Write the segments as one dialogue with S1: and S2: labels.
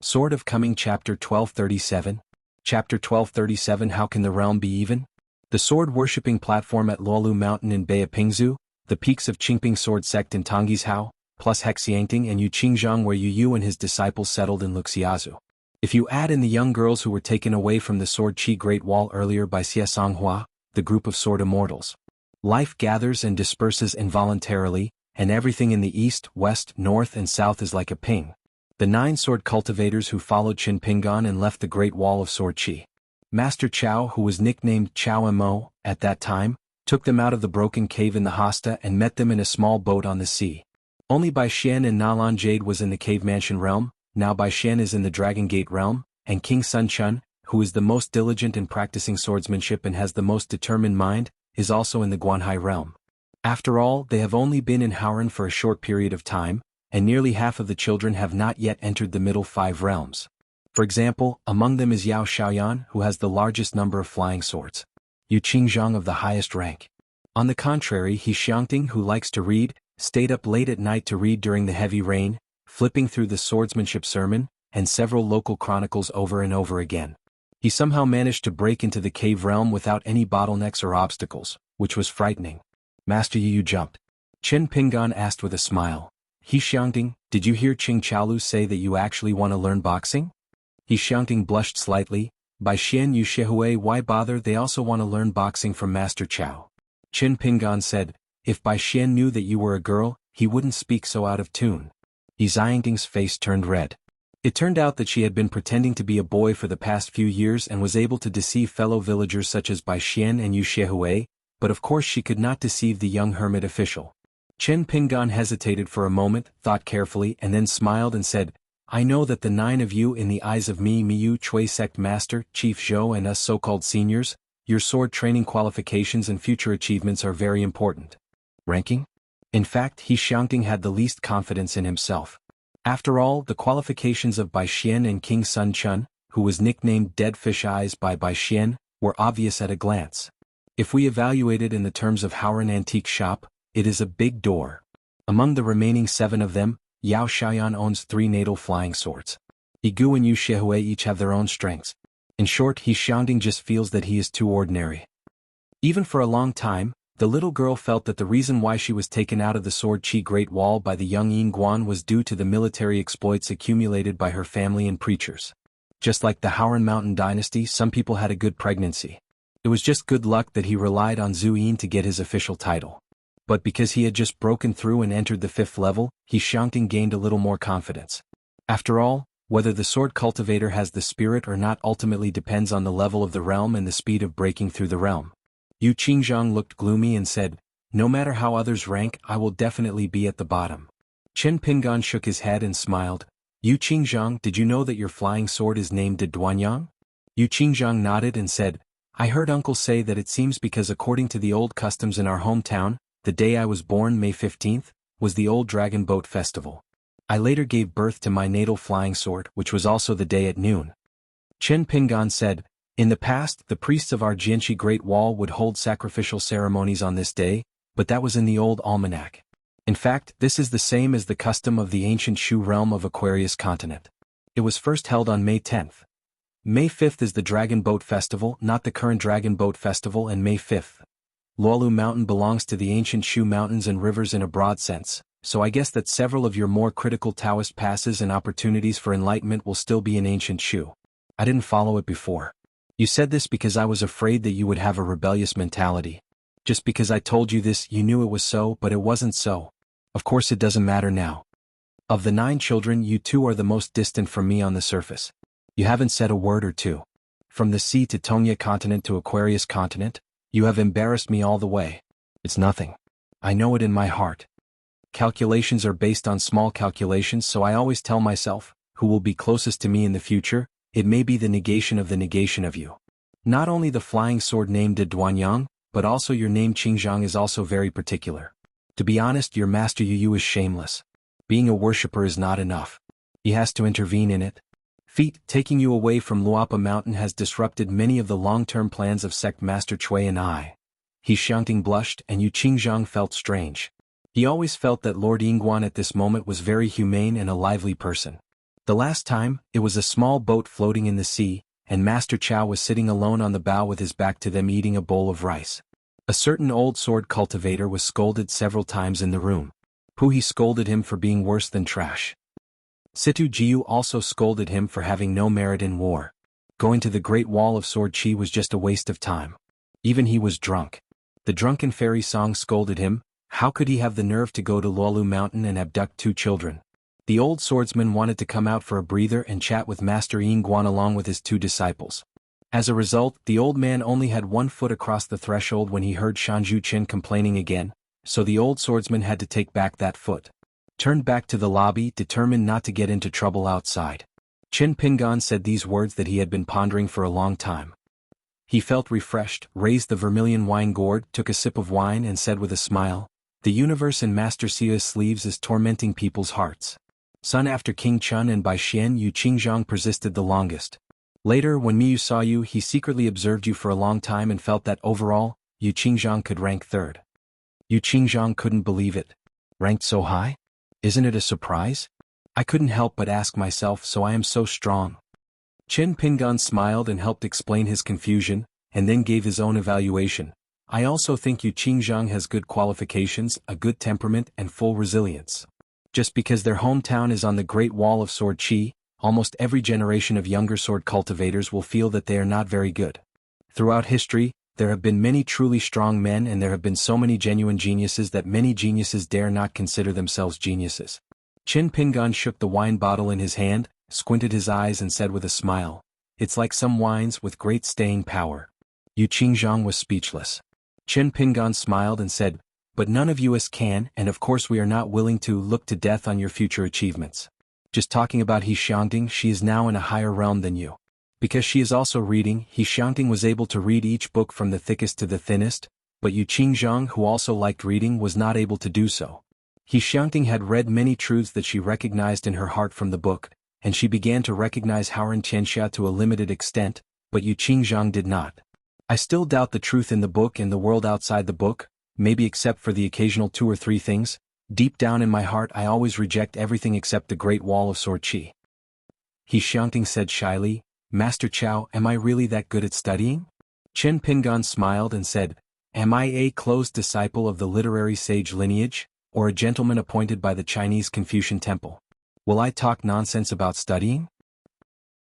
S1: Sword of Coming Chapter 1237. Chapter 1237 How Can the Realm Be Even? The sword-worshipping platform at Luolu Mountain in Bay of Pingzu, the peaks of Qingping Sword Sect in Tonggishao, plus Hexiangting and Yuqingzhang where Yu and his disciples settled in Luxiazu. If you add in the young girls who were taken away from the Sword Qi Great Wall earlier by xuanhuan, the group of sword immortals. Life gathers and disperses involuntarily, and everything in the east, west, north and south is like a ping. The 9 sword cultivators who followed Qin Pingan and left the Great Wall of Sword Qi. Master Chao, who was nicknamed Chao Mo, at that time, took them out of the broken cave in the Hasta and met them in a small boat on the sea. Only Bai Xian and Nalan Jade was in the Cave Mansion realm, now Bai Xian is in the Dragon Gate realm, and King Sun Chun, who is the most diligent in practicing swordsmanship and has the most determined mind, is also in the Guanhai realm. After all, they have only been in Howran for a short period of time, and nearly half of the children have not yet entered the middle 5 realms. For example, among them is Yao Xiaoyan, who has the largest number of flying swords. Yu Qingzhang of the highest rank. On the contrary, He Xiangting, who likes to read, stayed up late at night to read during the heavy rain, flipping through the swordsmanship sermon, and several local chronicles over and over again. He somehow managed to break into the cave realm without any bottlenecks or obstacles, which was frightening. Master Yu jumped. Qin Pingan asked with a smile. He Xiangting, did you hear Qing Chaolu say that you actually want to learn boxing? He Xiangting blushed slightly. Bai Xian Yu Shehui, why bother, they also want to learn boxing from Master Chao. Qin Pingan said, if Bai Xian knew that you were a girl, he wouldn't speak so out of tune. He Xiangting's face turned red. It turned out that she had been pretending to be a boy for the past few years and was able to deceive fellow villagers such as Bai Xian and Yu Shehui, but of course she could not deceive the young hermit official. Qin Pingan hesitated for a moment, thought carefully and then smiled and said, I know that the 9 of you in the eyes of me Miyu Chui Sect Master, Chief Zhou and us so-called seniors, your sword training qualifications and future achievements are very important. Ranking? In fact, He Xiangting had the least confidence in himself. After all, the qualifications of Bai Xian and King Sun Chun, who was nicknamed Dead Fish Eyes by Bai Xian, were obvious at a glance. If we evaluate it in the terms of Howran Antique Shop, it is a big door. Among the remaining 7 of them, Yao Xiaoyan owns 3 natal flying swords. Yigu and Yu Shehui each have their own strengths. In short, He Xiangting just feels that he is too ordinary. Even for a long time, the little girl felt that the reason why she was taken out of the Sword Qi Great Wall by the young Yin Guan was due to the military exploits accumulated by her family and preachers. Just like the Howran Mountain dynasty, some people had a good pregnancy. It was just good luck that he relied on Zhu Yin to get his official title. But because he had just broken through and entered the 5th level, He Xiangting gained a little more confidence. After all, whether the sword cultivator has the spirit or not ultimately depends on the level of the realm and the speed of breaking through the realm. Yu Qingzhang looked gloomy and said, no matter how others rank, I will definitely be at the bottom. Qin Pingan shook his head and smiled. Yu Qingzhang, did you know that your flying sword is named De Duanyang? Yu Qingzhang nodded and said, I heard uncle say that it seems because according to the old customs in our hometown, the day I was born, May 15th, was the old Dragon Boat Festival. I later gave birth to my natal flying sword, which was also the day at noon. Qin Pingan said, in the past, the priests of our Jianxi Great Wall would hold sacrificial ceremonies on this day, but that was in the old almanac. In fact, this is the same as the custom of the ancient Shu realm of Aquarius continent. It was first held on May 10th. May 5th is the Dragon Boat Festival, not the current Dragon Boat Festival, and May 5th. Luolu Mountain belongs to the ancient Shu mountains and rivers in a broad sense, so I guess that several of your more critical Taoist passes and opportunities for enlightenment will still be in ancient Shu. I didn't follow it before. You said this because I was afraid that you would have a rebellious mentality. Just because I told you this, you knew it was so, but it wasn't so. Of course it doesn't matter now. Of the 9 children, you 2 are the most distant from me on the surface. You haven't said a word or two. From the sea to Tongya continent to Aquarius continent, you have embarrassed me all the way. It's nothing. I know it in my heart. Calculations are based on small calculations, so I always tell myself, who will be closest to me in the future, it may be the negation of you. Not only the flying sword named De Duanyang, but also your name Qingzhang is also very particular. To be honest, your master Yu is shameless. Being a worshipper is not enough. He has to intervene in it. Feat, taking you away from Luapa Mountain has disrupted many of the long-term plans of Sect Master Chui and I. He Xiangting blushed and Yu Qingzhang felt strange. He always felt that Lord Yingguan at this moment was very humane and a lively person. The last time, it was a small boat floating in the sea, and Master Chow was sitting alone on the bow with his back to them eating a bowl of rice. A certain old sword cultivator was scolded several times in the room. He scolded him for being worse than trash. Situ Jiu also scolded him for having no merit in war. Going to the Great Wall of Sword Chi was just a waste of time. Even he was drunk. The drunken fairy song scolded him. How could he have the nerve to go to Luolu Mountain and abduct 2 children? The old swordsman wanted to come out for a breather and chat with Master Xuanhuan along with his 2 disciples. As a result, the old man only had 1 foot across the threshold when he heard Shanju Qin complaining again, so the old swordsman had to take back that foot. Turned back to the lobby, determined not to get into trouble outside. Qin Pingan said these words that he had been pondering for a long time. He felt refreshed, raised the vermilion wine gourd, took a sip of wine and said with a smile, "The universe in Master Xia's sleeves is tormenting people's hearts." Son after King Chun and by Xian Yu Qingzhang persisted the longest. Later when Miyu saw you, he secretly observed you for a long time and felt that overall, Yu Qingzhang could rank 3rd. Yu Qingzhang couldn't believe it. Ranked so high? Isn't it a surprise? I couldn't help but ask myself, so I am so strong. Qin Pingan smiled and helped explain his confusion, and then gave his own evaluation. I also think Yu Qingzhang has good qualifications, a good temperament and full resilience. Just because their hometown is on the Great Wall of Sword Chi, almost every generation of younger sword cultivators will feel that they are not very good. Throughout history, there have been many truly strong men and there have been so many genuine geniuses that many geniuses dare not consider themselves geniuses. Qin Pingan shook the wine bottle in his hand, squinted his eyes and said with a smile, "It's like some wines with great staying power." Yu Qingzhang was speechless. Qin Pingan smiled and said, "But none of us can, and of course we are not willing to look to death on your future achievements. Just talking about He Xiangting, she is now in a higher realm than you. Because she is also reading, He Xiangting was able to read each book from the thickest to the thinnest, but Yu Qingzhang, who also liked reading, was not able to do so. He Xiangting had read many truths that she recognized in her heart from the book, and she began to recognize xianxia to a limited extent, but Yu Qingzhang did not. I still doubt the truth in the book and the world outside the book, maybe except for the occasional 2 or 3 things. Deep down in my heart I always reject everything except the Great Wall of Sword Chi." He Xiangting said shyly, "Master Chow, am I really that good at studying?" Qin Pingan smiled and said, "Am I a closed disciple of the literary sage lineage, or a gentleman appointed by the Chinese Confucian temple? Will I talk nonsense about studying?"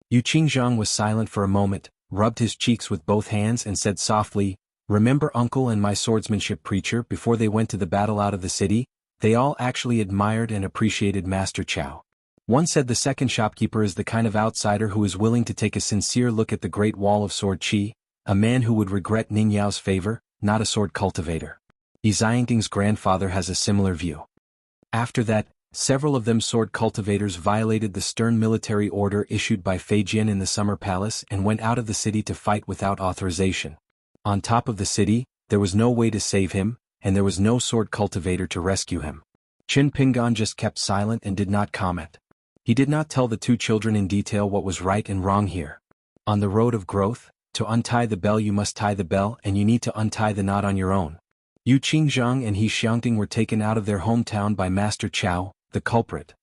S1: Yu Qingzhang was silent for a moment, rubbed his cheeks with both hands and said softly, "Remember uncle and my swordsmanship preacher before they went to the battle out of the city? They all actually admired and appreciated Master Chow. One said the second shopkeeper is the kind of outsider who is willing to take a sincere look at the Great Wall of Sword Chi, a man who would regret Ning Yao's favor, not a sword cultivator. Yi Xiangting's grandfather has a similar view." After that, several of them sword cultivators violated the stern military order issued by Fei Jian in the Summer Palace and went out of the city to fight without authorization. On top of the city, there was no way to save him, and there was no sword cultivator to rescue him. Qin Pingan just kept silent and did not comment. He did not tell the 2 children in detail what was right and wrong here. On the road of growth, to untie the bell you must tie the bell and you need to untie the knot on your own. Yu Qingzhang and He Xiangting were taken out of their hometown by Master Chow, the culprit.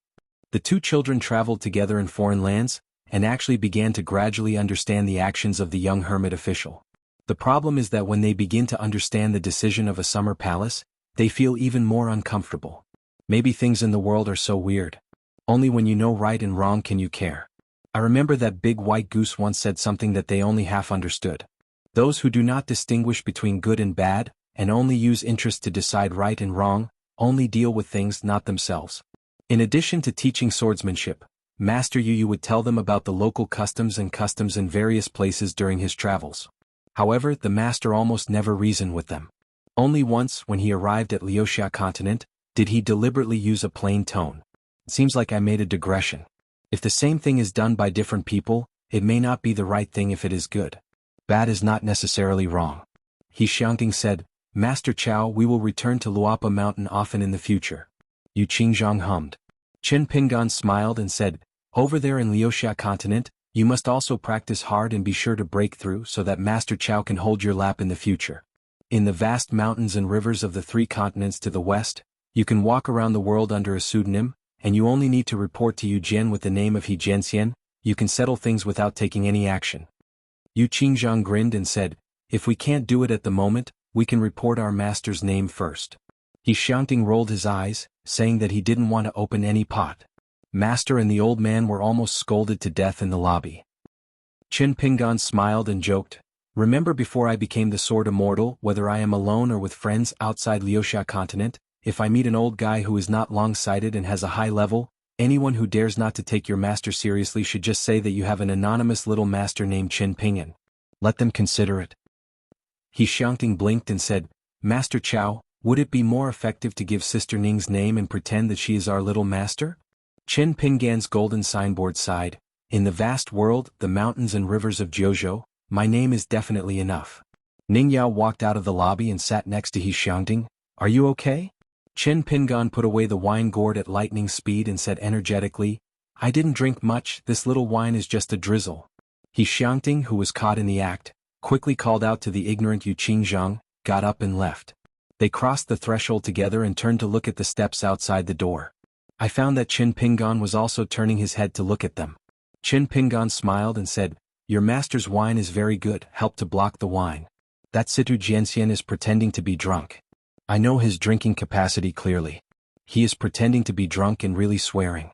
S1: The 2 children traveled together in foreign lands, and actually began to gradually understand the actions of the young hermit official. The problem is that when they begin to understand the decision of a summer palace, they feel even more uncomfortable. Maybe things in the world are so weird. Only when you know right and wrong can you care. I remember that big white goose once said something that they only half understood. Those who do not distinguish between good and bad, and only use interest to decide right and wrong, only deal with things not themselves. In addition to teaching swordsmanship, Master Yu would tell them about the local customs in various places during his travels. However, the master almost never reasoned with them. Only once, when he arrived at Liuxia continent, did he deliberately use a plain tone. It seems like I made a digression. If the same thing is done by different people, it may not be the right thing if it is good. Bad is not necessarily wrong. He Xiangting said, "Master Chow, we will return to Luapa Mountain often in the future." Yu Qingzhang hummed. Qin Pingan smiled and said, "Over there in Liuxia continent, you must also practice hard and be sure to break through so that Master Chow can hold your lap in the future. In the vast mountains and rivers of the 3 continents to the west, you can walk around the world under a pseudonym, and you only need to report to Yu Jian with the name of He Jianxian. You can settle things without taking any action. Yu Qingzhang grinned and said, if we can't do it at the moment, we can report our master's name first. He Xianxia rolled his eyes, saying that he didn't want to open any pot. Master and the old man were almost scolded to death in the lobby. Qin Pingan smiled and joked, remember before I became the sword immortal, whether I am alone or with friends outside Liuxia continent, if I meet an old guy who is not long-sighted and has a high level, anyone who dares not to take your master seriously should just say that you have an anonymous little master named Qin Pingan. Let them consider it. He Xianxia blinked and said, Master Chow, would it be more effective to give Sister Ning's name and pretend that she is our little master? Qin Pingan's golden signboard sighed, in the vast world, the mountains and rivers of Jiuzhou, my name is definitely enough. Ning Yao walked out of the lobby and sat next to He Xianxia. Are you okay? Qin Pingan put away the wine gourd at lightning speed and said energetically, I didn't drink much, this little wine is just a drizzle. He Xianxia, who was caught in the act, quickly called out to the ignorant Yu Qingzhang, got up and left. They crossed the threshold together and turned to look at the steps outside the door. I found that Qin Pingan was also turning his head to look at them. Qin Pingan smiled and said, your master's wine is very good, help to block the wine. That Situ Jianxian is pretending to be drunk. I know his drinking capacity clearly. He is pretending to be drunk and really swearing.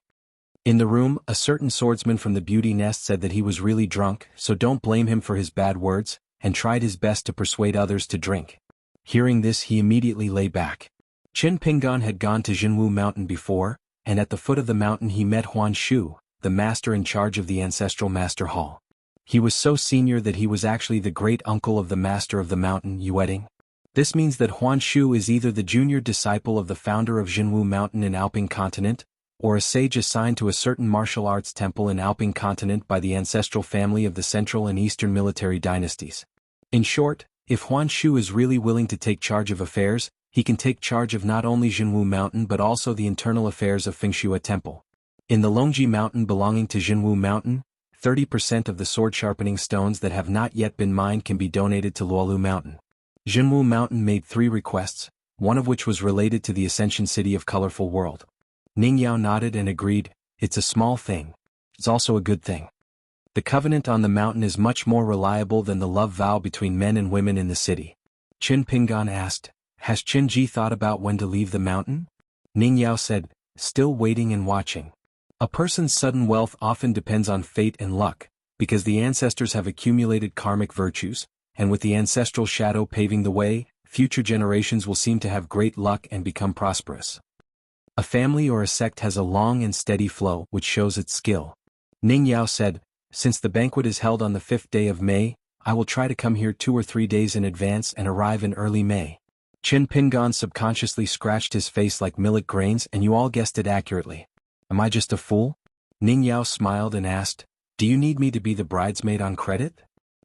S1: In the room, a certain swordsman from the beauty nest said that he was really drunk, so don't blame him for his bad words, and tried his best to persuade others to drink. Hearing this, he immediately lay back. Qin Pingan had gone to Jianghu mountain before, and at the foot of the mountain he met Huan Shu, the master in charge of the ancestral master hall. He was so senior that he was actually the great uncle of the master of the mountain, Yueting. This means that Huan Shu is either the junior disciple of the founder of Jianghu mountain in Alpine continent, or a sage assigned to a certain martial arts temple in Alpine continent by the ancestral family of the Central and Eastern military dynasties. In short, if Huan Shu is really willing to take charge of affairs, he can take charge of not only Jianghu mountain but also the internal affairs of Fengshua temple. In the Longji mountain belonging to Jianghu mountain, 30% of the sword sharpening stones that have not yet been mined can be donated to Luolu mountain. Jianghu mountain made 3 requests, one of which was related to the Ascension City of Colorful World. Ning Yao nodded and agreed, it's a small thing. It's also a good thing. The covenant on the mountain is much more reliable than the love vow between men and women in the city. Qin Pingan asked, has Qin Ji thought about when to leave the mountain? Ning Yao said, still waiting and watching. A person's sudden wealth often depends on fate and luck, because the ancestors have accumulated karmic virtues, and with the ancestral shadow paving the way, future generations will seem to have great luck and become prosperous. A family or a sect has a long and steady flow which shows its skill. Ning Yao said, since the banquet is held on the 5th day of May, I will try to come here 2 or 3 days in advance and arrive in early May. Qin Pingan subconsciously scratched his face like millet grains and you all guessed it accurately. Am I just a fool? Ning Yao smiled and asked, do you need me to be the bridesmaid on credit?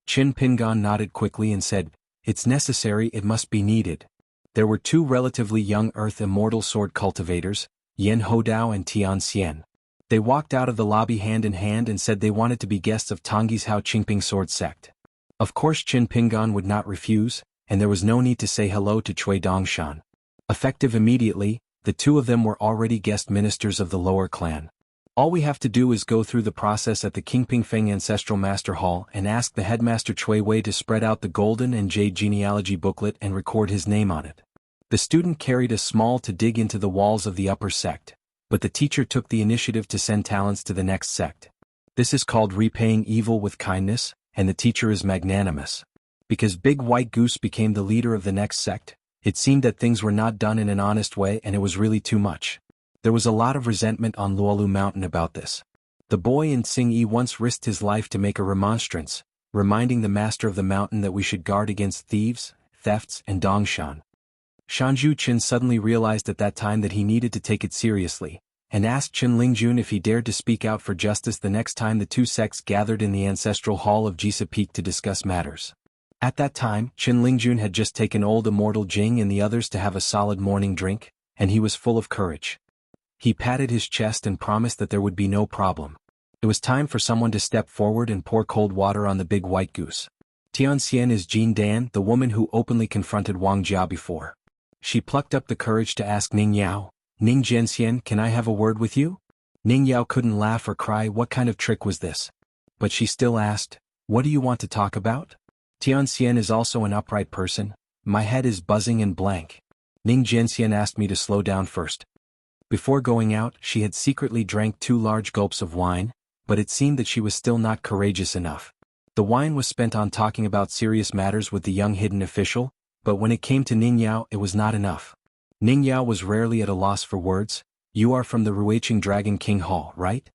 S1: Qin Pingan nodded quickly and said, it's necessary, it must be needed. There were 2 relatively young earth immortal sword cultivators, Yan Hodao and Tian Xian. They walked out of the lobby hand in hand and said they wanted to be guests of Tongyi's Hao Qingping sword sect. Of course Qin Pingan would not refuse, and there was no need to say hello to Cui Dongshan. Effective immediately, the 2 of them were already guest ministers of the lower clan. All we have to do is go through the process at the Qingping Feng Ancestral Master Hall and ask the headmaster Cui Wei to spread out the golden and jade genealogy booklet and record his name on it. The student carried a small to dig into the walls of the upper sect, but the teacher took the initiative to send talents to the next sect. This is called repaying evil with kindness, and the teacher is magnanimous. Because Big White Goose became the leader of the next sect, it seemed that things were not done in an honest way and it was really too much. There was a lot of resentment on Luolu Mountain about this. The boy in Tsing-Yi once risked his life to make a remonstrance, reminding the master of the mountain that we should guard against thieves, thefts, and Dongshan. Shanju Qin suddenly realized at that time that he needed to take it seriously, and asked Qin Lingjun if he dared to speak out for justice the next time the 2 sects gathered in the ancestral hall of Jisa Peak to discuss matters. At that time, Qin Lingjun had just taken old immortal Jing and the others to have a solid morning drink, and he was full of courage. He patted his chest and promised that there would be no problem. It was time for someone to step forward and pour cold water on the Big White Goose. Tian Xian is Jean Dan, the woman who openly confronted Wang Jia before. She plucked up the courage to ask Ning Yao, Ning Jianxian, can I have a word with you? Ning Yao couldn't laugh or cry. What kind of trick was this? But she still asked, what do you want to talk about? Tianxian is also an upright person. My head is buzzing and blank. Ning Jianxian asked me to slow down first. Before going out, she had secretly drank 2 large gulps of wine, but it seemed that she was still not courageous enough. The wine was spent on talking about serious matters with the young hidden official, but when it came to Ning Yao it was not enough. Ning Yao was rarely at a loss for words. You are from the Ruiqing Dragon King Hall, right?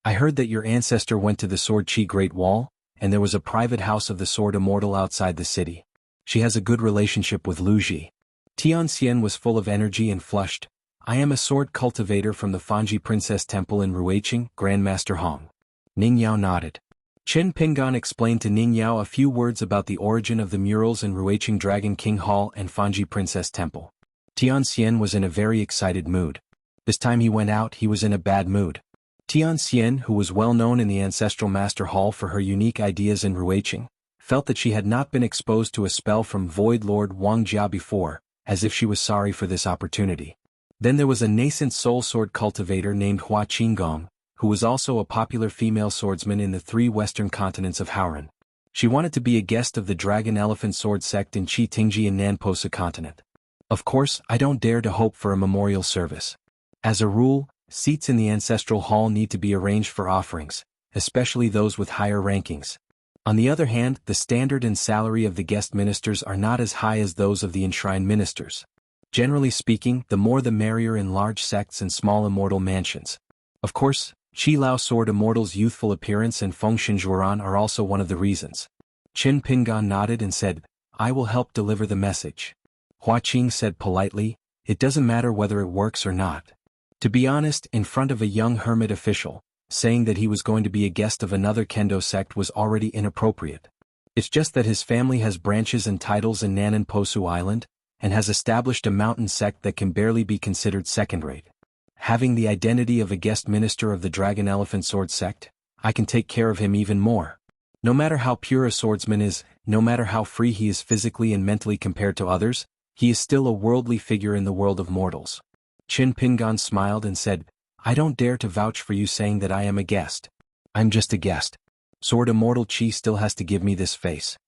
S1: I heard that your ancestor went to the Sword Qi Great Wall, and there was a private house of the Sword Immortal outside the city. She has a good relationship with Lu Ji. Tianxian was full of energy and flushed. I am a sword cultivator from the Fanji Princess Temple in Ruiqing, Grandmaster Hong. Ning Yao nodded. Chen Pingan explained to Ning Yao a few words about the origin of the murals in Ruiqing Dragon King Hall and Fanji Princess Temple. Tianxian was in a very excited mood. This time he went out, he was in a bad mood. Tianxian, who was well known in the Ancestral Master Hall for her unique ideas in Ruiqing, felt that she had not been exposed to a spell from Void Lord Wang Jia before, as if she was sorry for this opportunity. Then there was a nascent soul sword cultivator named Hua Qinggong, who was also a popular female swordsman in the 3 western continents of Hauran. She wanted to be a guest of the Dragon Elephant Sword sect in Qi Tingji and Nanposa continent. Of course, I don't dare to hope for a memorial service. As a rule, seats in the Ancestral Hall need to be arranged for offerings, especially those with higher rankings. On the other hand, the standard and salary of the guest ministers are not as high as those of the enshrined ministers. Generally speaking, the more the merrier in large sects and small immortal mansions. Of course, Qi Lao Sword Immortal's youthful appearance and Fengshen Zhuoran are also one of the reasons. Qin Pingan nodded and said, I will help deliver the message. Hua Qing said politely, it doesn't matter whether it works or not. To be honest, in front of a young hermit official, saying that he was going to be a guest of another kendo sect was already inappropriate. It's just that his family has branches and titles in Nanan Posu Island, and has established a mountain sect that can barely be considered second-rate. Having the identity of a guest minister of the Dragon Elephant Sword sect, I can take care of him even more. No matter how pure a swordsman is, no matter how free he is physically and mentally compared to others, he is still a worldly figure in the world of mortals. Qin Pingan smiled and said, I don't dare to vouch for you saying that I am a guest. I'm just a guest. Sword Immortal Qi still has to give me this face.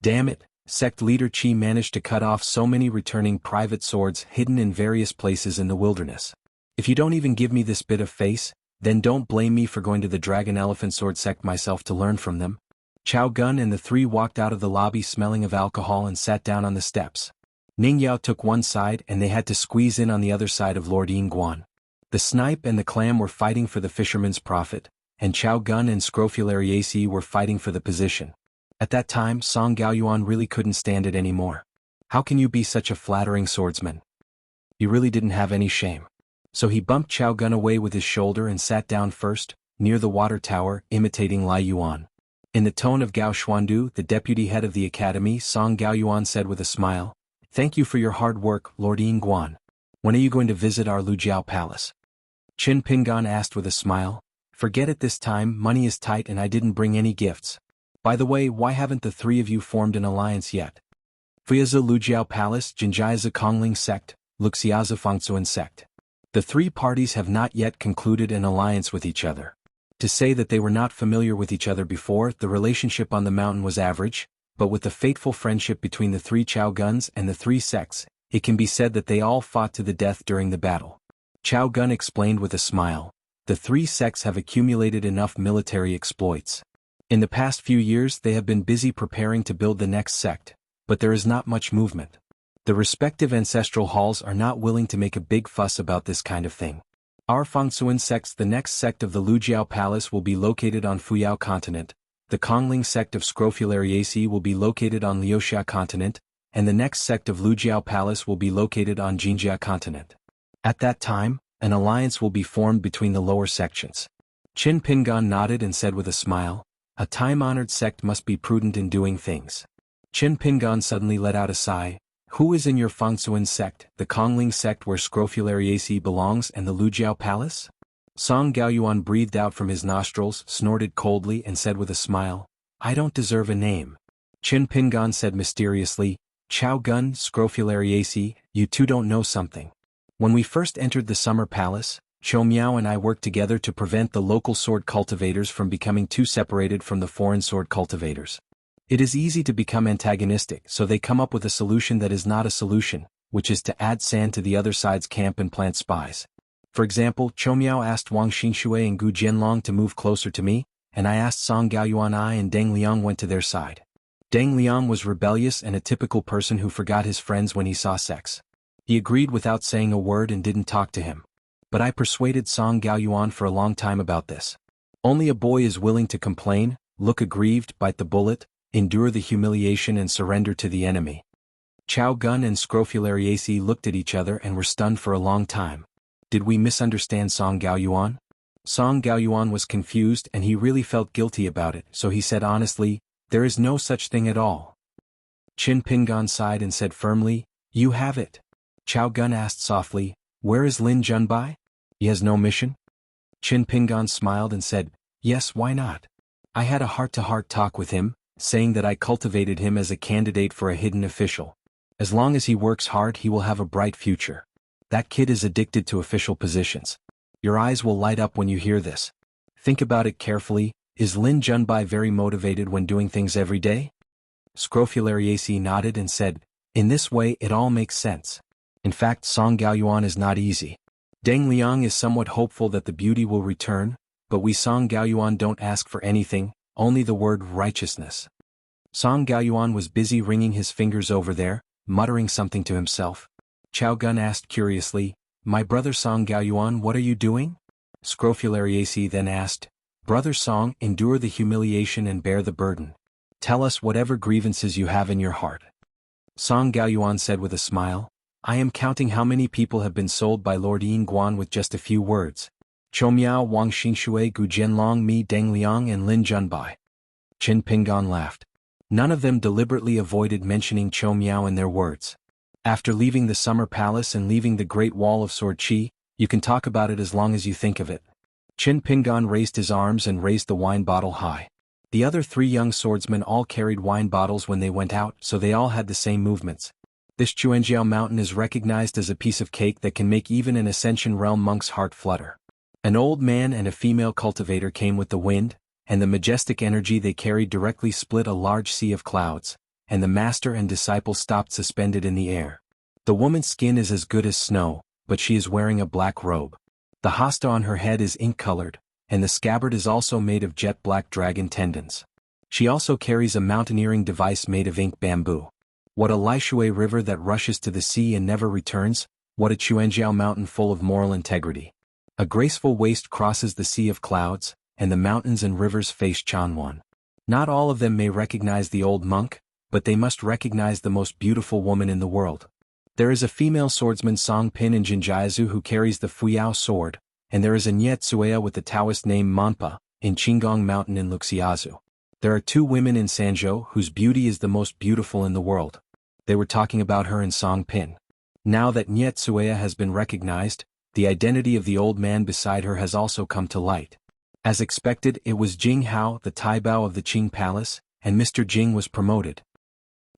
S1: Damn it, sect leader Qi managed to cut off so many returning private swords hidden in various places in the wilderness. If you don't even give me this bit of face, then don't blame me for going to the Dragon Elephant Sword sect myself to learn from them. Chao Gun and the 3 walked out of the lobby smelling of alcohol and sat down on the steps. Ning Yao took one side and they had to squeeze in on the other side of Lord Yingguan. The snipe and the clam were fighting for the fisherman's profit, and Chao Gun and Scrofulariaceae were fighting for the position. At that time, Song Gaoyuan really couldn't stand it anymore. How can you be such a flattering swordsman? You really didn't have any shame. So he bumped Chao Gun away with his shoulder and sat down first, near the water tower, imitating Lai Yuan. In the tone of Gao Xuandu, the deputy head of the academy, Song Gaoyuan said with a smile, Thank you for your hard work, Lord Yingguan. When are you going to visit our Lujiao palace? Qin Pingan asked with a smile. Forget it this time, money is tight and I didn't bring any gifts. By the way, why haven't the 3 of you formed an alliance yet? Fuyaza Lujiao Palace, Jinjiaza Kongling Sect, Luxiaza Fangsuan Sect. The 3 parties have not yet concluded an alliance with each other. To say that they were not familiar with each other before, the relationship on the mountain was average, but with the fateful friendship between the 3 Chao Guns and the 3 sects, it can be said that they all fought to the death during the battle. Chao Gun explained with a smile, the 3 sects have accumulated enough military exploits. In the past few years they have been busy preparing to build the next sect, but there is not much movement. The respective ancestral halls are not willing to make a big fuss about this kind of thing. Our Fangsuan sects, the next sect of the Lujiao Palace will be located on Fuyao continent, the Kongling sect of Scrofulariaceae will be located on Liuxia continent, and the next sect of Lujiao Palace will be located on Jinjia continent. At that time, an alliance will be formed between the lower sections. Qin Pingan nodded and said with a smile, a time-honored sect must be prudent in doing things. Qin Pingan suddenly let out a sigh. Who is in your Fangsuan sect, the Kongling sect where Scrofulariaceae belongs and the Lujiao Palace? Song Gaoyuan breathed out from his nostrils, snorted coldly and said with a smile, I don't deserve a name. Qin Pingan said mysteriously, Chao Gun, Scrofulariaceae, you two don't know something. When we first entered the summer palace, Chou Miao and I worked together to prevent the local sword cultivators from becoming too separated from the foreign sword cultivators. It is easy to become antagonistic, so they come up with a solution that is not a solution, which is to add sand to the other side's camp and plant spies. For example, Chou Miao asked Wang Xingxue and Gu Jianlong to move closer to me, and I asked Song Gaoyuan I and Deng Liang went to their side. Deng Liang was rebellious and a typical person who forgot his friends when he saw sex. He agreed without saying a word and didn't talk to him. But I persuaded Song Gaoyuan for a long time about this. Only a boy is willing to complain, look aggrieved, bite the bullet, endure the humiliation and surrender to the enemy. Chao Gun and Scrofulariaceae looked at each other and were stunned for a long time. Did we misunderstand Song Gaoyuan? Song Gaoyuan was confused and he really felt guilty about it, so he said honestly, "There is no such thing at all." Qin Pingan sighed and said firmly, "You have it." Chao Gun asked softly, "Where is Lin Junbai? He has no mission?" Qin Pingan smiled and said, "Yes, why not? I had a heart-to-heart talk with him, saying that I cultivated him as a candidate for a hidden official. As long as he works hard he will have a bright future. That kid is addicted to official positions. Your eyes will light up when you hear this. Think about it carefully, is Lin Junbai very motivated when doing things every day?" Scrofulariaceae nodded and said, "In this way it all makes sense. In fact, Song Gaoyuan is not easy. Deng Liang is somewhat hopeful that the beauty will return, but we Song Gaoyuan don't ask for anything, only the word righteousness." Song Gaoyuan was busy wringing his fingers over there, muttering something to himself. Chao Gun asked curiously, "My brother Song Gaoyuan, what are you doing?" Scrofulariaceae then asked, "Brother Song, endure the humiliation and bear the burden. Tell us whatever grievances you have in your heart." Song Gaoyuan said with a smile, "I am counting how many people have been sold by Lord Yin Guan with just a few words. Chou Miao, Wang Xingxue, Gu Jianlong, me, Deng Liang and Lin Junbai." Qin Pingan laughed. None of them deliberately avoided mentioning Chou Miao in their words. After leaving the summer palace and leaving the Great Wall of Sword Qi, you can talk about it as long as you think of it. Qin Pingan raised his arms and raised the wine bottle high. The other three young swordsmen all carried wine bottles when they went out, so they all had the same movements. This Xuanjiao mountain is recognized as a piece of cake that can make even an Ascension Realm monk's heart flutter. An old man and a female cultivator came with the wind, and the majestic energy they carried directly split a large sea of clouds, and the master and disciple stopped suspended in the air. The woman's skin is as good as snow, but she is wearing a black robe. The hosta on her head is ink-colored, and the scabbard is also made of jet-black dragon tendons. She also carries a mountaineering device made of ink bamboo. What a Lishui river that rushes to the sea and never returns, what a Xuanjiao mountain full of moral integrity. A graceful waste crosses the sea of clouds, and the mountains and rivers face Xuanhuan. Not all of them may recognize the old monk, but they must recognize the most beautiful woman in the world. There is a female swordsman Song Pin in Jinjiazu who carries the Fuyao sword, and there is a Niet Suea with the Taoist name Manpa, in Qinggong Mountain in Luxiazu. There are two women in Sanzhou whose beauty is the most beautiful in the world. They were talking about her in Song Pin. Now that Niet Suea has been recognized, the identity of the old man beside her has also come to light. As expected, it was Jing Hao, the Taibao of the Qing Palace, and Mr. Jing was promoted.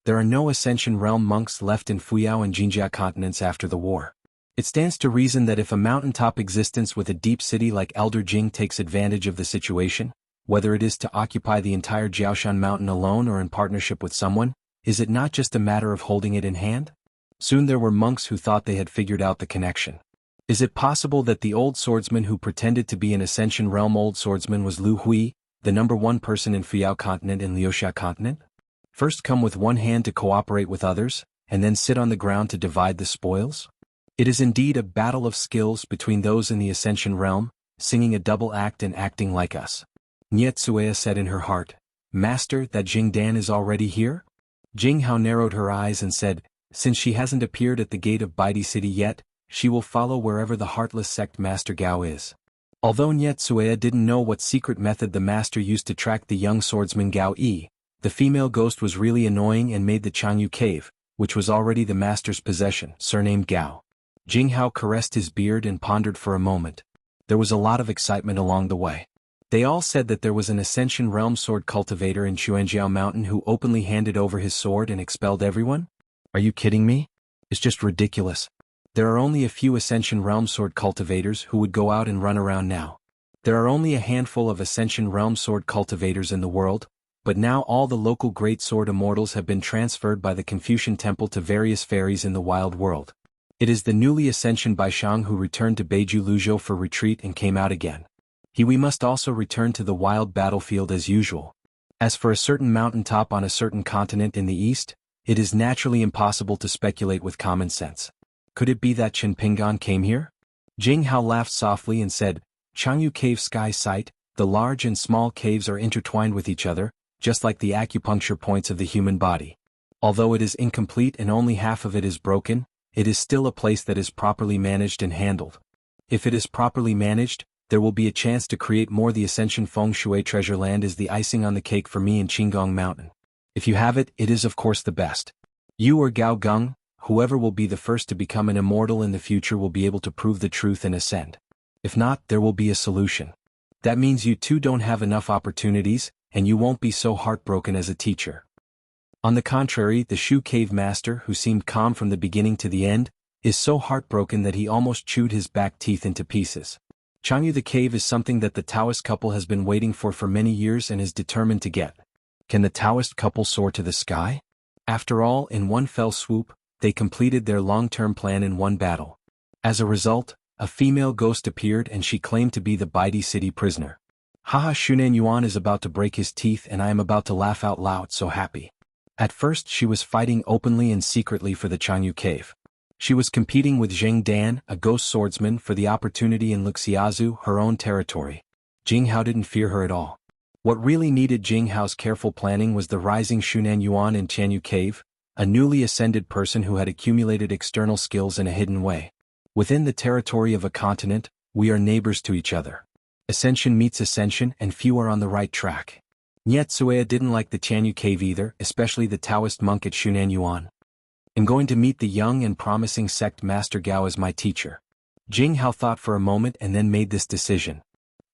S1: There are no Ascension Realm monks left in Fuyao and Jinjia continents after the war. It stands to reason that if a mountaintop existence with a deep city like Elder Jing takes advantage of the situation, whether it is to occupy the entire Jiaoshan mountain alone or in partnership with someone, is it not just a matter of holding it in hand? Soon there were monks who thought they had figured out the connection. Is it possible that the old swordsman who pretended to be an Ascension Realm old swordsman was Lu Hui, the #1 person in Fuyao continent and Liuxia continent? First come with one hand to cooperate with others, and then sit on the ground to divide the spoils? It is indeed a battle of skills between those in the Ascension Realm, singing a double act and acting like us. Niet Suea said in her heart, "Master, that Jing Dan is already here?" Jing Hao narrowed her eyes and said, "Since she hasn't appeared at the gate of Baidi City yet, she will follow wherever the heartless sect Master Gao is." Although Niet Suea didn't know what secret method the master used to track the young swordsman Gao Yi, the female ghost was really annoying and made the Changyu cave, which was already the master's possession, surnamed Gao. Jing Hao caressed his beard and pondered for a moment. There was a lot of excitement along the way. They all said that there was an Ascension Realm sword cultivator in Xuanjiao Mountain who openly handed over his sword and expelled everyone? Are you kidding me? It's just ridiculous. There are only a few Ascension Realm Sword cultivators who would go out and run around now. There are only a handful of Ascension Realm Sword cultivators in the world, but now all the local Great Sword Immortals have been transferred by the Confucian Temple to various fairies in the wild world. It is the newly Ascension Baishang who returned to Beiju Luzhou for retreat and came out again. We must also return to the wild battlefield as usual. As for a certain mountaintop on a certain continent in the east, it is naturally impossible to speculate with common sense. Could it be that Chen Pingan came here? Jianghu laughed softly and said, Xianxia Cave Sky Site, the large and small caves are intertwined with each other, just like the acupuncture points of the human body. Although it is incomplete and only half of it is broken, it is still a place that is properly managed and handled. If it is properly managed, there will be a chance to create more. The Ascension Feng Shui treasure land is the icing on the cake for me in Qinggong Mountain. If you have it, it is of course the best. You or Gao Geng, whoever will be the first to become an immortal in the future will be able to prove the truth and ascend. If not, there will be a solution. That means you two don't have enough opportunities, and you won't be so heartbroken as a teacher. On the contrary, the Shu Cave Master, who seemed calm from the beginning to the end, is so heartbroken that he almost chewed his back teeth into pieces. Xianxia the cave is something that the Taoist couple has been waiting for many years and is determined to get. Can the Taoist couple soar to the sky? After all, in one fell swoop, they completed their long-term plan in one battle. As a result, a female ghost appeared and she claimed to be the Baidi City prisoner. Haha, Xuanhuan is about to break his teeth and I am about to laugh out loud, so happy. At first she was fighting openly and secretly for the Xianxia cave. She was competing with Zheng Dan, a ghost swordsman, for the opportunity in Wuxialover, her own territory. Jianghu didn't fear her at all. What really needed Jianghu's careful planning was the rising Xuanhuan in Xianxia cave, a newly ascended person who had accumulated external skills in a hidden way. Within the territory of a continent, we are neighbors to each other. Ascension meets ascension and few are on the right track. Yet Suea didn't like the Xianxia cave either, especially the Taoist monk at Xuanhuan. I'm going to meet the young and promising sect master Gao as my teacher. Jianghu thought for a moment and then made this decision.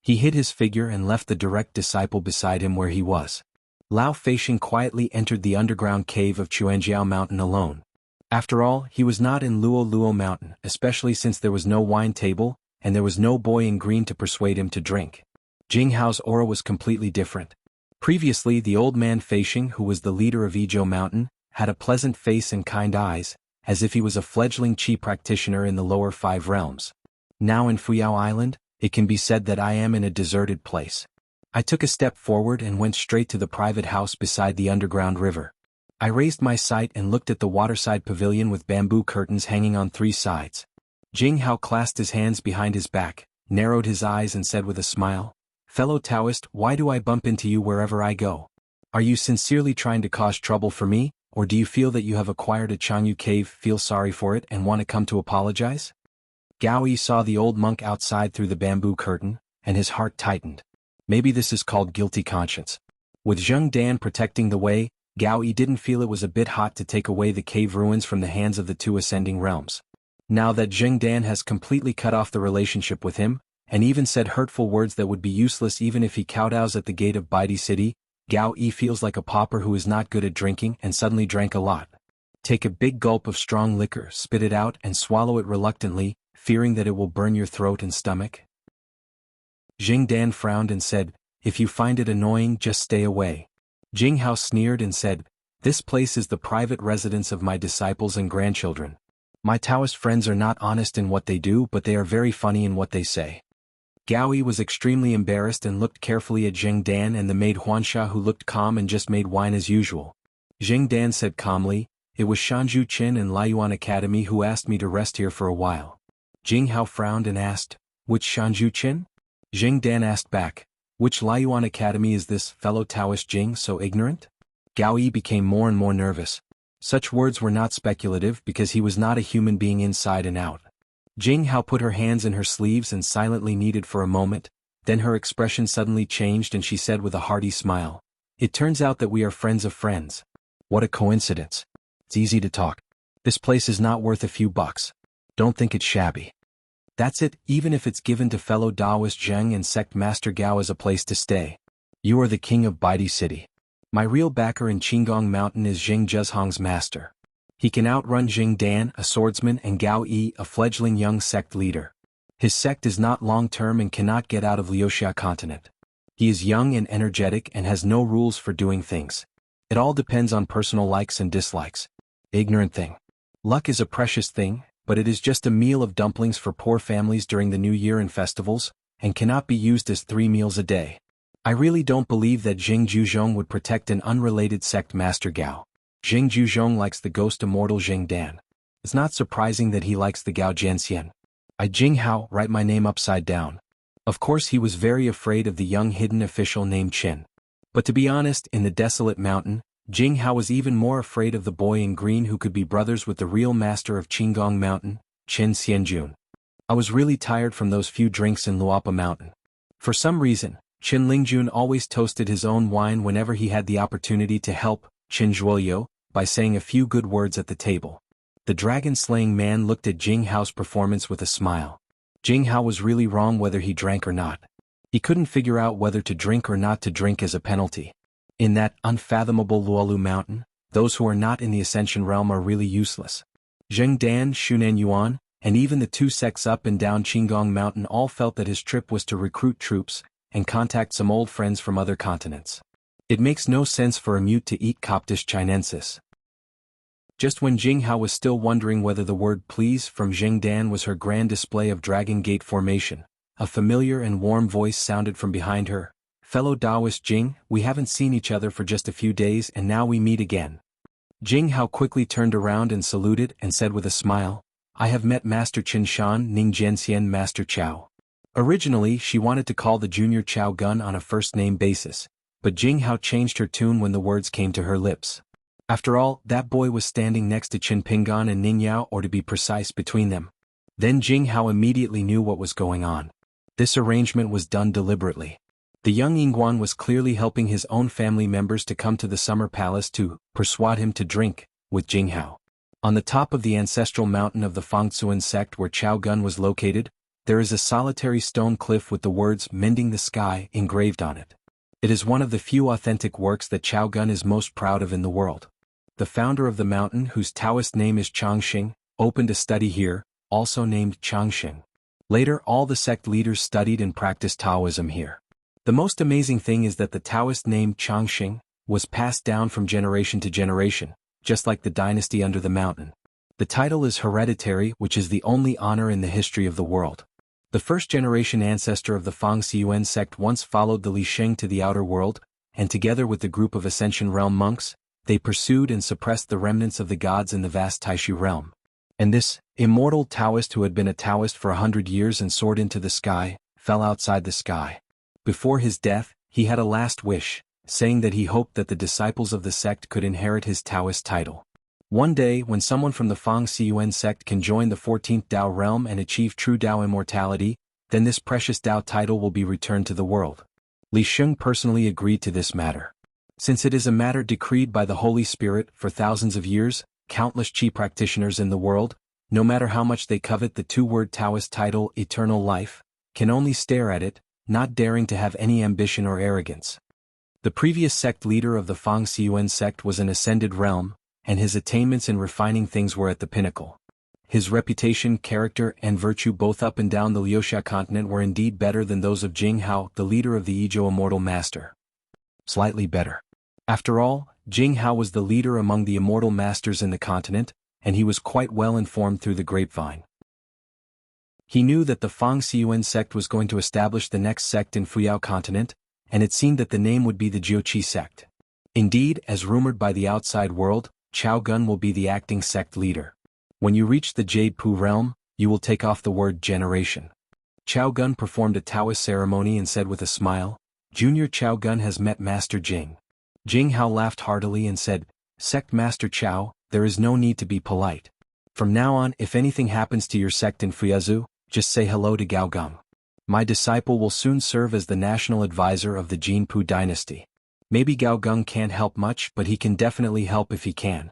S1: He hid his figure and left the direct disciple beside him where he was. Lao Feisheng quietly entered the underground cave of Chuanjiao Mountain alone. After all, he was not in Luo Mountain, especially since there was no wine table, and there was no boy in green to persuade him to drink. Jianghu's aura was completely different. Previously, the old man Feisheng, who was the leader of Yizhou Mountain, had a pleasant face and kind eyes, as if he was a fledgling chi practitioner in the lower 5 realms. Now in Fuyao Island, it can be said that I am in a deserted place. I took a step forward and went straight to the private house beside the underground river. I raised my sight and looked at the waterside pavilion with bamboo curtains hanging on 3 sides. Jianghu clasped his hands behind his back, narrowed his eyes and said with a smile, "Fellow Taoist, why do I bump into you wherever I go? Are you sincerely trying to cause trouble for me, or do you feel that you have acquired a Xianxia cave, feel sorry for it and want to come to apologize?" Gao Yi saw the old monk outside through the bamboo curtain, and his heart tightened. Maybe this is called guilty conscience. With Zheng Dan protecting the way, Gao Yi didn't feel it was a bit hot to take away the cave ruins from the hands of the 2 ascending realms. Now that Zheng Dan has completely cut off the relationship with him, and even said hurtful words that would be useless even if he kowtows at the gate of Baidi City, Gao Yi feels like a pauper who is not good at drinking and suddenly drank a lot. Take a big gulp of strong liquor, spit it out and swallow it reluctantly, fearing that it will burn your throat and stomach. Zheng Dan frowned and said, "If you find it annoying, just stay away." Jianghu sneered and said, "This place is the private residence of my disciples and grandchildren. My Taoist friends are not honest in what they do, but they are very funny in what they say." Gao Yi was extremely embarrassed and looked carefully at Zheng Dan and the maid Huansha, who looked calm and just made wine as usual. Zheng Dan said calmly, "It was Shanzhu Qin and Laiyuan Academy who asked me to rest here for a while." Jianghu frowned and asked, "Which Shanzhu Qin?" Zheng Dan asked back, "Which Laiyuan Academy is this fellow Taoist Jing so ignorant?" Gao Yi became more and more nervous. Such words were not speculative because he was not a human being inside and out. Jianghu put her hands in her sleeves and silently kneaded for a moment, then her expression suddenly changed and she said with a hearty smile, "It turns out that we are friends of friends. What a coincidence. It's easy to talk. This place is not worth a few bucks. Don't think it's shabby. That's it, even if it's given to fellow Taoist Zheng and sect master Gao as a place to stay. You are the king of Baidi City. My real backer in Qinggong Mountain is Zheng Zhezhong's master. He can outrun Jing Dan, a swordsman, and Gao Yi, a fledgling young sect leader. His sect is not long-term and cannot get out of Liuxia continent. He is young and energetic and has no rules for doing things. It all depends on personal likes and dislikes. Ignorant thing. Luck is a precious thing, but it is just a meal of dumplings for poor families during the New Year and festivals, and cannot be used as 3 meals a day. I really don't believe that Jing Juzhong would protect an unrelated sect master Gao. Jing Juzhong likes the ghost immortal Jing Dan. It's not surprising that he likes the Gao Jianxian. I Jinghao write my name upside down. Of course he was very afraid of the young hidden official named Qin. But to be honest, in the desolate mountain, Jinghao was even more afraid of the boy in green who could be brothers with the real master of Qinggong Mountain, Qin Xianjun. I was really tired from those few drinks in Luopa Mountain. For some reason, Qin Lingjun always toasted his own wine whenever he had the opportunity to help Qin Zhuoyo by saying a few good words at the table. The dragon-slaying man looked at Jinghao's performance with a smile. Jinghao was really wrong whether he drank or not. He couldn't figure out whether to drink or not to drink as a penalty. In that unfathomable Luolu mountain, those who are not in the Ascension realm are really useless. Zheng Dan, xuanhuan, and even the 2 sects up and down Qinggong Mountain all felt that his trip was to recruit troops and contact some old friends from other continents. It makes no sense for a mute to eat Coptis chinensis. Just when Jinghao was still wondering whether the word please from Zheng Dan was her grand display of Dragon Gate formation, a familiar and warm voice sounded from behind her. Fellow Taoist Jing, we haven't seen each other for just a few days and now we meet again. Jinghao quickly turned around and saluted and said with a smile, I have met Master Qin Shan Ning Jianxian Master Chao. Originally she wanted to call the junior Chao Gun on a first-name basis, but Jinghao changed her tune when the words came to her lips. After all, that boy was standing next to Qin Pingan and Ning Yao, or to be precise, between them. Then Jinghao immediately knew what was going on. This arrangement was done deliberately. The young Yingguan was clearly helping his own family members to come to the summer palace to persuade him to drink with Jinghao. On the top of the ancestral mountain of the Fangtsuan sect where Chao Gun was located, there is a solitary stone cliff with the words "Mending the Sky" engraved on it. It is one of the few authentic works that Chao Gun is most proud of in the world. The founder of the mountain, whose Taoist name is Changxing, opened a study here, also named Changxing. Later all the sect leaders studied and practiced Taoism here. The most amazing thing is that the Taoist name Changxing was passed down from generation to generation, just like the dynasty under the mountain. The title is hereditary, which is the only honor in the history of the world. The first-generation ancestor of the Fangxiyuan sect once followed the Li Sheng to the outer world, and together with the group of Ascension Realm monks, they pursued and suppressed the remnants of the gods in the vast Taishu realm. And this immortal Taoist, who had been a Taoist for 100 years and soared into the sky, fell outside the sky. Before his death, he had a last wish, saying that he hoped that the disciples of the sect could inherit his Taoist title. One day, when someone from the Fangxiyuan sect can join the 14th Tao realm and achieve true Tao immortality, then this precious Tao title will be returned to the world. Li Sheng personally agreed to this matter. Since it is a matter decreed by the Holy Spirit, for thousands of years, countless Qi practitioners in the world, no matter how much they covet the 2-word Taoist title eternal life, can only stare at it, not daring to have any ambition or arrogance. The previous sect leader of the Fangxiyuan sect was an ascended realm, and his attainments in refining things were at the pinnacle. His reputation, character, and virtue both up and down the Liuxia continent were indeed better than those of Jinghao, the leader of the Yizhou Immortal Master. Slightly better. After all, Jinghao was the leader among the immortal masters in the continent, and he was quite well informed through the grapevine. He knew that the Fangxiyuan sect was going to establish the next sect in Fuyao continent, and it seemed that the name would be the Jiuqi sect. Indeed, as rumored by the outside world, Chao Gun will be the acting sect leader. When you reach the Jade Pu realm, you will take off the word generation. Chao Gun performed a Taoist ceremony and said with a smile, Junior Chao Gun has met Master Jing. Jinghao laughed heartily and said, Sect Master Chao, there is no need to be polite. From now on, if anything happens to your sect in Fuyazu, just say hello to Gao Gong. My disciple will soon serve as the national advisor of the Jinpu dynasty. Maybe Gao Gong can't help much, but he can definitely help if he can.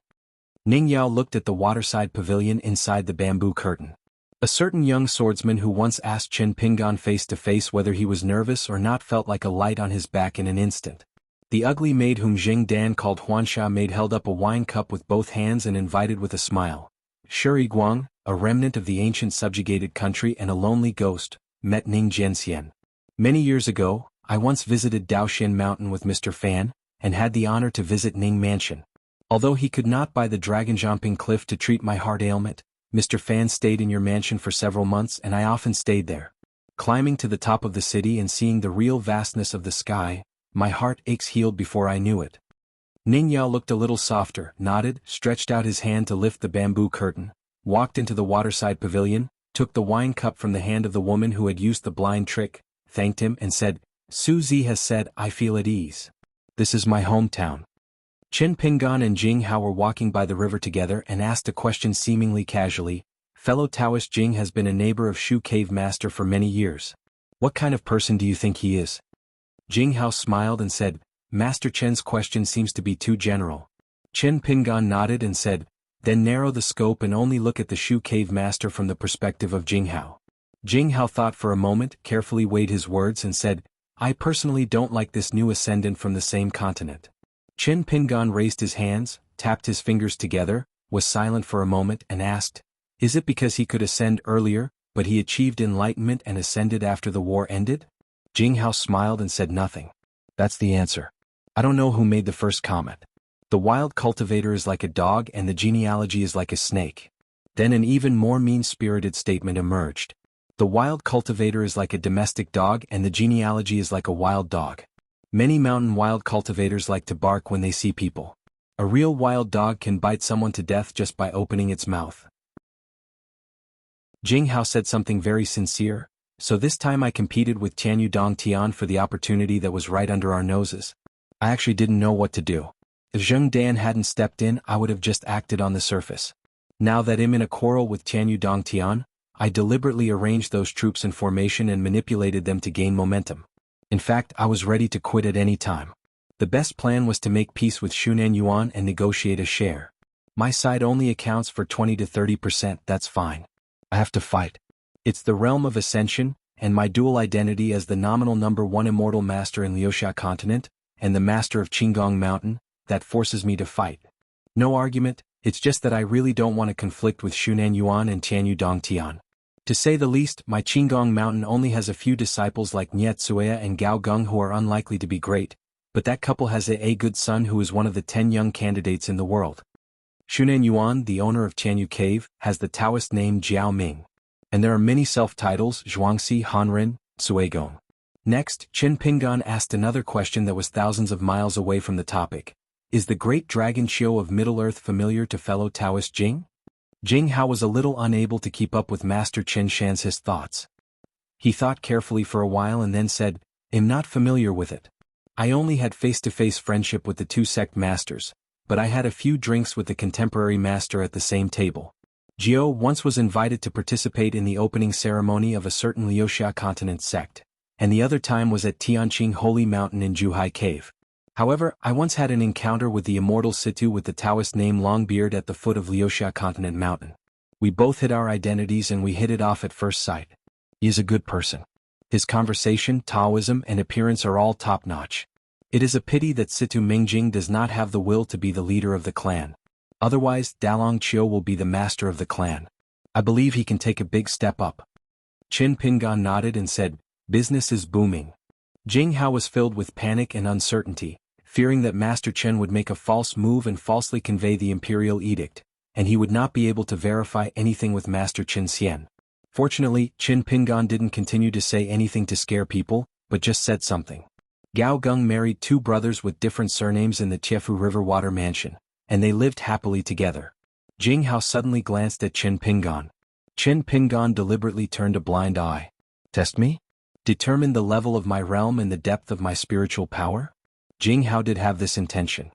S1: Ning Yao looked at the waterside pavilion inside the bamboo curtain. A certain young swordsman who once asked Qin Pingan face to face whether he was nervous or not felt like a light on his back in an instant. The ugly maid whom Jing Dan called Huanxia maid held up a wine cup with both hands and invited with a smile. Shuri Guang, a remnant of the ancient subjugated country and a lonely ghost, met Ning Jianxian. Many years ago, I once visited Daoxian Mountain with Mr. Fan, and had the honor to visit Ning Mansion. Although he could not buy the dragon-jumping cliff to treat my heart ailment, Mr. Fan stayed in your mansion for several months and I often stayed there. Climbing to the top of the city and seeing the real vastness of the sky, my heart aches healed before I knew it. Ning Yao looked a little softer, nodded, stretched out his hand to lift the bamboo curtain, walked into the waterside pavilion, took the wine cup from the hand of the woman who had used the blind trick, thanked him and said, Su Zi has said, I feel at ease. This is my hometown. Qin Pingan and Jing Hao were walking by the river together and asked a question seemingly casually. Fellow Taoist Jing has been a neighbor of Shu Cave Master for many years. What kind of person do you think he is? Jing Hao smiled and said, Master Chen's question seems to be too general. Qin Pingan nodded and said, then narrow the scope and only look at the Shu Cave Master from the perspective of Jing Hao. Jing Hao thought for a moment, carefully weighed his words and said, I personally don't like this new ascendant from the same continent. Qin Pingan raised his hands, tapped his fingers together, was silent for a moment and asked, is it because he could ascend earlier, but he achieved enlightenment and ascended after the war ended? Jing Hao smiled and said nothing. That's the answer. I don't know who made the first comment. The wild cultivator is like a dog and the genealogy is like a snake. Then an even more mean-spirited statement emerged. The wild cultivator is like a domestic dog and the genealogy is like a wild dog. Many mountain wild cultivators like to bark when they see people. A real wild dog can bite someone to death just by opening its mouth. Jing Hao said something very sincere, so this time I competed with Tianyu Dong Tian for the opportunity that was right under our noses. I actually didn't know what to do. If Zheng Dan hadn't stepped in, I would have just acted on the surface. Now that I'm in a quarrel with Tianyu Dong Tian, I deliberately arranged those troops in formation and manipulated them to gain momentum. In fact, I was ready to quit at any time. The best plan was to make peace with Xuanhuan and negotiate a share. My side only accounts for 20 to 30%, that's fine. I have to fight. It's the realm of ascension, and my dual identity as the nominal number 1 immortal master in Liuxia continent, and the master of Qinggong Mountain, that forces me to fight. No argument, it's just that I really don't want to conflict with Xuanhuan and Tianyu Dong Tian. To say the least, my Qinggong Mountain only has a few disciples like Niet Suea and Gao Gung who are unlikely to be great, but that couple has a good son who is one of the 10 young candidates in the world. Xuanhuan, the owner of Tianyu Cave, has the Taoist name Jiao Ming. And there are many self-titles, Zhuangxi, Hanren, Suegong. Next, Qin Pingan asked another question that was thousands of miles away from the topic. Is the great dragon Qiu of Middle-earth familiar to fellow Taoist Jing? Jing Hao was a little unable to keep up with Master Qin Shan's thoughts. He thought carefully for a while and then said, I'm not familiar with it. I only had face-to-face friendship with the two sect masters, but I had a few drinks with the contemporary master at the same table. Jiu once was invited to participate in the opening ceremony of a certain Liuxia continent sect, and the other time was at Tianqing Holy Mountain in Zhuhai Cave. However, I once had an encounter with the immortal Situ with the Taoist name Longbeard at the foot of Liuxia Continent Mountain. We both hid our identities and we hit it off at first sight. He is a good person. His conversation, Taoism, and appearance are all top-notch. It is a pity that Situ Mingjing does not have the will to be the leader of the clan. Otherwise, Dalong Qiu will be the master of the clan. I believe he can take a big step up. Qin Pingan nodded and said, business is booming. Jing Hao was filled with panic and uncertainty, fearing that Master Chen would make a false move and falsely convey the imperial edict, and he would not be able to verify anything with Master Qin Xian. Fortunately, Qin Pingan didn't continue to say anything to scare people, but just said something. Gao Gung married 2 brothers with different surnames in the Tiefu River Water Mansion, and they lived happily together. Jing Hao suddenly glanced at Qin Pingan. Qin Pingan deliberately turned a blind eye. Test me? Determine the level of my realm and the depth of my spiritual power? Jing Hao did have this intention.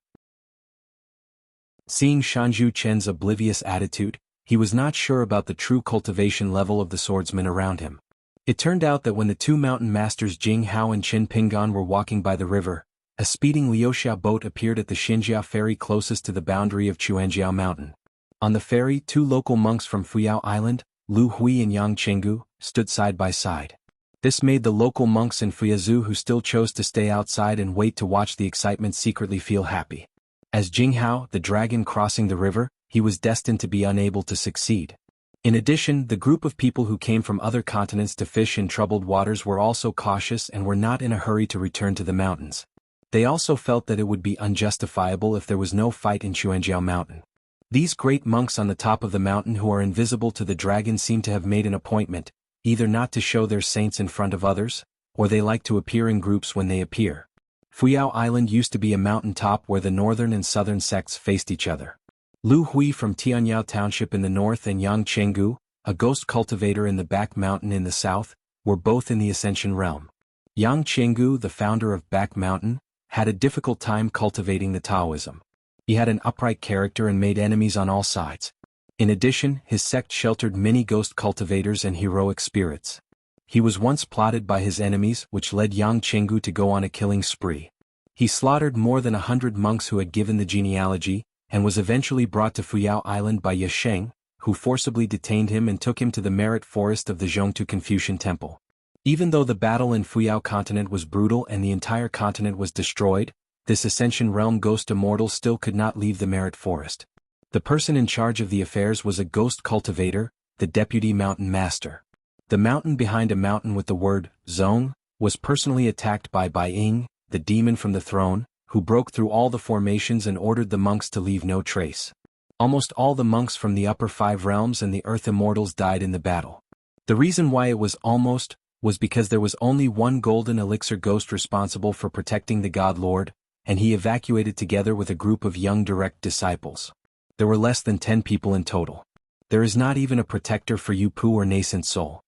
S1: Seeing Shanzhu Chen's oblivious attitude, he was not sure about the true cultivation level of the swordsmen around him. It turned out that when the 2 mountain masters Jing Hao and Qin Pingan were walking by the river, a speeding Liuxia boat appeared at the Xinjia ferry closest to the boundary of Xuanjiao Mountain. On the ferry, 2 local monks from Fuyao Island, Lu Hui and Yang Chenggu, stood side by side. This made the local monks in Fuyazhou who still chose to stay outside and wait to watch the excitement secretly feel happy. As Jinghao, the dragon crossing the river, he was destined to be unable to succeed. In addition, the group of people who came from other continents to fish in troubled waters were also cautious and were not in a hurry to return to the mountains. They also felt that it would be unjustifiable if there was no fight in Xuanjiao Mountain. These great monks on the top of the mountain who are invisible to the dragon seem to have made an appointment, either not to show their saints in front of others, or they like to appear in groups when they appear. Fuyao Island used to be a mountain top where the northern and southern sects faced each other. Lu Hui from Tianyao Township in the north and Yang Chenggu, a ghost cultivator in the Back Mountain in the south, were both in the Ascension realm. Yang Chenggu, the founder of Back Mountain, had a difficult time cultivating the Taoism. He had an upright character and made enemies on all sides. In addition, his sect sheltered many ghost cultivators and heroic spirits. He was once plotted by his enemies, which led Yang Chenggu to go on a killing spree. He slaughtered more than 100 monks who had given the genealogy, and was eventually brought to Fuyao Island by Ye Sheng, who forcibly detained him and took him to the merit forest of the Zhongtu Confucian Temple. Even though the battle in Fuyao continent was brutal and the entire continent was destroyed, this Ascension realm ghost immortal still could not leave the merit forest. The person in charge of the affairs was a ghost cultivator, the deputy mountain master. The mountain behind a mountain with the word Zong was personally attacked by Bai Ying, the demon from the throne, who broke through all the formations and ordered the monks to leave no trace. Almost all the monks from the upper 5 realms and the earth immortals died in the battle. The reason why it was almost was because there was only one golden elixir ghost responsible for protecting the God Lord, and he evacuated together with a group of young direct disciples. There were less than 10 people in total. There is not even a protector for Yu Pu or nascent soul.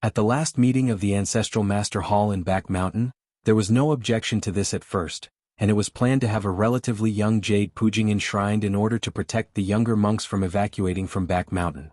S1: At the last meeting of the Ancestral Master Hall in Back Mountain, there was no objection to this at first, and it was planned to have a relatively young Jade Pujing enshrined in order to protect the younger monks from evacuating from Back Mountain.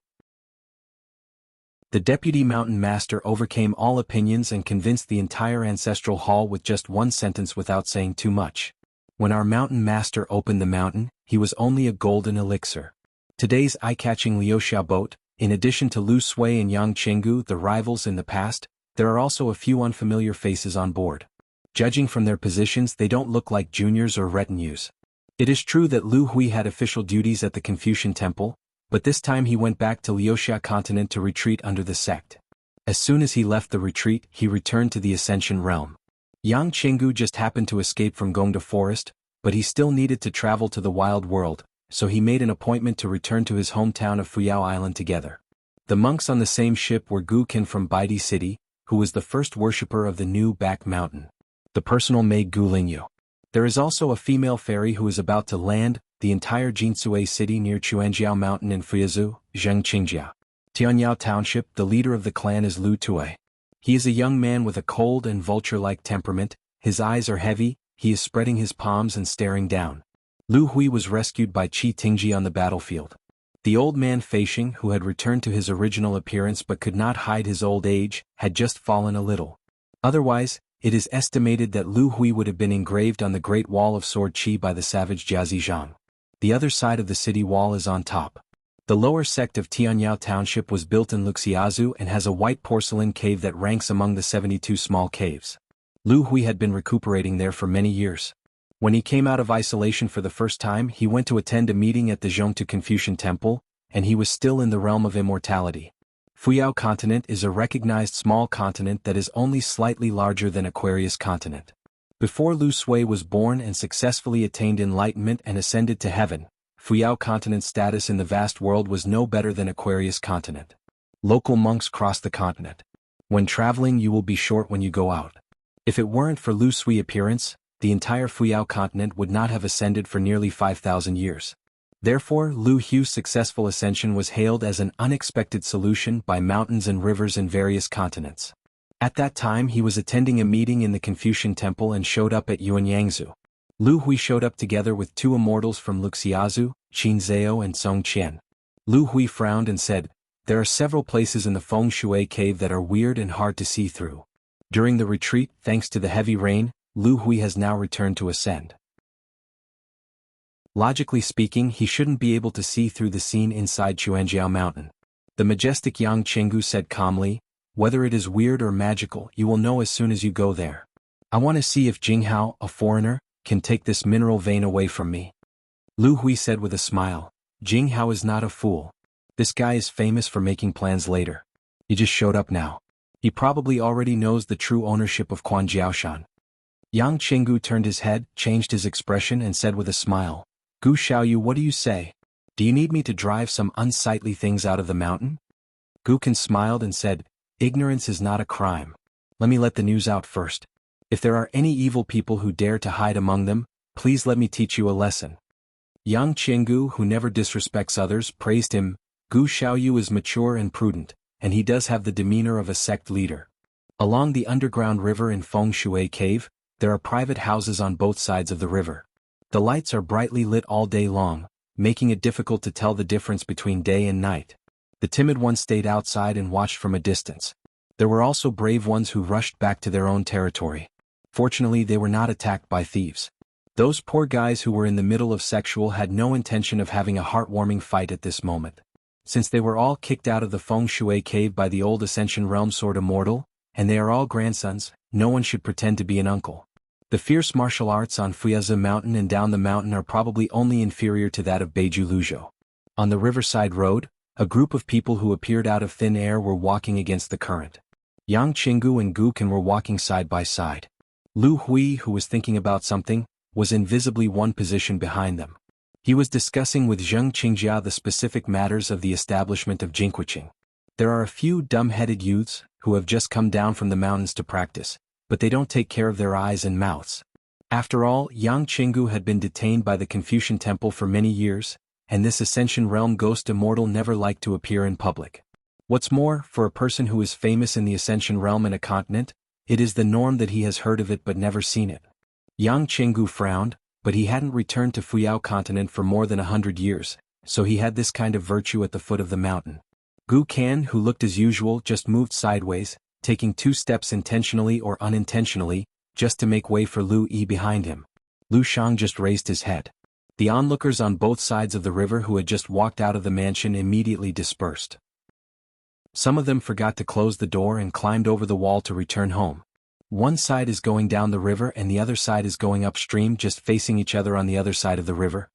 S1: The deputy mountain master overcame all opinions and convinced the entire Ancestral Hall with just one sentence without saying too much. When our mountain master opened the mountain, he was only a golden elixir. Today's eye-catching Liuxia boat, in addition to Lu Sui and Yang Chenggu, the rivals in the past, there are also a few unfamiliar faces on board. Judging from their positions, they don't look like juniors or retinues. It is true that Lu Hui had official duties at the Confucian Temple, but this time he went back to Liuxia continent to retreat under the sect. As soon as he left the retreat, he returned to the Ascension realm. Yang Chenggu just happened to escape from Gongda Forest, but he still needed to travel to the wild world, so he made an appointment to return to his hometown of Fuyao Island together. The monks on the same ship were Gu Qin from Baidi City, who was the first worshipper of the new Back Mountain. The personal maid Gu Lingyu. There is also a female fairy who is about to land the entire Jinsui city near Chuanjiao Mountain in Fuyazhou, Zhengqingjia. Tianyao Township, the leader of the clan is Lu Tui. He is a young man with a cold and vulture-like temperament, his eyes are heavy, he is spreading his palms and staring down. Lu Hui was rescued by Qi Tingji on the battlefield. The old man Feishing, who had returned to his original appearance but could not hide his old age, had just fallen a little. Otherwise, it is estimated that Lu Hui would have been engraved on the Great Wall of Sword Qi by the savage Jia Zizhang. The other side of the city wall is on top. The lower sect of Tianyao Township was built in Luxiazu and has a white porcelain cave that ranks among the 72 small caves. Lu Hui had been recuperating there for many years. When he came out of isolation for the first time, he went to attend a meeting at the Zhongtu Confucian Temple, and he was still in the realm of immortality. Fuyao continent is a recognized small continent that is only slightly larger than Aquarius continent. Before Lu Sui was born and successfully attained enlightenment and ascended to heaven, Fuyao continent's status in the vast world was no better than Aquarius continent. Local monks cross the continent. When traveling, you will be short when you go out. If it weren't for Lu Sui's appearance, the entire Fuyao continent would not have ascended for nearly 5,000 years. Therefore, Lu Hu's successful ascension was hailed as an unexpected solution by mountains and rivers in various continents. At that time he was attending a meeting in the Confucian Temple and showed up at Yuanyangzu. Lu Hui showed up together with 2 immortals from Luxiazu, Qin Zhao and Song Qian. Lu Hui frowned and said, "There are several places in the Feng Shui cave that are weird and hard to see through." During the retreat, thanks to the heavy rain, Lu Hui has now returned to ascend. Logically speaking, he shouldn't be able to see through the scene inside Chuanjiao Mountain. The majestic Yang Chenggu said calmly, Whether it is weird or magical, you will know as soon as you go there. I want to see if Jianghu, a foreigner, can take this mineral vein away from me. Lu Hui said with a smile. Jianghu is not a fool. This guy is famous for making plans later. He just showed up now. He probably already knows the true ownership of Quanjiaoshan. Yang Qinggu turned his head, changed his expression and said with a smile, Gu Xiaoyu, what do you say? Do you need me to drive some unsightly things out of the mountain? Gukan smiled and said, ignorance is not a crime. Let me let the news out first. If there are any evil people who dare to hide among them, please let me teach you a lesson. Yang Qinggu, who never disrespects others, praised him. Gu Xiaoyu is mature and prudent, and he does have the demeanor of a sect leader. Along the underground river in Feng Shui Cave, there are private houses on both sides of the river. The lights are brightly lit all day long, making it difficult to tell the difference between day and night. The timid ones stayed outside and watched from a distance. There were also brave ones who rushed back to their own territory. Fortunately, they were not attacked by thieves. Those poor guys who were in the middle of sexual had no intention of having a heartwarming fight at this moment. Since they were all kicked out of the Feng Shui Cave by the old Ascension Realm Sword Immortal, and they are all grandsons, no one should pretend to be an uncle. The fierce martial arts on Fuyazi Mountain and down the mountain are probably only inferior to that of Beiju Luzhou. On the riverside road, a group of people who appeared out of thin air were walking against the current. Yang Qinggu and Gu Kan were walking side by side. Lu Hui, who was thinking about something, was invisibly one position behind them. He was discussing with Zheng Qingjia the specific matters of the establishment of Jingquiqing. There are a few dumb-headed youths who have just come down from the mountains to practice, but they don't take care of their eyes and mouths. After all, Yang Qinggu had been detained by the Confucian Temple for many years, and this Ascension Realm Ghost Immortal never liked to appear in public. What's more, for a person who is famous in the Ascension Realm in a continent, it is the norm that he has heard of it but never seen it. Yang Qinggu frowned, but he hadn't returned to Fuyao continent for more than 100 years, so he had this kind of virtue at the foot of the mountain. Gu Kan, who looked as usual, just moved sideways, taking 2 steps intentionally or unintentionally, just to make way for Lu Yi behind him. Lu Shang just raised his head. The onlookers on both sides of the river who had just walked out of the mansion immediately dispersed. Some of them forgot to close the door and climbed over the wall to return home. One side is going down the river and the other side is going upstream, just facing each other on the other side of the river.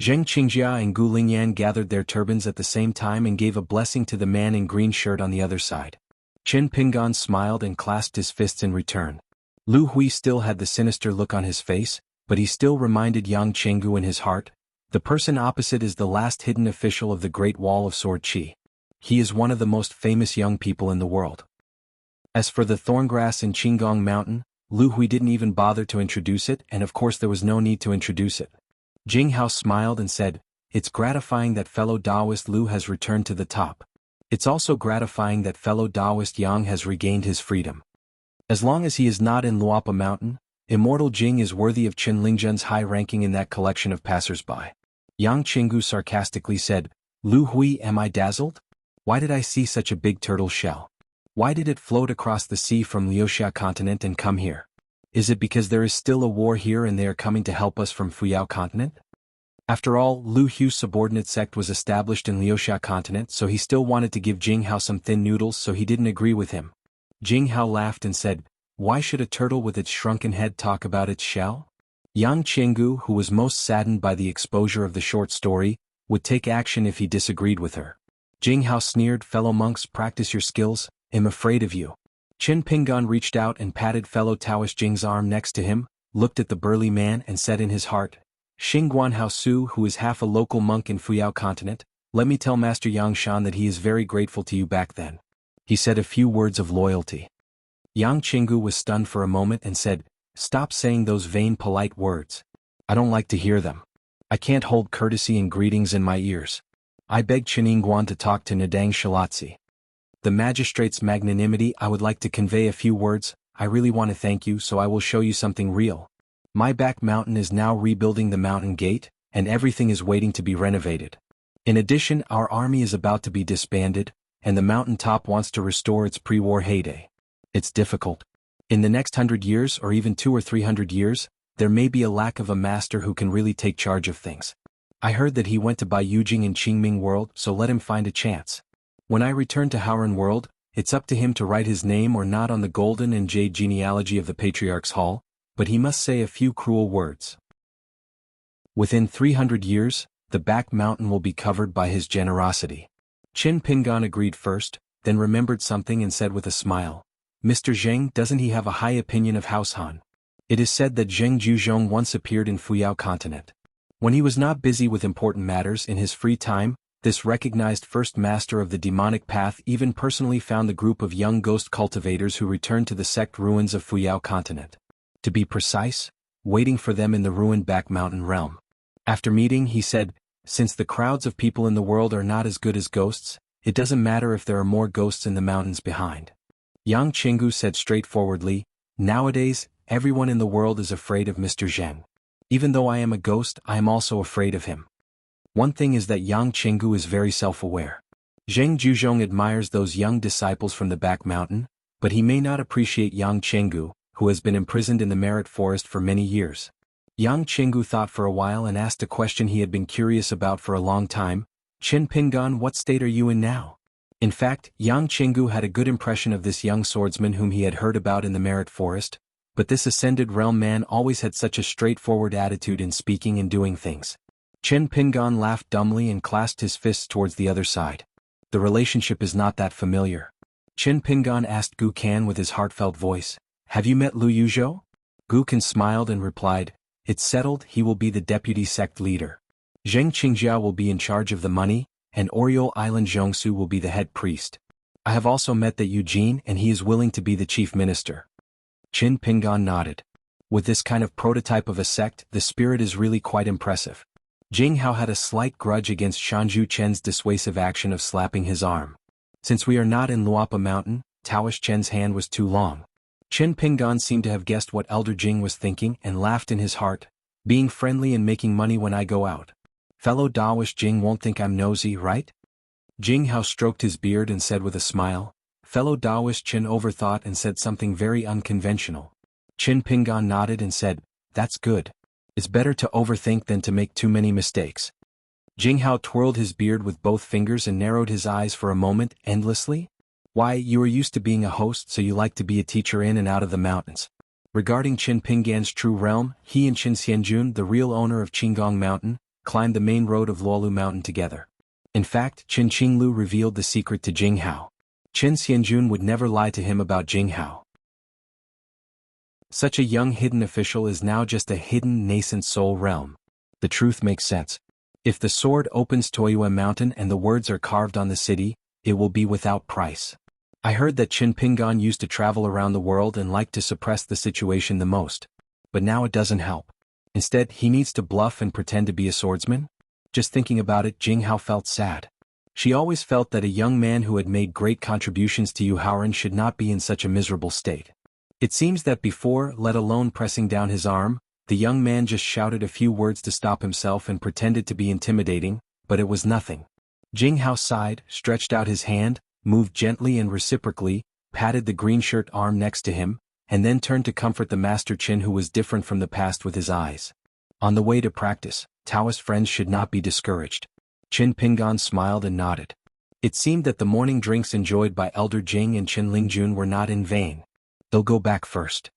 S1: Zheng Qingjia and Gu Lingyan gathered their turbans at the same time and gave a blessing to the man in green shirt on the other side. Qin Pingan smiled and clasped his fists in return. Lu Hui still had the sinister look on his face, but he still reminded Yang Qinggu in his heart. The person opposite is the last hidden official of the Great Wall of Sword Qi. He is one of the most famous young people in the world. As for the thorngrass in Qinggong Mountain, Lu Hui didn't even bother to introduce it, and of course there was no need to introduce it. Jinghao smiled and said, it's gratifying that fellow Taoist Lu has returned to the top. It's also gratifying that fellow Taoist Yang has regained his freedom. As long as he is not in Luopa Mountain, Immortal Jing is worthy of Qin Lingjun's high ranking in that collection of passers-by. Yang Qinggu sarcastically said, Lu Hui, am I dazzled? Why did I see such a big turtle shell? Why did it float across the sea from Liuxia continent and come here? Is it because there is still a war here and they are coming to help us from Fuyao continent? After all, Lu Hu's subordinate sect was established in Liuxia continent, so he still wanted to give Jinghao some thin noodles, so he didn't agree with him. Jinghao laughed and said, why should a turtle with its shrunken head talk about its shell? Yang Qinggu, who was most saddened by the exposure of the short story, would take action if he disagreed with her. Jinghao sneered, fellow monks, practice your skills, I'm afraid of you. Qin Pingan reached out and patted fellow Taoist Jing's arm next to him, looked at the burly man and said in his heart, Xingguan Haosu, who is half a local monk in Fuyao continent, let me tell Master Yangshan that he is very grateful to you back then. He said a few words of loyalty. Yang Qinggu was stunned for a moment and said, stop saying those vain polite words. I don't like to hear them. I can't hold courtesy and greetings in my ears. I beg Qiningguan to talk to Nadang Shalatsi. The magistrate's magnanimity, I would like to convey a few words. I really want to thank you, so I will show you something real. My back mountain is now rebuilding the mountain gate, and everything is waiting to be renovated. In addition, our army is about to be disbanded, and the mountain top wants to restore its pre-war heyday. It's difficult. In the next 100 years or even 200 or 300 years, there may be a lack of a master who can really take charge of things. I heard that he went to buy Yujing in Qingming World, so let him find a chance. When I return to Howran World, it's up to him to write his name or not on the golden and jade genealogy of the Patriarch's Hall, but he must say a few cruel words. Within 300 years, the back mountain will be covered by his generosity. Qin Pingan agreed first, then remembered something and said with a smile, Mr. Zheng, doesn't he have a high opinion of House Han? It is said that Zheng Zhuzhong once appeared in Fuyao continent. When he was not busy with important matters in his free time, this recognized first master of the demonic path even personally found the group of young ghost cultivators who returned to the sect ruins of Fuyao continent. To be precise, waiting for them in the ruined back mountain realm. After meeting, he said, since the crowds of people in the world are not as good as ghosts, it doesn't matter if there are more ghosts in the mountains behind. Yang Qinggu said straightforwardly, nowadays, everyone in the world is afraid of Mr. Zheng. Even though I am a ghost, I am also afraid of him. One thing is that Yang Qinggu is very self-aware. Zheng Zhuzhong admires those young disciples from the back mountain, but he may not appreciate Yang Qinggu, who has been imprisoned in the Merit Forest for many years. Yang Qinggu thought for a while and asked a question he had been curious about for a long time, Qin Pingan, what state are you in now? In fact, Yang Qinggu had a good impression of this young swordsman whom he had heard about in the Merit Forest, but this ascended realm man always had such a straightforward attitude in speaking and doing things. Qin Pingan laughed dumbly and clasped his fists towards the other side. The relationship is not that familiar. Qin Pingan asked Gu Kan with his heartfelt voice, have you met Lu Yuzhou? Gu Kan smiled and replied, it's settled, he will be the deputy sect leader. Zheng Qingjia will be in charge of the money, and Oriole Island Zhongsu will be the head priest. I have also met the Eugene and he is willing to be the chief minister. Qin Pingan nodded. With this kind of prototype of a sect, the spirit is really quite impressive. Jianghu had a slight grudge against Shanzhu Chen's dissuasive action of slapping his arm. Since we are not in Luapa Mountain, Taoish Chen's hand was too long. Qin Pingan seemed to have guessed what Elder Jing was thinking and laughed in his heart, being friendly and making money when I go out. Fellow Taoish Jing won't think I'm nosy, right? Jianghu stroked his beard and said with a smile, fellow Taoish Qin overthought and said something very unconventional. Qin Pingan nodded and said, that's good. It's better to overthink than to make too many mistakes. Jianghu twirled his beard with both fingers and narrowed his eyes for a moment endlessly. Why, you are used to being a host, so you like to be a teacher in and out of the mountains. Regarding Qin Pingan's true realm, he and Qin Xianjun, the real owner of Qinggong Mountain, climbed the main road of Luolu Mountain together. In fact, Qin Qinglu revealed the secret to Jianghu. Qin Xianjun would never lie to him about Jianghu. Such a young hidden official is now just a hidden nascent soul realm. The truth makes sense. If the sword opens Toyue Mountain and the words are carved on the city, it will be without price. I heard that Qin Pingan used to travel around the world and liked to suppress the situation the most. But now it doesn't help. Instead, he needs to bluff and pretend to be a swordsman? Just thinking about it, Jianghu felt sad. She always felt that a young man who had made great contributions to Yuhaoren should not be in such a miserable state. It seems that before, let alone pressing down his arm, the young man just shouted a few words to stop himself and pretended to be intimidating, but it was nothing. Jianghu sighed, stretched out his hand, moved gently and reciprocally, patted the green shirt arm next to him, and then turned to comfort the Master Qin who was different from the past with his eyes. On the way to practice, Taoist friends should not be discouraged. Qin Pingan smiled and nodded. It seemed that the morning drinks enjoyed by Elder Jing and Qin Lingjun were not in vain. They'll go back first.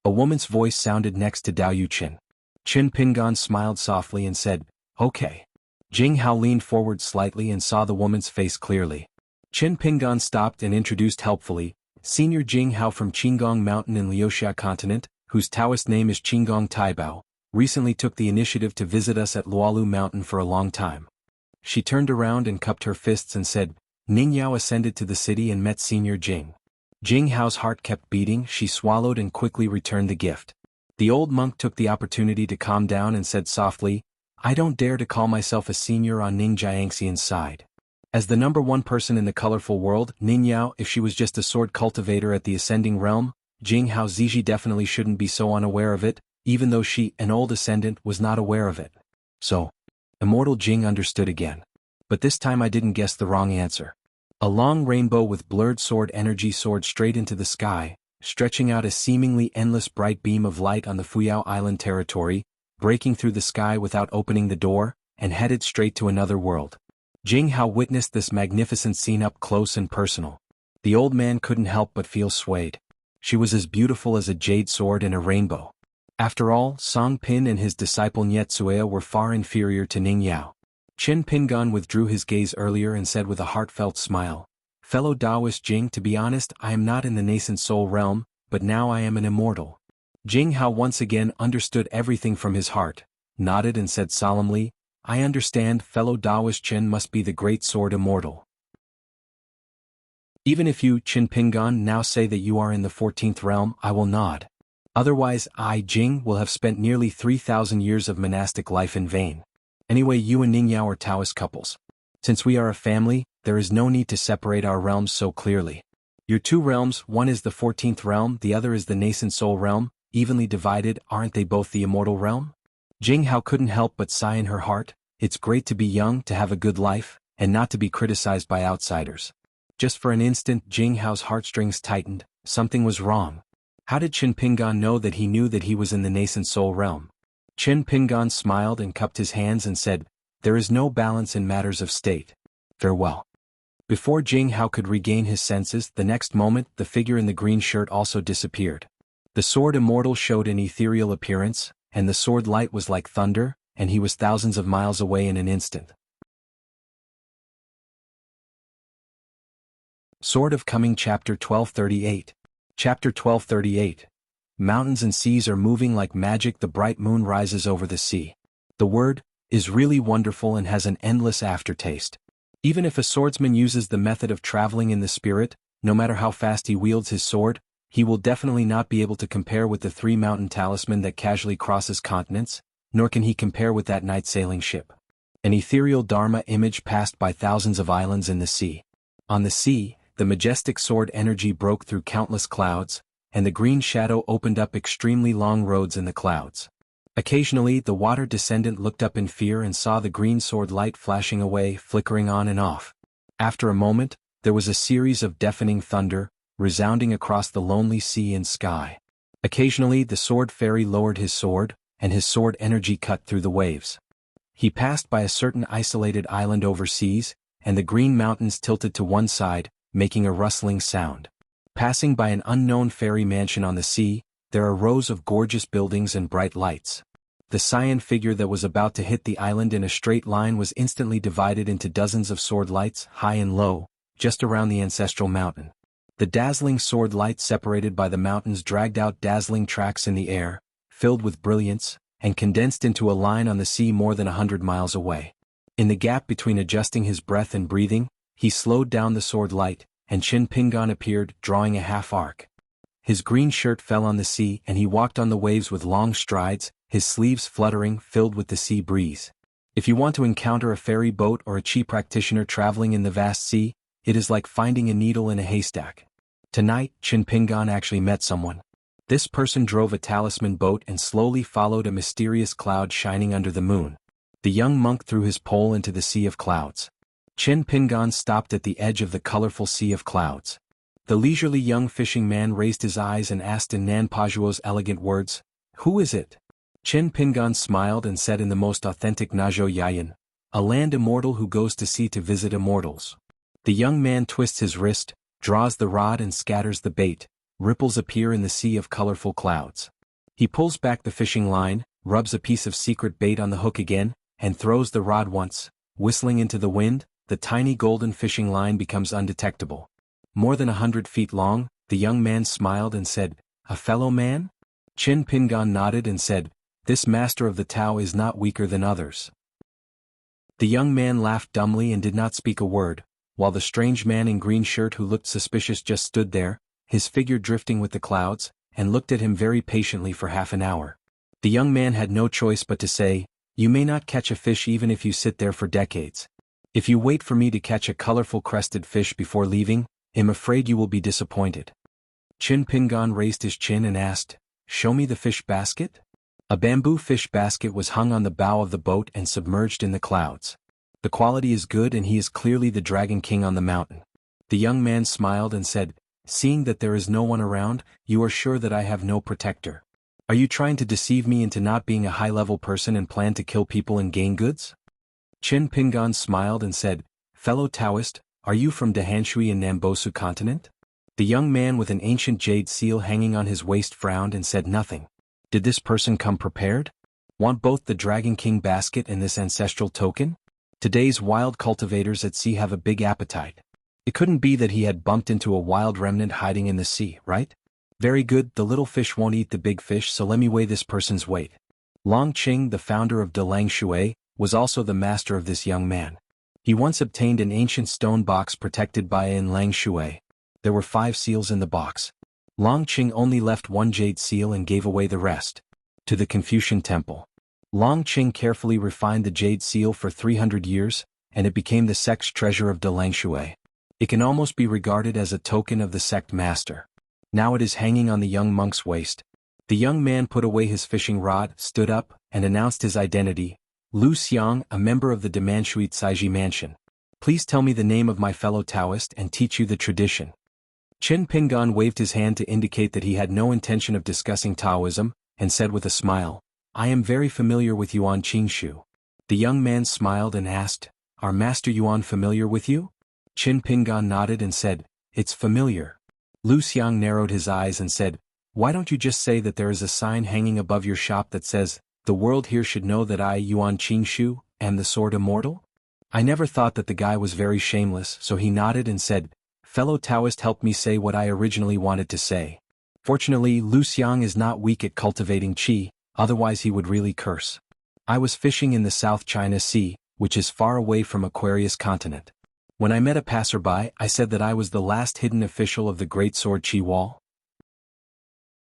S1: A woman's voice sounded next to Dao Yuqin. Qin Pingan smiled softly and said, okay. Jianghu leaned forward slightly and saw the woman's face clearly. Qin Pingan stopped and introduced helpfully, Senior Jianghu from Qinggong Mountain in Liuxia Continent, whose Taoist name is Qinggong Taibao, recently took the initiative to visit us at Luolu Mountain for a long time. She turned around and cupped her fists and said, Ningyao ascended to the city and met Senior Jing. Jianghu's heart kept beating, she swallowed and quickly returned the gift. The old monk took the opportunity to calm down and said softly, I don't dare to call myself a senior on Ning Jiangxian's side. As the #1 person in the colorful world, Ningyao, if she was just a sword cultivator at the ascending realm, Jianghu Ziji definitely shouldn't be so unaware of it, even though she, an old ascendant, was not aware of it. So, Immortal Jing understood again. But this time I didn't guess the wrong answer. A long rainbow with blurred sword energy soared straight into the sky, stretching out a seemingly endless bright beam of light on the Fuyao Island territory, breaking through the sky without opening the door, and headed straight to another world. Jianghu witnessed this magnificent scene up close and personal. The old man couldn't help but feel swayed. She was as beautiful as a jade sword in a rainbow. After all, Song Pin and his disciple Nyetsuea were far inferior to Ning Yao. Qin Pingan withdrew his gaze earlier and said with a heartfelt smile, "Fellow Taoist Jing, to be honest, I am not in the nascent soul realm, but now I am an immortal." Jing Hao once again understood everything from his heart, nodded and said solemnly, "I understand, fellow Taoist Chen must be the great sword immortal. Even if you, Qin Pingan, now say that you are in the 14th realm, I will nod. Otherwise I, Jing, will have spent nearly 3,000 years of monastic life in vain. Anyway, you and Ning Yao are Taoist couples. Since we are a family, there is no need to separate our realms so clearly. Your two realms, one is the 14th realm, the other is the nascent soul realm, evenly divided, aren't they both the immortal realm?" Jing Hao couldn't help but sigh in her heart. It's great to be young, to have a good life, and not to be criticized by outsiders. Just for an instant Jing Hao's heartstrings tightened. Something was wrong. How did Qin Pingan know that he knew that he was in the nascent soul realm? Qin Pingan smiled and cupped his hands and said, "There is no balance in matters of state. Farewell." Before Jing Hao could regain his senses, the next moment the figure in the green shirt also disappeared. The sword immortal showed an ethereal appearance, and the sword light was like thunder, and he was thousands of miles away in an instant. Sword of Coming Chapter 1238. Chapter 1238. Mountains and seas are moving like magic. The bright moon rises over the sea. The word is really wonderful and has an endless aftertaste. Even if a swordsman uses the method of traveling in the spirit, no matter how fast he wields his sword, he will definitely not be able to compare with the three-mountain talisman that casually crosses continents, nor can he compare with that night-sailing ship. An ethereal Dharma image passed by thousands of islands in the sea. On the sea, the majestic sword energy broke through countless clouds, and the green shadow opened up extremely long roads in the clouds. Occasionally the water descendant looked up in fear and saw the green sword light flashing away, flickering on and off. After a moment, there was a series of deafening thunder, resounding across the lonely sea and sky. Occasionally the sword fairy lowered his sword, and his sword energy cut through the waves. He passed by a certain isolated island overseas, and the green mountains tilted to one side, making a rustling sound. Passing by an unknown fairy mansion on the sea, there are rows of gorgeous buildings and bright lights. The cyan figure that was about to hit the island in a straight line was instantly divided into dozens of sword lights, high and low, just around the ancestral mountain. The dazzling sword light separated by the mountains dragged out dazzling tracks in the air, filled with brilliance, and condensed into a line on the sea more than 100 miles away. In the gap between adjusting his breath and breathing, he slowed down the sword light, and Qin Pingan appeared, drawing a half arc. His green shirt fell on the sea and he walked on the waves with long strides, his sleeves fluttering, filled with the sea breeze. If you want to encounter a ferry boat or a chi practitioner traveling in the vast sea, it is like finding a needle in a haystack. Tonight, Qin Pingan actually met someone. This person drove a talisman boat and slowly followed a mysterious cloud shining under the moon. The young monk threw his pole into the sea of clouds. Qin Pingan stopped at the edge of the colorful sea of clouds. The leisurely young fishing man raised his eyes and asked in Nan Pajuo's elegant words, "Who is it?" Qin Pingan smiled and said in the most authentic Najo Yayan, "A land immortal who goes to sea to visit immortals." The young man twists his wrist, draws the rod and scatters the bait. Ripples appear in the sea of colorful clouds. He pulls back the fishing line, rubs a piece of secret bait on the hook again, and throws the rod once. Whistling into the wind, the tiny golden fishing line becomes undetectable. More than 100 feet long, the young man smiled and said, "A fellow man?" Qin Pingan nodded and said, "This master of the Tao is not weaker than others." The young man laughed dumbly and did not speak a word, while the strange man in green shirt who looked suspicious just stood there, his figure drifting with the clouds, and looked at him very patiently for half an hour. The young man had no choice but to say, "You may not catch a fish even if you sit there for decades. If you wait for me to catch a colorful crested fish before leaving, I'm afraid you will be disappointed." Qin Pingan raised his chin and asked, "Show me the fish basket?" A bamboo fish basket was hung on the bow of the boat and submerged in the clouds. "The quality is good and he is clearly the Dragon King on the mountain." The young man smiled and said, "Seeing that there is no one around, you are sure that I have no protector. Are you trying to deceive me into not being a high-level person and plan to kill people and gain goods?" Qin Pingan smiled and said, "Fellow Taoist, "Are you from Dahanshui in Nambosu continent?" The young man with an ancient jade seal hanging on his waist frowned and said nothing. Did this person come prepared? Want both the Dragon King basket and this ancestral token? Today's wild cultivators at sea have a big appetite. It couldn't be that he had bumped into a wild remnant hiding in the sea, right? Very good, the little fish won't eat the big fish, so let me weigh this person's weight. Long Qing, the founder of Delang Shui, was also the master of this young man. He once obtained an ancient stone box protected by an Lang Shui. There were 5 seals in the box. Long Qing only left 1 jade seal and gave away the rest to the Confucian temple. Long Qing carefully refined the jade seal for 300 years, and it became the sect's treasure of Delang Shui. It can almost be regarded as a token of the sect master. Now it is hanging on the young monk's waist. The young man put away his fishing rod, stood up, and announced his identity. Lu Xiang, a member of the Demanshui Tsaiji mansion. Please tell me the name of my fellow Taoist and teach you the tradition. Qin Pingan waved his hand to indicate that he had no intention of discussing Taoism, and said with a smile, "I am very familiar with Yuan Qingshu." The young man smiled and asked, "Are Master Yuan familiar with you?" Qin Pingan nodded and said, "It's familiar." Lu Xiang narrowed his eyes and said, "Why don't you just say that there is a sign hanging above your shop that says, 'The world here should know that I, Yuan Qingshu, am the sword immortal'?" I never thought that the guy was very shameless, so he nodded and said, "Fellow Taoist helped me say what I originally wanted to say." Fortunately, Lu Xiang is not weak at cultivating qi, otherwise he would really curse. I was fishing in the South China Sea, which is far away from Aquarius continent. When I met a passerby, I said that I was the last hidden official of the Great Sword Qi Wall.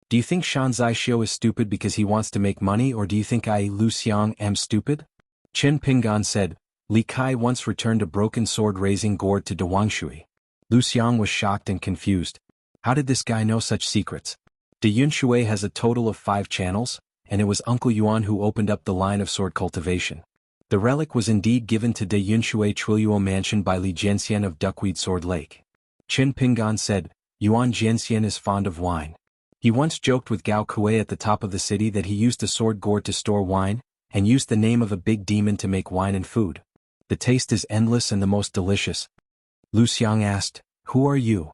S1: Do you think Shan Zaixiu is stupid because he wants to make money, or do you think I, Lu Xiang, am stupid? Qin Pingan said, Li Kai once returned a broken sword-raising gourd to Dawangshui. Lu Xiang was shocked and confused. How did this guy know such secrets? De Yunshui has a total of 5 channels, and it was Uncle Yuan who opened up the line of sword cultivation. The relic was indeed given to De Yunshui Chuiluo Mansion by Li Jianxian of Duckweed Sword Lake. Qin Pingan said, Yuan Jianxian is fond of wine. He once joked with Gao Kuei at the top of the city that he used a sword gourd to store wine, and used the name of a big demon to make wine and food. The taste is endless and the most delicious. Lu Xiang asked, "Who are you?"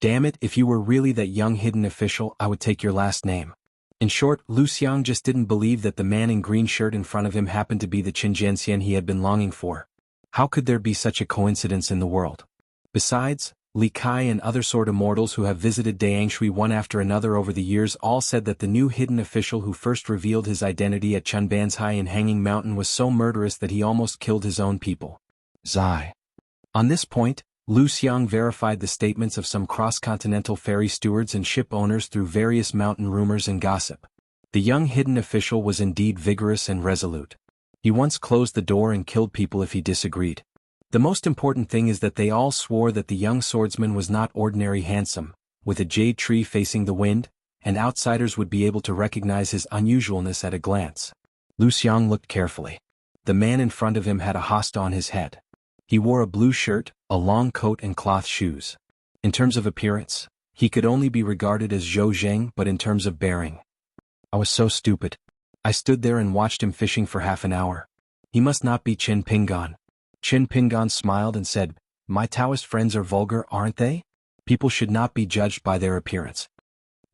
S1: Damn it, if you were really that young hidden official, I would take your last name. In short, Lu Xiang just didn't believe that the man in green shirt in front of him happened to be the Qin Jianxian he had been longing for. How could there be such a coincidence in the world? Besides, Li Kai and other sword immortals who have visited Dayangshui one after another over the years all said that the new hidden official who first revealed his identity at Chunbanzhai in Hanging Mountain was so murderous that he almost killed his own people. Zai. On this point, Lu Xiang verified the statements of some cross-continental ferry stewards and ship owners through various mountain rumors and gossip. The young hidden official was indeed vigorous and resolute. He once closed the door and killed people if he disagreed. The most important thing is that they all swore that the young swordsman was not ordinary handsome, with a jade tree facing the wind, and outsiders would be able to recognize his unusualness at a glance. Lu Xiang looked carefully. The man in front of him had a hosta on his head. He wore a blue shirt, a long coat and cloth shoes. In terms of appearance, he could only be regarded as Zhou Zheng, but in terms of bearing. I was so stupid. I stood there and watched him fishing for half an hour. He must not be Qin Pingan. Qin Pingan smiled and said, My Taoist friends are vulgar, aren't they? People should not be judged by their appearance.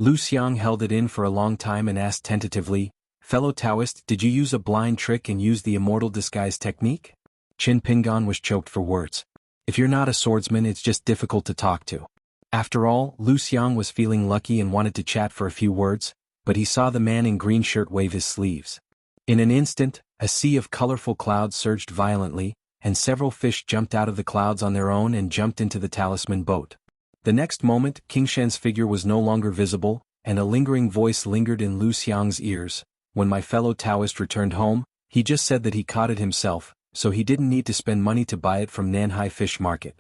S1: Lu Xiang held it in for a long time and asked tentatively, Fellow Taoist, did you use a blind trick and use the immortal disguise technique? Qin Pingan was choked for words. If you're not a swordsman, it's just difficult to talk to. After all, Lu Xiang was feeling lucky and wanted to chat for a few words, but he saw the man in green shirt wave his sleeves. In an instant, a sea of colorful clouds surged violently, and several fish jumped out of the clouds on their own and jumped into the talisman boat. The next moment, King Shan's figure was no longer visible, and a lingering voice lingered in Lu Xiang's ears. When my fellow Taoist returned home, he just said that he caught it himself, so he didn't need to spend money to buy it from Nanhai Fish Market.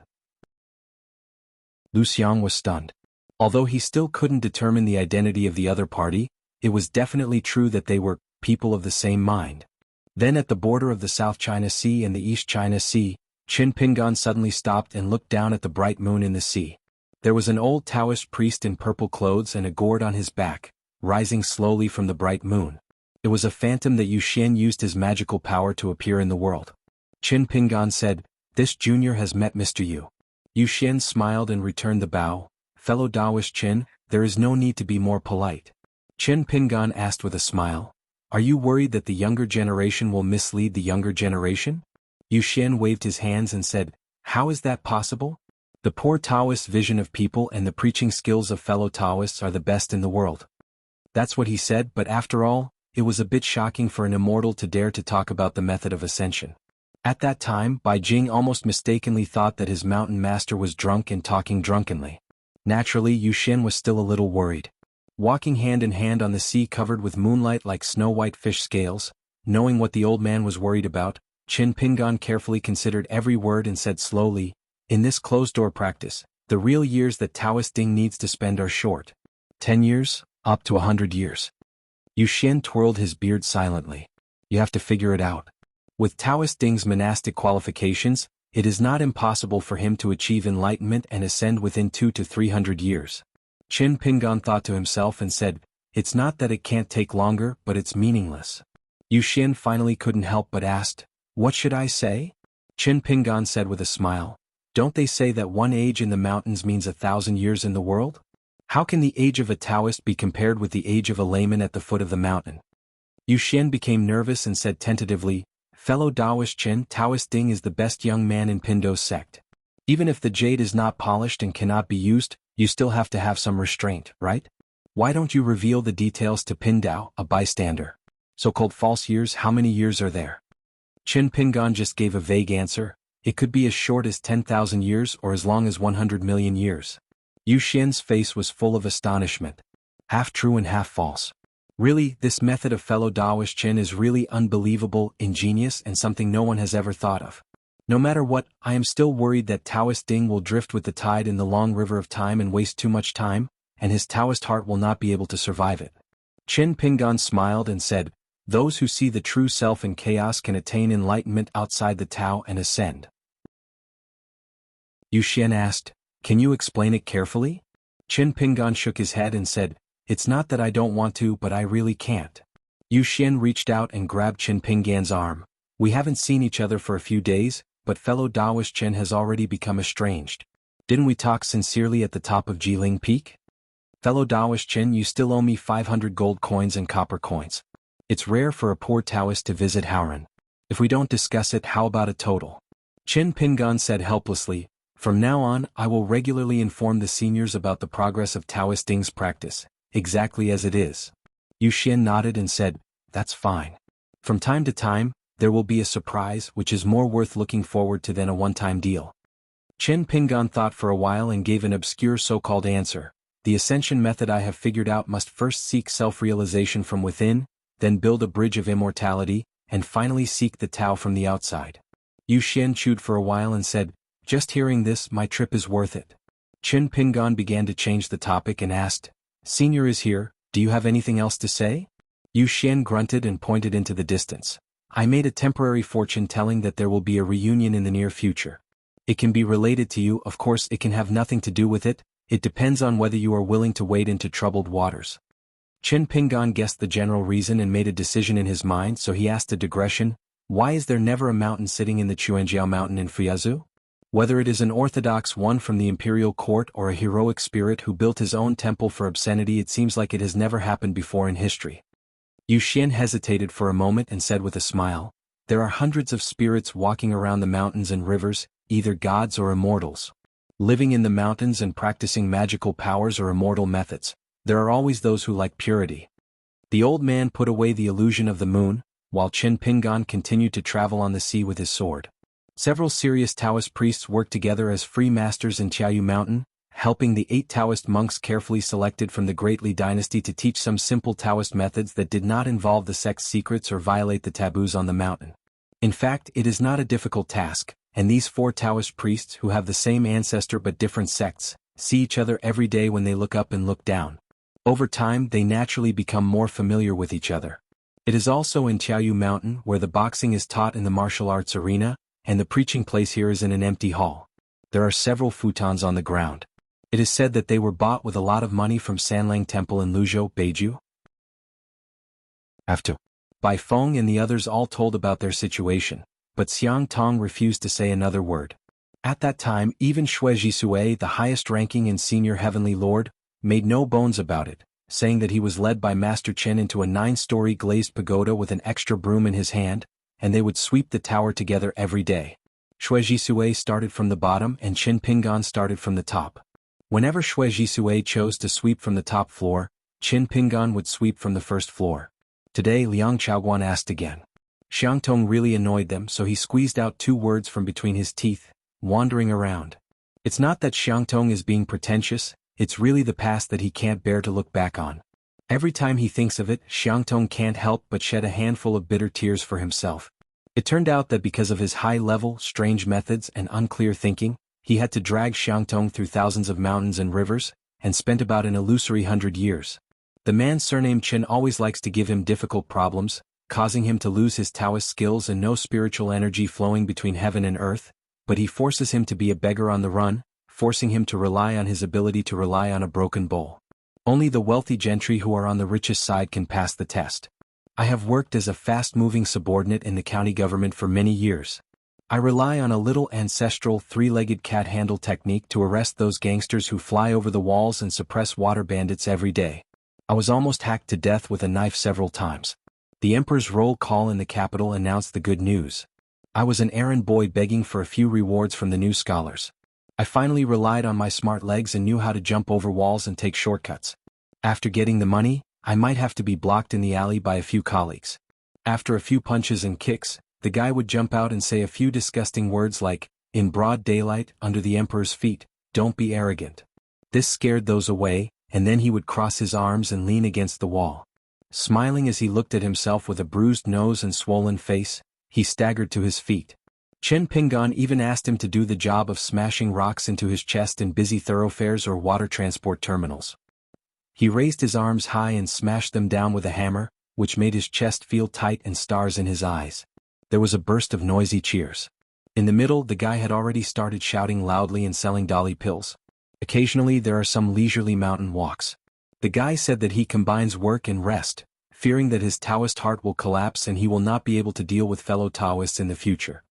S1: Lu Xiang was stunned. Although he still couldn't determine the identity of the other party, it was definitely true that they were people of the same mind. Then at the border of the South China Sea and the East China Sea, Qin Pingan suddenly stopped and looked down at the bright moon in the sea. There was an old Taoist priest in purple clothes and a gourd on his back, rising slowly from the bright moon. It was a phantom that Yu Xian used his magical power to appear in the world. Qin Pingan said, This junior has met Mr. Yu. Yu Xian smiled and returned the bow. Fellow Taoist Qin, there is no need to be more polite. Qin Pingan asked with a smile. Are you worried that the younger generation will mislead the younger generation? Yu Xian waved his hands and said, how is that possible? The poor Taoist vision of people and the preaching skills of fellow Taoists are the best in the world. That's what he said, but after all, it was a bit shocking for an immortal to dare to talk about the method of ascension. At that time, Bai Jing almost mistakenly thought that his mountain master was drunk and talking drunkenly. Naturally, Yu Xian was still a little worried. Walking hand in hand on the sea covered with moonlight like snow-white fish scales, knowing what the old man was worried about, Qin Pingan carefully considered every word and said slowly, in this closed-door practice, the real years that Taoist Ding needs to spend are short. 10 years, up to 100 years. Yu Xian twirled his beard silently. You have to figure it out. With Taoist Ding's monastic qualifications, it is not impossible for him to achieve enlightenment and ascend within 200 to 300 years. Qin Pingan thought to himself and said, it's not that it can't take longer, but it's meaningless. Yu Xian finally couldn't help but asked, what should I say? Qin Pingan said with a smile, don't they say that one age in the mountains means 1,000 years in the world? How can the age of a Taoist be compared with the age of a layman at the foot of the mountain? Yu Xian became nervous and said tentatively, fellow Taoist Qin, Taoist Ding is the best young man in Pindo's sect. Even if the jade is not polished and cannot be used, you still have to have some restraint, right? Why don't you reveal the details to Pindao, a bystander? So-called false years, how many years are there? Qin Pingan just gave a vague answer. It could be as short as 10,000 years or as long as 100 million years. Yu Xian's face was full of astonishment. Half true and half false. Really, this method of fellow Taoist Qin is really unbelievable, ingenious, and something no one has ever thought of. No matter what, I am still worried that Taoist Ding will drift with the tide in the long river of time and waste too much time, and his Taoist heart will not be able to survive it. Qin Pingan smiled and said, those who see the true self in chaos can attain enlightenment outside the Tao and ascend. Yu Xian asked, can you explain it carefully? Qin Pingan shook his head and said, it's not that I don't want to, but I really can't. Yu Xian reached out and grabbed Qin Pingan's arm. We haven't seen each other for a few days, but fellow Taoist Qin has already become estranged. Didn't we talk sincerely at the top of Jiling Peak? Fellow Taoist Qin, you still owe me 500 gold coins and copper coins. It's rare for a poor Taoist to visit Howran. If we don't discuss it, how about a total? Qin Pingan said helplessly, from now on, I will regularly inform the seniors about the progress of Taoist Ding's practice, exactly as it is. Yu Xian nodded and said, that's fine. From time to time, there will be a surprise which is more worth looking forward to than a one-time deal. Qin Pingan thought for a while and gave an obscure so-called answer. The ascension method I have figured out must first seek self-realization from within, then build a bridge of immortality, and finally seek the Tao from the outside. Yu Xian chewed for a while and said, just hearing this, my trip is worth it. Qin Pingan began to change the topic and asked, Senior is here, do you have anything else to say? Yu Xian grunted and pointed into the distance. I made a temporary fortune telling that there will be a reunion in the near future. It can be related to you, of course it can have nothing to do with it, it depends on whether you are willing to wade into troubled waters. Qin Pingan guessed the general reason and made a decision in his mind, so he asked a digression, why is there never a mountain sitting in the Xuanjiao mountain in Fuyazu? Whether it is an orthodox one from the imperial court or a heroic spirit who built his own temple for obscenity, it seems like it has never happened before in history. Yu Xian hesitated for a moment and said with a smile, there are hundreds of spirits walking around the mountains and rivers, either gods or immortals. Living in the mountains and practicing magical powers or immortal methods, there are always those who like purity. The old man put away the illusion of the moon, while Qin Pingan continued to travel on the sea with his sword. Several serious Taoist priests worked together as free masters in Qiaoyu Mountain, helping the 8 Taoist monks carefully selected from the Great Li dynasty to teach some simple Taoist methods that did not involve the sect's secrets or violate the taboos on the mountain. In fact, it is not a difficult task, and these 4 Taoist priests who have the same ancestor but different sects, see each other every day when they look up and look down. Over time, they naturally become more familiar with each other. It is also in Qiaoyu Mountain where the boxing is taught in the martial arts arena, and the preaching place here is in an empty hall. There are several futons on the ground. It is said that they were bought with a lot of money from Sanlang Temple in Luzhou, Beiju. After Bai Feng and the others all told about their situation, but Xiang Tong refused to say another word. At that time even Xue Jisue, the highest-ranking and senior heavenly lord, made no bones about it, saying that he was led by Master Chen into a 9-story glazed pagoda with an extra broom in his hand, and they would sweep the tower together every day. Xue Jisue started from the bottom and Qin Pingan started from the top. Whenever Xue Jisue chose to sweep from the top floor, Qin Pingan would sweep from the first floor. Today Liang Xiaoguan asked again. Xiangtong really annoyed them, so he squeezed out 2 words from between his teeth, wandering around. It's not that Xiangtong is being pretentious, it's really the past that he can't bear to look back on. Every time he thinks of it, Xiangtong can't help but shed a handful of bitter tears for himself. It turned out that because of his high-level, strange methods and unclear thinking, he had to drag Xiangtong through thousands of mountains and rivers, and spent about an illusory 100 years. The man surnamed Chen always likes to give him difficult problems, causing him to lose his Taoist skills and no spiritual energy flowing between heaven and earth, but he forces him to be a beggar on the run, forcing him to rely on his ability to rely on a broken bowl. Only the wealthy gentry who are on the richest side can pass the test. I have worked as a fast-moving subordinate in the county government for many years. I rely on a little ancestral 3-legged cat handle technique to arrest those gangsters who fly over the walls and suppress water bandits every day. I was almost hacked to death with a knife several times. The emperor's roll call in the capital announced the good news. I was an errand boy begging for a few rewards from the new scholars. I finally relied on my smart legs and knew how to jump over walls and take shortcuts. After getting the money, I might have to be blocked in the alley by a few colleagues. After a few punches and kicks, the guy would jump out and say a few disgusting words like, in broad daylight, under the emperor's feet, don't be arrogant. This scared those away, and then he would cross his arms and lean against the wall. Smiling as he looked at himself with a bruised nose and swollen face, he staggered to his feet. Qin Pingan even asked him to do the job of smashing rocks into his chest in busy thoroughfares or water transport terminals. He raised his arms high and smashed them down with a hammer, which made his chest feel tight and stars in his eyes. There was a burst of noisy cheers. In the middle, the guy had already started shouting loudly and selling dolly pills. Occasionally there are some leisurely mountain walks. The guy said that he combines work and rest, fearing that his Taoist heart will collapse and he will not be able to deal with fellow Taoists in the future.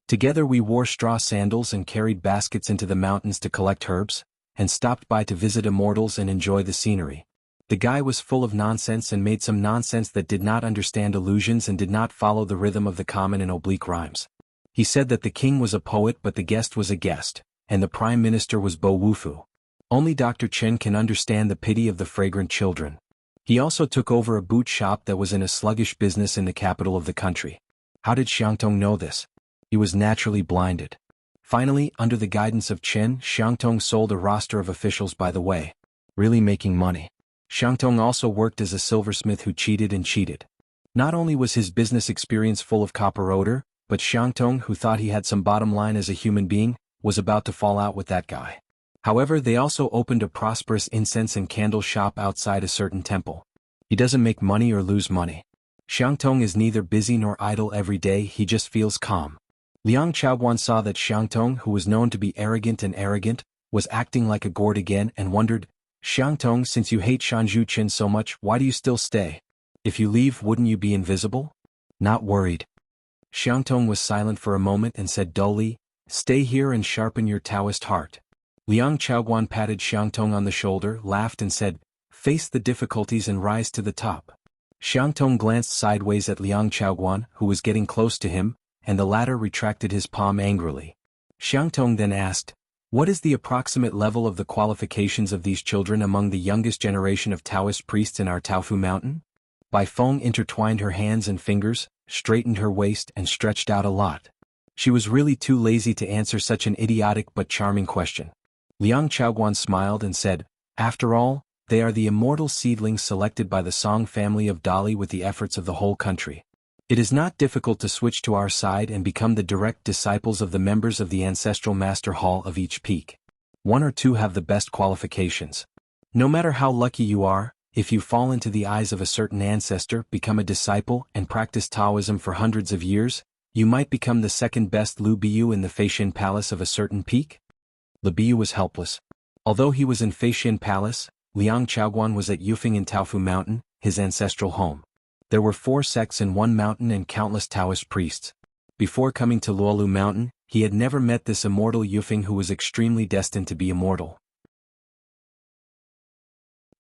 S1: Together we wore straw sandals and carried baskets into the mountains to collect herbs, and stopped by to visit immortals and enjoy the scenery. The guy was full of nonsense and made some nonsense that did not understand illusions and did not follow the rhythm of the common and oblique rhymes. He said that the king was a poet but the guest was a guest, and the prime minister was Bo Wufu. Only Dr. Chen can understand the pity of the fragrant children. He also took over a boot shop that was in a sluggish business in the capital of the country. How did Xiangtong know this? He was naturally blinded. Finally, under the guidance of Chen, Xiangtong sold a roster of officials by the way. Really making money. Xiangtong also worked as a silversmith who cheated and cheated. Not only was his business experience full of copper odor, but Xiangtong, who thought he had some bottom line as a human being, was about to fall out with that guy. However, they also opened a prosperous incense and candle shop outside a certain temple. He doesn't make money or lose money. Xiangtong is neither busy nor idle every day, he just feels calm. Liang Xiaoguan saw that Xiangtong, who was known to be arrogant, was acting like a gourd again and wondered, Xiangtong, since you hate Shanzhu Qin so much, why do you still stay? If you leave, wouldn't you be invisible? Not worried. Xiangtong was silent for a moment and said dully, stay here and sharpen your Taoist heart. Liang Xiaoguan patted Xiangtong on the shoulder, laughed and said, face the difficulties and rise to the top. Xiangtong glanced sideways at Liang Xiaoguan, who was getting close to him, and the latter retracted his palm angrily. Xiangtong then asked, what is the approximate level of the qualifications of these children among the youngest generation of Taoist priests in our Taofu mountain? Bai Feng intertwined her hands and fingers, straightened her waist and stretched out a lot. She was really too lazy to answer such an idiotic but charming question. Liang Xiaoguan smiled and said, after all, they are the immortal seedlings selected by the Song family of Dali with the efforts of the whole country. It is not difficult to switch to our side and become the direct disciples of the members of the ancestral master hall of each peak. 1 or 2 have the best qualifications. No matter how lucky you are, if you fall into the eyes of a certain ancestor, become a disciple, and practice Taoism for hundreds of years, you might become the second best Lu Biyu in the Feishan Palace of a certain peak. Lu Biyu was helpless. Although he was in Feishan Palace, Liang Xiaoguan was at Yufeng in Taofu Mountain, his ancestral home. There were 4 sects in one mountain and countless Taoist priests. Before coming to Luolu Mountain, he had never met this immortal Yufeng who was extremely destined to be immortal.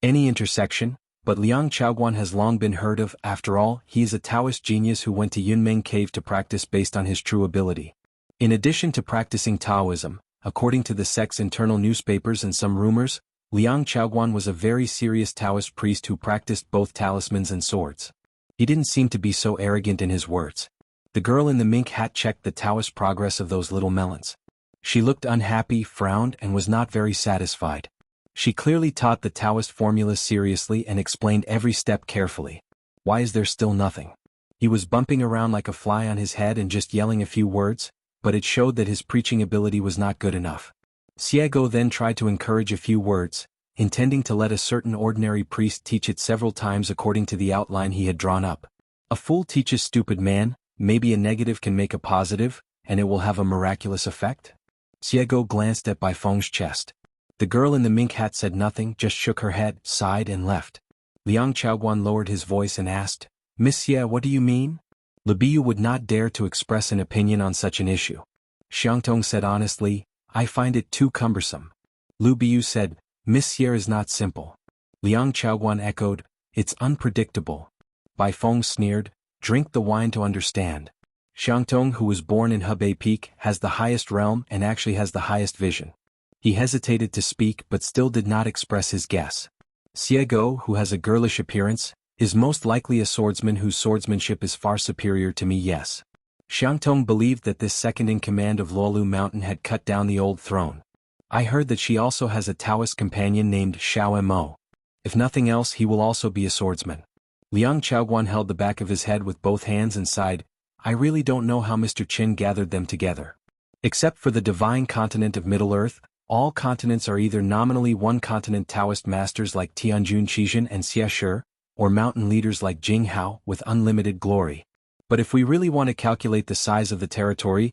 S1: Any intersection, but Liang Chaoguan has long been heard of. After all, he is a Taoist genius who went to Yunmeng Cave to practice based on his true ability. In addition to practicing Taoism, according to the sect's internal newspapers and some rumors, Liang Chaoguan was a very serious Taoist priest who practiced both talismans and swords. He didn't seem to be so arrogant in his words. The girl in the mink hat checked the Taoist progress of those little melons. She looked unhappy, frowned, and was not very satisfied. She clearly taught the Taoist formulas seriously and explained every step carefully. Why is there still nothing? He was bumping around like a fly on his head and just yelling a few words, but it showed that his preaching ability was not good enough. Xiego then tried to encourage a few words, intending to let a certain ordinary priest teach it several times according to the outline he had drawn up. A fool teaches stupid man, maybe a negative can make a positive, and it will have a miraculous effect? Xiego glanced at Baifeng's chest. The girl in the mink hat said nothing, just shook her head, sighed and left. Liang Chaoguan lowered his voice and asked, "Miss Xie, what do you mean?" Lu Biyu would not dare to express an opinion on such an issue. Xiangtong said honestly, "I find it too cumbersome." Lu Biyu said, "Miss Xie is not simple." Liang Chaoguan echoed, "It's unpredictable." Baifeng sneered, "Drink the wine to understand." Xiangtong, who was born in Hebei Peak, has the highest realm and actually has the highest vision. He hesitated to speak but still did not express his guess. Xiego, who has a girlish appearance, is most likely a swordsman whose swordsmanship is far superior to me. Yes. Xiangtong believed that this second-in-command of Luolu Mountain had cut down the old throne. I heard that she also has a Taoist companion named Xiao Mo. If nothing else, he will also be a swordsman. Liang Chaoguan held the back of his head with both hands and sighed, "I really don't know how Mr. Qin gathered them together. Except for the divine continent of Middle-earth, all continents are either nominally one-continent Taoist masters like Tianjun Qixin and Xia Shi, or mountain leaders like Jianghu with unlimited glory. But if we really want to calculate the size of the territory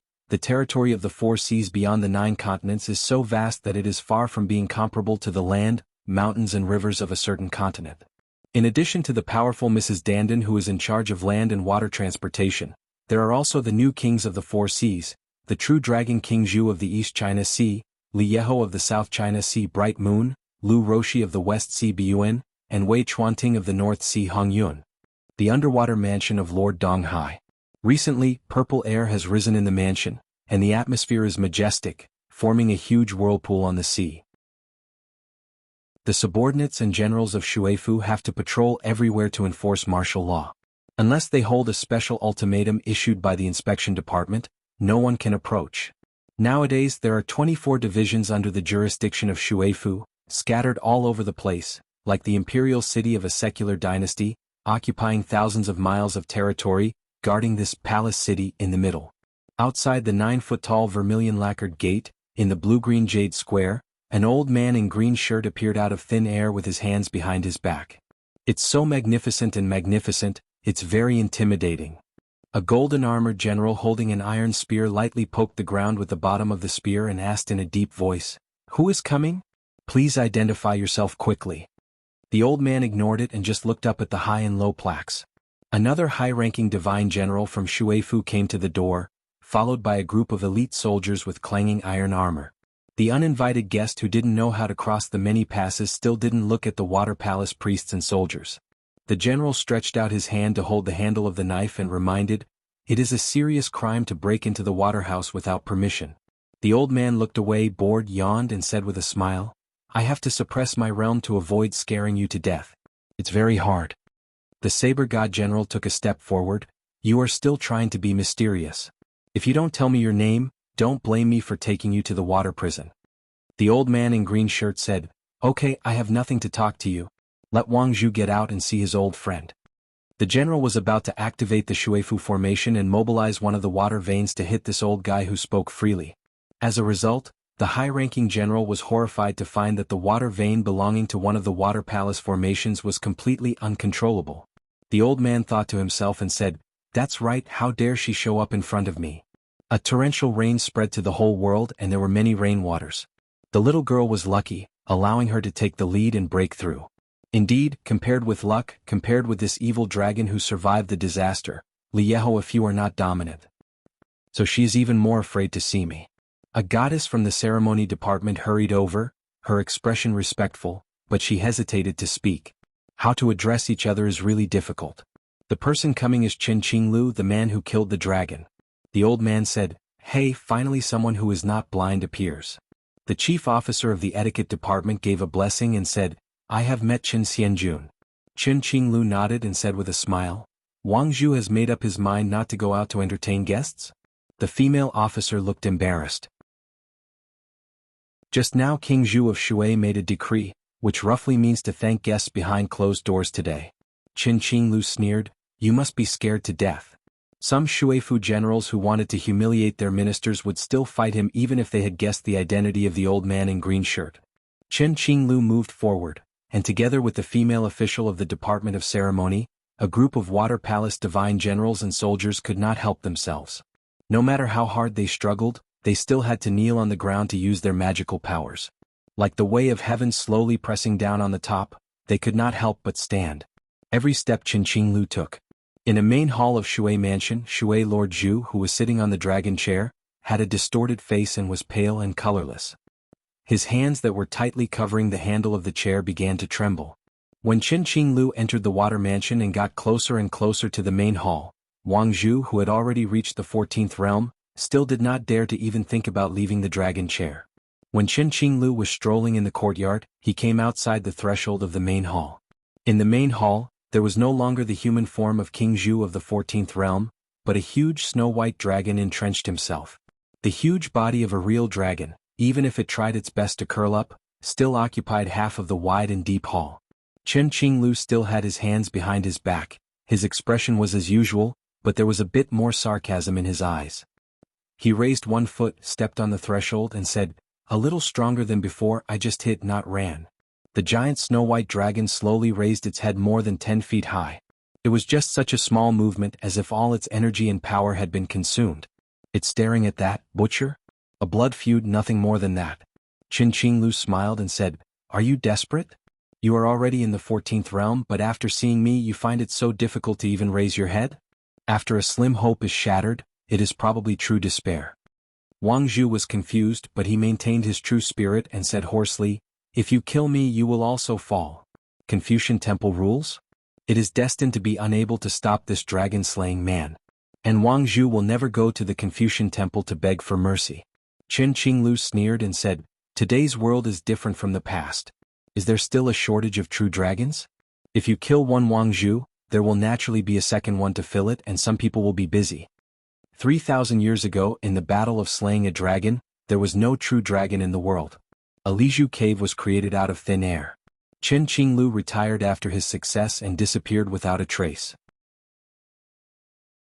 S1: of the 4 seas beyond the 9 continents is so vast that it is far from being comparable to the land, mountains and rivers of a certain continent. In addition to the powerful Mrs. Dandin who is in charge of land and water transportation, there are also the new kings of the 4 seas, the true dragon King Zhu of the East China Sea, Li Yeho of the South China Sea Bright Moon, Lu Roshi of the West Sea Biyuan, and Wei Chuanting of the North Sea Hongyun. The underwater mansion of Lord Donghai. Recently, purple air has risen in the mansion, and the atmosphere is majestic, forming a huge whirlpool on the sea. The subordinates and generals of Shuifu have to patrol everywhere to enforce martial law. Unless they hold a special ultimatum issued by the inspection department, no one can approach. Nowadays there are 24 divisions under the jurisdiction of Shuifu, scattered all over the place, like the imperial city of a secular dynasty, occupying thousands of miles of territory, guarding this palace city in the middle. Outside the 9-foot-tall vermilion lacquered gate, in the blue-green jade square, an old man in green shirt appeared out of thin air with his hands behind his back. It's so magnificent and magnificent, it's very intimidating. A golden-armored general holding an iron spear lightly poked the ground with the bottom of the spear and asked in a deep voice, "Who is coming? Please identify yourself quickly." The old man ignored it and just looked up at the high and low plaques. Another high-ranking divine general from Shuifu came to the door, followed by a group of elite soldiers with clanging iron armor. The uninvited guest who didn't know how to cross the many passes still didn't look at the water palace priests and soldiers. The general stretched out his hand to hold the handle of the knife and reminded, "It is a serious crime to break into the waterhouse without permission." The old man looked away, bored, yawned and said with a smile, "I have to suppress my realm to avoid scaring you to death. It's very hard." The saber god general took a step forward, "You are still trying to be mysterious. If you don't tell me your name, don't blame me for taking you to the water prison." The old man in green shirt said, "Okay, I have nothing to talk to you. Let Wang Zhu get out and see his old friend." The general was about to activate the Shuifu formation and mobilize one of the water veins to hit this old guy who spoke freely. As a result, the high-ranking general was horrified to find that the water vein belonging to one of the water palace formations was completely uncontrollable. The old man thought to himself and said, "That's right, how dare she show up in front of me?" A torrential rain spread to the whole world and there were many rainwaters. The little girl was lucky, allowing her to take the lead and break through. Indeed, compared with luck, compared with this evil dragon who survived the disaster, Li Yeho, if you are not dominant. so she is even more afraid to see me. A goddess from the ceremony department hurried over, her expression respectful, but she hesitated to speak. How to address each other is really difficult. The person coming is Qin Qinglu, the man who killed the dragon. The old man said, "Hey, finally someone who is not blind appears." The chief officer of the etiquette department gave a blessing and said, "I have met Qin Xianjun." Qin Qinglu nodded and said with a smile, "Wang Zhu has made up his mind not to go out to entertain guests?" The female officer looked embarrassed. Just now King Zhu of Shui made a decree, which roughly means to thank guests behind closed doors today. Qin Qinglu sneered, "You must be scared to death." Some Shuifu generals who wanted to humiliate their ministers would still fight him even if they had guessed the identity of the old man in green shirt. Qin Qinglu moved forward, and together with the female official of the Department of Ceremony, a group of Water Palace divine generals and soldiers could not help themselves. No matter how hard they struggled, they still had to kneel on the ground to use their magical powers. Like the way of heaven slowly pressing down on the top, they could not help but stand. Every step Qin Qinglu took. In a main hall of Shui Mansion, Shui Lord Zhu, who was sitting on the dragon chair, had a distorted face and was pale and colorless. His hands that were tightly covering the handle of the chair began to tremble. When Qin Qinglu entered the water mansion and got closer and closer to the main hall, Wang Zhu, who had already reached the 14th realm, still did not dare to even think about leaving the dragon chair. When Qin Qinglu was strolling in the courtyard, he came outside the threshold of the main hall. In the main hall, there was no longer the human form of King Zhu of the 14th realm, but a huge snow-white dragon entrenched himself. The huge body of a real dragon, even if it tried its best to curl up, still occupied half of the wide and deep hall. Qin Qinglu still had his hands behind his back, his expression was as usual, but there was a bit more sarcasm in his eyes. He raised one foot, stepped on the threshold and said, "A little stronger than before, I just hit, not ran." The giant snow-white dragon slowly raised its head more than 10 feet high. It was just such a small movement as if all its energy and power had been consumed. "It's staring at that, butcher? A blood feud, nothing more than that." Qin Qinglu smiled and said, "Are you desperate? You are already in the 14th realm, but after seeing me you find it so difficult to even raise your head? After a slim hope is shattered, it is probably true despair." Wang Zhu was confused, but he maintained his true spirit and said hoarsely, "If you kill me you will also fall. Confucian Temple rules? It is destined to be unable to stop this dragon-slaying man. And Wang Zhu will never go to the Confucian Temple to beg for mercy." Qin Qinglu sneered and said, "Today's world is different from the past. Is there still a shortage of true dragons? If you kill one Wang Zhu, there will naturally be a second one to fill it and some people will be busy. 3,000 years ago, in the battle of slaying a dragon, there was no true dragon in the world. A Liju cave was created out of thin air. Qin Qinglu retired after his success and disappeared without a trace.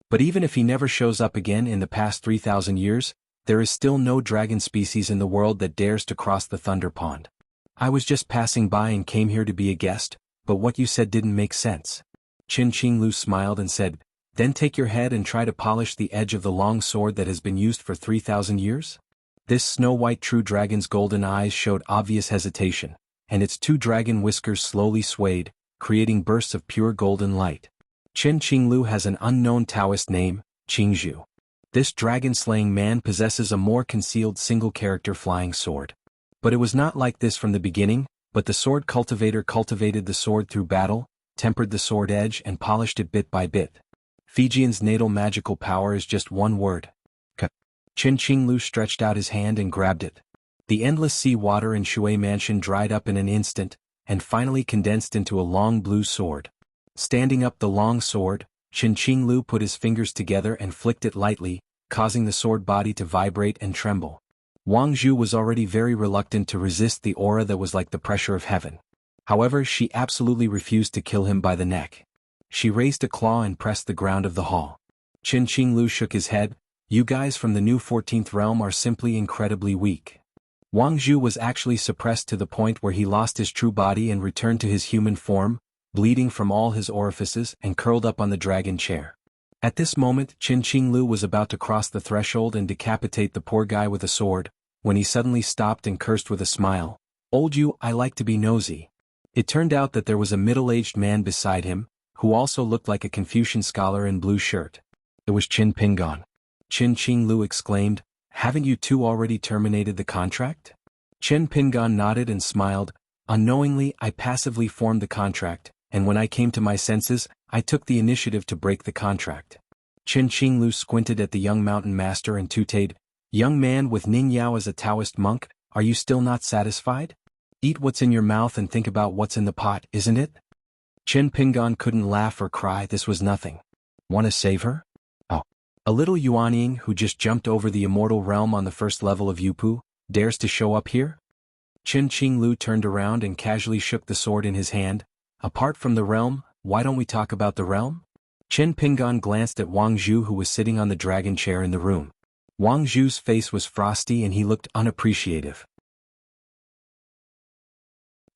S1: But even if he never shows up again in the past 3,000 years, there is still no dragon species in the world that dares to cross the Thunder Pond. I was just passing by and came here to be a guest, but what you said didn't make sense." Qin Qinglu smiled and said, "Then take your head and try to polish the edge of the long sword that has been used for 3,000 years? This snow-white true dragon's golden eyes showed obvious hesitation, and its two dragon whiskers slowly swayed, creating bursts of pure golden light. Qin Qinglu has an unknown Taoist name, Qingzhu. This dragon-slaying man possesses a more concealed single-character flying sword. But it was not like this from the beginning, but the sword cultivator cultivated the sword through battle, tempered the sword edge and polished it bit by bit. Fijian's natal magical power is just one word. Qin Qinglu stretched out his hand and grabbed it. The endless sea water in Shui Mansion dried up in an instant, and finally condensed into a long blue sword. Standing up the long sword, Qin Qinglu put his fingers together and flicked it lightly, causing the sword body to vibrate and tremble. Wang Zhu was already very reluctant to resist the aura that was like the pressure of heaven. However, she absolutely refused to kill him by the neck. She raised a claw and pressed the ground of the hall. Qin Qinglu shook his head. "You guys from the new 14th realm are simply incredibly weak." Wang Zhu was actually suppressed to the point where he lost his true body and returned to his human form, bleeding from all his orifices and curled up on the dragon chair. At this moment, Qin Qinglu was about to cross the threshold and decapitate the poor guy with a sword, when he suddenly stopped and cursed with a smile. "Old you, I like to be nosy." It turned out that there was a middle-aged man beside him, who also looked like a Confucian scholar in blue shirt. It was Qin Pingon. Qin Qinglu exclaimed, haven't you two already terminated the contract? Qin Pingan nodded and smiled. Unknowingly, I passively formed the contract, and when I came to my senses, I took the initiative to break the contract. Qin Qinglu squinted at the young mountain master and tooted, young man with Ning Yao as a Taoist monk, are you still not satisfied? Eat what's in your mouth and think about what's in the pot, isn't it? Qin Pingan couldn't laugh or cry, this was nothing. Want to save her? Oh. A little Yuanying who just jumped over the immortal realm on the first level of Yupu, dares to show up here? Qin Qinglu turned around and casually shook the sword in his hand. Apart from the realm, why don't we talk about the realm? Qin Pingan glanced at Wang Zhu who was sitting on the dragon chair in the room. Wang Zhu's face was frosty and he looked unappreciative.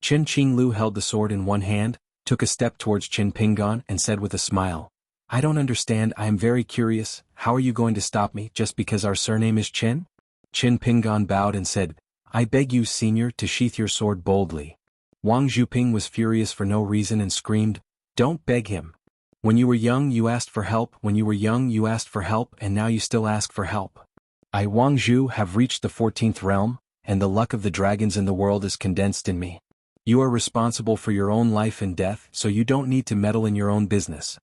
S1: Qin Qinglu held the sword in one hand, took a step towards Qin Pingan and said with a smile, I don't understand, I am very curious, how are you going to stop me just because our surname is Qin? Qin Pingan bowed and said, I beg you, senior, to sheath your sword boldly. Wang Zhuping was furious for no reason and screamed, don't beg him. When you were young you asked for help, when you were young you asked for help, and now you still ask for help. I, Wang Zhu, have reached the 14th realm, and the luck of the dragons in the world is condensed in me. You are responsible for your own life and death, so you don't need to meddle in your own business.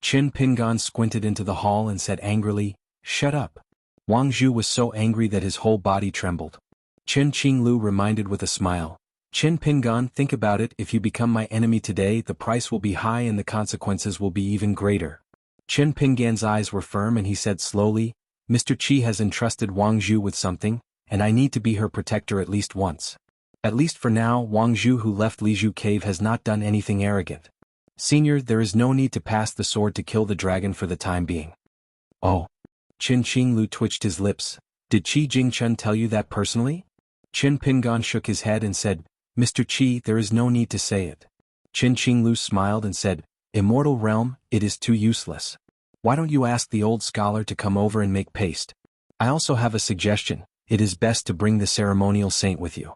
S1: Qin Pingan squinted into the hall and said angrily, shut up. Wang Zhu was so angry that his whole body trembled. Qin Qinglu reminded with a smile, Qin Pingan, think about it, if you become my enemy today the price will be high and the consequences will be even greater. Qin Pingan's eyes were firm and he said slowly, Mr. Qi has entrusted Wang Zhu with something, and I need to be her protector at least once. At least for now, Wang Zhu who left Lizhu Cave has not done anything arrogant. Senior, there is no need to pass the sword to kill the dragon for the time being. Oh. Qin Qinglu twitched his lips. Did Qi Jingchun tell you that personally? Qin Pingan shook his head and said, Mr. Qi, there is no need to say it. Qin Qinglu smiled and said, Immortal realm, it is too useless. Why don't you ask the old scholar to come over and make paste? I also have a suggestion, it is best to bring the ceremonial saint with you.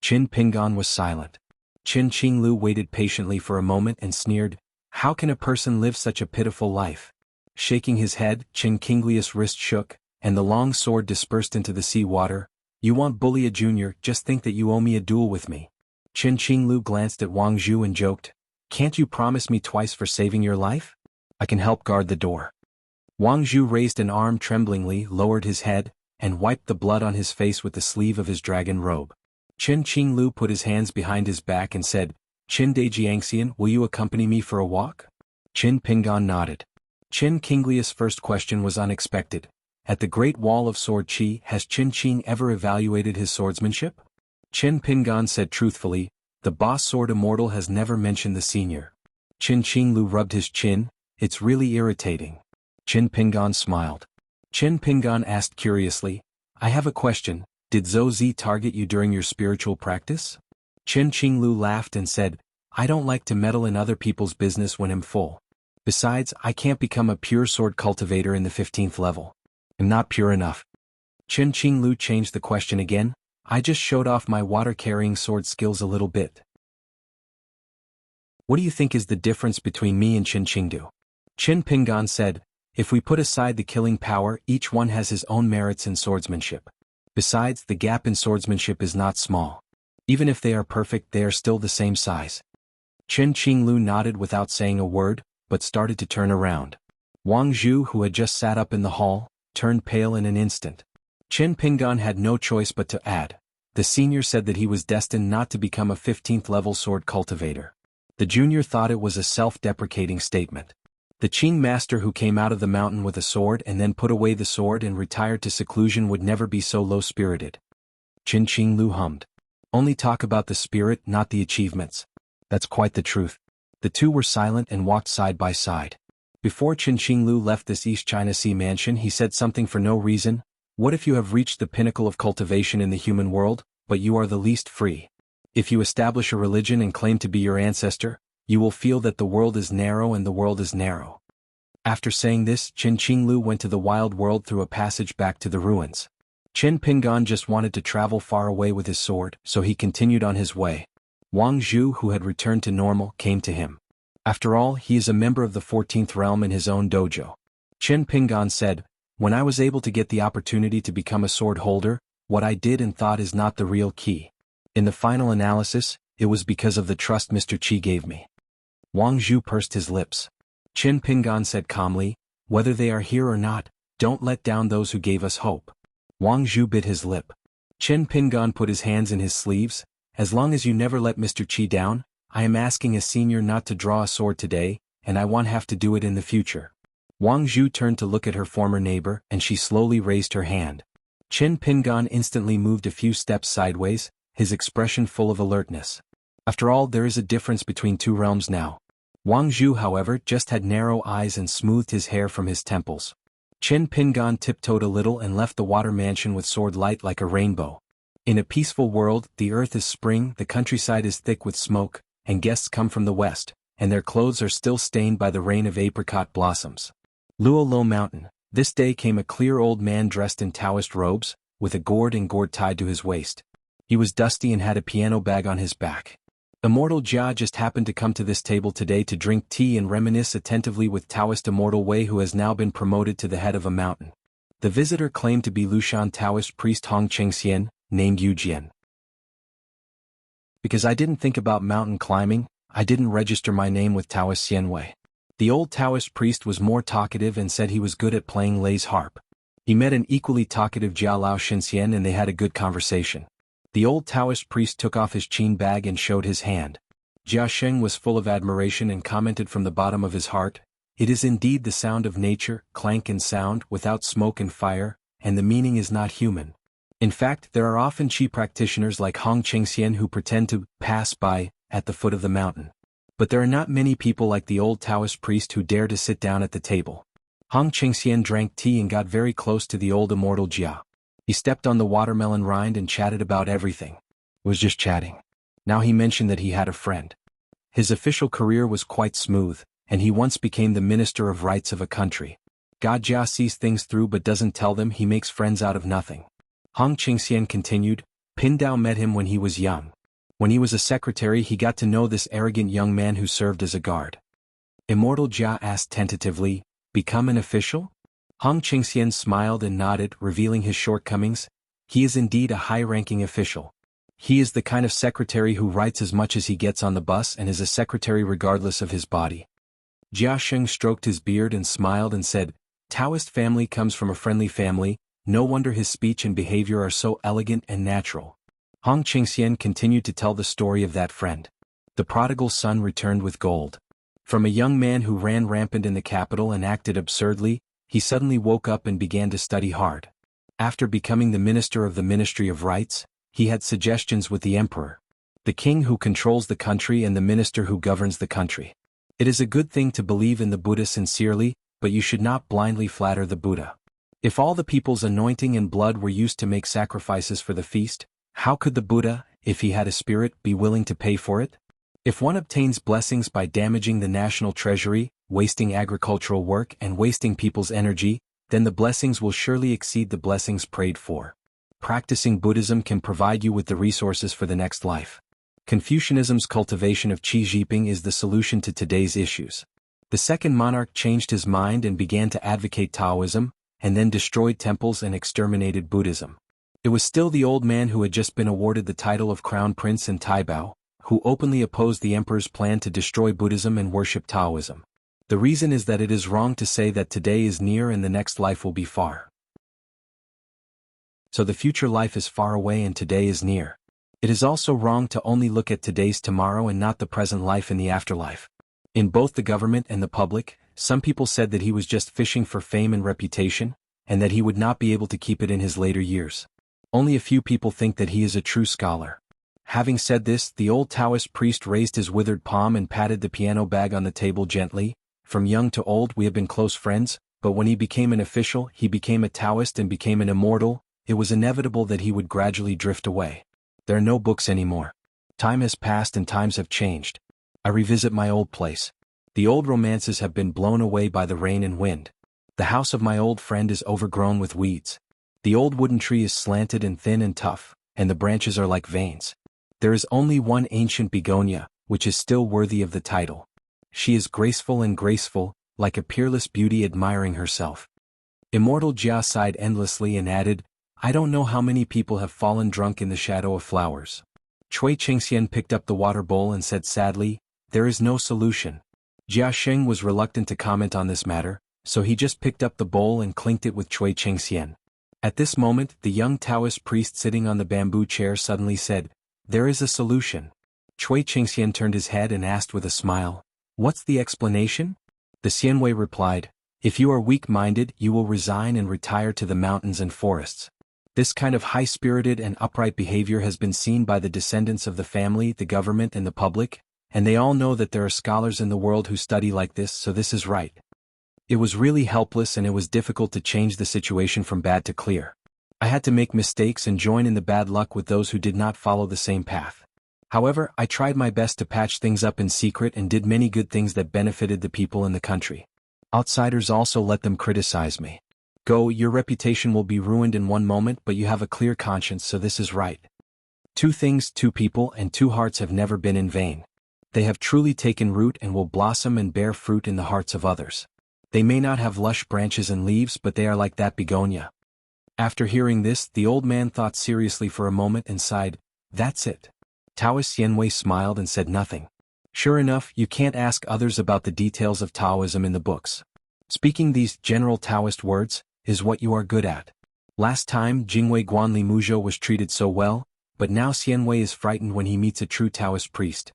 S1: Qin Pingan was silent. Qin Qinglu waited patiently for a moment and sneered, how can a person live such a pitiful life? Shaking his head, Qin Qinglius' wrist shook, and the long sword dispersed into the sea water. You want Bulia Jr., just think that you owe me a duel with me. Qin Qinglu glanced at Wang Zhu and joked, can't you promise me twice for saving your life? I can help guard the door. Wang Zhu raised an arm tremblingly, lowered his head, and wiped the blood on his face with the sleeve of his dragon robe. Qin Qinglu put his hands behind his back and said, Qin de Jiangxian, will you accompany me for a walk? Qin Pingan nodded. Qin Qinglius' first question was unexpected. At the Great Wall of Sword Qi, has Qin Qing ever evaluated his swordsmanship? Qin Pingan said truthfully, the boss sword immortal has never mentioned the senior. Qin Qinglu rubbed his chin, it's really irritating. Qin Pingan smiled. Qin Pingan asked curiously, I have a question, did Zhou Zi target you during your spiritual practice? Qin Qinglu laughed and said, I don't like to meddle in other people's business when I'm full. Besides, I can't become a pure sword cultivator in the 15th level. I'm not pure enough. Qin Qinglu changed the question again, I just showed off my water-carrying sword skills a little bit. What do you think is the difference between me and Qin Qingdu? Qin Pingan said, if we put aside the killing power, each one has his own merits in swordsmanship. Besides, the gap in swordsmanship is not small. Even if they are perfect, they are still the same size. Qin Qinglu nodded without saying a word, but started to turn around. Wang Zhu, who had just sat up in the hall, turned pale in an instant. Qin Pingan had no choice but to add. The senior said that he was destined not to become a 15th level sword cultivator. The junior thought it was a self-deprecating statement. The Qing master who came out of the mountain with a sword and then put away the sword and retired to seclusion would never be so low-spirited. Qin Qinglu hummed. Only talk about the spirit, not the achievements. That's quite the truth. The two were silent and walked side by side. Before Qin Qinglu left this East China Sea mansion he said something for no reason. What if you have reached the pinnacle of cultivation in the human world, but you are the least free? If you establish a religion and claim to be your ancestor, you will feel that the world is narrow and the world is narrow. After saying this, Qin Qinglu went to the wild world through a passage back to the ruins. Qin Pingan just wanted to travel far away with his sword, so he continued on his way. Wang Zhu, who had returned to normal, came to him. After all, he is a member of the 14th realm in his own dojo. Qin Pingan said, When I was able to get the opportunity to become a sword holder, what I did and thought is not the real key. In the final analysis, it was because of the trust Mr. Qi gave me. Wang Zhu pursed his lips. Qin Pingan said calmly, whether they are here or not, don't let down those who gave us hope. Wang Zhu bit his lip. Qin Pingan put his hands in his sleeves. As long as you never let Mr. Qi down, I am asking a senior not to draw a sword today, and I won't have to do it in the future. Wang Zhu turned to look at her former neighbor, and she slowly raised her hand. Qin Pingan instantly moved a few steps sideways, his expression full of alertness. After all, there is a difference between two realms now. Wang Zhu, however, just had narrow eyes and smoothed his hair from his temples. Qin Pingan tiptoed a little and left the water mansion with sword light like a rainbow. In a peaceful world, the earth is spring, the countryside is thick with smoke, and guests come from the west, and their clothes are still stained by the rain of apricot blossoms. Luolo Mountain. This day came a clear old man dressed in Taoist robes, with a gourd tied to his waist. He was dusty and had a piano bag on his back. Immortal Jia just happened to come to this table today to drink tea and reminisce attentively with Taoist Immortal Wei, who has now been promoted to the head of a mountain. The visitor claimed to be Lushan Taoist priest Hong Chengxian, named Yu Jian. Because I didn't think about mountain climbing, I didn't register my name with Taoist Xianwei. The old Taoist priest was more talkative and said he was good at playing Lei's harp. He met an equally talkative Jia Lao Xinxian and they had a good conversation. The old Taoist priest took off his qin bag and showed his hand. Jia Sheng was full of admiration and commented from the bottom of his heart, "It is indeed the sound of nature, clank and sound, without smoke and fire, and the meaning is not human." In fact, there are often qi practitioners like Hong Chengxian who pretend to pass by at the foot of the mountain. But there are not many people like the old Taoist priest who dare to sit down at the table. Hong Chengxian drank tea and got very close to the old immortal Jia. He stepped on the watermelon rind and chatted about everything. It was just chatting. Now he mentioned that he had a friend. His official career was quite smooth, and he once became the minister of rights of a country. God Jia sees things through but doesn't tell them. He makes friends out of nothing. Hong Chengxian continued, Pindao met him when he was young. When he was a secretary, he got to know this arrogant young man who served as a guard. Immortal Jia asked tentatively, become an official? Hong Chengxian smiled and nodded, revealing his shortcomings. He is indeed a high-ranking official. He is the kind of secretary who writes as much as he gets on the bus and is a secretary regardless of his body. Jia Sheng stroked his beard and smiled and said, Taoist family comes from a friendly family, no wonder his speech and behavior are so elegant and natural. Hong Chengxian continued to tell the story of that friend. The prodigal son returned with gold. From a young man who ran rampant in the capital and acted absurdly, he suddenly woke up and began to study hard. After becoming the minister of the Ministry of Rights, he had suggestions with the emperor, the king who controls the country and the minister who governs the country. It is a good thing to believe in the Buddha sincerely, but you should not blindly flatter the Buddha. If all the people's anointing and blood were used to make sacrifices for the feast, how could the Buddha, if he had a spirit, be willing to pay for it? If one obtains blessings by damaging the national treasury, wasting agricultural work and wasting people's energy, then the blessings will surely exceed the blessings prayed for. Practicing Buddhism can provide you with the resources for the next life. Confucianism's cultivation of Qi Jiping is the solution to today's issues. The second monarch changed his mind and began to advocate Taoism, and then destroyed temples and exterminated Buddhism. It was still the old man who had just been awarded the title of Crown Prince in Taibao, who openly opposed the emperor's plan to destroy Buddhism and worship Taoism. The reason is that it is wrong to say that today is near and the next life will be far. So the future life is far away and today is near. It is also wrong to only look at today's tomorrow and not the present life and the afterlife. In both the government and the public, some people said that he was just fishing for fame and reputation, and that he would not be able to keep it in his later years. Only a few people think that he is a true scholar. Having said this, the old Taoist priest raised his withered palm and patted the piano bag on the table gently. From young to old we have been close friends, but when he became an official, he became a Taoist and became an immortal, it was inevitable that he would gradually drift away. There are no books anymore. Time has passed and times have changed. I revisit my old place. The old romances have been blown away by the rain and wind. The house of my old friend is overgrown with weeds. The old wooden tree is slanted and thin and tough, and the branches are like veins. There is only one ancient begonia, which is still worthy of the title. She is graceful, like a peerless beauty admiring herself. Immortal Jia sighed endlessly and added, I don't know how many people have fallen drunk in the shadow of flowers. Cui Chengxian picked up the water bowl and said sadly, there is no solution. Jia Sheng was reluctant to comment on this matter, so he just picked up the bowl and clinked it with Cui Chengxian. At this moment, the young Taoist priest sitting on the bamboo chair suddenly said, there is a solution. Cui Chengxian turned his head and asked with a smile, what's the explanation? The Xianwei replied, if you are weak-minded, you will resign and retire to the mountains and forests. This kind of high-spirited and upright behavior has been seen by the descendants of the family, the government and the public, and they all know that there are scholars in the world who study like this, so this is right. It was really helpless and it was difficult to change the situation from bad to clear. I had to make mistakes and join in the bad luck with those who did not follow the same path. However, I tried my best to patch things up in secret and did many good things that benefited the people in the country. Outsiders also let them criticize me. Go, your reputation will be ruined in one moment, but you have a clear conscience, so this is right. Two things, two people, and two hearts have never been in vain. They have truly taken root and will blossom and bear fruit in the hearts of others. They may not have lush branches and leaves, but they are like that begonia. After hearing this, the old man thought seriously for a moment and sighed, that's it. Taoist Xianwei smiled and said nothing. Sure enough, you can't ask others about the details of Taoism in the books. Speaking these general Taoist words is what you are good at. Last time Jingwei Guanli Muzhou was treated so well, but now Xianwei is frightened when he meets a true Taoist priest.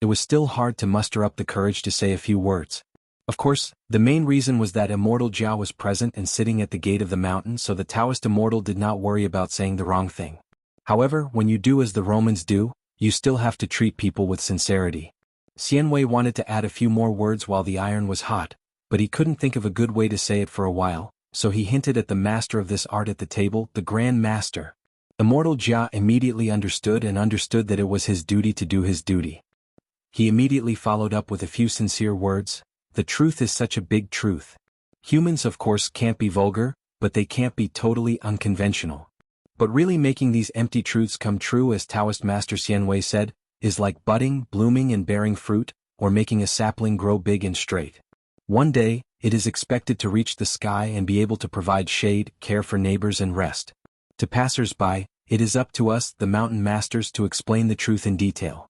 S1: It was still hard to muster up the courage to say a few words. Of course, the main reason was that Immortal Jia was present and sitting at the gate of the mountain, so the Taoist immortal did not worry about saying the wrong thing. However, when you do as the Romans do, you still have to treat people with sincerity. Xianwei wanted to add a few more words while the iron was hot, but he couldn't think of a good way to say it for a while, so he hinted at the master of this art at the table, the Grand Master. Immortal Jia immediately understood that it was his duty to do his duty. He immediately followed up with a few sincere words, the truth is such a big truth. Humans of course can't be vulgar, but they can't be totally unconventional. But really making these empty truths come true, as Taoist Master Xianwei said, is like budding, blooming and bearing fruit, or making a sapling grow big and straight. One day, it is expected to reach the sky and be able to provide shade, care for neighbors and rest. To passers-by, it is up to us, the mountain masters, to explain the truth in detail.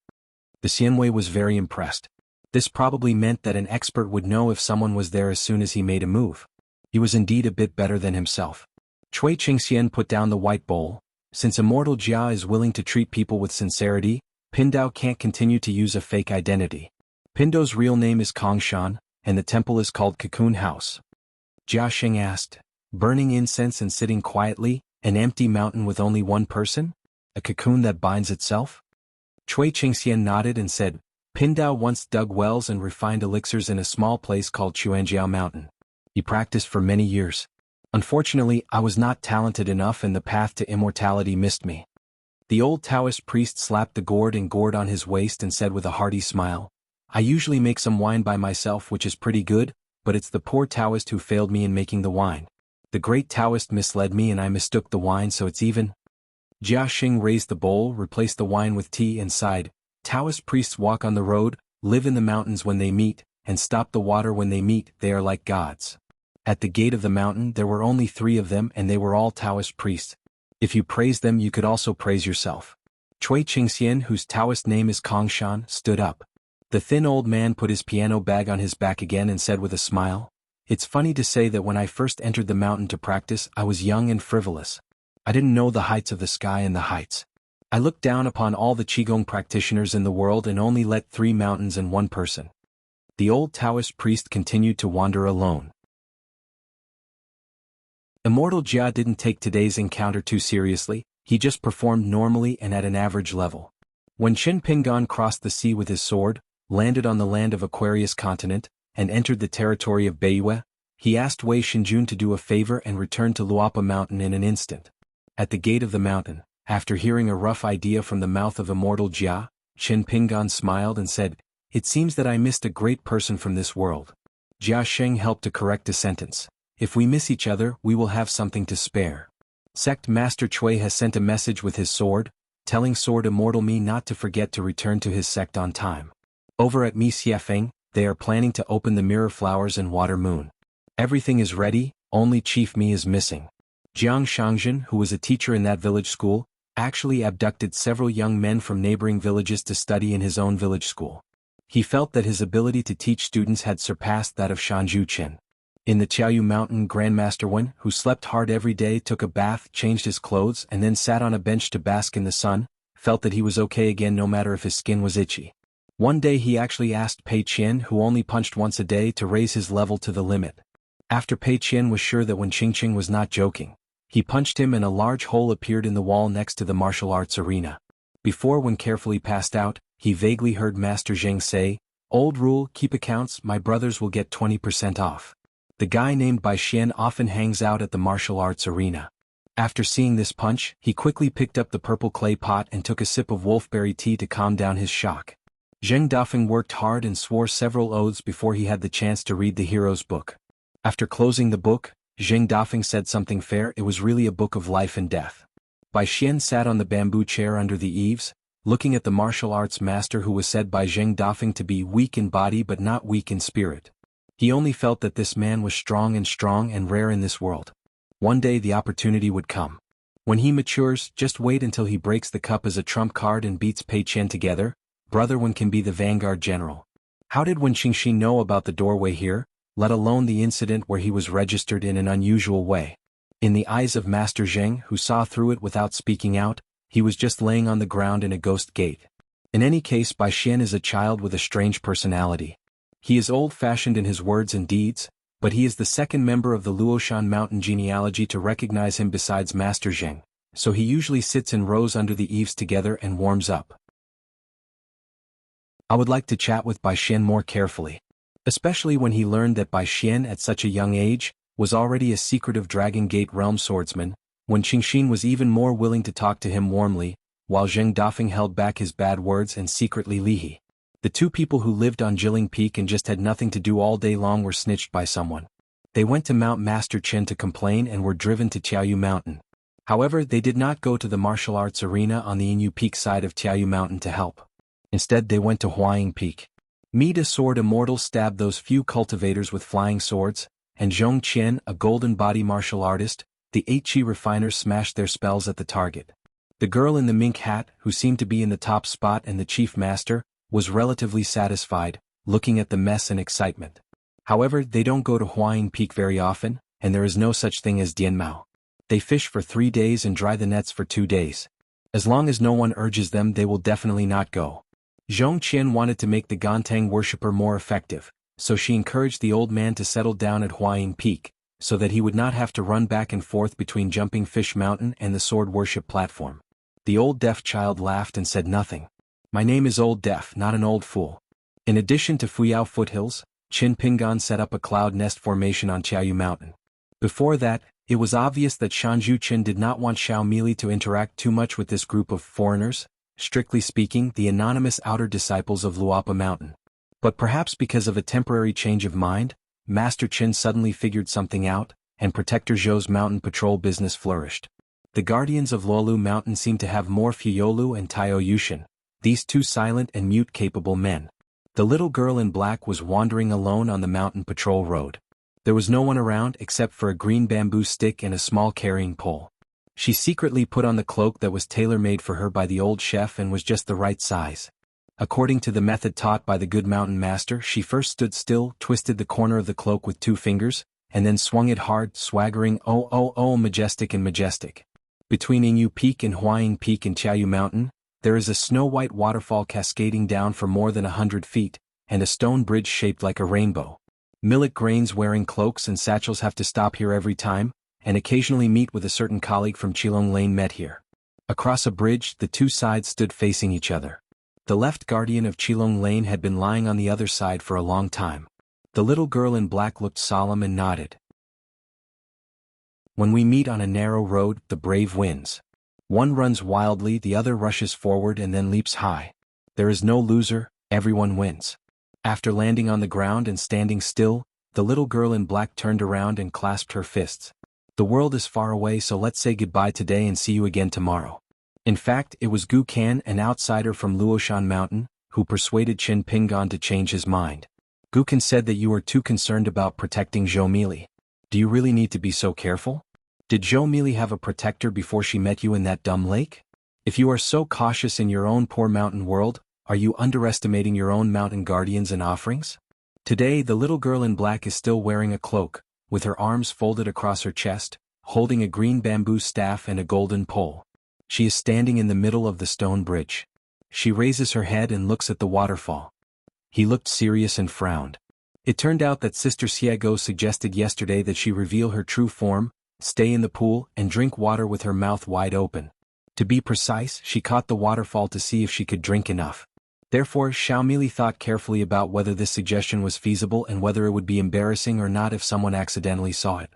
S1: The Xianwei was very impressed. This probably meant that an expert would know if someone was there as soon as he made a move. He was indeed a bit better than himself. Cui Chengxian put down the white bowl. Since Immortal Jia is willing to treat people with sincerity, Pindao can't continue to use a fake identity. Pindo's real name is Kongshan, and the temple is called Cocoon House. Jia Sheng asked, burning incense and sitting quietly, an empty mountain with only one person? A cocoon that binds itself? Cui Chengxian nodded and said, Pindao once dug wells and refined elixirs in a small place called Xuanjiao Mountain. He practiced for many years. Unfortunately, I was not talented enough and the path to immortality missed me. The old Taoist priest slapped the gourd and gourd on his waist and said with a hearty smile, I usually make some wine by myself, which is pretty good, but it's the poor Taoist who failed me in making the wine. The great Taoist misled me and I mistook the wine, so it's even. Jia Xing raised the bowl, replaced the wine with tea and sighed, Taoist priests walk on the road, live in the mountains when they meet, and stop the water when they meet, they are like gods. At the gate of the mountain there were only 3 of them and they were all Taoist priests. If you praise them you could also praise yourself. Cui Chengxian, whose Taoist name is Kongshan, stood up. The thin old man put his piano bag on his back again and said with a smile, it's funny to say that when I first entered the mountain to practice I was young and frivolous. I didn't know the heights of the sky and the heights. I looked down upon all the Qigong practitioners in the world and only let 3 mountains and 1 person. The old Taoist priest continued to wander alone. Immortal Jia didn't take today's encounter too seriously, he just performed normally and at an average level. When Qin Pingan crossed the sea with his sword, landed on the land of Aquarius continent, and entered the territory of Beiyue, he asked Wei Xinjun to do a favor and returned to Luapa Mountain in an instant. At the gate of the mountain, after hearing a rough idea from the mouth of Immortal Jia, Qin Pingan smiled and said, it seems that I missed a great person from this world. Jia Sheng helped to correct a sentence. If we miss each other, we will have something to spare. Sect Master Cui has sent a message with his sword, telling Sword Immortal Me not to forget to return to his sect on time. Over at Mi Xiafeng, they are planning to open the mirror flowers and water moon. Everything is ready, only Chief Mi is missing. Xianxia, who was a teacher in that village school, actually abducted several young men from neighboring villages to study in his own village school. He felt that his ability to teach students had surpassed that of Shanju Qin. In the Qiaoyu Mountain, Grandmaster Wen, who slept hard every day, took a bath, changed his clothes, and then sat on a bench to bask in the sun, felt that he was okay again no matter if his skin was itchy. One day he actually asked Pei Qian, who only punched once a day, to raise his level to the limit. After Pei Qian was sure that Wen Qingqing was not joking, he punched him and a large hole appeared in the wall next to the martial arts arena. Before Wen carefully passed out, he vaguely heard Master Zheng say, "Old rule, keep accounts, my brothers will get 20% off." The guy named Bai Xian often hangs out at the martial arts arena. After seeing this punch, he quickly picked up the purple clay pot and took a sip of wolfberry tea to calm down his shock. Zheng Dafeng worked hard and swore several oaths before he had the chance to read the hero's book. After closing the book, Zheng Dafeng said something fair. It was really a book of life and death. Bai Xian sat on the bamboo chair under the eaves, looking at the martial arts master who was said by Zheng Dafeng to be weak in body but not weak in spirit. He only felt that this man was strong and rare in this world. One day the opportunity would come. When he matures, just wait until he breaks the cup as a trump card and beats Pei Qian together. Brother Wen can be the vanguard general. How did Wen Qingxi know about the doorway here, let alone the incident where he was registered in an unusual way? In the eyes of Master Zheng, who saw through it without speaking out, he was just laying on the ground in a ghost gate. In any case, Bai Xian is a child with a strange personality. He is old-fashioned in his words and deeds, but he is the second member of the Luoshan mountain genealogy to recognize him besides Master Zheng, so he usually sits in rows under the eaves together and warms up. I would like to chat with Bai Xian more carefully. Especially when he learned that Bai Xian at such a young age was already a secretive Dragon Gate realm swordsman, when Qingxin was even more willing to talk to him warmly, while Zheng Dafeng held back his bad words and secretly Lihi. The two people who lived on Jiling Peak and just had nothing to do all day long were snitched by someone. They went to Mount Master Chen to complain and were driven to Qiaoyu Mountain. However, they did not go to the martial arts arena on the Inyu Peak side of Qiaoyu Mountain to help. Instead they went to Huaying Peak. Meet a sword immortal stabbed those few cultivators with flying swords, and Zhong Qian, a golden body martial artist, the 8 chi refiners smashed their spells at the target. The girl in the mink hat, who seemed to be in the top spot and the chief master, was relatively satisfied, looking at the mess and excitement. However, they don't go to Huaying Peak very often, and there is no such thing as Dianmao. They fish for 3 days and dry the nets for 2 days. As long as no one urges them, they will definitely not go. Zhong Qian wanted to make the Gontang worshipper more effective, so she encouraged the old man to settle down at Huaying Peak, so that he would not have to run back and forth between Jumping Fish Mountain and the sword worship platform. The old deaf child laughed and said nothing. My name is Old Deaf, not an old fool. In addition to Fuyao foothills, Qin Pingan set up a cloud nest formation on Qiaoyu Mountain. Before that, it was obvious that Shanju Qin did not want Xiao Mili to interact too much with this group of foreigners, strictly speaking the anonymous outer disciples of Luapa Mountain. But perhaps because of a temporary change of mind, Master Qin suddenly figured something out, and Protector Zhou's mountain patrol business flourished. The guardians of Luolu Mountain seemed to have more Fuyolu and Taio Yushin, these two silent and mute capable men. The little girl in black was wandering alone on the mountain patrol road. There was no one around except for a green bamboo stick and a small carrying pole. She secretly put on the cloak that was tailor-made for her by the old chef and was just the right size. According to the method taught by the good mountain master, she first stood still, twisted the corner of the cloak with 2 fingers, and then swung it hard, swaggering majestic and majestic. Between Inyu Peak and Huaying Peak and Qiaoyu Mountain, there is a snow-white waterfall cascading down for more than 100 feet, and a stone bridge shaped like a rainbow. Millet grains wearing cloaks and satchels have to stop here every time, and occasionally meet with a certain colleague from Qilong Lane met here. Across a bridge, the two sides stood facing each other. The left guardian of Qilong Lane had been lying on the other side for a long time. The little girl in black looked solemn and nodded. When we meet on a narrow road, the brave wins. One runs wildly, the other rushes forward and then leaps high. There is no loser, everyone wins. After landing on the ground and standing still, the little girl in black turned around and clasped her fists. The world is far away, so let's say goodbye today and see you again tomorrow. In fact, it was Gu Kan, an outsider from Luoshan Mountain, who persuaded Qin Pingan to change his mind. Gukan said that you are too concerned about protecting Zhou Mili. Do you really need to be so careful? Did Zhou Mili have a protector before she met you in that dumb lake? If you are so cautious in your own poor mountain world, are you underestimating your own mountain guardians and offerings? Today the little girl in black is still wearing a cloak, with her arms folded across her chest, holding a green bamboo staff and a golden pole. She is standing in the middle of the stone bridge. She raises her head and looks at the waterfall. He looked serious and frowned. It turned out that Sister Xiego suggested yesterday that she reveal her true form, stay in the pool, and drink water with her mouth wide open. To be precise, she caught the waterfall to see if she could drink enough. Therefore, Zhou Mili thought carefully about whether this suggestion was feasible and whether it would be embarrassing or not if someone accidentally saw it.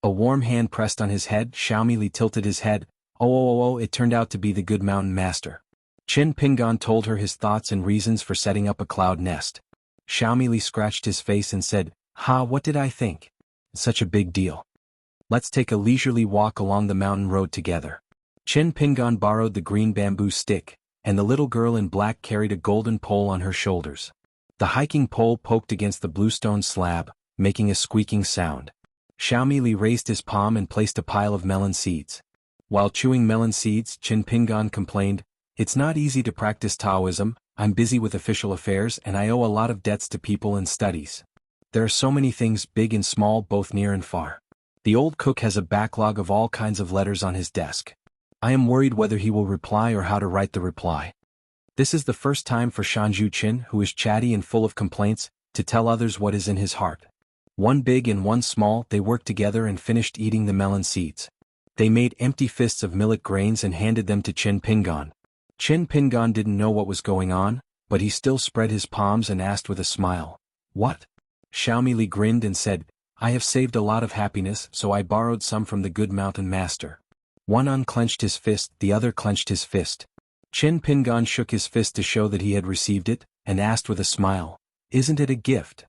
S1: A warm hand pressed on his head. Zhou Mili tilted his head. Oh, it turned out to be the good mountain master. Qin Pingan told her his thoughts and reasons for setting up a cloud nest. Zhou Mili scratched his face and said, what did I think? Such a big deal. Let's take a leisurely walk along the mountain road together. Qin Pingan borrowed the green bamboo stick, and the little girl in black carried a golden pole on her shoulders. The hiking pole poked against the bluestone slab, making a squeaking sound. Zhou Mili raised his palm and placed a pile of melon seeds. While chewing melon seeds, Qin Pingan complained, "It's not easy to practice Taoism. I'm busy with official affairs and I owe a lot of debts to people and studies. There are so many things, big and small, both near and far. The old cook has a backlog of all kinds of letters on his desk. I am worried whether he will reply or how to write the reply." This is the first time for Shanju Qin, who is chatty and full of complaints, to tell others what is in his heart. One big and one small, they worked together and finished eating the melon seeds. They made empty fists of millet grains and handed them to Qin Pingan. Qin Pingan didn't know what was going on, but he still spread his palms and asked with a smile, "What?" Zhou Mili grinned and said, "I have saved a lot of happiness, so I borrowed some from the good mountain master." One unclenched his fist, the other clenched his fist. Qin Pingan shook his fist to show that he had received it, and asked with a smile, "Isn't it a gift?"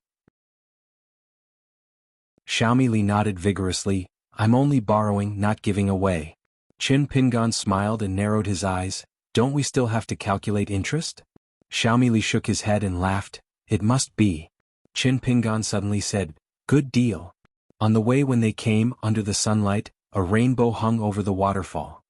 S1: Zhou Mili nodded vigorously, "I'm only borrowing, not giving away." Qin Pingan smiled and narrowed his eyes, "Don't we still have to calculate interest?" Zhou Mili shook his head and laughed, "It must be." Qin Pingan suddenly said, "Good deal." On the way when they came, under the sunlight, a rainbow hung over the waterfall.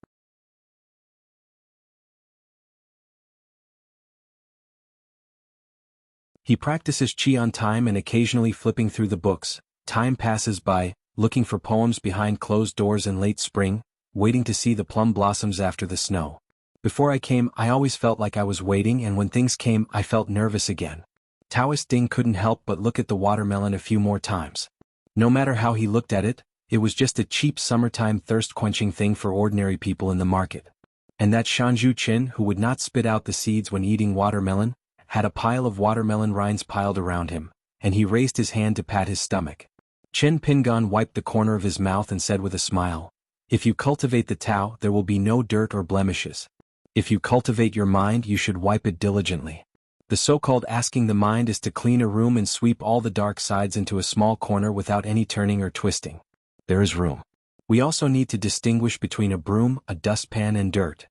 S1: He practices qi on time and occasionally flipping through the books. Time passes by, looking for poems behind closed doors in late spring, waiting to see the plum blossoms after the snow. Before I came, I always felt like I was waiting, and when things came, I felt nervous again. Taoist Ding couldn't help but look at the watermelon a few more times. No matter how he looked at it, it was just a cheap summertime thirst-quenching thing for ordinary people in the market. And that Shanju Qin, who would not spit out the seeds when eating watermelon, had a pile of watermelon rinds piled around him, and he raised his hand to pat his stomach. Qin Pingan wiped the corner of his mouth and said with a smile, "If you cultivate the Tao, there will be no dirt or blemishes. If you cultivate your mind, you should wipe it diligently." The so-called asking the mind is to clean a room and sweep all the dark sides into a small corner without any turning or twisting. There is room. We also need to distinguish between a broom, a dustpan, and dirt.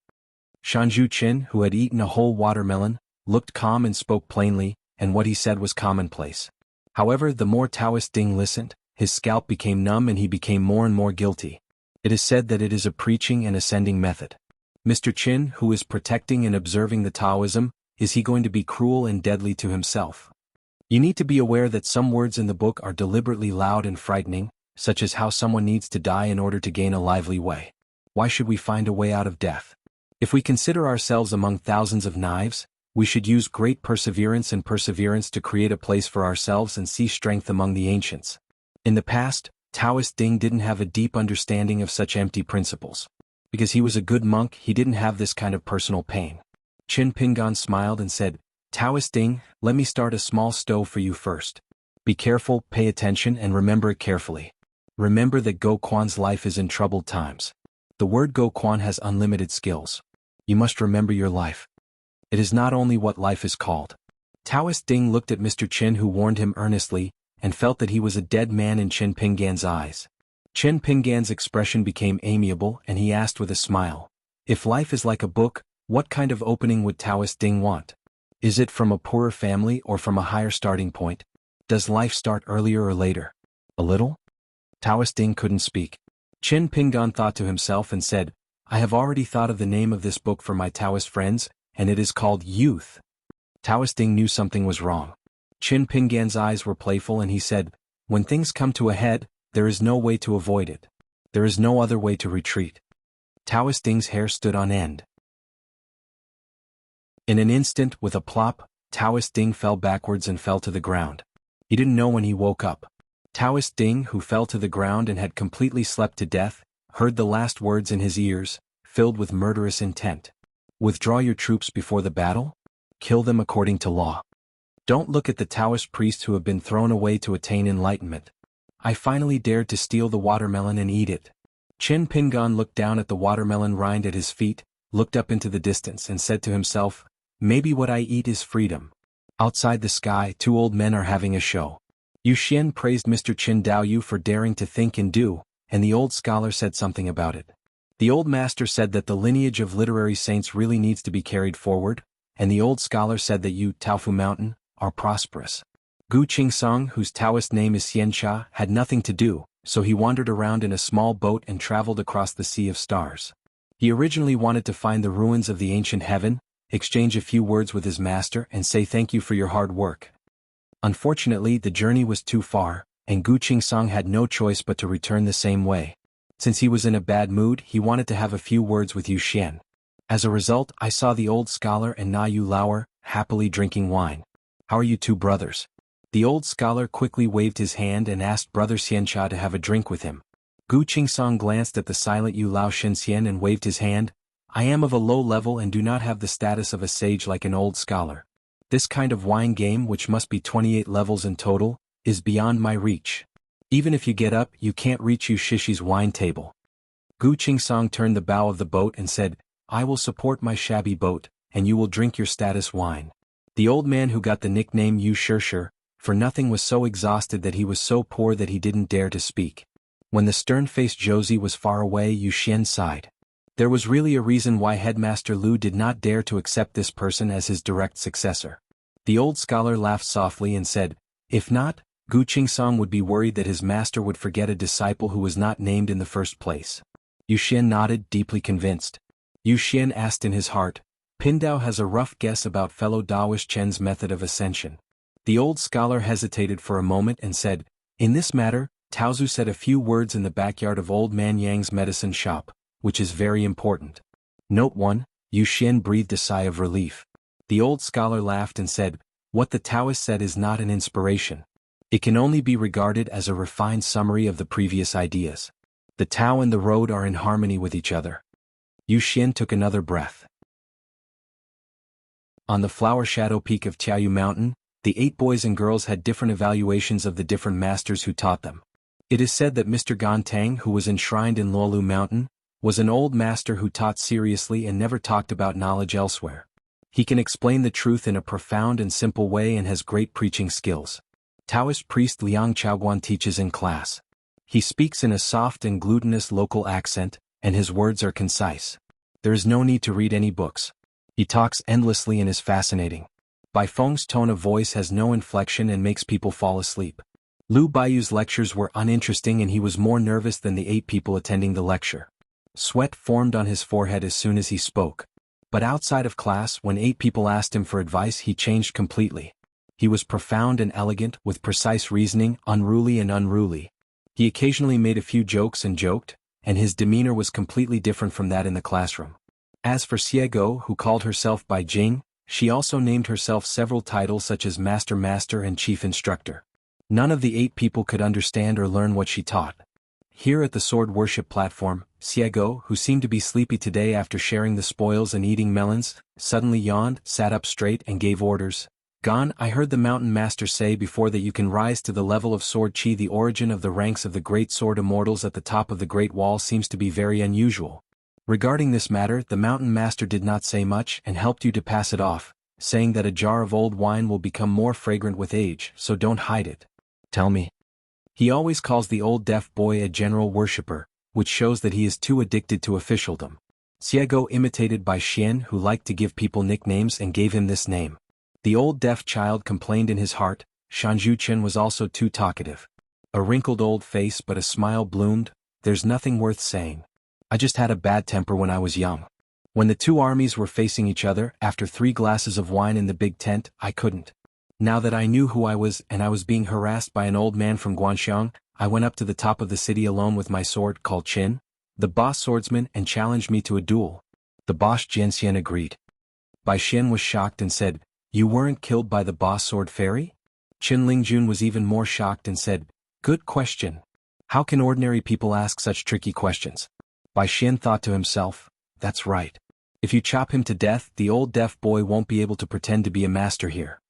S1: Shanju Qin, who had eaten a whole watermelon, looked calm and spoke plainly, and what he said was commonplace. However, the more Taoist Ding listened, his scalp became numb and he became more and more guilty. It is said that it is a preaching and ascending method. Mr. Qin, who is protecting and observing the Taoism, is he going to be cruel and deadly to himself? You need to be aware that some words in the book are deliberately loud and frightening, such as how someone needs to die in order to gain a lively way. Why should we find a way out of death? If we consider ourselves among thousands of knives, we should use great perseverance to create a place for ourselves and see strength among the ancients. In the past, Taoist Ding didn't have a deep understanding of such empty principles. Because he was a good monk, he didn't have this kind of personal pain. Qin Pingan smiled and said, "Taoist Ding, let me start a small stove for you first. Be careful, pay attention, and remember it carefully. Remember that Go Quan's life is in troubled times. The word Go Quan has unlimited skills. You must remember your life. It is not only what life is called." Taoist Ding looked at Mr. Qin, who warned him earnestly, and felt that he was a dead man in Qin Pingan's eyes. Qin Pingan's expression became amiable, and he asked with a smile, "If life is like a book, what kind of opening would Taoist Ding want? Is it from a poorer family or from a higher starting point?" Does life start earlier or later? A little? Taoist Ding couldn't speak. Qin Pingan thought to himself and said, I have already thought of the name of this book for my Taoist friends, and it is called Youth. Taoist Ding knew something was wrong. Qin Pingan's eyes were playful and he said, when things come to a head, there is no way to avoid it. There is no other way to retreat. Taoist Ding's hair stood on end. In an instant, with a plop, Taoist Ding fell backwards and fell to the ground. He didn't know when he woke up. Taoist Ding, who fell to the ground and had completely slept to death, heard the last words in his ears, filled with murderous intent. Withdraw your troops before the battle? Kill them according to law. Don't look at the Taoist priests who have been thrown away to attain enlightenment. I finally dared to steal the watermelon and eat it. Qin Pingan looked down at the watermelon rind at his feet, looked up into the distance and said to himself, maybe what I eat is freedom. Outside the sky, two old men are having a show. Yu Xian praised Mr. Qin Daoyu for daring to think and do, and the old scholar said something about it. The old master said that the lineage of literary saints really needs to be carried forward, and the old scholar said that you, Taofu Mountain, are prosperous. Gu Qingsong, whose Taoist name is xianxia, had nothing to do, so he wandered around in a small boat and traveled across the sea of stars. He originally wanted to find the ruins of the ancient heaven, exchange a few words with his master and say thank you for your hard work. Unfortunately, the journey was too far, and Gu Qingsong had no choice but to return the same way. Since he was in a bad mood, he wanted to have a few words with Yu Xian. As a result, I saw the old scholar and Na Yu Lauer, happily drinking wine. How are you two brothers? The old scholar quickly waved his hand and asked Brother Xianxia to have a drink with him. Gu Qingsong glanced at the silent Yu Lao Shenxian and waved his hand. I am of a low level and do not have the status of a sage like an old scholar. This kind of wine game, which must be 28 levels in total, is beyond my reach. Even if you get up, you can't reach Yu Shishi's wine table. Gu Qingsong turned the bow of the boat and said, I will support my shabby boat, and you will drink your status wine. The old man who got the nickname Yu Shishir, for nothing, was so exhausted that he was so poor that he didn't dare to speak. When the stern-faced Josie was far away, Yu Xian sighed. There was really a reason why Headmaster Lu did not dare to accept this person as his direct successor. The old scholar laughed softly and said, if not, Gu Qingsong would be worried that his master would forget a disciple who was not named in the first place. Yu Xian nodded, deeply convinced. Yu Xian asked in his heart, Pindao has a rough guess about fellow Daoist Chen's method of ascension. The old scholar hesitated for a moment and said, in this matter, Taozu said a few words in the backyard of old man Yang's medicine shop, which is very important. Note 1, Yu Xian breathed a sigh of relief. The old scholar laughed and said, what the Taoist said is not an inspiration. It can only be regarded as a refined summary of the previous ideas. The Tao and the road are in harmony with each other. Yu Xian took another breath. On the flower shadow peak of Tiaoyu Mountain, the 8 boys and girls had different evaluations of the different masters who taught them. It is said that Mr. Gontang, who was enshrined in Luolu Mountain, was an old master who taught seriously and never talked about knowledge elsewhere. He can explain the truth in a profound and simple way and has great preaching skills. Taoist priest Liang Chaoguan teaches in class. He speaks in a soft and glutinous local accent, and his words are concise. There is no need to read any books. He talks endlessly and is fascinating. Bai Feng's tone of voice has no inflection and makes people fall asleep. Lu Baiyu's lectures were uninteresting and he was more nervous than the 8 people attending the lecture. Sweat formed on his forehead as soon as he spoke. But outside of class, when 8 people asked him for advice, he changed completely. He was profound and elegant, with precise reasoning, unruly and unruly. He occasionally made a few jokes and joked, and his demeanor was completely different from that in the classroom. As for Xiego, who called herself Bai Jing, she also named herself several titles such as Master and Chief Instructor. None of the 8 people could understand or learn what she taught. Here at the sword worship platform, Xiego, who seemed to be sleepy today after sharing the spoils and eating melons, suddenly yawned, sat up straight and gave orders. Gon, I heard the mountain master say before that you can rise to the level of sword chi. The origin of the ranks of the great sword immortals at the top of the Great Wall seems to be very unusual. Regarding this matter, the mountain master did not say much and helped you to pass it off, saying that a jar of old wine will become more fragrant with age, so don't hide it. Tell me. He always calls the old deaf boy a general worshipper, which shows that he is too addicted to officialdom. Xiego imitated Bai Xian, who liked to give people nicknames, and gave him this name. The old deaf child complained in his heart, Shanju Chen was also too talkative. A wrinkled old face but a smile bloomed. There's nothing worth saying. I just had a bad temper when I was young. When the two armies were facing each other, after 3 glasses of wine in the big tent, I couldn't. Now that I knew who I was and I was being harassed by an old man from Guanxiang, I went up to the top of the city alone with my sword called Qin, the boss swordsman, and challenged me to a duel. The boss Jianxian agreed. Bai Xian was shocked and said, "You weren't killed by the boss sword fairy?" Qin Lingjun was even more shocked and said, "Good question. How can ordinary people ask such tricky questions?" Bai Xian thought to himself, "That's right. If you chop him to death, the old deaf boy won't be able to pretend to be a master here."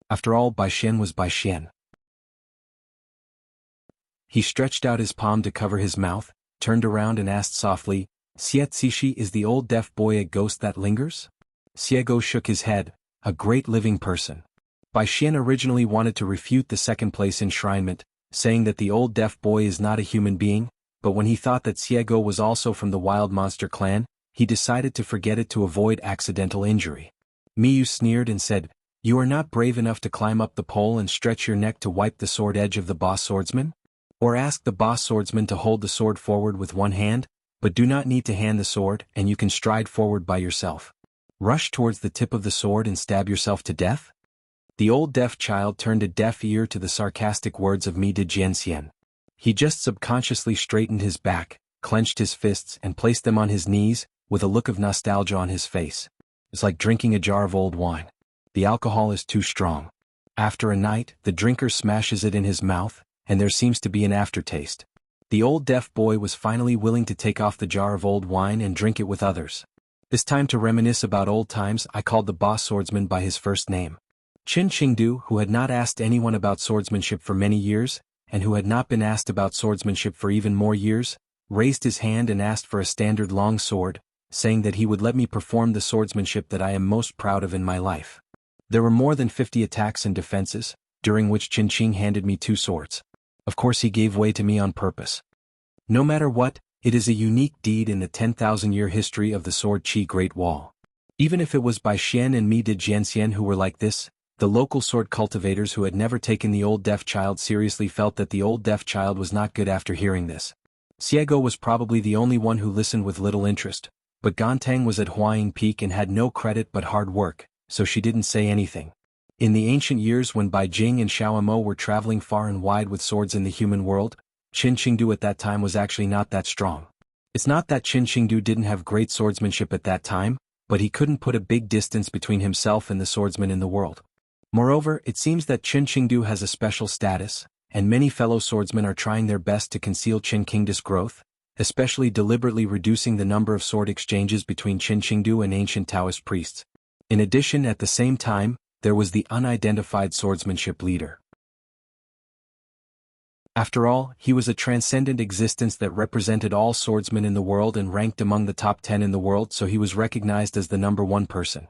S1: After all, Bai Xian was Bai Xian. He stretched out his palm to cover his mouth, turned around and asked softly, "Xie Zishi, is the old deaf boy a ghost that lingers?" Xiego shook his head, "A great living person." Bai Xian originally wanted to refute the second-place enshrinement, saying that the old deaf boy is not a human being, but when he thought that Xiego was also from the wild monster clan, he decided to forget it to avoid accidental injury. Miyu sneered and said, "You are not brave enough to climb up the pole and stretch your neck to wipe the sword edge of the boss swordsman? Or ask the boss swordsman to hold the sword forward with one hand, but do not need to hand the sword, and you can stride forward by yourself. Rush towards the tip of the sword and stab yourself to death?" The old deaf child turned a deaf ear to the sarcastic words of Mi de Jianxian. He just subconsciously straightened his back, clenched his fists and placed them on his knees, with a look of nostalgia on his face. It's like drinking a jar of old wine. The alcohol is too strong. After a night, the drinker smashes it in his mouth, and there seems to be an aftertaste. The old deaf boy was finally willing to take off the jar of old wine and drink it with others. This time, to reminisce about old times, I called the boss swordsman by his first name. Qin Qingdu, who had not asked anyone about swordsmanship for many years, and who had not been asked about swordsmanship for even more years, raised his hand and asked for a standard long sword, saying that he would let me perform the swordsmanship that I am most proud of in my life. There were more than 50 attacks and defenses, during which Qin Qing handed me 2 swords. Of course he gave way to me on purpose. No matter what, it is a unique deed in the 10,000-year history of the Sword Qi Great Wall. Even if it was Bai Xian and Mi de Jianxian who were like this, the local sword cultivators who had never taken the old deaf child seriously felt that the old deaf child was not good after hearing this. Xiego was probably the only one who listened with little interest, but Gontang was at Huaying Peak and had no credit but hard work, so she didn't say anything. In the ancient years when Bai Jing and Xiaomo were traveling far and wide with swords in the human world, Qin Qingdu at that time was actually not that strong. It's not that Qin Qingdu didn't have great swordsmanship at that time, but he couldn't put a big distance between himself and the swordsmen in the world. Moreover, it seems that Qin Qingdu has a special status, and many fellow swordsmen are trying their best to conceal Qin Qingdu's growth, especially deliberately reducing the number of sword exchanges between Qin Qingdu and ancient Taoist priests. In addition, at the same time, there was the unidentified swordsmanship leader. After all, he was a transcendent existence that represented all swordsmen in the world and ranked among the top 10 in the world, so he was recognized as the number 1 person.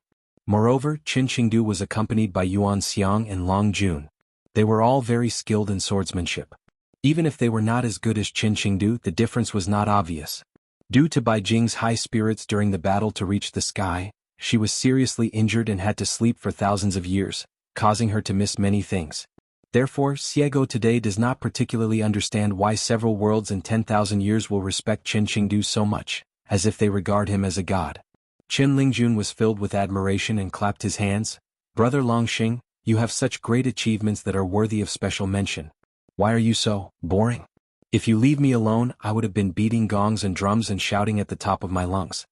S1: Moreover, Qin Qingdu was accompanied by Yuan Xiang and Long Jun. They were all very skilled in swordsmanship. Even if they were not as good as Qin Qingdu, the difference was not obvious. Due to Bai Jing's high spirits during the battle to reach the sky, she was seriously injured and had to sleep for thousands of years, causing her to miss many things. Therefore, Xiego today does not particularly understand why several worlds in 10,000 years will respect Qin Qingdu so much, as if they regard him as a god. Qin Lingjun was filled with admiration and clapped his hands. "Brother Longxing, you have such great achievements that are worthy of special mention. Why are you so boring? If you leave me alone, I would have been beating gongs and drums and shouting at the top of my lungs."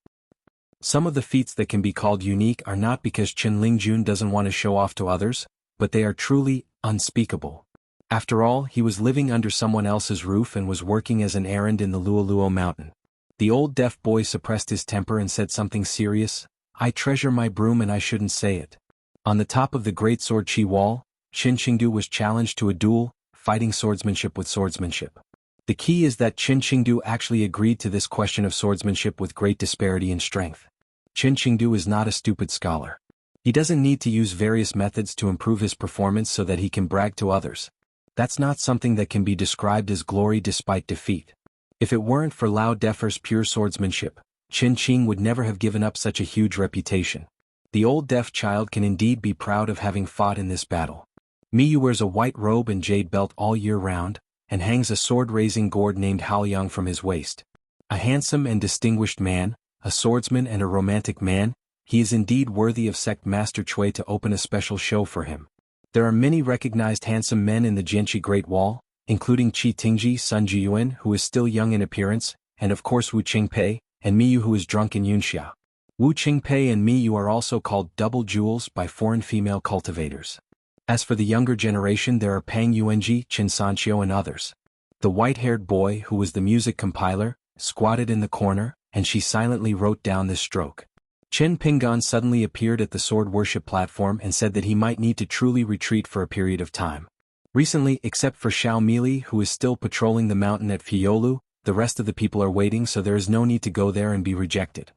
S1: Some of the feats that can be called unique are not because Qin Lingjun doesn't want to show off to others, but they are truly unspeakable. After all, he was living under someone else's roof and was working as an errand in the Luoluo mountain. The old deaf boy suppressed his temper and said something serious. "I treasure my broom and I shouldn't say it." On the top of the Great Sword Qi Wall, Qin Qingdu was challenged to a duel, fighting swordsmanship with swordsmanship. The key is that Qin Qingdu actually agreed to this question of swordsmanship with great disparity in strength. Qin Qingdu is not a stupid scholar. He doesn't need to use various methods to improve his performance so that he can brag to others. That's not something that can be described as glory despite defeat. If it weren't for Lao Defer's pure swordsmanship, Qin Qing would never have given up such a huge reputation. The old deaf child can indeed be proud of having fought in this battle. Miyu wears a white robe and jade belt all year round, and hangs a sword-raising gourd named Haoyang from his waist. A handsome and distinguished man, a swordsman and a romantic man, he is indeed worthy of sect Master Cui to open a special show for him. There are many recognized handsome men in the Jianxi Great Wall, including Qi Tingji Sun Jiyuan who is still young in appearance, and of course Wu Qingpei, and Miyu who is drunk in Yunxia. Wu Qingpei and Miyu are also called double jewels by foreign female cultivators. As for the younger generation, there are Pang Yuanji, Qin Sanqiu and others. The white-haired boy who was the music compiler, squatted in the corner, and she silently wrote down this stroke. Chen Pingan suddenly appeared at the sword worship platform and said that he might need to truly retreat for a period of time. Recently, except for Xiao Mili who is still patrolling the mountain at Fiolu, the rest of the people are waiting, so there is no need to go there and be rejected.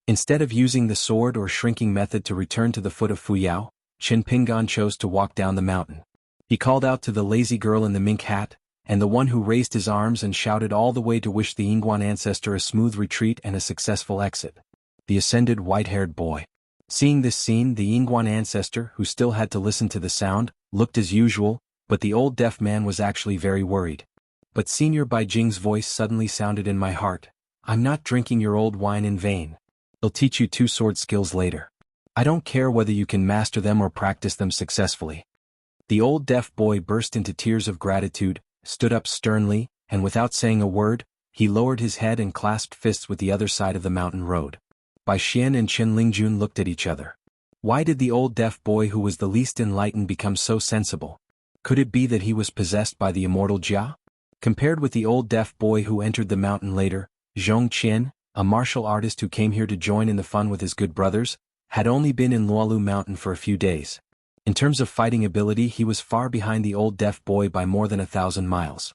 S1: Instead of using the sword or shrinking method to return to the foot of Fuyao, Chen Pingan chose to walk down the mountain. He called out to the lazy girl in the mink hat, and the one who raised his arms and shouted all the way to wish the Yingguan ancestor a smooth retreat and a successful exit. The ascended white-haired boy. Seeing this scene, the Yingguan ancestor, who still had to listen to the sound, looked as usual, but the old deaf man was actually very worried. But Senior Bai Jing's voice suddenly sounded in my heart. I'm not drinking your old wine in vain. I'll teach you 2 sword skills later. I don't care whether you can master them or practice them successfully. The old deaf boy burst into tears of gratitude, stood up sternly, and without saying a word, he lowered his head and clasped fists with the other side of the mountain road. Bai Xian and Chen Lingjun looked at each other. Why did the old deaf boy who was the least enlightened become so sensible? Could it be that he was possessed by the immortal Jia? Compared with the old deaf boy who entered the mountain later, Zhong Qian, a martial artist who came here to join in the fun with his good brothers, had only been in Luolu Mountain for a few days. In terms of fighting ability, he was far behind the old deaf boy by more than 1,000 miles.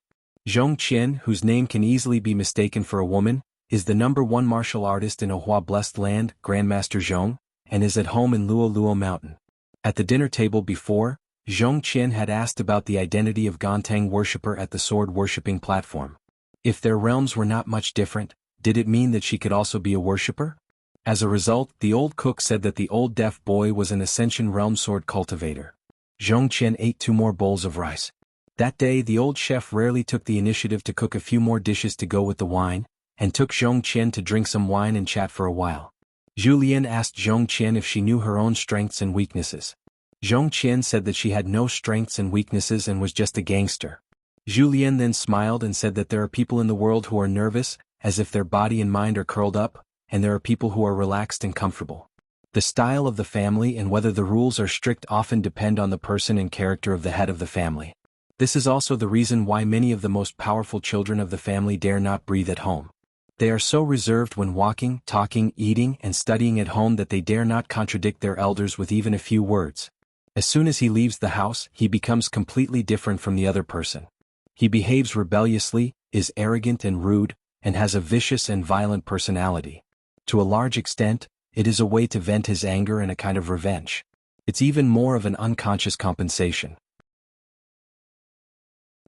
S1: Zhong Qian, whose name can easily be mistaken for a woman, is the #1 martial artist in Ohua Blessed Land, Grandmaster Zhong, and is at home in Luoluo Mountain. At the dinner table before, Zhong Qian had asked about the identity of Gontang worshipper at the sword-worshipping platform. If their realms were not much different, did it mean that she could also be a worshipper? As a result, the old cook said that the old deaf boy was an Ascension Realm sword cultivator. Zhong Qian ate 2 more bowls of rice. That day the old chef rarely took the initiative to cook a few more dishes to go with the wine, and took Zhong Qian to drink some wine and chat for a while. Zhu Lian asked Zhong Qian if she knew her own strengths and weaknesses. Zhong Qian said that she had no strengths and weaknesses and was just a gangster. Zhu Lian then smiled and said that there are people in the world who are nervous, as if their body and mind are curled up, and there are people who are relaxed and comfortable. The style of the family and whether the rules are strict often depend on the person and character of the head of the family. This is also the reason why many of the most powerful children of the family dare not breathe at home. They are so reserved when walking, talking, eating, and studying at home that they dare not contradict their elders with even a few words. As soon as he leaves the house, he becomes completely different from the other person. He behaves rebelliously, is arrogant and rude, and has a vicious and violent personality. To a large extent, it is a way to vent his anger and a kind of revenge. It's even more of an unconscious compensation.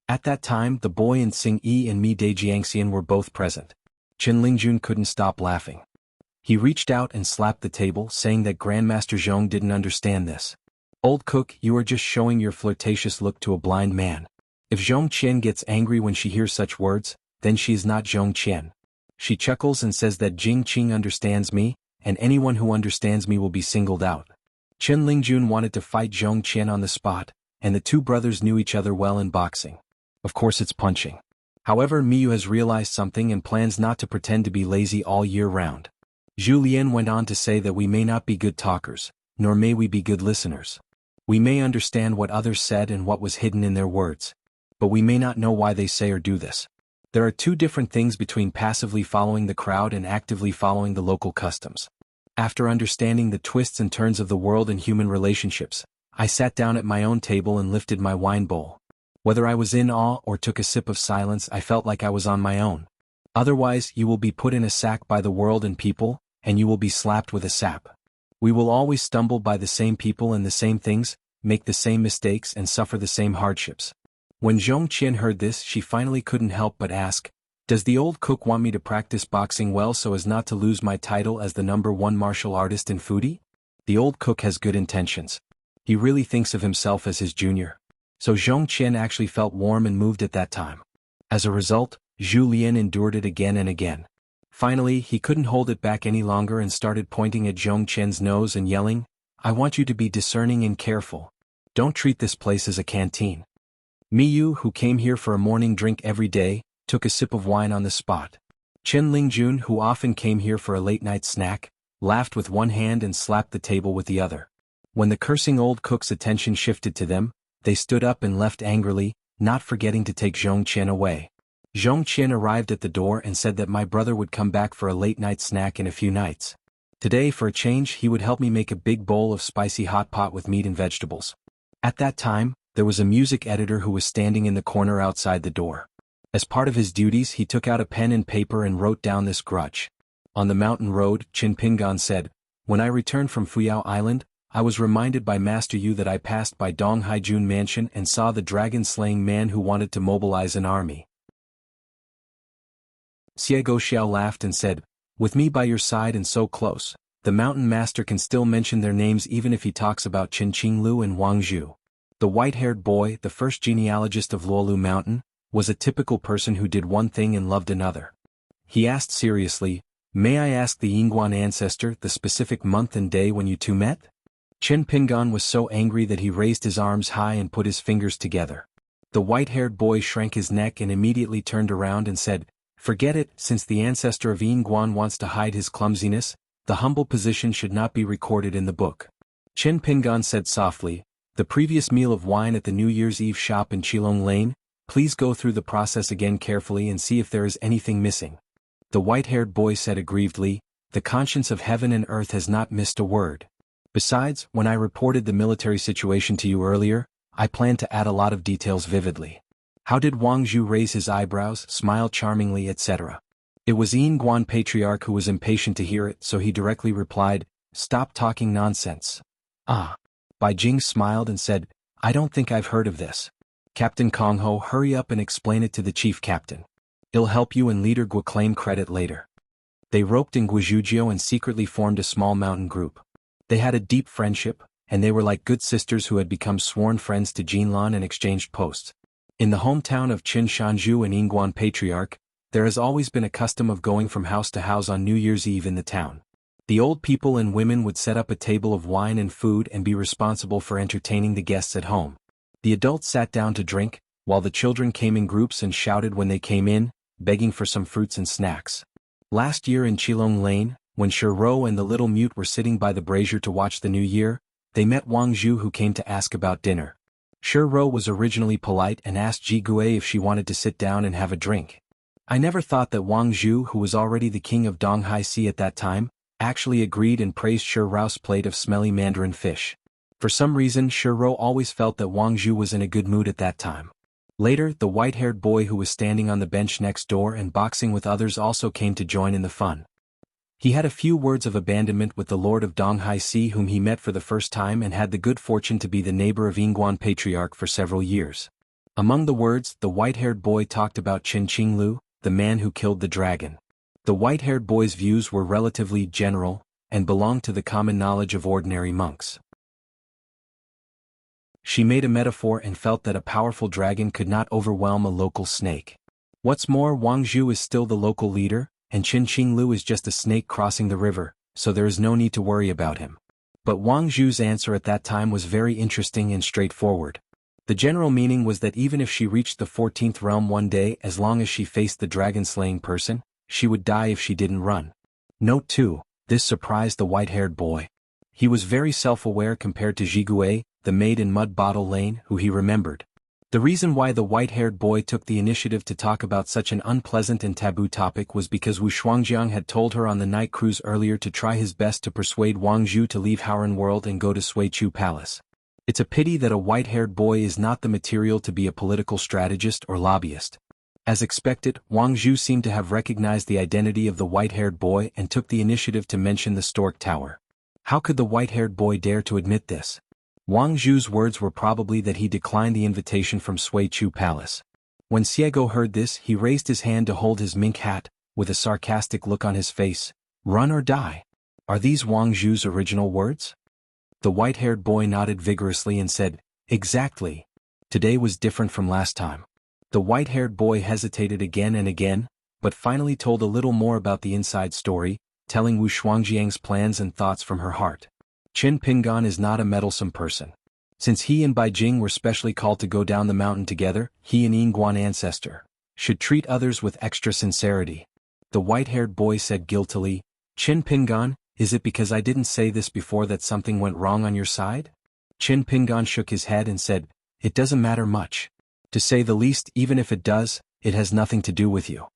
S1: At that time, the boy and Xing Yi and Mi De Jiangxian were both present. Chen Lingjun couldn't stop laughing. He reached out and slapped the table, saying that Grandmaster Zhong didn't understand this. Old cook, you are just showing your flirtatious look to a blind man. If Zhong Qian gets angry when she hears such words, then she is not Zhong Qian. She chuckles and says that Jing Qing understands me, and anyone who understands me will be singled out. Chen Lingjun wanted to fight Zhong Qian on the spot, and the 2 brothers knew each other well in boxing. Of course it's punching. However, Miyu has realized something and plans not to pretend to be lazy all year round. Zhu Lian went on to say that we may not be good talkers, nor may we be good listeners. We may understand what others said and what was hidden in their words, but we may not know why they say or do this. There are 2 different things between passively following the crowd and actively following the local customs. After understanding the twists and turns of the world and human relationships, I sat down at my own table and lifted my wine bowl. Whether I was in awe or took a sip of silence, I felt like I was on my own. Otherwise, you will be put in a sack by the world and people, and you will be slapped with a sap. We will always stumble by the same people and the same things, make the same mistakes and suffer the same hardships. When Zhong Qian heard this, she finally couldn't help but ask, does the old cook want me to practice boxing well so as not to lose my title as the #1 martial artist in Fudi? The old cook has good intentions. He really thinks of himself as his junior. So Zhong Qian actually felt warm and moved at that time. As a result, Zhu Lian endured it again and again. Finally, he couldn't hold it back any longer and started pointing at Zhong Qian's nose and yelling, "I want you to be discerning and careful. Don't treat this place as a canteen." Miyu, who came here for a morning drink every day, took a sip of wine on the spot. Chen Lingjun, who often came here for a late-night snack, laughed with one hand and slapped the table with the other. When the cursing old cook's attention shifted to them, they stood up and left angrily, not forgetting to take Zhong Qian away. Zhong Qian arrived at the door and said that my brother would come back for a late-night snack in a few nights. Today, for a change, he would help me make a big bowl of spicy hot pot with meat and vegetables. At that time, there was a music editor who was standing in the corner outside the door. As part of his duties, he took out a pen and paper and wrote down this grudge. On the mountain road, Qin Pingan said, "When I returned from Fuyao Island, I was reminded by Master Yu that I passed by Dong Haijun Mansion and saw the dragon-slaying man who wanted to mobilize an army." Xie Xiao laughed and said, "With me by your side and so close, the mountain master can still mention their names even if he talks about Qin Qinglu and Wang Zhu." The white-haired boy, the first genealogist of Luolu Mountain, was a typical person who did one thing and loved another. He asked seriously, "May I ask the Yingguan ancestor the specific month and day when you two met?" Qin Pingan was so angry that he raised his arms high and put his fingers together. The white-haired boy shrank his neck and immediately turned around and said, "Forget it, since the ancestor of Yingguan wants to hide his clumsiness, the humble position should not be recorded in the book." Qin Pingan said softly, "The previous meal of wine at the New Year's Eve shop in Qilong Lane, please go through the process again carefully and see if there is anything missing." The white-haired boy said aggrievedly, "The conscience of heaven and earth has not missed a word. Besides, when I reported the military situation to you earlier, I planned to add a lot of details vividly. How did Wang Zhu raise his eyebrows, smile charmingly, etc.? It was Yingguan Patriarch who was impatient to hear it, so he directly replied, "Stop talking nonsense." "Ah." Bai Jing smiled and said, "I don't think I've heard of this. Captain Kong Ho, hurry up and explain it to the chief captain. It'll help you and Leader Gu claim credit later." They roped in Guizhuzhou and secretly formed a small mountain group. They had a deep friendship, and they were like good sisters who had become sworn friends to Jinlan and exchanged posts. In the hometown of Qin Shanzhu and Yingguan Patriarch, there has always been a custom of going from house to house on New Year's Eve in the town. The old people and women would set up a table of wine and food and be responsible for entertaining the guests at home. The adults sat down to drink, while the children came in groups and shouted when they came in, begging for some fruits and snacks. Last year in Qilong Lane, when Shiro and the little mute were sitting by the brazier to watch the new year, they met Wang Zhu, who came to ask about dinner. Shiro was originally polite and asked Ji Gue if she wanted to sit down and have a drink. I never thought that Wang Zhu, who was already the king of Donghai Sea at that time, actually agreed and praised Shiro's plate of smelly mandarin fish. For some reason, Shiro always felt that Wang Zhu was in a good mood at that time. Later, the white-haired boy who was standing on the bench next door and boxing with others also came to join in the fun. He had a few words of abandonment with the Lord of Donghai Sea, whom he met for the first time, and had the good fortune to be the neighbor of Yingguan Patriarch for several years. Among the words, the white-haired boy talked about Qin Qinglu, the man who killed the dragon. The white-haired boy's views were relatively general, and belonged to the common knowledge of ordinary monks. She made a metaphor and felt that a powerful dragon could not overwhelm a local snake. What's more, Wang Zhu is still the local leader, and Qin Qinglu is just a snake crossing the river, so there is no need to worry about him. But Wang Zhu's answer at that time was very interesting and straightforward. The general meaning was that even if she reached the 14th realm one day, as long as she faced the dragon-slaying person, she would die if she didn't run. Note 2, this surprised the white-haired boy. He was very self-aware compared to Jigue, the maid in Mud Bottle Lane, who he remembered. The reason why the white-haired boy took the initiative to talk about such an unpleasant and taboo topic was because Wu Shuangjiang had told her on the night cruise earlier to try his best to persuade Wang Zhu to leave Haoran World and go to Suichu Palace. It's a pity that a white-haired boy is not the material to be a political strategist or lobbyist. As expected, Wang Zhu seemed to have recognized the identity of the white-haired boy and took the initiative to mention the Stork Tower. How could the white-haired boy dare to admit this? Wang Zhu's words were probably that he declined the invitation from Suichu Palace. When Xiego heard this, he raised his hand to hold his mink hat, with a sarcastic look on his face. "Run or die." Are these Wang Zhu's original words? The white-haired boy nodded vigorously and said, "Exactly. Today was different from last time." The white-haired boy hesitated again and again, but finally told a little more about the inside story, telling Wu Shuangjiang's plans and thoughts from her heart. Qin Pingan is not a meddlesome person. Since he and Bai Jing were specially called to go down the mountain together, he and Yingguan ancestor should treat others with extra sincerity. The white-haired boy said guiltily, "Qin Pingan, is it because I didn't say this before that something went wrong on your side?" Qin Pingan shook his head and said, "It doesn't matter much. To say the least, even if it does, it has nothing to do with you."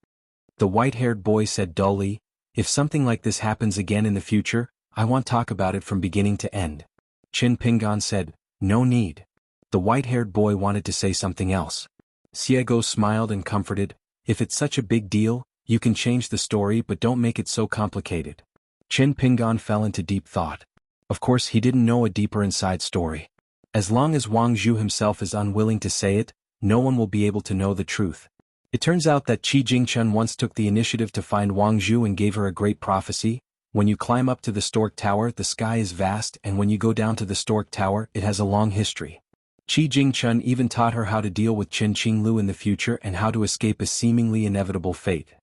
S1: The white-haired boy said dully, "If something like this happens again in the future, I want to talk about it from beginning to end." Qin Pingan said, "No need." The white-haired boy wanted to say something else. Xiego smiled and comforted, "If it's such a big deal, you can change the story but don't make it so complicated." Qin Pingan fell into deep thought. Of course he didn't know a deeper inside story. As long as Wang Zhu himself is unwilling to say it, no one will be able to know the truth. It turns out that Qi Jingchun once took the initiative to find Wang Zhu and gave her a great prophecy. When you climb up to the Stork Tower, the sky is vast, and when you go down to the Stork Tower, it has a long history. Qi Jingchun even taught her how to deal with Qin Qinglu in the future and how to escape a seemingly inevitable fate.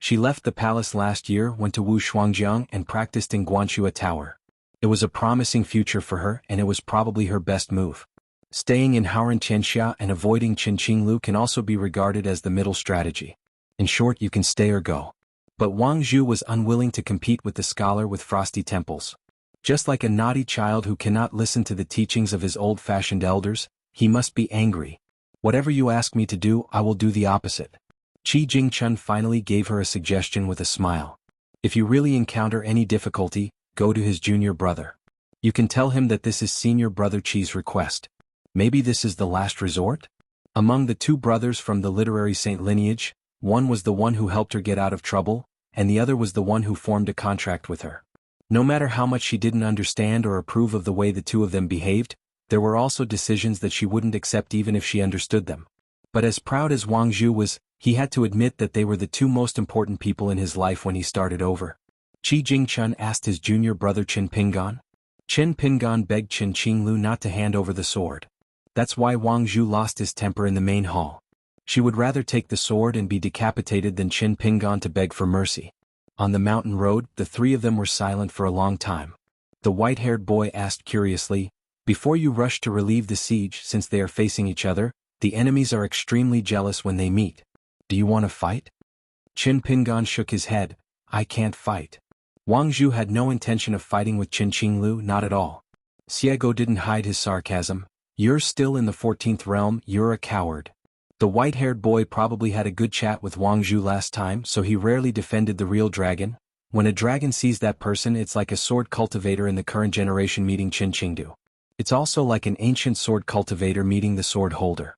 S1: She left the palace last year, went to Wu Shuangjiang and practiced in Guanxua Tower. It was a promising future for her and it was probably her best move. Staying in Haoran Xianxia and avoiding Qin Qinglu can also be regarded as the middle strategy. In short, you can stay or go. But Wang Zhu was unwilling to compete with the scholar with frosty temples. Just like a naughty child who cannot listen to the teachings of his old-fashioned elders, he must be angry. "Whatever you ask me to do, I will do the opposite." Qi Jingchun finally gave her a suggestion with a smile. "If you really encounter any difficulty, go to his junior brother. You can tell him that this is senior brother Qi's request. Maybe this is the last resort?" Among the two brothers from the literary saint lineage, one was the one who helped her get out of trouble, and the other was the one who formed a contract with her. No matter how much she didn't understand or approve of the way the two of them behaved, there were also decisions that she wouldn't accept even if she understood them. But as proud as Wang Zhu was, he had to admit that they were the two most important people in his life when he started over. Qi Jingchun asked his junior brother Qin Pingan. Qin Pingan begged Qin Qinglu not to hand over the sword. That's why Wang Zhu lost his temper in the main hall. She would rather take the sword and be decapitated than Qin Pingan to beg for mercy. On the mountain road, the three of them were silent for a long time. The white-haired boy asked curiously, "Before you rush to relieve the siege, since they are facing each other, the enemies are extremely jealous when they meet. Do you want to fight?" Qin Pingan shook his head, "I can't fight." Wang Zhu had no intention of fighting with Qin Qinglu, not at all. Xiego didn't hide his sarcasm. "You're still in the 14th realm, you're a coward." The white-haired boy probably had a good chat with Wang Zhu last time, so he rarely defended the real dragon. When a dragon sees that person, it's like a sword cultivator in the current generation meeting Qin Qingdu. It's also like an ancient sword cultivator meeting the sword holder.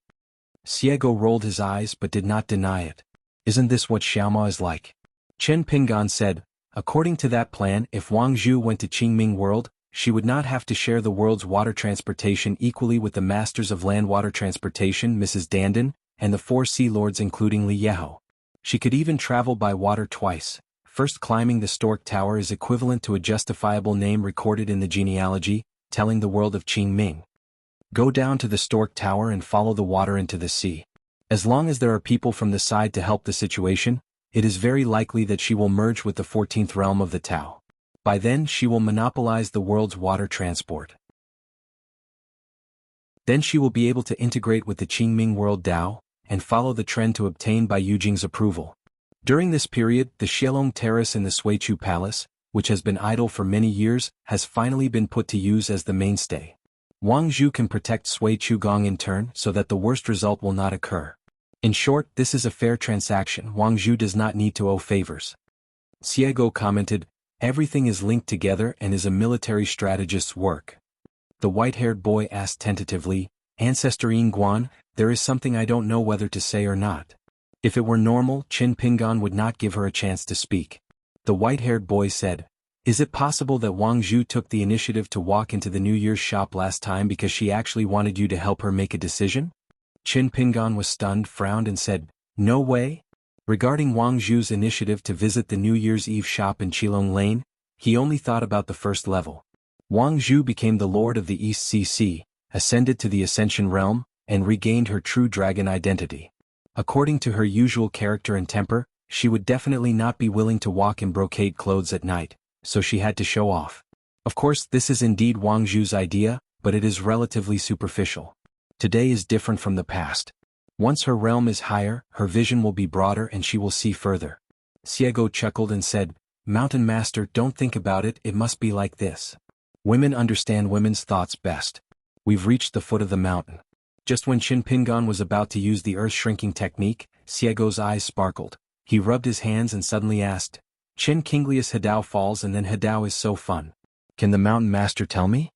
S1: Xiego rolled his eyes but did not deny it. "Isn't this what Xiaoma is like?" Qin Pingan said, "According to that plan, if Wang Zhu went to Qingming World, she would not have to share the world's water transportation equally with the masters of land water transportation, Mrs. Dandan, and the 4 sea lords including Li Yeho. She could even travel by water twice. First, climbing the Stork Tower is equivalent to a justifiable name recorded in the genealogy, telling the world of Qingming. Go down to the Stork Tower and follow the water into the sea. As long as there are people from the side to help the situation, it is very likely that she will merge with the 14th realm of the Tao. By then she will monopolize the world's water transport. Then she will be able to integrate with the Qingming World Tao, and follow the trend to obtain Bai Yujing's approval. During this period, the Xielong Terrace in the Suichu Palace, which has been idle for many years, has finally been put to use as the mainstay. Wang Zhu can protect Sui Chugong in turn so that the worst result will not occur. In short, this is a fair transaction. Wang Zhu does not need to owe favors. Xiego commented, "Everything is linked together and is a military strategist's work." The white-haired boy asked tentatively, "Ancestor Yingguan, there is something I don't know whether to say or not." If it were normal, Qin Pingan would not give her a chance to speak. The white-haired boy said, "Is it possible that Wang Zhu took the initiative to walk into the New Year's shop last time because she actually wanted you to help her make a decision?" Qin Pingan was stunned, frowned and said, "No way." Regarding Wang Zhu's initiative to visit the New Year's Eve shop in Qilong Lane, He only thought about the first level. Wang Zhu became the Lord of the East CC, ascended to the Ascension realm, and regained her true dragon identity. According to her usual character and temper, she would definitely not be willing to walk in brocade clothes at night, so she had to show off. Of course, this is indeed Wang Zhu's idea, but it is relatively superficial. Today is different from the past. Once her realm is higher, her vision will be broader and she will see further. Xiego chuckled and said, "Mountain Master, don't think about it, it must be like this. Women understand women's thoughts best. We've reached the foot of the mountain." Just when Qin Pingan was about to use the earth-shrinking technique, Xiego's eyes sparkled. He rubbed his hands and suddenly asked, "Qin Kinglius Hadao falls and then Hadao is so fun. Can the Mountain Master tell me?"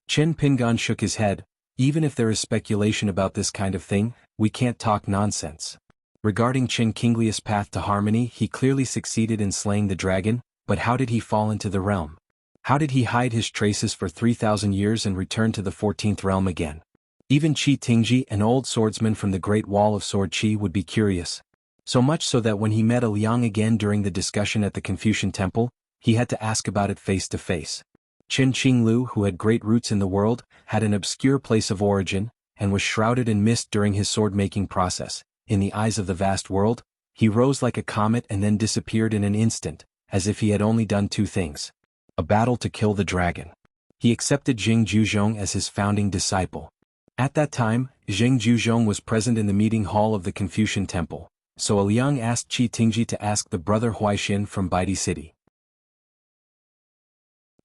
S1: Qin Pingan shook his head. "Even if there is speculation about this kind of thing, we can't talk nonsense. Regarding Qin Kinglius' path to harmony, he clearly succeeded in slaying the dragon, but how did he fall into the realm? How did he hide his traces for 3,000 years and return to the 14th realm again? Even Qi Tingji, an old swordsman from the Great Wall of Sword Qi, would be curious. So much so that when he met Liang again during the discussion at the Confucian Temple, he had to ask about it face to face. Qin Qinglu, who had great roots in the world, had an obscure place of origin, and was shrouded in mist during his sword-making process. In the eyes of the vast world, he rose like a comet and then disappeared in an instant, as if he had only done two things. A battle to kill the dragon. He accepted Jing Juzhong as his founding disciple. At that time, Jing Juzhong was present in the meeting hall of the Confucian Temple, so Liang asked Qi Tingji to ask the brother Huaixin from Baidi City.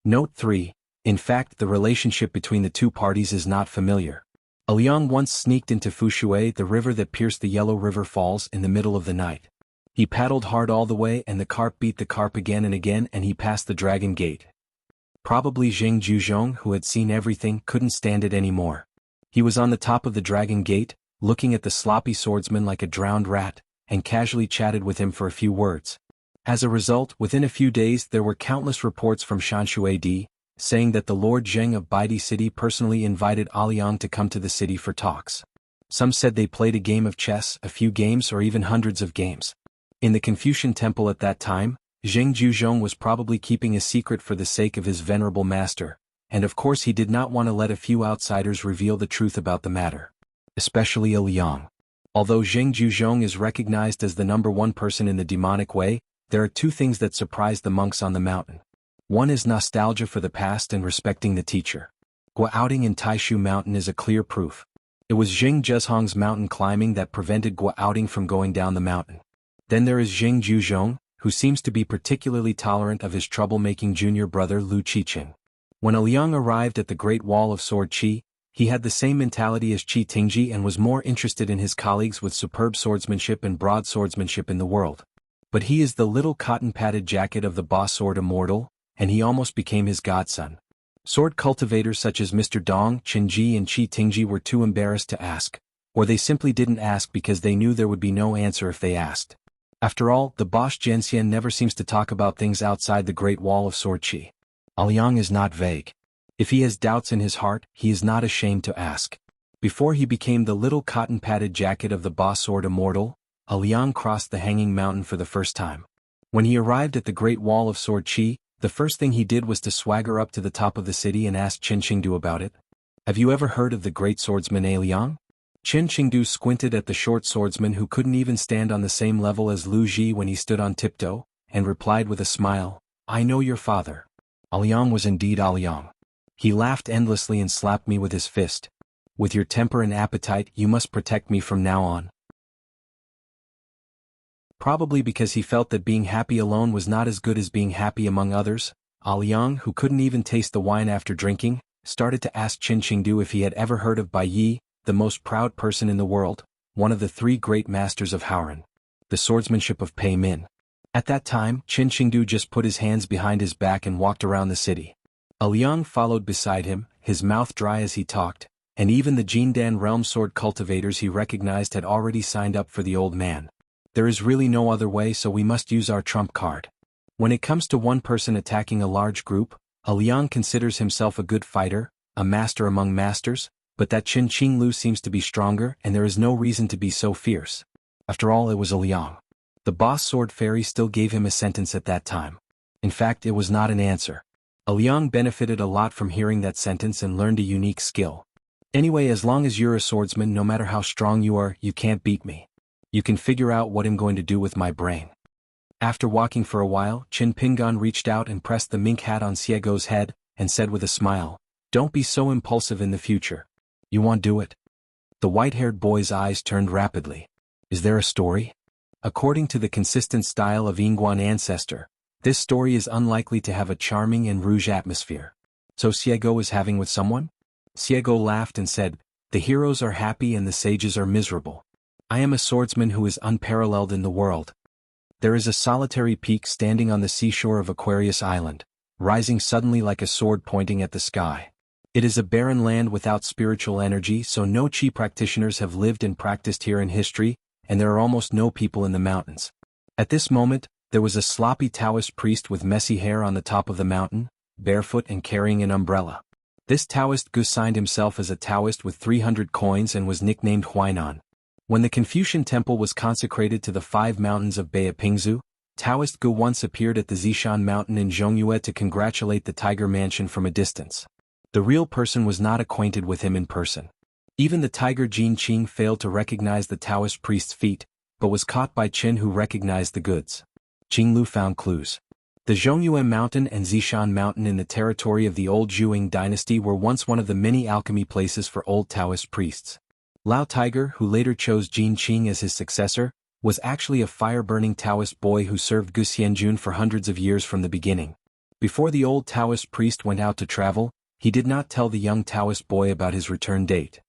S1: Note 3. In fact, the relationship between the two parties is not familiar. Liang once sneaked into Fushui, the river that pierced the Yellow River Falls, in the middle of the night. He paddled hard all the way and the carp beat the carp again and again and he passed the dragon gate. Probably Jing Juzhong, who had seen everything, couldn't stand it anymore. He was on the top of the dragon gate, looking at the sloppy swordsman like a drowned rat, and casually chatted with him for a few words. As a result, within a few days there were countless reports from Shanshui, saying that the Lord Zheng of Baidi City personally invited Liang to come to the city for talks. Some said they played a game of chess, a few games, or even hundreds of games. In the Confucian Temple at that time, Jing Juzhong was probably keeping a secret for the sake of his venerable master, and of course he did not want to let a few outsiders reveal the truth about the matter. Especially Liang. Although Jing Juzhong is recognized as the #1 person in the demonic way, there are two things that surprised the monks on the mountain. One is nostalgia for the past and respecting the teacher. Guaoting in Taishu Mountain is a clear proof. It was Jing Zhezhong's mountain climbing that prevented Guaoting from going down the mountain. Then there is Jing Juzhong, who seems to be particularly tolerant of his troublemaking junior brother Lu Qiqing. When Liang arrived at the Great Wall of Sword Qi, he had the same mentality as Qi Tingji and was more interested in his colleagues with superb swordsmanship and broad swordsmanship in the world. But he is the little cotton-padded jacket of the boss sword immortal, and he almost became his godson. Sword cultivators such as Mr. Dong, Qinji and Qi Tingji were too embarrassed to ask, or they simply didn't ask because they knew there would be no answer if they asked. After all, the boss Jianxia never seems to talk about things outside the Great Wall of Sword Qi. Liang is not vague. If he has doubts in his heart, he is not ashamed to ask. Before he became the little cotton-padded jacket of the boss sword immortal, Liang crossed the Hanging Mountain for the first time. When he arrived at the Great Wall of Sword Qi, the first thing he did was to swagger up to the top of the city and ask Qin Qingdu about it. "Have you ever heard of the great swordsman Liang?" Qin Qingdu squinted at the short swordsman who couldn't even stand on the same level as Lu Ji when he stood on tiptoe, and replied with a smile, "I know your father." Liang was indeed Liang. He laughed endlessly and slapped me with his fist. "With your temper and appetite, you must protect me from now on." Probably because he felt that being happy alone was not as good as being happy among others, Liang, who couldn't even taste the wine after drinking, started to ask Qin Qingdu if he had ever heard of Bai Yi, the most proud person in the world, one of the 3 great masters of Haoran. The swordsmanship of Pei Min. At that time, Qin Qingdu just put his hands behind his back and walked around the city. Liang followed beside him, his mouth dry as he talked, and even the Jindan realm sword cultivators he recognized had already signed up for the old man. There is really no other way, so we must use our trump card. When it comes to one person attacking a large group, Liang considers himself a good fighter, a master among masters, but that Qin Qinglu seems to be stronger and there is no reason to be so fierce. After all, it was Liang. The boss sword fairy still gave him a sentence at that time. In fact, it was not an answer. A Liang benefited a lot from hearing that sentence and learned a unique skill. Anyway, as long as you're a swordsman, no matter how strong you are, you can't beat me. You can figure out what I'm going to do with my brain. After walking for a while, Qin Pingan reached out and pressed the mink hat on Xiego's head, and said with a smile, "Don't be so impulsive in the future. You won't do it?" The white-haired boy's eyes turned rapidly. Is there a story? According to the consistent style of Yingguan ancestor, this story is unlikely to have a charming and rouge atmosphere. So Xiego is having with someone? Xiego laughed and said, "The heroes are happy and the sages are miserable. I am a swordsman who is unparalleled in the world." There is a solitary peak standing on the seashore of Aquarius Island, rising suddenly like a sword pointing at the sky. It is a barren land without spiritual energy, so no chi practitioners have lived and practiced here in history, and there are almost no people in the mountains. At this moment, there was a sloppy Taoist priest with messy hair on the top of the mountain, barefoot and carrying an umbrella. This Taoist Gu signed himself as a Taoist with 300 coins and was nicknamed Xuanhuan. When the Confucian temple was consecrated to the 5 mountains of Beipingzu, Taoist Gu once appeared at the Zishan mountain in Zhongyue to congratulate the tiger mansion from a distance. The real person was not acquainted with him in person. Even the tiger Jin Qing failed to recognize the Taoist priest's feet, but was caught by Qin, who recognized the goods. Qinglu found clues. The Zhongyue mountain and Zishan mountain in the territory of the old Zhuang dynasty were once one of the many alchemy places for old Taoist priests. Lao Tiger, who later chose Jin Qing as his successor, was actually a fire-burning Taoist boy who served Gu Xianjun for hundreds of years from the beginning. Before the old Taoist priest went out to travel, he did not tell the young Taoist boy about his return date.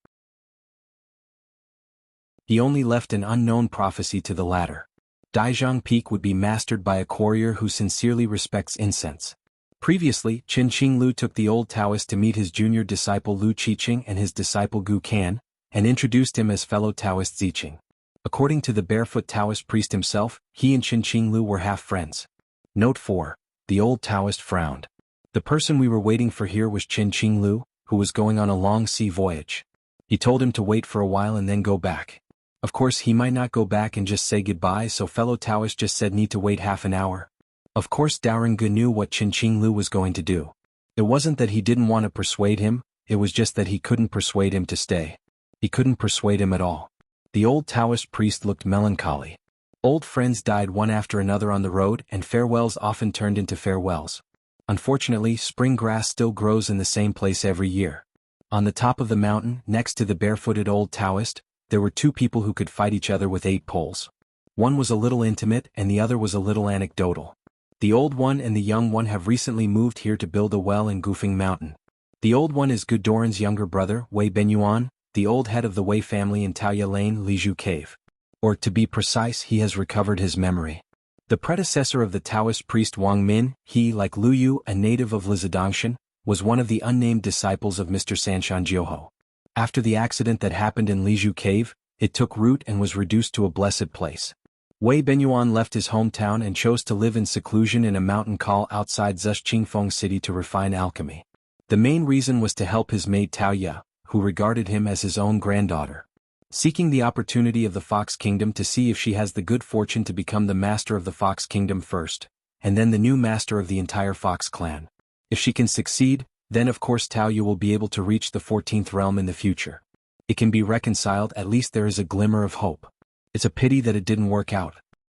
S1: He only left an unknown prophecy to the latter. Daizhang Peak would be mastered by a courier who sincerely respects incense. Previously, Qin Qinglu took the old Taoist to meet his junior disciple Lu Qiqing and his disciple Gu Kan, and introduced him as fellow Taoist Ziqing. According to the barefoot Taoist priest himself, he and Qin Qinglu were half-friends. Note 4. The old Taoist frowned. The person we were waiting for here was Qin Qinglu, who was going on a long sea voyage. He told him to wait for a while and then go back. Of course, he might not go back and just say goodbye, so fellow Taoist just said need to wait half an hour. Of course, Daoren Gu knew what Qin Qinglu was going to do. It wasn't that he didn't want to persuade him, it was just that he couldn't persuade him to stay. He couldn't persuade him at all. The old Taoist priest looked melancholy. Old friends died one after another on the road, and farewells often turned into farewells. Unfortunately, spring grass still grows in the same place every year. On the top of the mountain, next to the barefooted old Taoist, there were 2 people who could fight each other with 8 poles. One was a little intimate and the other was a little anecdotal. The old one and the young one have recently moved here to build a well in Gufeng Mountain. The old one is Gudoran's younger brother, Wei Benyuan, the old head of the Wei family in Taoya Lane, Liju Cave. Or to be precise, he has recovered his memory. The predecessor of the Taoist priest Wang Min, he, like Lu Yu, a native of Lizidangshan, was one of the unnamed disciples of Mr. Sanshan Jiuho. After the accident that happened in Liju Cave, it took root and was reduced to a blessed place. Wei Benyuan left his hometown and chose to live in seclusion in a mountain call outside Zushqingfeng City to refine alchemy. The main reason was to help his maid Taoya, who regarded him as his own granddaughter. Seeking the opportunity of the Fox Kingdom to see if she has the good fortune to become the master of the Fox Kingdom first, and then the new master of the entire Fox clan. If she can succeed, then of course Taoya will be able to reach the 14th realm in the future. It can be reconciled, at least there is a glimmer of hope. It's a pity that it didn't work out.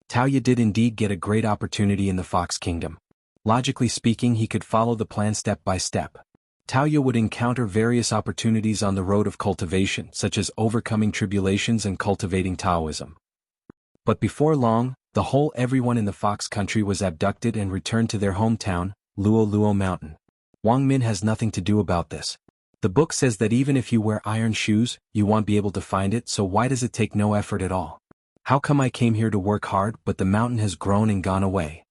S1: Taoya did indeed get a great opportunity in the Fox Kingdom. Logically speaking, he could follow the plan step by step. Taoya would encounter various opportunities on the road of cultivation, such as overcoming tribulations and cultivating Taoism. But before long, the whole everyone in the Fox country was abducted and returned to their hometown, Luo Mountain. Wang Min has nothing to do about this. The book says that even if you wear iron shoes, you won't be able to find it, so why does it take no effort at all? How come I came here to work hard, but the mountain has grown and gone away?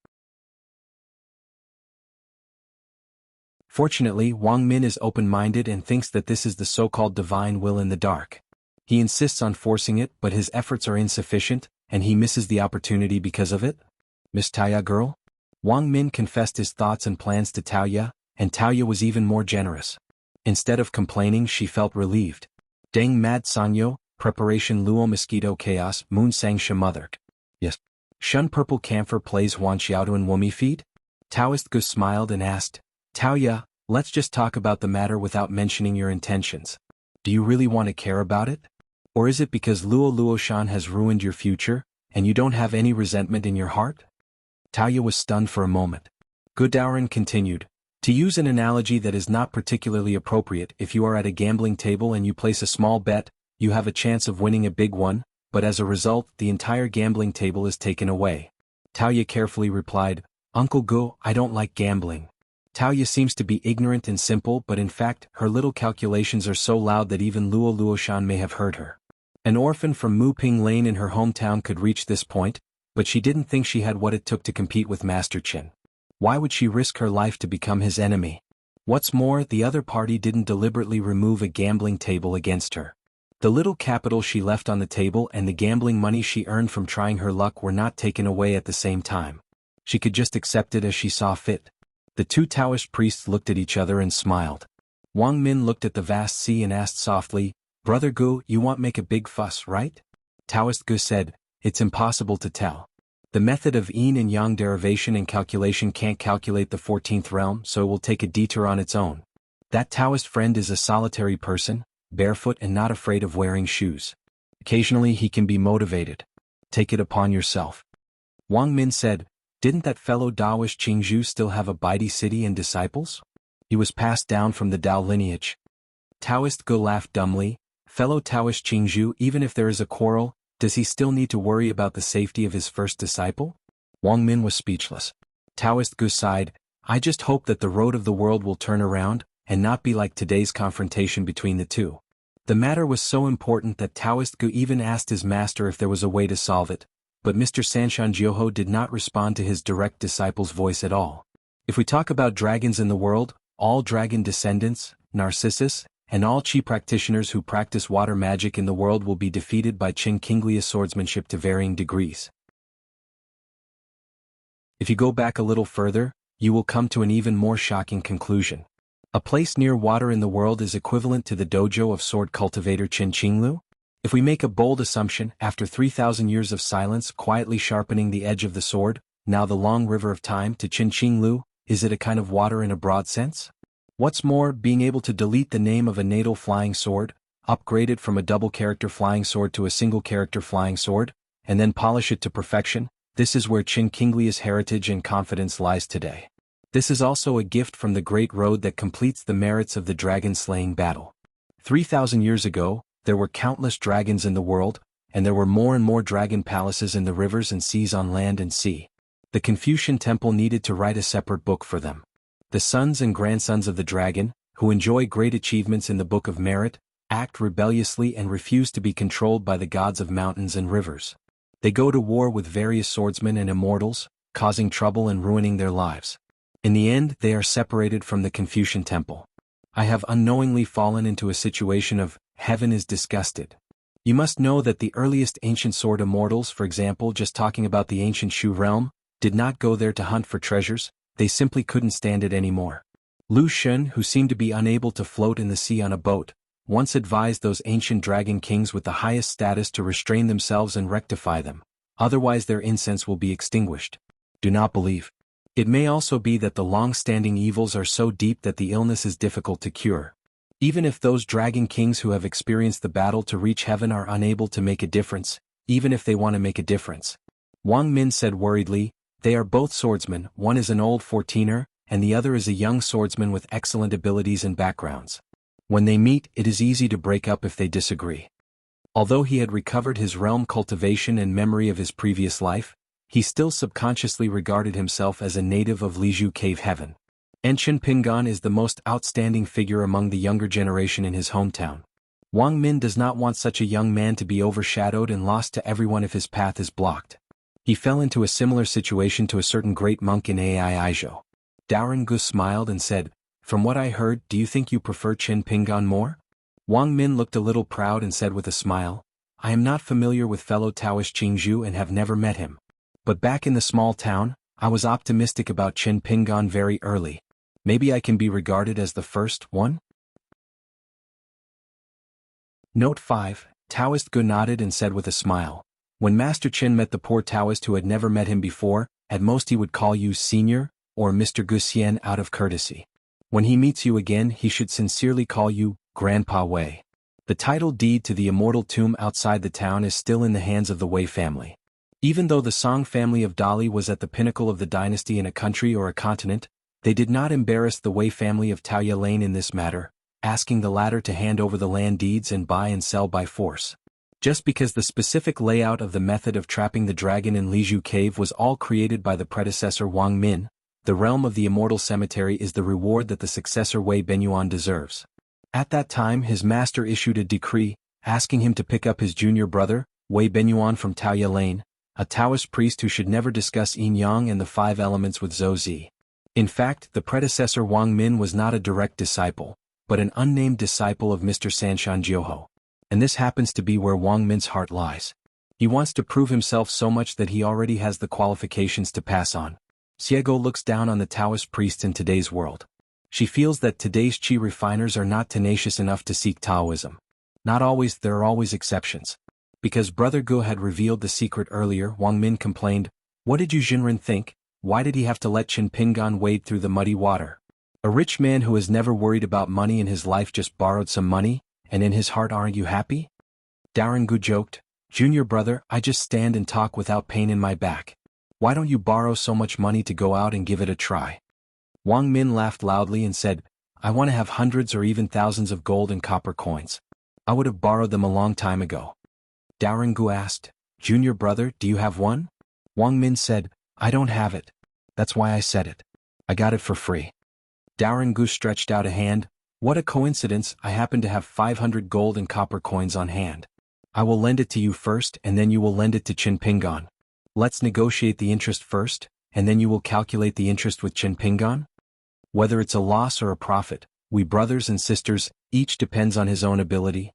S1: Fortunately, Wang Min is open-minded and thinks that this is the so-called divine will in the dark. He insists on forcing it, but his efforts are insufficient, and he misses the opportunity because of it. Miss Taoya girl? Wang Min confessed his thoughts and plans to Taoya, and Taoya was even more generous. Instead of complaining, she felt relieved. Deng Mad Sanyo, preparation Luo Mosquito Chaos, Moon Sang Shamothered. Yes. Shun Purple Camphor plays Huan Xiaoduan Wumi feed? Taoist Gu smiled and asked, Taoya, let's just talk about the matter without mentioning your intentions. Do you really want to care about it? Or is it because Luo Luoshan has ruined your future, and you don't have any resentment in your heart? Taoya was stunned for a moment. Gu Daoren continued, to use an analogy that is not particularly appropriate, if you are at a gambling table and you place a small bet, you have a chance of winning a big one, but as a result, the entire gambling table is taken away. Taoya carefully replied, Uncle Gu, I don't like gambling. Taoya seems to be ignorant and simple, but in fact, her little calculations are so loud that even Luo Luoshan may have heard her. An orphan from Muping Lane in her hometown could reach this point, but she didn't think she had what it took to compete with Master Qin. Why would she risk her life to become his enemy? What's more, the other party didn't deliberately remove a gambling table against her. The little capital she left on the table and the gambling money she earned from trying her luck were not taken away at the same time. She could just accept it as she saw fit. The two Taoist priests looked at each other and smiled. Wang Min looked at the vast sea and asked softly, Brother Gu, you won't make a big fuss, right? Taoist Gu said, it's impossible to tell. The method of yin and yang derivation and calculation can't calculate the 14th realm, so it will take a detour on its own. That Taoist friend is a solitary person, barefoot and not afraid of wearing shoes. Occasionally he can be motivated. Take it upon yourself. Wang Min said, didn't that fellow Taoist Qingzhu still have a Baidi city and disciples? He was passed down from the Dao lineage. Taoist Gu laughed dumbly, fellow Taoist Qingzhu, even if there is a quarrel, does he still need to worry about the safety of his first disciple? Wang Min was speechless. Taoist Gu sighed, I just hope that the road of the world will turn around, and not be like today's confrontation between the two. The matter was so important that Taoist Gu even asked his master if there was a way to solve it, but Mr. Sanshan Jiuho did not respond to his direct disciple's voice at all. If we talk about dragons in the world, all dragon descendants, Narcissus, and all Qi practitioners who practice water magic in the world will be defeated by Qin Qinglia swordsmanship to varying degrees. If you go back a little further, you will come to an even more shocking conclusion. A place near water in the world is equivalent to the dojo of sword cultivator Qin Qinglu? If we make a bold assumption, after 3,000 years of silence quietly sharpening the edge of the sword, now the long river of time to Qin Qinglu, is it a kind of water in a broad sense? What's more, being able to delete the name of a natal flying sword, upgrade it from a double-character flying sword to a single-character flying sword, and then polish it to perfection, this is where Qin Qinglia's heritage and confidence lies today. This is also a gift from the great road that completes the merits of the dragon-slaying battle. 3,000 years ago, there were countless dragons in the world, and there were more and more dragon palaces in the rivers and seas on land and sea. The Confucian Temple needed to write a separate book for them. The sons and grandsons of the dragon, who enjoy great achievements in the Book of Merit, act rebelliously and refuse to be controlled by the gods of mountains and rivers. They go to war with various swordsmen and immortals, causing trouble and ruining their lives. In the end, they are separated from the Confucian Temple. I have unknowingly fallen into a situation of, heaven is disgusted. You must know that the earliest ancient sword immortals, for example, just talking about the ancient Shu realm, did not go there to hunt for treasures, they simply couldn't stand it anymore. Lu Xun, who seemed to be unable to float in the sea on a boat, once advised those ancient dragon kings with the highest status to restrain themselves and rectify them, otherwise their incense will be extinguished. Do not believe. It may also be that the long-standing evils are so deep that the illness is difficult to cure. Even if those dragon kings who have experienced the battle to reach heaven are unable to make a difference, even if they want to make a difference. Wang Min said worriedly, they are both swordsmen, one is an old 14er, and the other is a young swordsman with excellent abilities and backgrounds. When they meet, it is easy to break up if they disagree. Although he had recovered his realm cultivation and memory of his previous life, he still subconsciously regarded himself as a native of Liju Cave Heaven. Enchen Pingan is the most outstanding figure among the younger generation in his hometown. Wang Min does not want such a young man to be overshadowed and lost to everyone if his path is blocked. He fell into a similar situation to a certain great monk in Aijo. Daoren Gu smiled and said, from what I heard, do you think you prefer Qin Pingan more? Wang Min looked a little proud and said with a smile, I am not familiar with fellow Taoist Qingzhu and have never met him. But back in the small town, I was optimistic about Qin Pingan very early. Maybe I can be regarded as the first one? Note 5, Taoist Gu nodded and said with a smile, when Master Qin met the poor Taoist who had never met him before, at most he would call you senior, or Mr. Guxian out of courtesy. When he meets you again, he should sincerely call you Grandpa Wei. The title deed to the immortal tomb outside the town is still in the hands of the Wei family. Even though the Song family of Dali was at the pinnacle of the dynasty in a country or a continent, they did not embarrass the Wei family of Taoya Lane in this matter, asking the latter to hand over the land deeds and buy and sell by force. Just because the specific layout of the method of trapping the dragon in Lizhu Cave was all created by the predecessor Wang Min, the realm of the immortal cemetery is the reward that the successor Wei Benyuan deserves. At that time his master issued a decree, asking him to pick up his junior brother, Wei Benyuan from Taoya Lane, a Taoist priest who should never discuss yin-yang and the five elements with Zhou Zi. In fact, the predecessor Wang Min was not a direct disciple, but an unnamed disciple of Mr. Sanshan Jiuho. And this happens to be where Wang Min's heart lies. He wants to prove himself so much that he already has the qualifications to pass on. Xiego looks down on the Taoist priests in today's world. She feels that today's Qi refiners are not tenacious enough to seek Taoism. Not always, there are always exceptions. Because Brother Gu had revealed the secret earlier, Wang Min complained, "What did you Jinren think? Why did he have to let Qin Pingan wade through the muddy water? A rich man who has never worried about money in his life just borrowed some money, and in his heart aren't you happy?" Darren Gu joked, "Junior brother, I just stand and talk without pain in my back. Why don't you borrow so much money to go out and give it a try?" Wang Min laughed loudly and said, "I want to have hundreds or even thousands of gold and copper coins. I would have borrowed them a long time ago." Darren Gu asked, "Junior brother, do you have one?" Wang Min said, "I don't have it. That's why I said it. I got it for free." Darren Gu stretched out a hand. "What a coincidence, I happen to have 500 gold and copper coins on hand. I will lend it to you first and then you will lend it to Qin Pingan. Let's negotiate the interest first, and then you will calculate the interest with Qin Pingan? Whether it's a loss or a profit, we brothers and sisters, each depends on his own ability."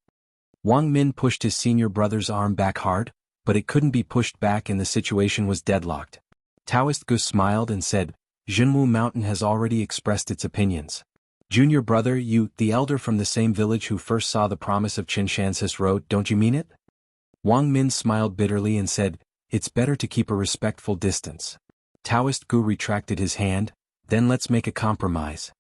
S1: Wang Min pushed his senior brother's arm back hard, but it couldn't be pushed back and the situation was deadlocked. Taoist Gus smiled and said, "Jianghu Mountain has already expressed its opinions. Junior brother, you, the elder from the same village who first saw the promise of Qin Shansis Road, don't you mean it?" Wang Min smiled bitterly and said, "It's better to keep a respectful distance." Taoist Gu retracted his hand, "Then let's make a compromise.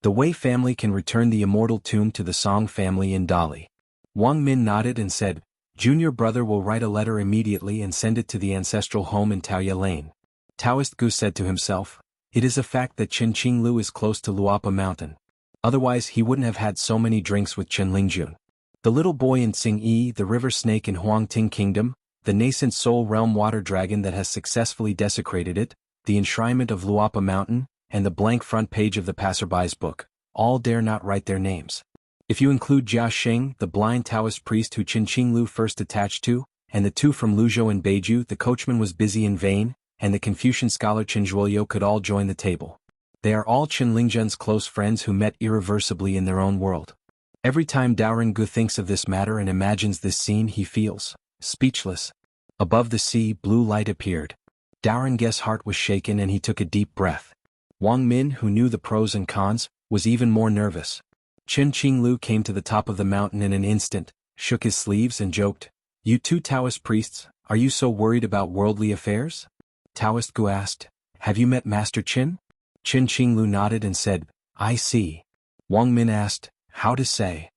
S1: The Wei family can return the immortal tomb to the Song family in Dali." Wang Min nodded and said, "Junior brother will write a letter immediately and send it to the ancestral home in Taoya Lane." Taoist Gu said to himself, "It is a fact that Qin Qinglu is close to Luapa Mountain. Otherwise he wouldn't have had so many drinks with Qin Lingjun. The little boy in Tsing-yi, the river snake in Huangting Kingdom, the nascent soul realm water dragon that has successfully desecrated it, the enshrinement of Luapa Mountain, and the blank front page of the passerby's book, all dare not write their names. If you include Jia Sheng, the blind Taoist priest who Qin Qinglu first attached to, and the two from Luzhou and Beiju, the coachman was busy in vain, and the Confucian scholar Qin Zhuoyo could all join the table. They are all Qin Lingjun's close friends who met irreversibly in their own world. Every time Daoren Gu thinks of this matter and imagines this scene, he feels speechless. Above the sea, blue light appeared. Daoren Gu's heart was shaken and he took a deep breath. Wang Min, who knew the pros and cons, was even more nervous. Qin Qinglu came to the top of the mountain in an instant, shook his sleeves and joked, "You two Taoist priests, are you so worried about worldly affairs?" Taoist Gu asked, "Have you met Master Qin?" Qin Qinglu nodded and said, "I see." Wang Min asked, "How to say?"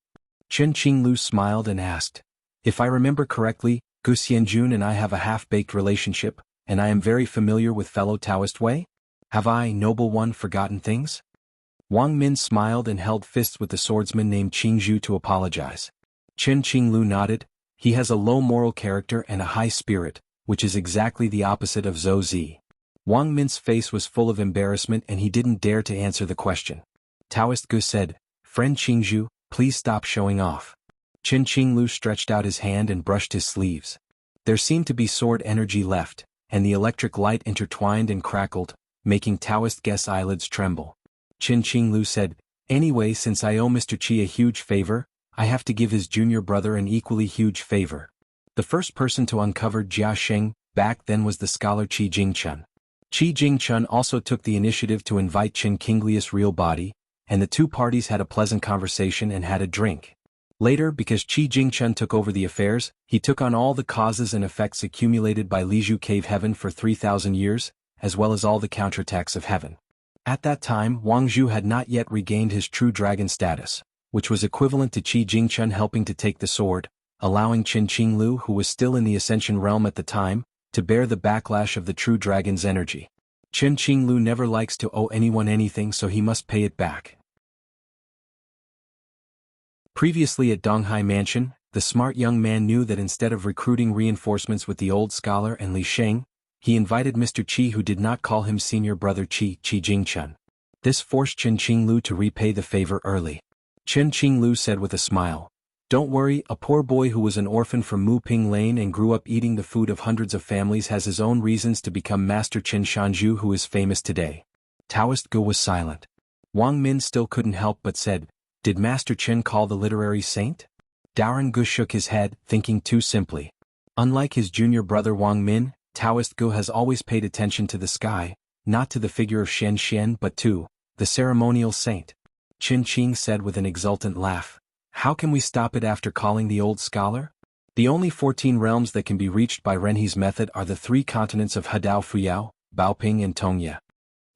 S1: Qin Qinglu smiled and asked, "If I remember correctly, Gu Xianjun and I have a half-baked relationship, and I am very familiar with fellow Taoist Wei? Have I, noble one, forgotten things?" Wang Min smiled and held fists with the swordsman named Qingzhu to apologize. Qin Qinglu nodded. "He has a low moral character and a high spirit, which is exactly the opposite of Zhou Zi." Wang Min's face was full of embarrassment and he didn't dare to answer the question. Taoist Gu said, "Friend Qingzhu, please stop showing off." Qin Qinglu stretched out his hand and brushed his sleeves. There seemed to be sword energy left, and the electric light intertwined and crackled, making Taoist Gu's eyelids tremble. Qin Qinglu said, "Anyway, since I owe Mr. Qi a huge favor, I have to give his junior brother an equally huge favor." The first person to uncover Jia Sheng back then was the scholar Qi Jingchun. Qi Jingchun also took the initiative to invite Qin Qinglius' real body, and the two parties had a pleasant conversation and had a drink. Later, because Qi Jingchun took over the affairs, he took on all the causes and effects accumulated by Lizhu Cave Heaven for 3,000 years, as well as all the counterattacks of heaven. At that time, Wang Zhu had not yet regained his true dragon status, which was equivalent to Qi Jingchun helping to take the sword, allowing Qin Qinglu, who was still in the Ascension realm at the time, to bear the backlash of the true dragon's energy. Qin Qinglu never likes to owe anyone anything, so he must pay it back. Previously at Donghai Mansion, the smart young man knew that instead of recruiting reinforcements with the old scholar and Li Sheng, he invited Mr. Qi, who did not call him senior brother Qi Jingchun. This forced Qin Qinglu to repay the favor early. Qin Qinglu said with a smile, "Don't worry, a poor boy who was an orphan from Muping Lane and grew up eating the food of hundreds of families has his own reasons to become Master Qin Shanzhu, who is famous today." Taoist Gu was silent. Wang Min still couldn't help but said, "Did Master Qin call the literary saint?" Daoren Gu shook his head, thinking too simply. Unlike his junior brother Wang Min, Taoist Gu has always paid attention to the sky, not to the figure of Xianxian but to the ceremonial saint. Qin Qing said with an exultant laugh, "How can we stop it after calling the old scholar? The only 14 realms that can be reached by Renhe's method are the 3 continents of Hedao Fuyao, Baoping and Tongye."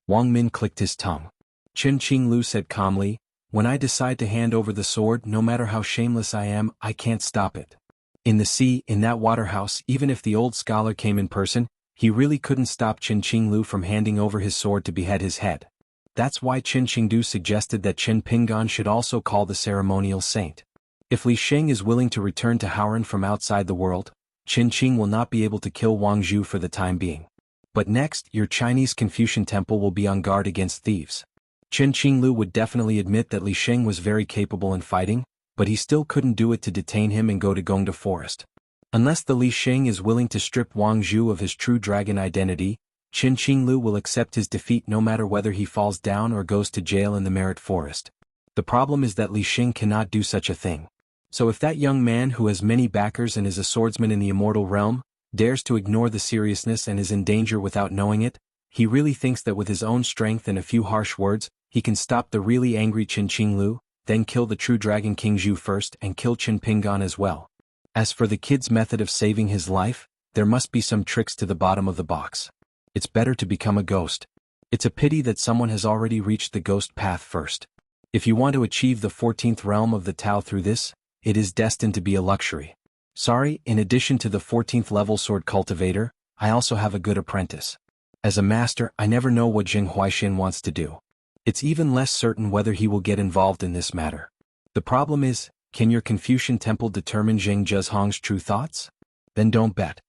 S1: Wang Min clicked his tongue. Qin Qinglu said calmly, "When I decide to hand over the sword, no matter how shameless I am, I can't stop it. In the sea, in that waterhouse, even if the old scholar came in person, he really couldn't stop Qin Qinglu from handing over his sword to behead his head. That's why Qin Qingdu suggested that Qin Pingan should also call the ceremonial saint. If Li Sheng is willing to return to Haoran from outside the world, Qin Qing will not be able to kill Wang Zhu for the time being. But next, your Chinese Confucian temple will be on guard against thieves." Qin Qinglu would definitely admit that Li Sheng was very capable in fighting, but he still couldn't do it to detain him and go to Gongda Forest. Unless the Li Sheng is willing to strip Wang Zhu of his true dragon identity, Qin Qinglu will accept his defeat no matter whether he falls down or goes to jail in the Merit Forest. The problem is that Li Sheng cannot do such a thing. So if that young man who has many backers and is a swordsman in the immortal realm, dares to ignore the seriousness and is in danger without knowing it, he really thinks that with his own strength and a few harsh words, he can stop the really angry Qin Qinglu, then kill the true dragon King Zhu first and kill Qin Pingan as well. As for the kid's method of saving his life, there must be some tricks to the bottom of the box. It's better to become a ghost. It's a pity that someone has already reached the ghost path first. If you want to achieve the 14th realm of the Tao through this, it is destined to be a luxury. Sorry, in addition to the 14th level sword cultivator, I also have a good apprentice. As a master, I never know what Zheng Huaixin wants to do. It's even less certain whether he will get involved in this matter. The problem is, can your Confucian temple determine Zheng Zhezhong's true thoughts? Then don't bet.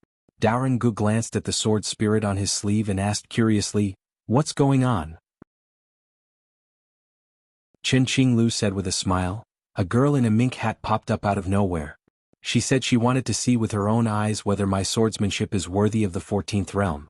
S1: Daoren Gu glanced at the sword spirit on his sleeve and asked curiously, "What's going on?" Qin Qinglu said with a smile. A girl in a mink hat popped up out of nowhere. She said she wanted to see with her own eyes whether my swordsmanship is worthy of the 14th realm.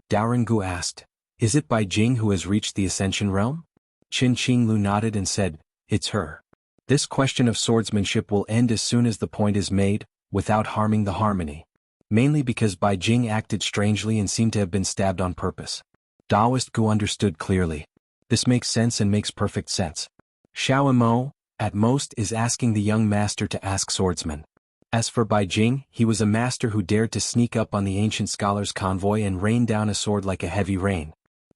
S1: Daoren Gu asked, "Is it Bai Jing who has reached the Ascension realm?" Qin Qinglu nodded and said, "It's her." This question of swordsmanship will end as soon as the point is made, without harming the harmony. Mainly because Bai Jing acted strangely and seemed to have been stabbed on purpose. Taoist Gu understood clearly. This makes sense and makes perfect sense. Xiao Mo, at most, is asking the young master to ask swordsman. As for Bai Jing, he was a master who dared to sneak up on the ancient scholars' convoy and rain down a sword like a heavy rain.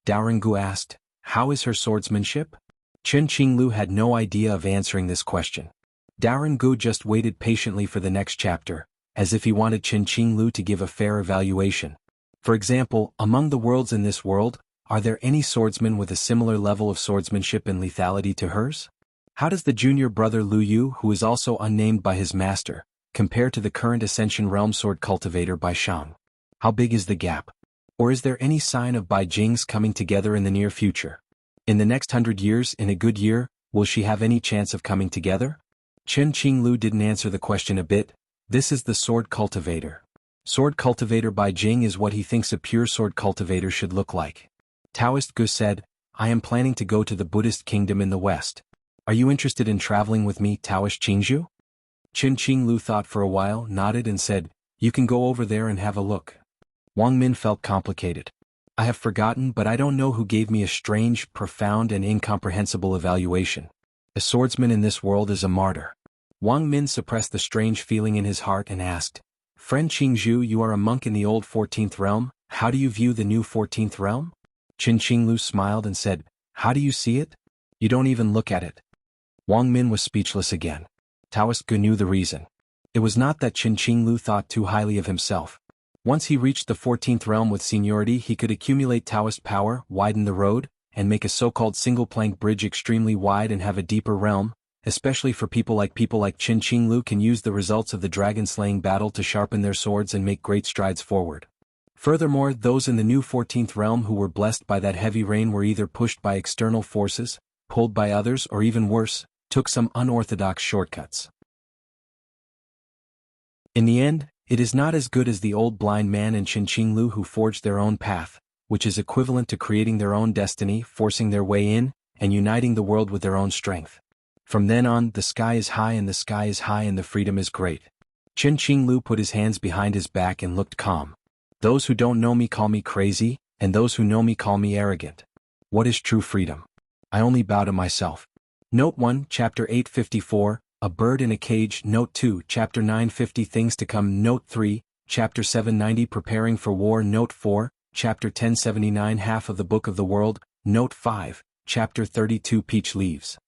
S1: Daoren Gu asked, "How is her swordsmanship?" Qin Qinglu had no idea of answering this question. Daoren Gu just waited patiently for the next chapter, as if he wanted Qin Qinglu to give a fair evaluation. For example, among the worlds in this world, are there any swordsmen with a similar level of swordsmanship and lethality to hers? How does the junior brother Lu Yu, who is also unnamed by his master, compare to the current Ascension Realm sword cultivator Bai Shang? How big is the gap? Or is there any sign of Bai Jing's coming together in the near future? In the next 100 years, in a good year, will she have any chance of coming together? Qin Qinglu didn't answer the question a bit. This is the sword cultivator. Sword cultivator Bai Jing is what he thinks a pure sword cultivator should look like. Taoist Gu said, "I am planning to go to the Buddhist kingdom in the west. Are you interested in traveling with me, Taoist Qingzhu?" Qin Qinglu thought for a while, nodded and said, "You can go over there and have a look." Wang Min felt complicated. "I have forgotten, but I don't know who gave me a strange, profound and incomprehensible evaluation. A swordsman in this world is a martyr." Wang Min suppressed the strange feeling in his heart and asked, "Friend Qingzhu, you are a monk in the old 14th realm, how do you view the new 14th realm? Qin Qinglu smiled and said, how do you see it? You don't even look at it. Wang Min was speechless again. Taoist Gu knew the reason. It was not that Qin Qinglu thought too highly of himself. Once he reached the 14th realm with seniority, he could accumulate Taoist power, widen the road, and make a so-called single-plank bridge extremely wide and have a deeper realm, especially for people like Qin Qinglu can use the results of the dragon-slaying battle to sharpen their swords and make great strides forward. Furthermore, those in the new 14th realm who were blessed by that heavy rain were either pushed by external forces, pulled by others, or even worse, took some unorthodox shortcuts. In the end, it is not as good as the old blind man and Qin Qinglu who forged their own path, which is equivalent to creating their own destiny, forcing their way in, and uniting the world with their own strength. From then on, the sky is high and the sky is high and the freedom is great. Qin Qinglu put his hands behind his back and looked calm. Those who don't know me call me crazy, and those who know me call me arrogant. What is true freedom? I only bow to myself. Note 1, Chapter 854, A Bird in a Cage. Note 2, Chapter 950, Things to Come. Note 3, Chapter 790, Preparing for War. Note 4, Chapter 1079, Half of the Book of the World. Note 5, Chapter 32, Peach Leaves.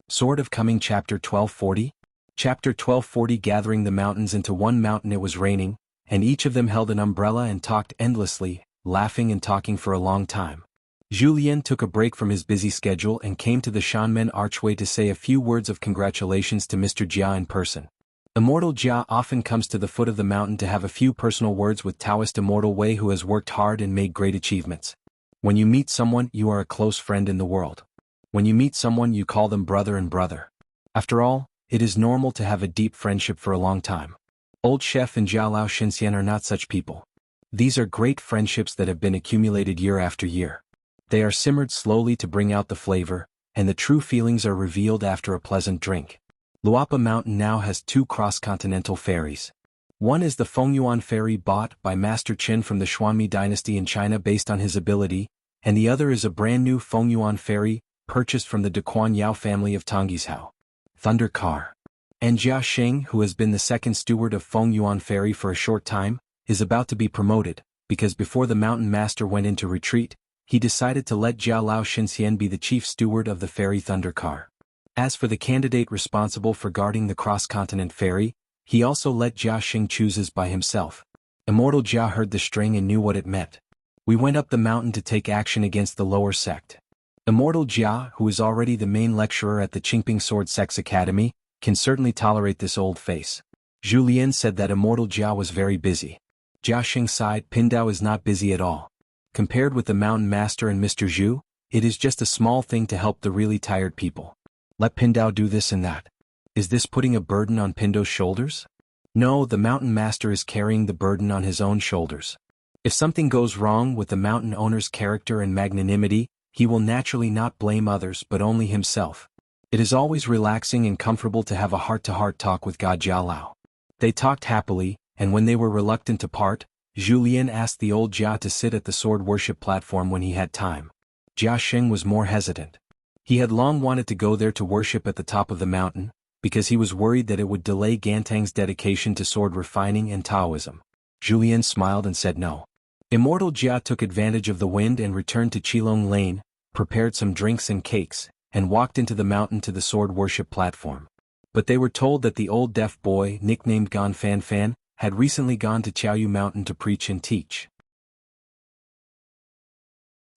S1: Sword of Coming. Chapter 1240. Chapter 1240, Gathering the mountains into one mountain. It was raining, and each of them held an umbrella and talked endlessly, laughing and talking for a long time. Zhu Lian took a break from his busy schedule and came to the Shanmen archway to say a few words of congratulations to Mr. Jia in person. Immortal Jia often comes to the foot of the mountain to have a few personal words with Taoist Immortal Wei, who has worked hard and made great achievements. When you meet someone, you are a close friend in the world. When you meet someone, you call them brother and brother. After all, it is normal to have a deep friendship for a long time. Old Chef and Jialao Xinxian are not such people. These are great friendships that have been accumulated year after year. They are simmered slowly to bring out the flavor, and the true feelings are revealed after a pleasant drink. Luapa Mountain now has 2 cross-continental ferries. One is the Fengyuan ferry bought by Master Qin from the Xuanmi dynasty in China based on his ability, and the other is a brand new Fengyuan ferry, purchased from the Dequan Yao family of Tonggishao. Thunder Car. And Jia Xing, who has been the second steward of Fengyuan ferry for a short time, is about to be promoted, because before the mountain master went into retreat, he decided to let Jia Lao Xinxian be the chief steward of the ferry Thunder Car. As for the candidate responsible for guarding the cross-continent ferry, he also let Jia Xing chooses by himself. Immortal Jia heard the string and knew what it meant. We went up the mountain to take action against the lower sect. Immortal Jia, who is already the main lecturer at the Qingping Sword Sect's Academy, can certainly tolerate this old face. Zhu Lian said that Immortal Jia was very busy. Jia Xing sighed. Pindao is not busy at all. Compared with the Mountain Master and Mr. Zhu, it is just a small thing to help the really tired people. Let Pindao do this and that. Is this putting a burden on Pindao's shoulders? No, the Mountain Master is carrying the burden on his own shoulders. If something goes wrong with the mountain owner's character and magnanimity, he will naturally not blame others but only himself. It is always relaxing and comfortable to have a heart-to-heart talk with God Jialao. They talked happily, and when they were reluctant to part, Zhu Lian asked the old Jia to sit at the sword worship platform when he had time. Jia Xing was more hesitant. He had long wanted to go there to worship at the top of the mountain, because he was worried that it would delay Gantang's dedication to sword refining and Taoism. Zhu Lian smiled and said no. Immortal Jia took advantage of the wind and returned to Qilong Lane, prepared some drinks and cakes, and walked into the mountain to the sword worship platform. But they were told that the old deaf boy, nicknamed Gan Fan Fan, had recently gone to Qiaoyu Mountain to preach and teach.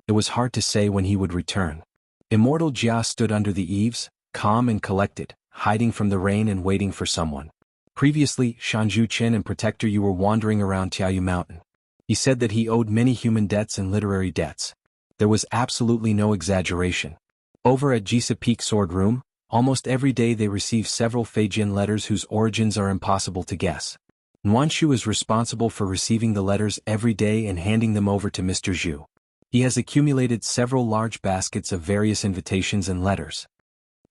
S1: It was hard to say when he would return. Immortal Jia stood under the eaves, calm and collected, hiding from the rain and waiting for someone. Previously, Shanzhu Qin and Protector Yu were wandering around Qiaoyu Mountain. He said that he owed many human debts and literary debts. There was absolutely no exaggeration. Over at Jisa Peak Sword Room, almost every day they receive several Feijin letters whose origins are impossible to guess. Nuanshu is responsible for receiving the letters every day and handing them over to Mr. Zhu. He has accumulated several large baskets of various invitations and letters.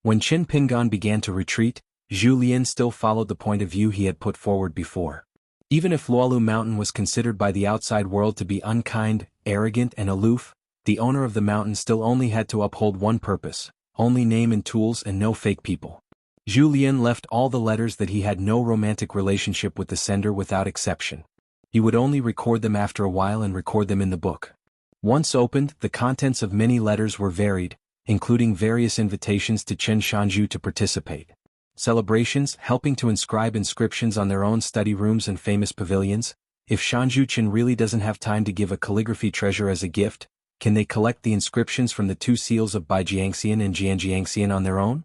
S1: When Qin Pingan began to retreat, Zhu Lian still followed the point of view he had put forward before. Even if Lualu Mountain was considered by the outside world to be unkind, arrogant and aloof, the owner of the mountain still only had to uphold one purpose, only name and tools and no fake people. Zhu Lian left all the letters that he had no romantic relationship with the sender without exception. He would only record them after a while and record them in the book. Once opened, the contents of many letters were varied, including various invitations to Chen Shanzhu to participate. Celebrations, helping to inscribe inscriptions on their own study rooms and famous pavilions. If Shanzhu Chen really doesn't have time to give a calligraphy treasure as a gift, can they collect the inscriptions from the two seals of Bai Jiangxian and Jiangxian on their own?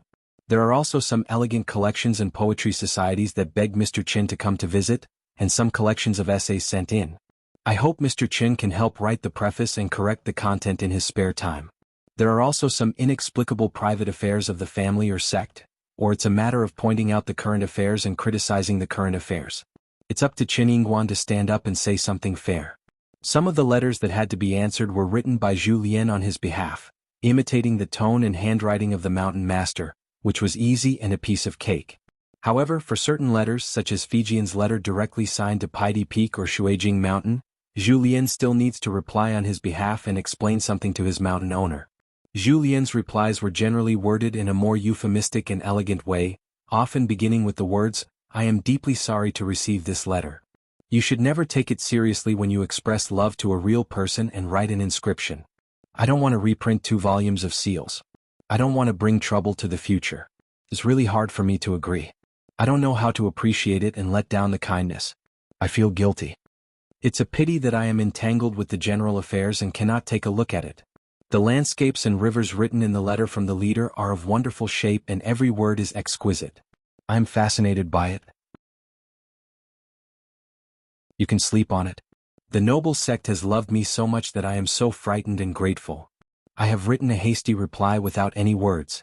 S1: There are also some elegant collections and poetry societies that beg Mr. Chen to come to visit, and some collections of essays sent in. I hope Mr. Chen can help write the preface and correct the content in his spare time. There are also some inexplicable private affairs of the family or sect, or it's a matter of pointing out the current affairs and criticizing the current affairs. It's up to xuanhuan to stand up and say something fair. Some of the letters that had to be answered were written by Zhu Lian on his behalf, imitating the tone and handwriting of the mountain master, which was easy and a piece of cake. However, for certain letters such as Fijian's letter directly signed to Paidi Peak or Shuijing Mountain, Zhu Lian still needs to reply on his behalf and explain something to his mountain owner. Zhu Lian's replies were generally worded in a more euphemistic and elegant way, often beginning with the words, "I am deeply sorry to receive this letter. You should never take it seriously when you express love to a real person and write an inscription. I don't want to reprint 2 volumes of seals. I don't want to bring trouble to the future. It's really hard for me to agree. I don't know how to appreciate it and let down the kindness. I feel guilty. It's a pity that I am entangled with the general affairs and cannot take a look at it. The landscapes and rivers written in the letter from the leader are of wonderful shape and every word is exquisite. I am fascinated by it. You can sleep on it. The noble sect has loved me so much that I am so frightened and grateful. I have written a hasty reply without any words."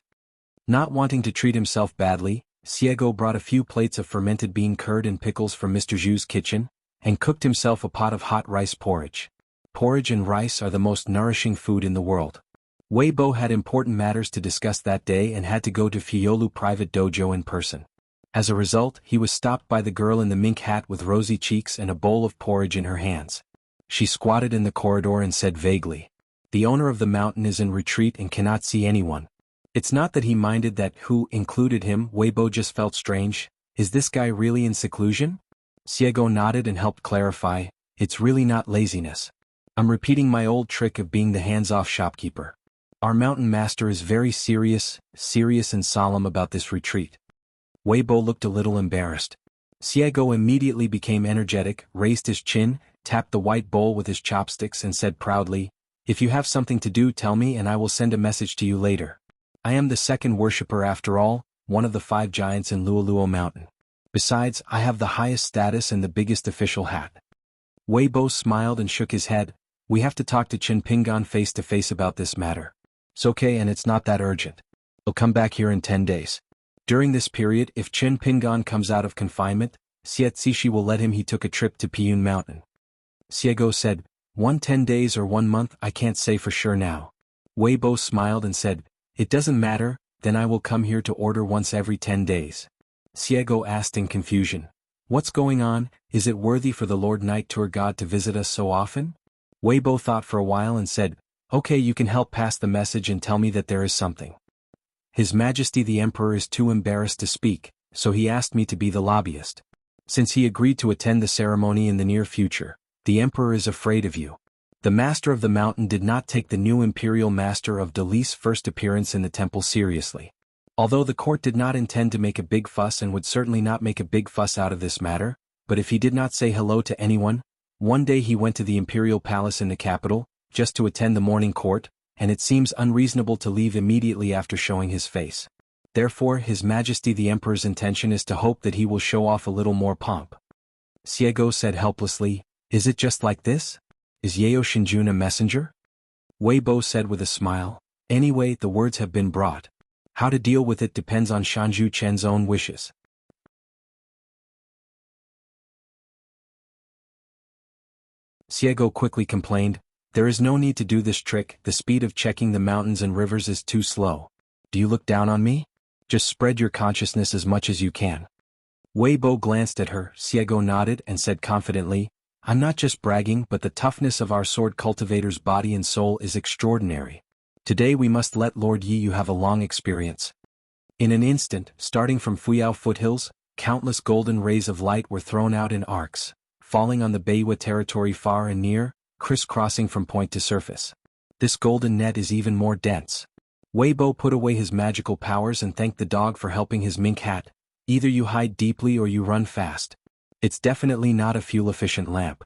S1: Not wanting to treat himself badly, Xiego brought a few plates of fermented bean curd and pickles from Mr. Zhu's kitchen, and cooked himself a pot of hot rice porridge. Porridge and rice are the most nourishing food in the world. Wei Bo had important matters to discuss that day and had to go to Fiolu private dojo in person. As a result, he was stopped by the girl in the mink hat with rosy cheeks and a bowl of porridge in her hands. She squatted in the corridor and said vaguely, "The owner of the mountain is in retreat and cannot see anyone." It's not that he minded that who included him. Weibo just felt strange. Is this guy really in seclusion? Xiego nodded and helped clarify, "It's really not laziness. I'm repeating my old trick of being the hands-off shopkeeper. Our mountain master is very serious and solemn about this retreat." Weibo looked a little embarrassed. Xiego immediately became energetic, raised his chin, tapped the white bowl with his chopsticks and said proudly, "If you have something to do, tell me and I will send a message to you later. I am the second worshipper after all, one of the 5 giants in Luoluo Mountain. Besides, I have the highest status and the biggest official hat." Weibo smiled and shook his head. "We have to talk to Chen Pingan face to face about this matter. It's okay and it's not that urgent. He'll come back here in 10 days. During this period, if Chen Pingan comes out of confinement, Xie Zishi will let him. He took a trip to Piyun Mountain." Xiego said, 10 days or 1 month, I can't say for sure now." Weibo smiled and said, "It doesn't matter, then I will come here to order once every 10 days. Xiego asked in confusion, "What's going on? Is it worthy for the Lord Night Tour God to visit us so often?" Weibo thought for a while and said, "Okay, you can help pass the message and tell me that there is something. His Majesty the Emperor is too embarrassed to speak, so he asked me to be the lobbyist. Since he agreed to attend the ceremony in the near future, the Emperor is afraid of you." The Master of the Mountain did not take the new Imperial Master of Dali's first appearance in the temple seriously. Although the court did not intend to make a big fuss and would certainly not make a big fuss out of this matter, but if he did not say hello to anyone, one day he went to the Imperial Palace in the capital, just to attend the morning court, and it seems unreasonable to leave immediately after showing his face. Therefore, His Majesty the Emperor's intention is to hope that he will show off a little more pomp. Xiego said helplessly, "Is it just like this? Is Yeo Shinjun a messenger?" Weibo said with a smile, "Anyway, the words have been brought. How to deal with it depends on Shanzhu Chen's own wishes." Xiego quickly complained, "There is no need to do this trick. The speed of checking the mountains and rivers is too slow. Do you look down on me? Just spread your consciousness as much as you can." Weibo glanced at her. Xiego nodded and said confidently, "I'm not just bragging, but the toughness of our sword cultivator's body and soul is extraordinary. Today we must let Lord Yi you have a long experience." In an instant, starting from Fuyao foothills, countless golden rays of light were thrown out in arcs, falling on the Beiwa territory far and near, crisscrossing from point to surface. This golden net is even more dense. Weibo put away his magical powers and thanked the dog for helping his mink hat. Either you hide deeply or you run fast. It's definitely not a fuel-efficient lamp.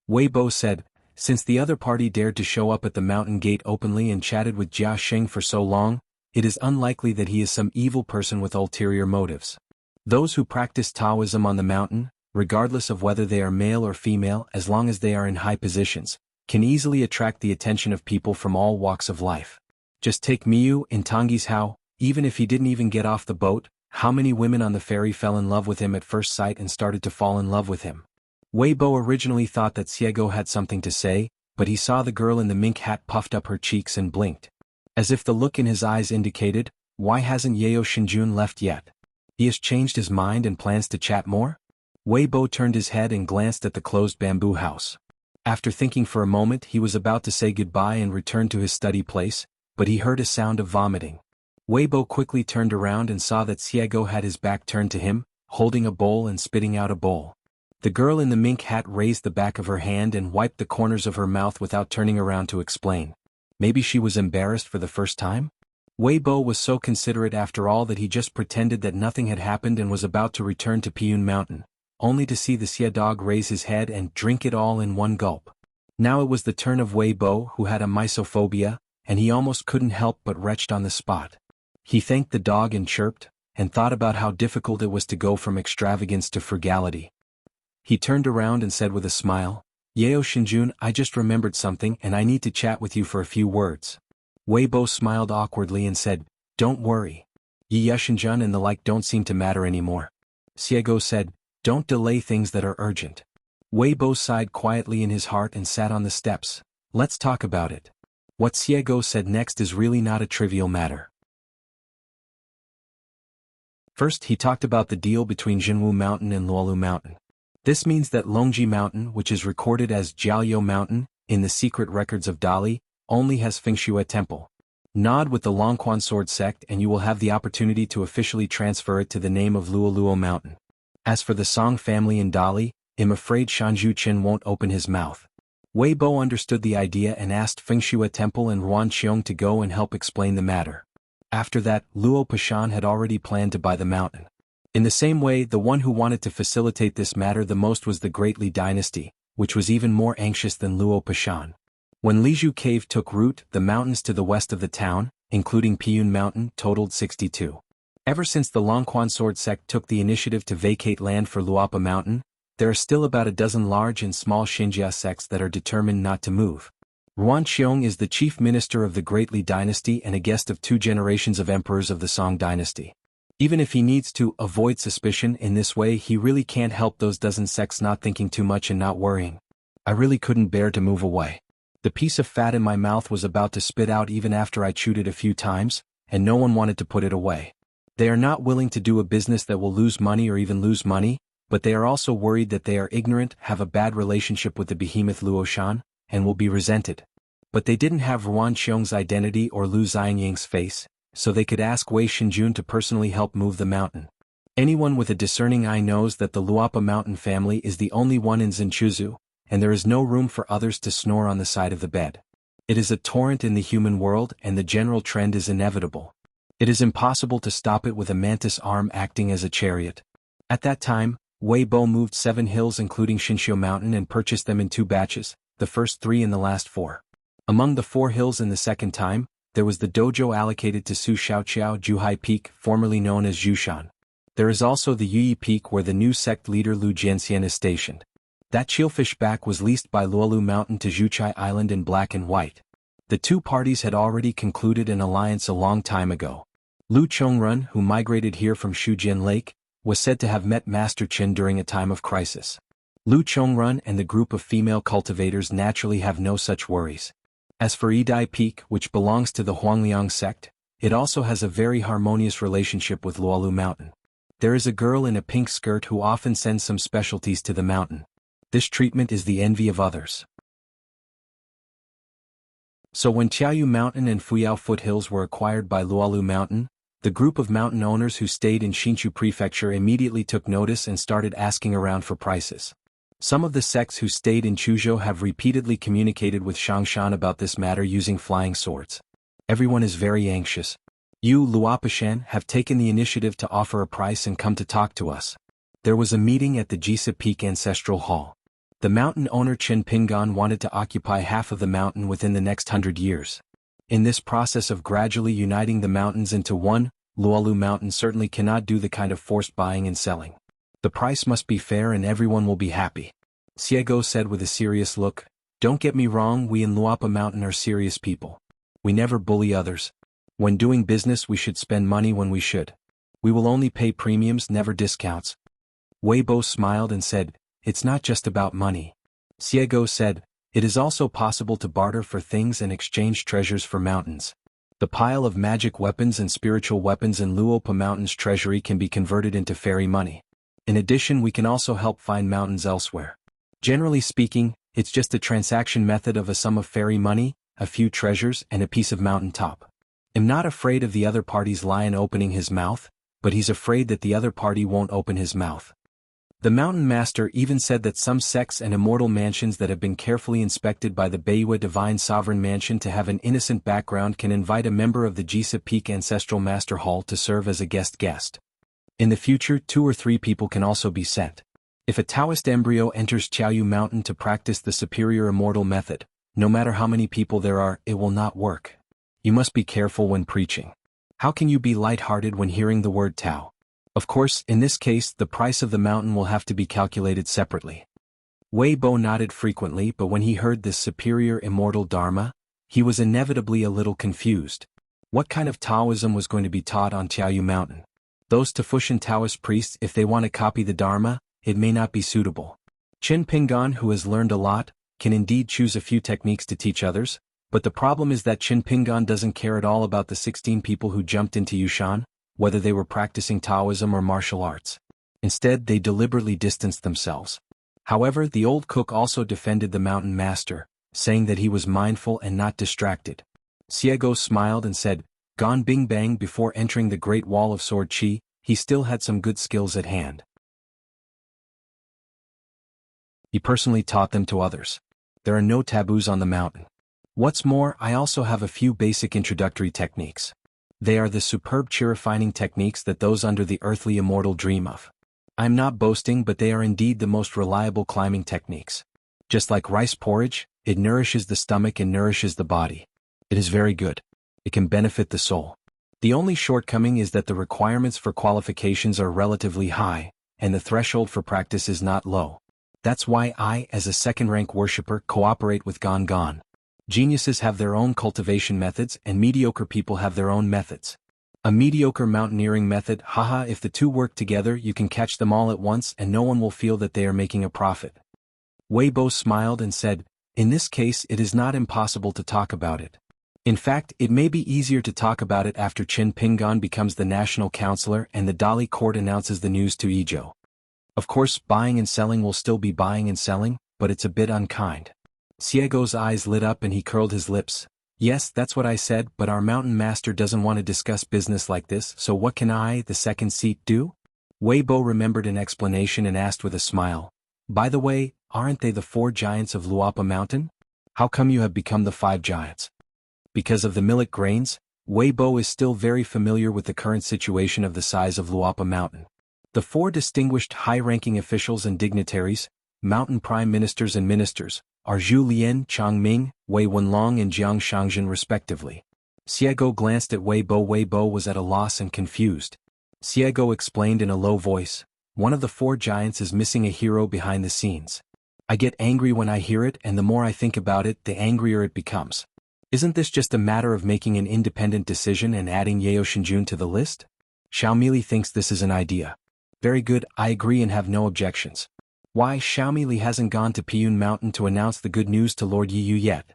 S1: Weibo said, since the other party dared to show up at the mountain gate openly and chatted with Jia Xing for so long, it is unlikely that he is some evil person with ulterior motives. Those who practice Taoism on the mountain, regardless of whether they are male or female as long as they are in high positions, can easily attract the attention of people from all walks of life. Just take Miyu in Tangyi's Hao, even if he didn't even get off the boat, how many women on the ferry fell in love with him at first sight and started to fall in love with him? Weibo originally thought that Xiego had something to say, but he saw the girl in the mink hat puffed up her cheeks and blinked. As if the look in his eyes indicated, why hasn't Yeo Shinjun left yet? He has changed his mind and plans to chat more? Weibo turned his head and glanced at the closed bamboo house. After thinking for a moment he was about to say goodbye and return to his study place, but he heard a sound of vomiting. Weibo quickly turned around and saw that Xiego had his back turned to him, holding a bowl and spitting out a bowl. The girl in the mink hat raised the back of her hand and wiped the corners of her mouth without turning around to explain. Maybe she was embarrassed for the first time? Weibo was so considerate after all that he just pretended that nothing had happened and was about to return to Piyun Mountain, only to see the Xia dog raise his head and drink it all in one gulp. Now it was the turn of Weibo, who had a mysophobia, and he almost couldn't help but retched on the spot. He thanked the dog and chirped, and thought about how difficult it was to go from extravagance to frugality. He turned around and said with a smile, Yeo Shinjun, I just remembered something and I need to chat with you for a few words. Weibo smiled awkwardly and said, don't worry. Yi Shinjun and the like don't seem to matter anymore. Xiego said, don't delay things that are urgent. Weibo sighed quietly in his heart and sat on the steps. Let's talk about it. What Xiego said next is really not a trivial matter. First he talked about the deal between Jinwu Mountain and Luolu Mountain. This means that Longji Mountain, which is recorded as Jiaoyou Mountain, in the secret records of Dali, only has Fengxue Temple. Nod with the Longquan Sword Sect and you will have the opportunity to officially transfer it to the name of Luoluo Mountain. As for the Song family in Dali, I'm afraid Shanju Qin won't open his mouth. Weibo understood the idea and asked Fengxue Temple and Ruan Qiong to go and help explain the matter. After that, Luo Pashan had already planned to buy the mountain. In the same way, the one who wanted to facilitate this matter the most was the Great Li dynasty, which was even more anxious than Luo Pashan. When Liju Cave took root, the mountains to the west of the town, including Piyun Mountain, totaled 62. Ever since the Longquan Sword Sect took the initiative to vacate land for Luapa Mountain, there are still about a dozen large and small Xinjia sects that are determined not to move. Ruan Qiong is the chief minister of the Great Li dynasty and a guest of 2 generations of emperors of the Song dynasty. Even if he needs to avoid suspicion in this way, he really can't help those dozen sects not thinking too much and not worrying. I really couldn't bear to move away. The piece of fat in my mouth was about to spit out even after I chewed it a few times, and no one wanted to put it away. They are not willing to do a business that will lose money or even lose money, but they are also worried that they are ignorant, have a bad relationship with the behemoth Luoshan, and will be resented. But they didn't have Ruan Qiong's identity or Lu Xianying's face, so they could ask Wei Shinjun to personally help move the mountain. Anyone with a discerning eye knows that the Luapa Mountain family is the only one in Zenchuzu, and there is no room for others to snore on the side of the bed. It is a torrent in the human world and the general trend is inevitable. It is impossible to stop it with a mantis arm acting as a chariot. At that time, Weibo moved 7 hills including Xinxiu Mountain and purchased them in 2 batches, the first 3 and the last 4. Among the 4 hills in the second time, there was the dojo allocated to Su Shaoqiao Juhai Peak, formerly known as Yushan. There is also the Yuyi Peak where the new sect leader Lu Jianxian is stationed. That Qilfish back was leased by Luolu Mountain to Zhuchai Island in black and white. The 2 parties had already concluded an alliance a long time ago. Lu Chongrun, who migrated here from Shujian Lake, was said to have met Master Qin during a time of crisis. Lu Chongrun and the group of female cultivators naturally have no such worries. As for Yidai Peak, which belongs to the Huangliang sect, it also has a very harmonious relationship with Luolu Mountain. There is a girl in a pink skirt who often sends some specialties to the mountain. This treatment is the envy of others. So when Qiaoyu Mountain and Fuyao foothills were acquired by Luolu Mountain, The group of mountain owners who stayed in Xianxia Prefecture immediately took notice and started asking around for prices. Some of the sects who stayed in Chuzhou have repeatedly communicated with Xianxia about this matter using flying swords. Everyone is very anxious. You, Luopishan, have taken the initiative to offer a price and come to talk to us. There was a meeting at the Jisa Peak Ancestral Hall. The mountain owner Chen Pingan wanted to occupy half of the mountain within the next 100 years. In this process of gradually uniting the mountains into one, Luolu Mountain certainly cannot do the kind of forced buying and selling. The price must be fair and everyone will be happy. Xiego said with a serious look, "Don't get me wrong, we in Luopa Mountain are serious people. We never bully others. When doing business we should spend money when we should. We will only pay premiums, never discounts." Weibo smiled and said, "It's not just about money." Xiego said, "It is also possible to barter for things and exchange treasures for mountains. The pile of magic weapons and spiritual weapons in Luopa Mountain's treasury can be converted into fairy money. In addition, we can also help find mountains elsewhere. Generally speaking, it's just a transaction method of a sum of fairy money, a few treasures, and a piece of mountain top. I'm not afraid of the other party's lion opening his mouth, but he's afraid that the other party won't open his mouth." The mountain master even said that some sects and immortal mansions that have been carefully inspected by the Beiwa Divine Sovereign Mansion to have an innocent background can invite a member of the Jisa Peak Ancestral Master Hall to serve as a guest. In the future, 2 or 3 people can also be sent. If a Taoist embryo enters Xiaoyu Mountain to practice the superior immortal method, no matter how many people there are, it will not work. You must be careful when preaching. How can you be light-hearted when hearing the word Tao? Of course, in this case, the price of the mountain will have to be calculated separately. Weibo nodded frequently, but when he heard this superior immortal Dharma, he was inevitably a little confused. What kind of Taoism was going to be taught on Xiaoyu Mountain? Those Tafushan Taoist priests, if they want to copy the Dharma, it may not be suitable. Chen Pingan, who has learned a lot, can indeed choose a few techniques to teach others, but the problem is that Chen Pingan doesn't care at all about the 16 people who jumped into Yushan, whether they were practicing Taoism or martial arts. Instead, they deliberately distanced themselves. However, the old cook also defended the mountain master, saying that he was mindful and not distracted. Xiego smiled and said, "Gone Bing Bang." Before entering the Great Wall of Sword Chi, he still had some good skills at hand. He personally taught them to others. There are no taboos on the mountain. What's more, I also have a few basic introductory techniques. They are the superb chi-refining techniques that those under the earthly immortal dream of. I'm not boasting, but they are indeed the most reliable climbing techniques. Just like rice porridge, it nourishes the stomach and nourishes the body. It is very good. It can benefit the soul. The only shortcoming is that the requirements for qualifications are relatively high, and the threshold for practice is not low. That's why I, as a second-rank worshipper, cooperate with Gon. Geniuses have their own cultivation methods and mediocre people have their own methods. A mediocre mountaineering method, haha, if the two work together you can catch them all at once and no one will feel that they are making a profit. Weibo smiled and said, "In this case it is not impossible to talk about it. In fact, it may be easier to talk about it after Chen Pingan becomes the national counselor and the Dali court announces the news to Izhou. Of course, buying and selling will still be buying and selling, but it's a bit unkind." Xiego's eyes lit up and he curled his lips. "Yes, that's what I said, but our mountain master doesn't want to discuss business like this, so what can I, the second seat, do?" Weibo remembered an explanation and asked with a smile, "By the way, aren't they the 4 giants of Luopa Mountain? How come you have become the 5 giants?" Because of the millet grains, Weibo is still very familiar with the current situation of the size of Luopa Mountain. The 4 distinguished high-ranking officials and dignitaries, mountain prime ministers and ministers, are Zhu Lian, Chang Ming, Wei Wenlong and Jiang Shangzhen respectively. Xiego glanced at Weibo. Weibo was at a loss and confused. Xiego explained in a low voice, "One of the 4 giants is missing a hero behind the scenes. I get angry when I hear it and the more I think about it, the angrier it becomes. Isn't this just a matter of making an independent decision and adding Yeo Shinjun to the list? Xiaomili thinks this is an idea. Very good, I agree and have no objections. Why, Xiaomili hasn't gone to Piyun Mountain to announce the good news to Lord Yiyu yet."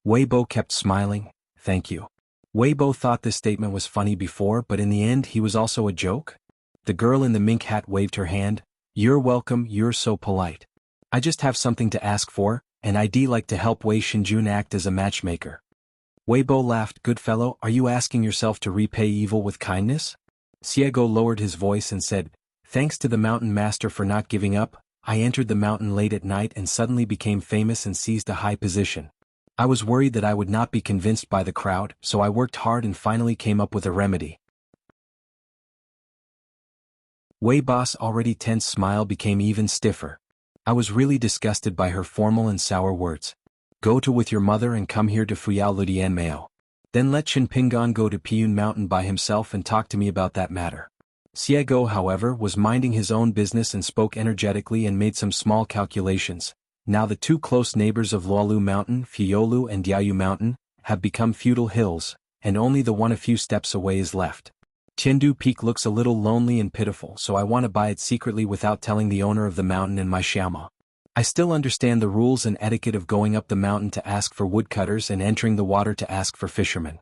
S1: Weibo kept smiling, "Thank you." Weibo thought this statement was funny before, but in the end he was also a joke. The girl in the mink hat waved her hand, "You're welcome, you're so polite. I just have something to ask for, and I'd like to help Wei Shinjun act as a matchmaker." Weibo laughed. Good fellow, are you asking yourself to repay evil with kindness? Xiego lowered his voice and said, thanks to the mountain master for not giving up, I entered the mountain late at night and suddenly became famous and seized a high position. I was worried that I would not be convinced by the crowd, so I worked hard and finally came up with a remedy. Weibo's already tense smile became even stiffer. I was really disgusted by her formal and sour words. Go to with your mother and come here to Fuyaludianmao. Then let Chen Pingan go to Piyun Mountain by himself and talk to me about that matter. Xiego, however, was minding his own business and spoke energetically and made some small calculations. Now the two close neighbors of Luolu Mountain, Fiolu and Diaoyu Mountain, have become feudal hills, and only the one a few steps away is left. Tiandu Peak looks a little lonely and pitiful, so I want to buy it secretly without telling the owner of the mountain and my xiama. I still understand the rules and etiquette of going up the mountain to ask for woodcutters and entering the water to ask for fishermen.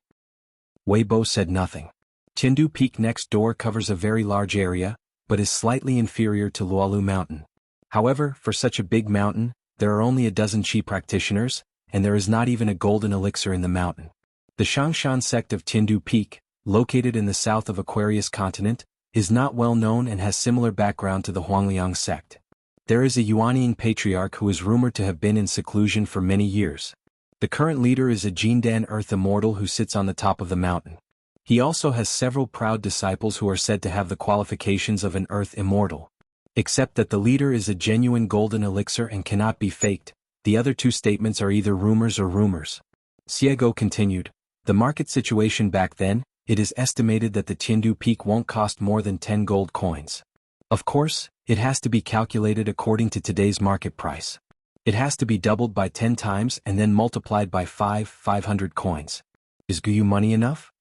S1: Weibo said nothing. Tiandu Peak next door covers a very large area, but is slightly inferior to Luolu Mountain. However, for such a big mountain, there are only a dozen chi practitioners, and there is not even a golden elixir in the mountain. The Xianxia sect of Tiandu Peak, located in the south of Aquarius continent, is not well known and has similar background to the Huangliang sect. There is a Yuanian patriarch who is rumored to have been in seclusion for many years. The current leader is a Jindan Earth Immortal who sits on the top of the mountain. He also has several proud disciples who are said to have the qualifications of an Earth Immortal. Except that the leader is a genuine golden elixir and cannot be faked, the other two statements are either rumors or rumors. Xiego continued, the market situation back then, it is estimated that the Tiandu Peak won't cost more than 10 gold coins. Of course, it has to be calculated according to today's market price. It has to be doubled by 10 times and then multiplied by 500 coins. Is Guyu money enough?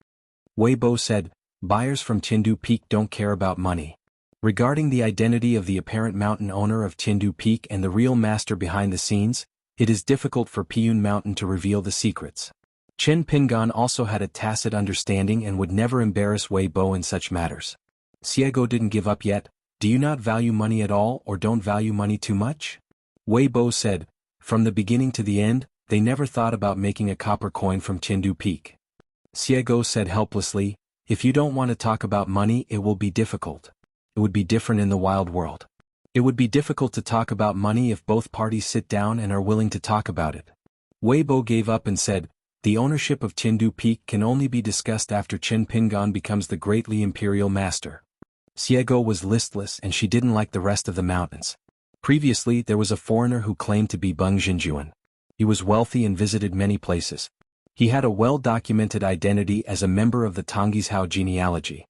S1: Weibo said, buyers from Tiandu Peak don't care about money. Regarding the identity of the apparent mountain owner of Tiandu Peak and the real master behind the scenes, it is difficult for Piyun Mountain to reveal the secrets. Chen Pingan also had a tacit understanding and would never embarrass Weibo in such matters. Xiego didn't give up yet. Do you not value money at all or don't value money too much? Weibo said, from the beginning to the end, they never thought about making a copper coin from Tiandu Peak. Xiego said helplessly, if you don't want to talk about money, it will be difficult. It would be different in the wild world. It would be difficult to talk about money if both parties sit down and are willing to talk about it. Weibo gave up and said, the ownership of Tiandu Peak can only be discussed after Chen Pingan becomes the greatly imperial master. Xiego was listless and she didn't like the rest of the mountains. Previously there was a foreigner who claimed to be Beng Jinjuan. He was wealthy and visited many places. He had a well-documented identity as a member of the Tonggishao genealogy.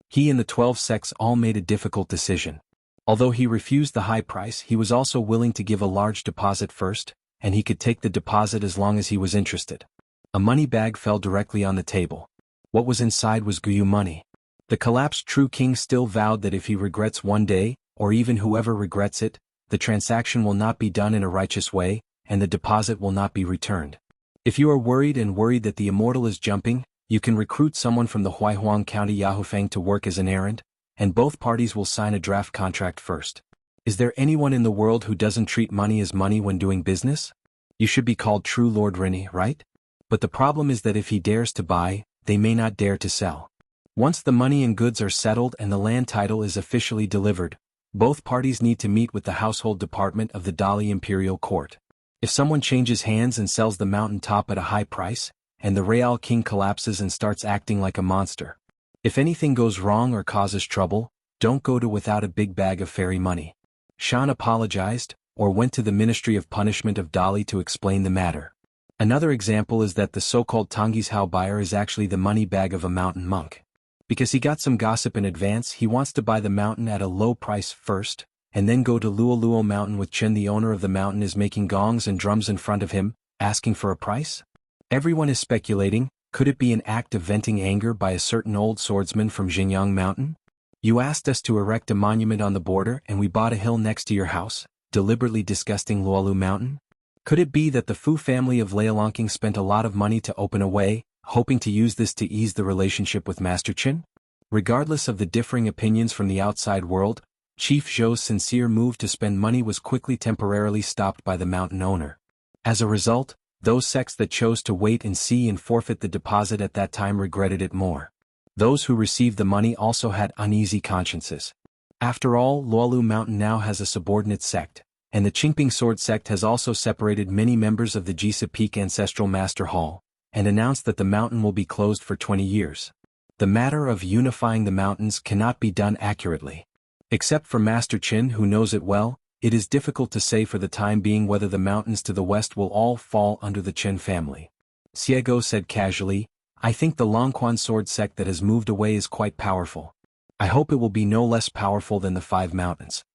S1: He and the 12 sects all made a difficult decision. Although he refused the high price, he was also willing to give a large deposit first, and he could take the deposit as long as he was interested. A money bag fell directly on the table. What was inside was Guyu money. The collapsed true king still vowed that if he regrets one day, or even whoever regrets it, the transaction will not be done in a righteous way, and the deposit will not be returned. If you are worried that the immortal is jumping, you can recruit someone from the Huaihuang County Yahufeng to work as an errand, and both parties will sign a draft contract first. Is there anyone in the world who doesn't treat money as money when doing business? You should be called True Lord Rini, right? But the problem is that if he dares to buy, they may not dare to sell. Once the money and goods are settled and the land title is officially delivered, both parties need to meet with the household department of the Dali Imperial Court. If someone changes hands and sells the mountain top at a high price, and the Real King collapses and starts acting like a monster. If anything goes wrong or causes trouble, don't go to without a big bag of fairy money. Shan apologized, or went to the Ministry of Punishment of Dali to explain the matter. Another example is that the so-called Tonggishao buyer is actually the money bag of a mountain monk. Because he got some gossip in advance, he wants to buy the mountain at a low price first, and then go to Luoluo Mountain with Chen. The owner of the mountain is making gongs and drums in front of him, asking for a price? Everyone is speculating, could it be an act of venting anger by a certain old swordsman from Xinjiang Mountain? You asked us to erect a monument on the border and we bought a hill next to your house, deliberately disgusting Luolu Mountain? Could it be that the Fu family of Leolongking spent a lot of money to open a way, hoping to use this to ease the relationship with Master Chen? Regardless of the differing opinions from the outside world, Chief Zhou's sincere move to spend money was quickly temporarily stopped by the mountain owner. As a result, Those sects that chose to wait and see and forfeit the deposit at that time regretted it more. Those who received the money also had uneasy consciences. After all, Luolu Mountain now has a subordinate sect, and the Qingping Sword sect has also separated many members of the Jisa Peak Ancestral Master Hall, and announced that the mountain will be closed for 20 years. The matter of unifying the mountains cannot be done accurately. Except for Master Qin, who knows it well, it is difficult to say for the time being whether the mountains to the west will all fall under the Qin family. Xiego said casually, I think the Longquan sword sect that has moved away is quite powerful. I hope it will be no less powerful than the 5 mountains.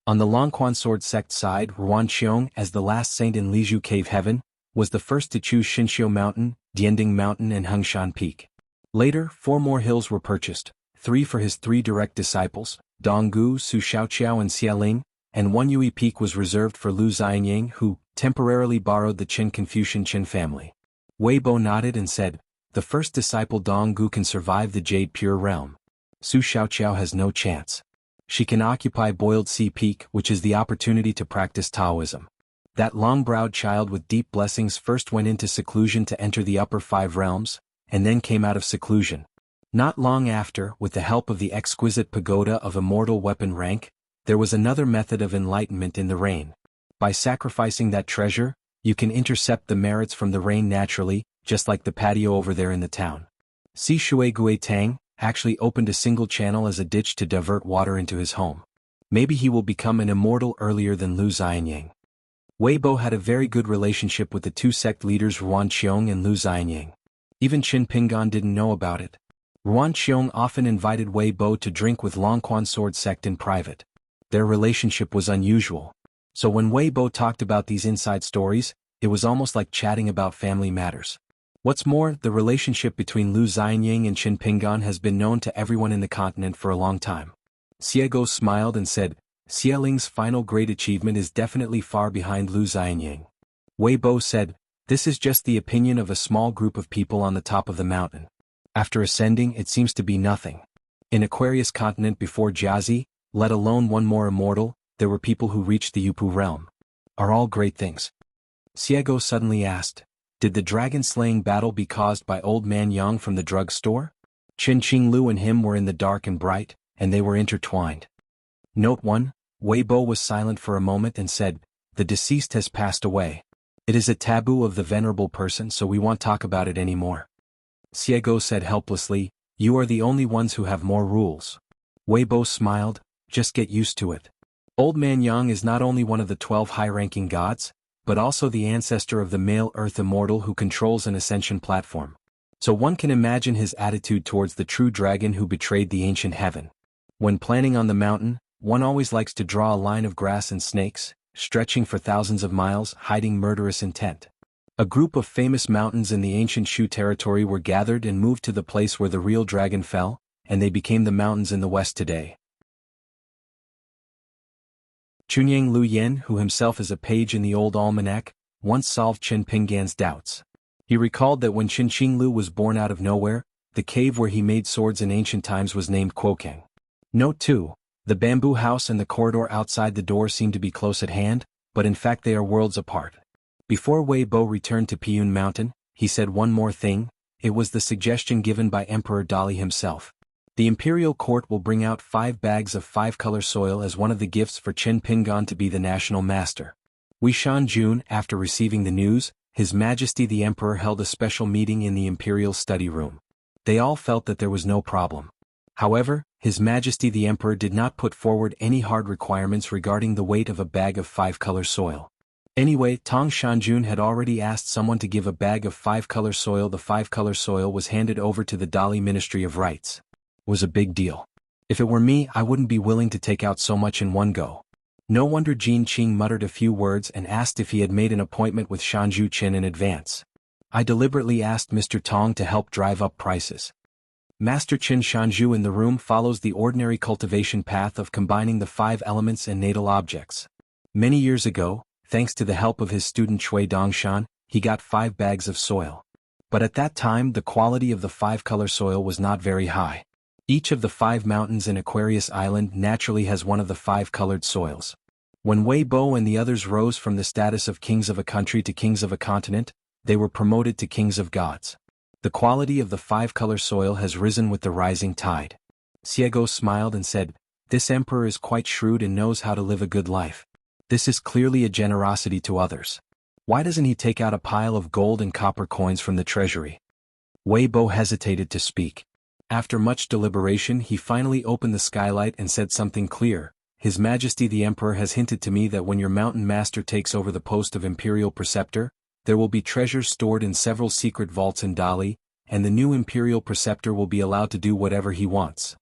S1: On the Longquan sword sect side, Ruan Xiong, as the last saint in Lizhu Cave Heaven, was the first to choose Xinxiu Mountain, Dianding Mountain and Hengshan Peak. Later, 4 more hills were purchased, 3 for his 3 direct disciples, Donggu, Su Xiaoqiao and Xialing, and 1 Yui Peak was reserved for Lu Xianying, who temporarily borrowed the Qin Confucian Qin family. Wei Bo nodded and said, the first disciple Donggu can survive the Jade Pure Realm. Su Xiaoqiao has no chance. She can occupy Boiled Sea Peak, which is the opportunity to practice Taoism. That long-browed child with deep blessings first went into seclusion to enter the upper 5 realms, and then came out of seclusion. Not long after, with the help of the exquisite pagoda of immortal weapon rank, there was another method of enlightenment in the rain. By sacrificing that treasure, you can intercept the merits from the rain naturally, just like the patio over there in the town. Si Shui Gui Tang actually opened a single channel as a ditch to divert water into his home. Maybe he will become an immortal earlier than Lu Xianying. Wei Bo had a very good relationship with the 2 sect leaders Ruan Qiong and Lu Xianying. Even Qin Pingan didn't know about it. Ruan Qiong often invited Wei Bo to drink with Longquan sword sect in private. Their relationship was unusual. So when Wei Bo talked about these inside stories, it was almost like chatting about family matters. What's more, the relationship between Lu Xianying and Qin Pingan has been known to everyone in the continent for a long time. Xiego smiled and said, Xialing's final great achievement is definitely far behind Lu Xianying. Wei Bo said, this is just the opinion of a small group of people on the top of the mountain. After ascending, it seems to be nothing. In Aquarius continent before Jiazi, let alone one more immortal, there were people who reached the Yupu realm. Are all great things? Xiego suddenly asked, did the dragon-slaying battle be caused by Old Man Yang from the drug store? Qin Qinglu and him were in the dark and bright, and they were intertwined. Note 1, Wei Bo was silent for a moment and said, the deceased has passed away. It is a taboo of the venerable person, so we won't talk about it anymore. Xiego said helplessly, you are the only ones who have more rules. Wei Bo smiled, just get used to it. Old Man Yang is not only one of the 12 high-ranking gods, but also the ancestor of the male Earth Immortal who controls an ascension platform. So one can imagine his attitude towards the true dragon who betrayed the ancient heaven. When planning on the mountain, one always likes to draw a line of grass and snakes, stretching for thousands of miles, hiding murderous intent. A group of famous mountains in the ancient Shu territory were gathered and moved to the place where the real dragon fell, and they became the mountains in the west today. Chunyang Lu Yen, who himself is a page in the old almanac, once solved Qin Pingan's doubts. He recalled that when Qin Qinglu was born out of nowhere, the cave where he made swords in ancient times was named Quokeng. Note 2, the bamboo house and the corridor outside the door seem to be close at hand, but in fact they are worlds apart. Before Wei Bo returned to Piyun Mountain, he said one more thing, it was the suggestion given by Emperor Dali himself. The imperial court will bring out 5 bags of 5-color soil as one of the gifts for Qin Pingan to be the national master. Wishan Jun, after receiving the news, His Majesty the Emperor held a special meeting in the imperial study room. They all felt that there was no problem. However, His Majesty the Emperor did not put forward any hard requirements regarding the weight of a bag of 5-color soil. Anyway, Tong Shanjun had already asked someone to give a bag of 5-color soil. The 5-color soil was handed over to the Dali Ministry of Rites. Was a big deal. If it were me, I wouldn't be willing to take out so much in one go. No wonder Jin Qing muttered a few words and asked if he had made an appointment with Shanju Qin in advance. I deliberately asked Mr. Tong to help drive up prices. Master Qin Shanju in the room follows the ordinary cultivation path of combining the 5 elements and natal objects. Many years ago, thanks to the help of his student Chui Dongshan, he got 5 bags of soil. But at that time the quality of the 5-color soil was not very high. Each of the 5 mountains in Aquarius Island naturally has one of the 5-colored soils. When Wei Bo and the others rose from the status of kings of a country to kings of a continent, they were promoted to kings of gods. The quality of the five-color soil has risen with the rising tide. Xiego smiled and said, "This emperor is quite shrewd and knows how to live a good life. This is clearly a generosity to others. Why doesn't he take out a pile of gold and copper coins from the treasury?" Wei Bo hesitated to speak. After much deliberation, he finally opened the skylight and said something clear. "His Majesty the Emperor has hinted to me that when your mountain master takes over the post of Imperial Preceptor, there will be treasures stored in several secret vaults in Dali, and the new Imperial Preceptor will be allowed to do whatever he wants."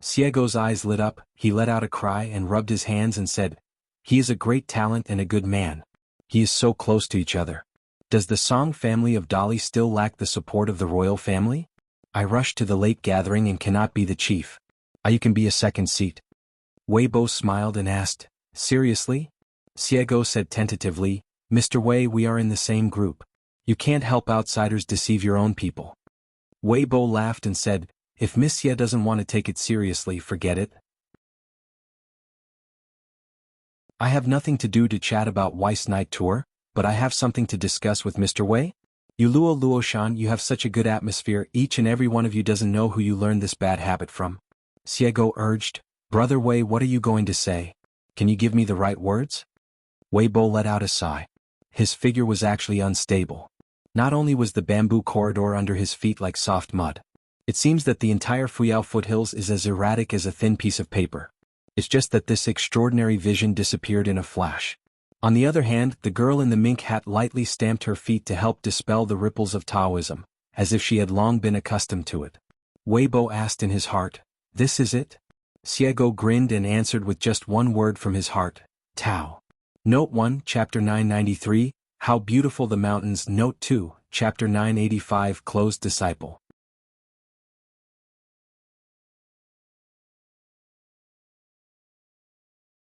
S1: Xiego's eyes lit up, he let out a cry and rubbed his hands and said, "He is a great talent and a good man. He is so close to each other. Does the Song family of Dali still lack the support of the royal family? I rushed to the late gathering and cannot be the chief. You can be a second seat." Wei Bo smiled and asked, "Seriously?" Xiego said tentatively, "Mr. Wei, we are in the same group. You can't help outsiders deceive your own people." Wei Bo laughed and said, "If Miss Xie doesn't want to take it seriously, forget it. I have nothing to do to chat about Weiss Night Tour, but I have something to discuss with Mr. Wei. You Luo you have such a good atmosphere, each and every one of you doesn't know who you learned this bad habit from." Xiego urged, "Brother Wei, what are you going to say? Can you give me the right words?" Wei Bo let out a sigh. His figure was actually unstable. Not only was the bamboo corridor under his feet like soft mud. It seems that the entire Fuyao foothills is as erratic as a thin piece of paper. It's just that this extraordinary vision disappeared in a flash. On the other hand, the girl in the mink hat lightly stamped her feet to help dispel the ripples of Taoism, as if she had long been accustomed to it. Wei Bo asked in his heart, "This is it?" Xiego grinned and answered with just one word from his heart, "Tao." Note 1, Chapter 993, How Beautiful the Mountains. Note 2, Chapter 985, Closed Disciple.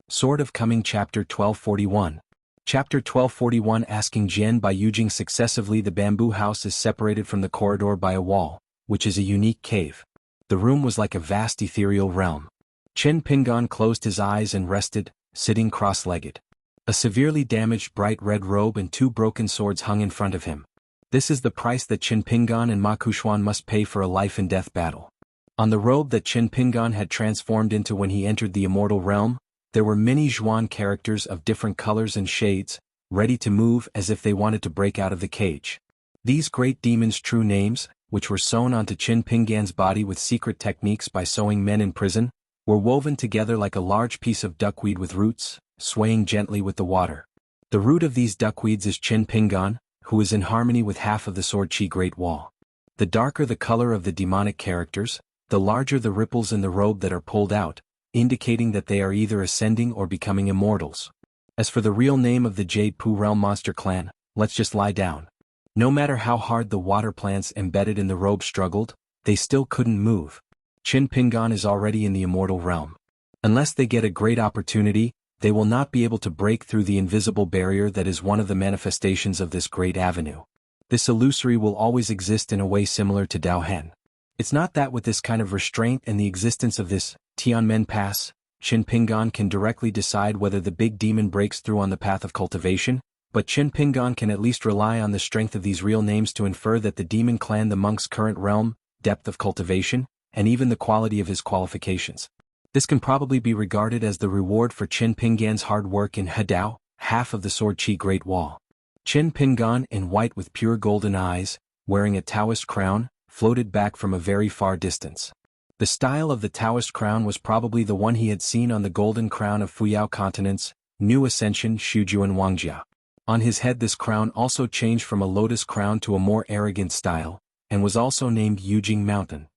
S1: Sword of Coming. Chapter 1241. Chapter 1241. Asking Jian by Yujing. Successively, the bamboo house is separated from the corridor by a wall, which is a unique cave. The room was like a vast ethereal realm. Chen Pingan closed his eyes and rested, sitting cross-legged. A severely damaged bright red robe and two broken swords hung in front of him. This is the price that Chen Pingan and Ma Xuanhuan must pay for a life-and-death battle. On the robe that Chen Pingan had transformed into when he entered the immortal realm, there were many Xuan characters of different colors and shades, ready to move as if they wanted to break out of the cage. These great demons' true names, which were sewn onto Chen Pingan's body with secret techniques by sewing men in prison, were woven together like a large piece of duckweed with roots, swaying gently with the water. The root of these duckweeds is Chen Pingan, who is in harmony with half of the Sword Chi Great Wall. The darker the color of the demonic characters, the larger the ripples in the robe that are pulled out, indicating that they are either ascending or becoming immortals. As for the real name of the Jade Pu Realm Monster Clan, let's just lie down. No matter how hard the water plants embedded in the robe struggled, they still couldn't move. Chen Pingan is already in the immortal realm. Unless they get a great opportunity, they will not be able to break through the invisible barrier that is one of the manifestations of this great avenue. This illusory will always exist in a way similar to Dao Hen. It's not that with this kind of restraint and the existence of this Tianmen Pass, Chen Pingan can directly decide whether the big demon breaks through on the path of cultivation, but Chen Pingan can at least rely on the strength of these real names to infer that the demon clan, the monk's current realm, depth of cultivation, and even the quality of his qualifications. This can probably be regarded as the reward for Chen Pingan's hard work in Hedao, half of the Sword Chi Great Wall. Chen Pingan, in white with pure golden eyes, wearing a Taoist crown, floated back from a very far distance. The style of the Taoist crown was probably the one he had seen on the golden crown of Fuyao Continent's New Ascension Shujuan Wangjia. On his head this crown also changed from a lotus crown to a more arrogant style, and was also named Yujing Mountain.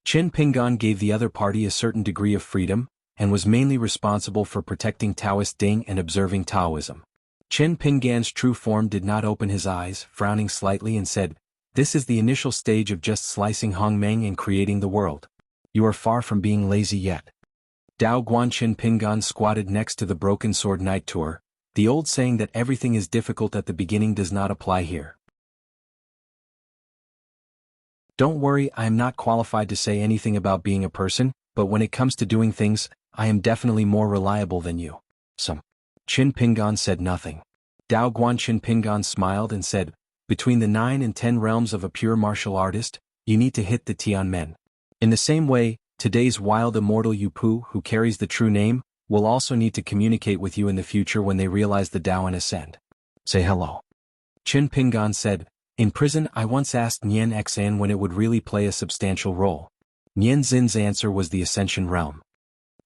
S1: Chen Pingan gave the other party a certain degree of freedom, and was mainly responsible for protecting Taoist Ding and observing Taoism. Chen Pingan's true form did not open his eyes, frowning slightly and said, "This is the initial stage of just slicing Hongmeng and creating the world. You are far from being lazy yet." Dao Guan Chen Pingan squatted next to the Broken Sword Knight Tour. The old saying that everything is difficult at the beginning does not apply here. Don't worry, I am not qualified to say anything about being a person, but when it comes to doing things, I am definitely more reliable than you. Qin Pingan said nothing. Dao Guan Qin Pingan smiled and said, between the 9 and 10 realms of a pure martial artist, you need to hit the Tianmen. In the same way, today's wild immortal Yupu who carries the true name, will also need to communicate with you in the future when they realize the Tao and ascend. Say hello. Qin Pingan said, in prison I once asked Nian Xan when it would really play a substantial role. Nian Xin's answer was the Ascension Realm.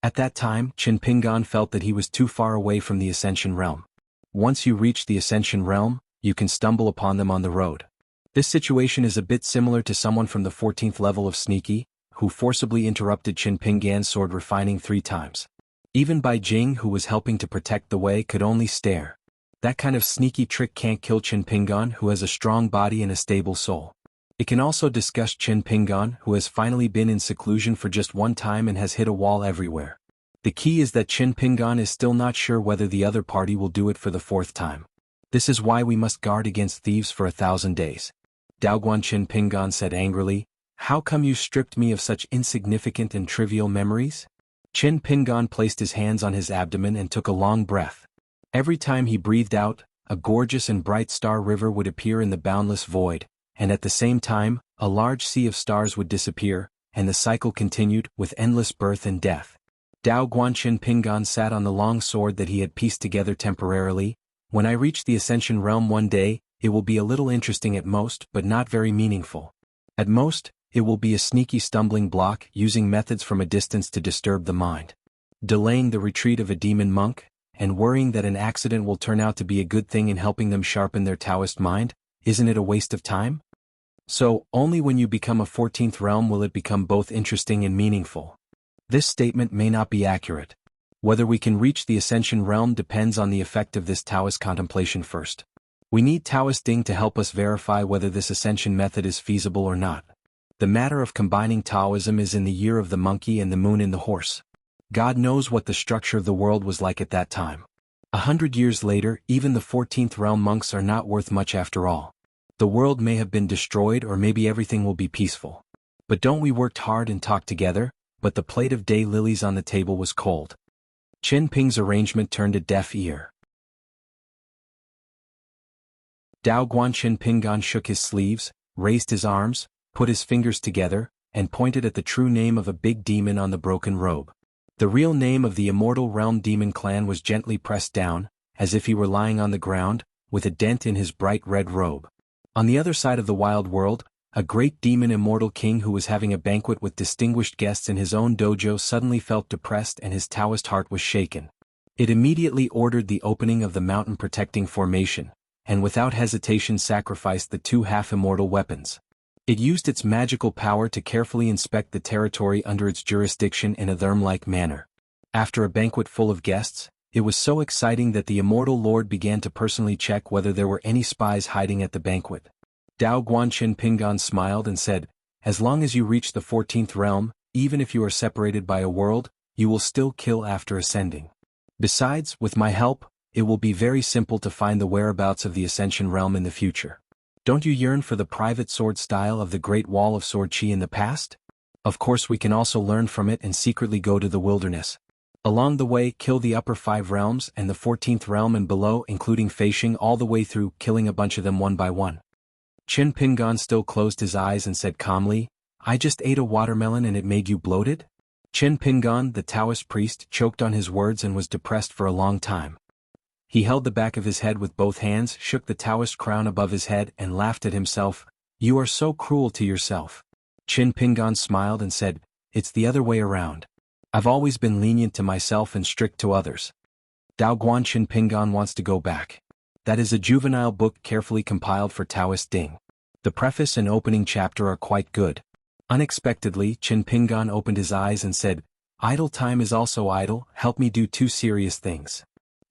S1: At that time, Qin Pingan felt that he was too far away from the Ascension Realm. Once you reach the Ascension Realm, you can stumble upon them on the road. This situation is a bit similar to someone from the 14th level of Sneaky, who forcibly interrupted Qin Pingan's sword refining 3 times. Even Bai Jing, who was helping to protect the way, could only stare. That kind of sneaky trick can't kill Qin Pingan, who has a strong body and a stable soul. It can also disgust Qin Pingan, who has finally been in seclusion for just 1 time and has hit a wall everywhere. The key is that Qin Pingan is still not sure whether the other party will do it for the 4th time. This is why we must guard against thieves for 1,000 days. Daoguan Qin Pingan said angrily, how come you stripped me of such insignificant and trivial memories? Qin Pingan placed his hands on his abdomen and took a long breath. Every time he breathed out, a gorgeous and bright star river would appear in the boundless void, and at the same time, a large sea of stars would disappear, and the cycle continued with endless birth and death. Dao Guanqin Pingan sat on the long sword that he had pieced together temporarily. When I reach the Ascension Realm one day, it will be a little interesting at most but not very meaningful. At most, it will be a sneaky stumbling block using methods from a distance to disturb the mind. Delaying the retreat of a demon monk, and worrying that an accident will turn out to be a good thing in helping them sharpen their Taoist mind, isn't it a waste of time? So, only when you become a 14th realm will it become both interesting and meaningful. This statement may not be accurate. Whether we can reach the Ascension realm depends on the effect of this Taoist contemplation first. We need Taoist Ding to help us verify whether this ascension method is feasible or not. The matter of combining Taoism is in the year of the monkey and the moon in the horse. God knows what the structure of the world was like at that time. 100 years later, even the 14th realm monks are not worth much after all. The world may have been destroyed or maybe everything will be peaceful. But don't we worked hard and talked together? But the plate of day lilies on the table was cold. Qin Ping's arrangement turned a deaf ear. Dao Guanqin Pingan shook his sleeves, raised his arms, put his fingers together, and pointed at the true name of a big demon on the broken robe. The real name of the immortal realm demon clan was gently pressed down, as if he were lying on the ground, with a dent in his bright red robe. On the other side of the wild world, a great demon immortal king who was having a banquet with distinguished guests in his own dojo suddenly felt depressed and his Taoist heart was shaken. It immediately ordered the opening of the mountain protecting formation, and without hesitation sacrificed the 2 half-immortal weapons. It used its magical power to carefully inspect the territory under its jurisdiction in a therm-like manner. After a banquet full of guests, it was so exciting that the immortal lord began to personally check whether there were any spies hiding at the banquet. Dao Guanqin Pingan smiled and said, as long as you reach the 14th realm, even if you are separated by a world, you will still kill after ascending. Besides, with my help, it will be very simple to find the whereabouts of the Ascension realm in the future. Don't you yearn for the private sword style of the Great Wall of Sword Qi in the past? Of course we can also learn from it and secretly go to the wilderness. Along the way kill the upper 5 realms and the 14th realm and below including Feishing all the way through, killing a bunch of them one by one. Qin Pingan still closed his eyes and said calmly, I just ate a watermelon and it made you bloated? Qin Pingan, the Taoist priest, choked on his words and was depressed for a long time. He held the back of his head with both hands, shook the Taoist crown above his head and laughed at himself. You are so cruel to yourself. Qin Pingan smiled and said, it's the other way around. I've always been lenient to myself and strict to others. Dao Guanqin Pingan wants to go back. That is a juvenile book carefully compiled for Taoist Ding. The preface and opening chapter are quite good. Unexpectedly, Qin Pingan opened his eyes and said, idle time is also idle, help me do 2 serious things.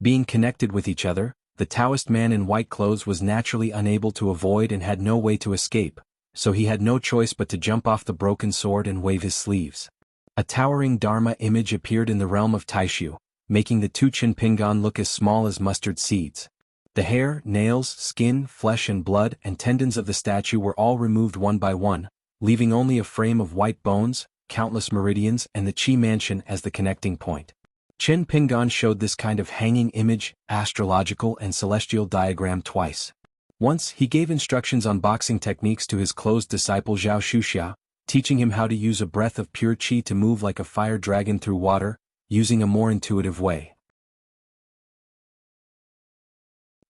S1: Being connected with each other, the Taoist man in white clothes was naturally unable to avoid and had no way to escape, so he had no choice but to jump off the broken sword and wave his sleeves. A towering Dharma image appeared in the realm of Taishu, making the 2 Qin Pingan look as small as mustard seeds. The hair, nails, skin, flesh and blood and tendons of the statue were all removed one by one, leaving only a frame of white bones, countless meridians and the Qi mansion as the connecting point. Qin Pingan showed this kind of hanging image, astrological and celestial diagram twice. Once, he gave instructions on boxing techniques to his closed disciple Zhao Shuxia, teaching him how to use a breath of pure qi to move like a fire dragon through water, using a more intuitive way.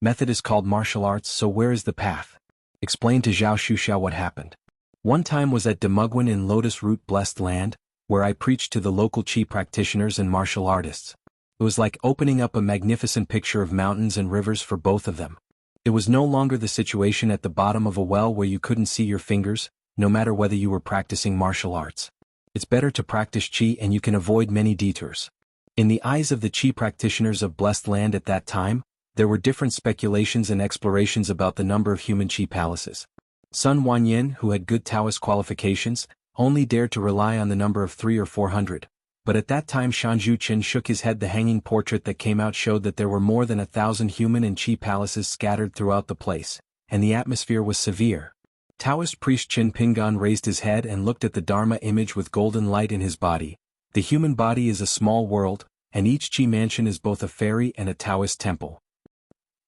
S1: Method is called martial arts, so where is the path? Explain to Zhao Shuxia what happened. One time was at Demugwan in Lotus Root Blessed Land, where I preached to the local qi practitioners and martial artists. It was like opening up a magnificent picture of mountains and rivers for both of them. It was no longer the situation at the bottom of a well where you couldn't see your fingers, no matter whether you were practicing martial arts. It's better to practice qi and you can avoid many detours. In the eyes of the qi practitioners of Blessed Land at that time, there were different speculations and explorations about the number of human qi palaces. Xuanhuan, who had good Taoist qualifications, only dared to rely on the number of 300 or 400. But at that time Shanzhu Qin shook his head. The hanging portrait that came out showed that there were more than 1,000 human and qi palaces scattered throughout the place, and the atmosphere was severe. Taoist priest Qin Pingan raised his head and looked at the Dharma image with golden light in his body. The human body is a small world, and each qi mansion is both a fairy and a Taoist temple.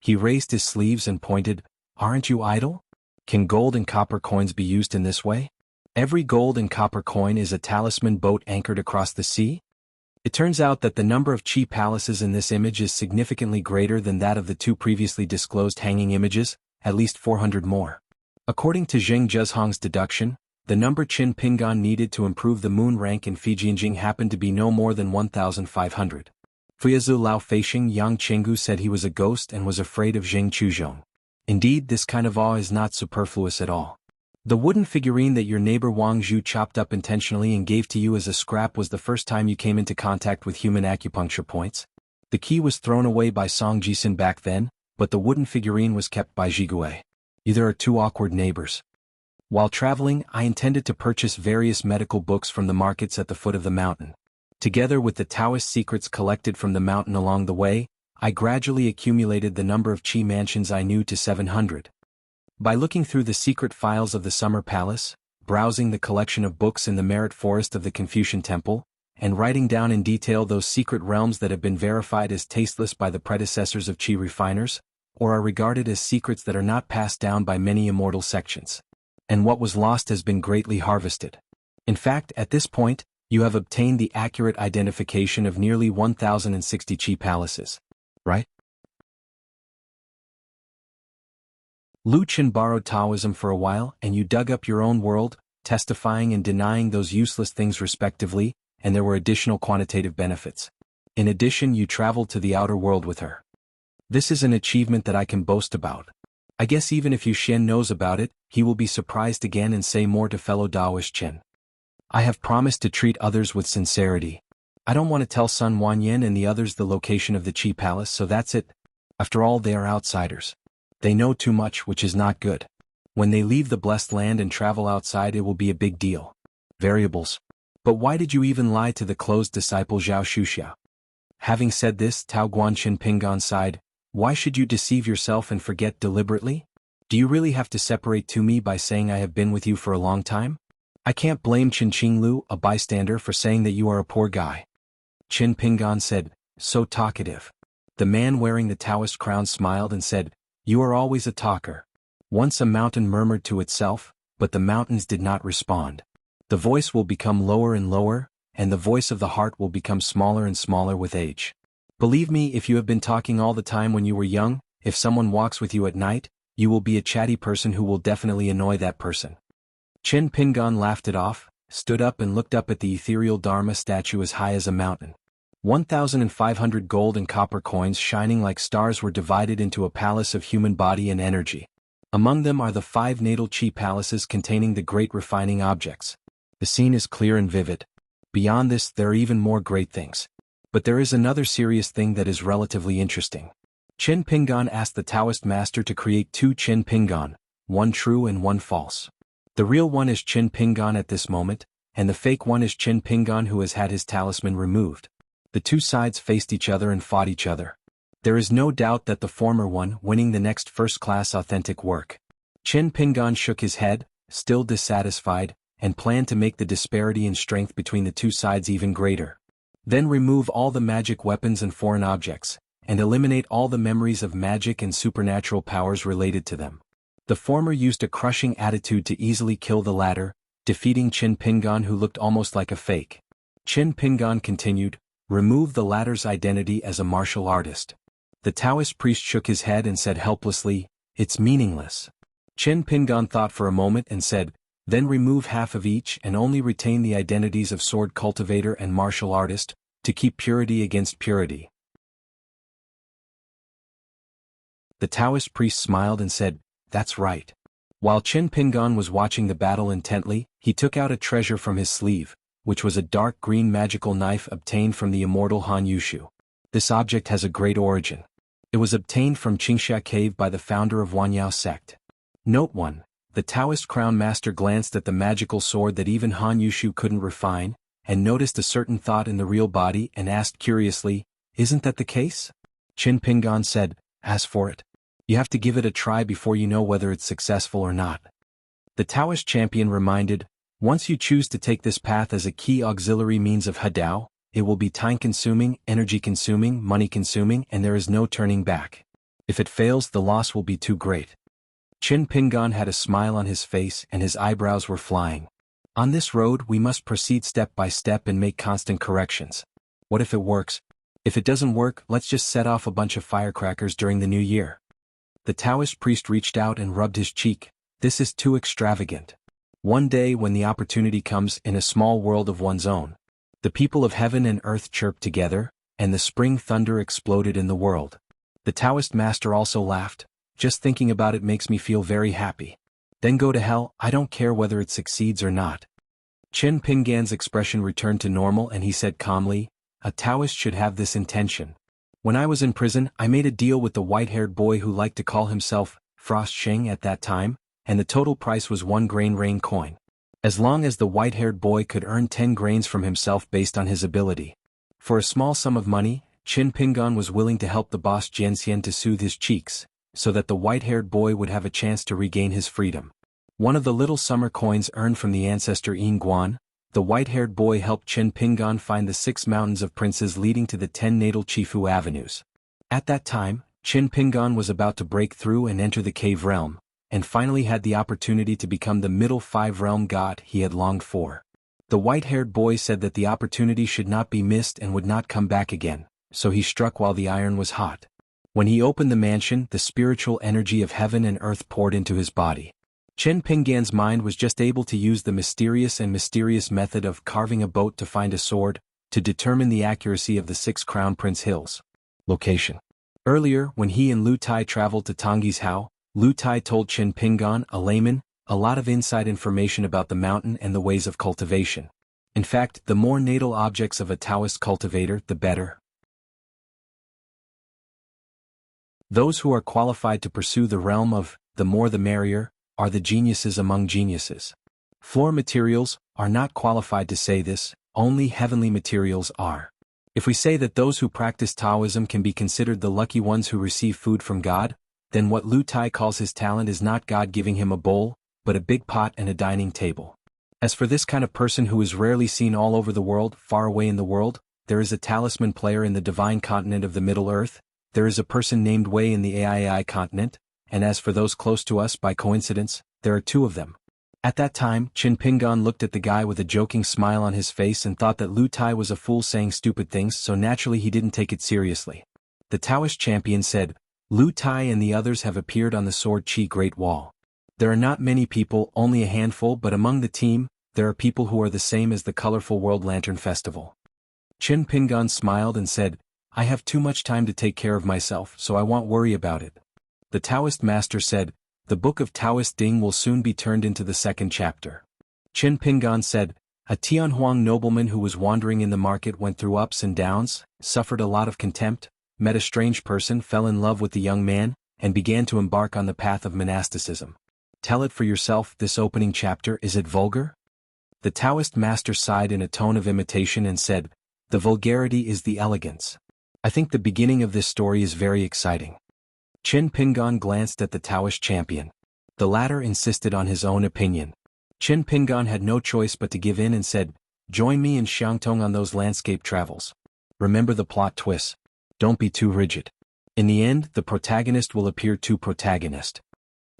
S1: He raised his sleeves and pointed, "Aren't you idle? Can gold and copper coins be used in this way? Every gold and copper coin is a talisman boat anchored across the sea." It turns out that the number of qi palaces in this image is significantly greater than that of the two previously disclosed hanging images, at least 400 more. According to Zheng Zhezhong's deduction, the number Qin Pingan needed to improve the moon rank in Fijianjing happened to be no more than 1,500. Fuyazu Lao Feixing Yang Chenggu said he was a ghost and was afraid of Zheng Chuzhong. Indeed, this kind of awe is not superfluous at all. The wooden figurine that your neighbor Wang Zhu chopped up intentionally and gave to you as a scrap was the first time you came into contact with human acupuncture points. The key was thrown away by Song Jisin back then, but the wooden figurine was kept by Zhiguei. You are two awkward neighbors. While traveling, I intended to purchase various medical books from the markets at the foot of the mountain. Together with the Taoist secrets collected from the mountain along the way, I gradually accumulated the number of qi mansions I knew to 700. By looking through the secret files of the Summer Palace, browsing the collection of books in the Merit Forest of the Confucian Temple, and writing down in detail those secret realms that have been verified as tasteless by the predecessors of qi refiners, or are regarded as secrets that are not passed down by many immortal sections. And what was lost has been greatly harvested. In fact, at this point, you have obtained the accurate identification of nearly 1,060 qi palaces. Right? Lu Qin borrowed Taoism for a while, and you dug up your own world, testifying and denying those useless things respectively, and there were additional quantitative benefits. In addition, you traveled to the outer world with her. This is an achievement that I can boast about. I guess even if Yu Xian knows about it, he will be surprised again and say more to fellow Daoist Chen. I have promised to treat others with sincerity. I don't want to tell Sun Wanyan and the others the location of the Qi Palace, so that's it. After all, they are outsiders. They know too much, which is not good. When they leave the blessed land and travel outside, it will be a big deal. Variables. But why did you even lie to the closed disciple Zhao Shuxia? Having said this, Tao Guanqin Pingan sighed, why should you deceive yourself and forget deliberately? Do you really have to separate to me by saying I have been with you for a long time? I can't blame Qin Qinglu, a bystander, for saying that you are a poor guy. Qin Pingan said, so talkative. The man wearing the Taoist crown smiled and said, you are always a talker. Once a mountain murmured to itself, but the mountains did not respond. The voice will become lower and lower, and the voice of the heart will become smaller and smaller with age. Believe me, if you have been talking all the time when you were young, if someone walks with you at night, you will be a chatty person who will definitely annoy that person. Qin Pingan laughed it off, stood up and looked up at the ethereal Dharma statue as high as a mountain. 1,500 gold and copper coins shining like stars were divided into a palace of human body and energy. Among them are the 5 natal qi palaces containing the great refining objects. The scene is clear and vivid. Beyond this, there are even more great things. But there is another serious thing that is relatively interesting. Qin Pingan asked the Taoist master to create 2 Qin Pingan, one true and one false. The real one is Qin Pingan at this moment, and the fake one is Qin Pingan who has had his talisman removed. The two sides faced each other and fought each other. There is no doubt that the former one winning the next first-class authentic work. Qin Pingan shook his head, still dissatisfied, and planned to make the disparity in strength between the two sides even greater. Then remove all the magic weapons and foreign objects, and eliminate all the memories of magic and supernatural powers related to them. The former used a crushing attitude to easily kill the latter, defeating Qin Pingan, who looked almost like a fake. Qin Pingan continued, remove the latter's identity as a martial artist. The Taoist priest shook his head and said helplessly, it's meaningless. Qin Pingan thought for a moment and said, then remove half of each and only retain the identities of sword cultivator and martial artist, to keep purity against purity. The Taoist priest smiled and said, that's right. While Qin Pingan was watching the battle intently, he took out a treasure from his sleeve, which was a dark green magical knife obtained from the immortal Han Yushu. This object has a great origin. It was obtained from Xianxia cave by the founder of Wangyao sect. Note 1. The Taoist crown master glanced at the magical sword that even Han Yushu couldn't refine, and noticed a certain thought in the real body and asked curiously, isn't that the case? Qin Pingan said, as for it, you have to give it a try before you know whether it's successful or not. The Taoist champion reminded, once you choose to take this path as a key auxiliary means of Hadao, it will be time-consuming, energy-consuming, money-consuming, and there is no turning back. If it fails, the loss will be too great. Qin Pingan had a smile on his face and his eyebrows were flying. On this road we must proceed step by step and make constant corrections. What if it works? If it doesn't work, let's just set off a bunch of firecrackers during the new year. The Taoist priest reached out and rubbed his cheek. This is too extravagant. One day when the opportunity comes in a small world of one's own, the people of heaven and earth chirped together, and the spring thunder exploded in the world. The Taoist master also laughed. Just thinking about it makes me feel very happy. Then go to hell, I don't care whether it succeeds or not. Qin Pingan's expression returned to normal and he said calmly, a Taoist should have this intention. When I was in prison, I made a deal with the white-haired boy who liked to call himself Frost Sheng at that time, and the total price was 1 grain rain coin. As long as the white-haired boy could earn 10 grains from himself based on his ability. For a small sum of money, Qin Pingan was willing to help the boss Jianxian to soothe his cheeks, so that the white-haired boy would have a chance to regain his freedom. One of the little summer coins earned from the ancestor Xuanhuan, the white-haired boy helped Qin Pingan find the 6 mountains of princes leading to the 10 natal Chifu avenues. At that time, Qin Pingan was about to break through and enter the cave realm, and finally had the opportunity to become the middle 5-realm god he had longed for. The white-haired boy said that the opportunity should not be missed and would not come back again, so he struck while the iron was hot. When he opened the mansion, the spiritual energy of heaven and earth poured into his body. Qin Pingan's mind was just able to use the mysterious method of carving a boat to find a sword, to determine the accuracy of the 6 Crown Prince Hills. Location. Earlier, when he and Lu Tai traveled to Tongyi's Hao, Lu Tai told Qin Pingan, a layman, a lot of inside information about the mountain and the ways of cultivation. In fact, the more natal objects of a Taoist cultivator, the better. Those who are qualified to pursue the realm of, the more the merrier, are the geniuses among geniuses. Floor materials are not qualified to say this, only heavenly materials are. If we say that those who practice Taoism can be considered the lucky ones who receive food from God, then what Lu Tai calls his talent is not God giving him a bowl, but a big pot and a dining table. As for this kind of person who is rarely seen all over the world, far away in the world, there is a talisman player in the divine continent of the Middle Earth, there is a person named Wei in the Ai continent, and as for those close to us by coincidence, there are 2 of them. At that time, Qin Pingan looked at the guy with a joking smile on his face and thought that Lu Tai was a fool saying stupid things, so naturally he didn't take it seriously. The Taoist champion said, Lu Tai and the others have appeared on the Sword Chi Great Wall. There are not many people, only a handful, but among the team, there are people who are the same as the colorful World Lantern Festival. Qin Pingan smiled and said, I have too much time to take care of myself, so I won't worry about it. The Taoist master said, the book of Taoist Ding will soon be turned into the 2nd chapter. Qin Pingan said, a Tianhuang nobleman who was wandering in the market went through ups and downs, suffered a lot of contempt, met a strange person, fell in love with the young man, and began to embark on the path of monasticism. Tell it for yourself, this opening chapter, is it vulgar? The Taoist master sighed in a tone of imitation and said, the vulgarity is the elegance. I think the beginning of this story is very exciting. Qin Pingan glanced at the Taoist champion. The latter insisted on his own opinion. Qin Pingan had no choice but to give in and said, Join me in Xiangtong on those landscape travels. Remember the plot twists. Don't be too rigid. In the end, the protagonist will appear to protagonist.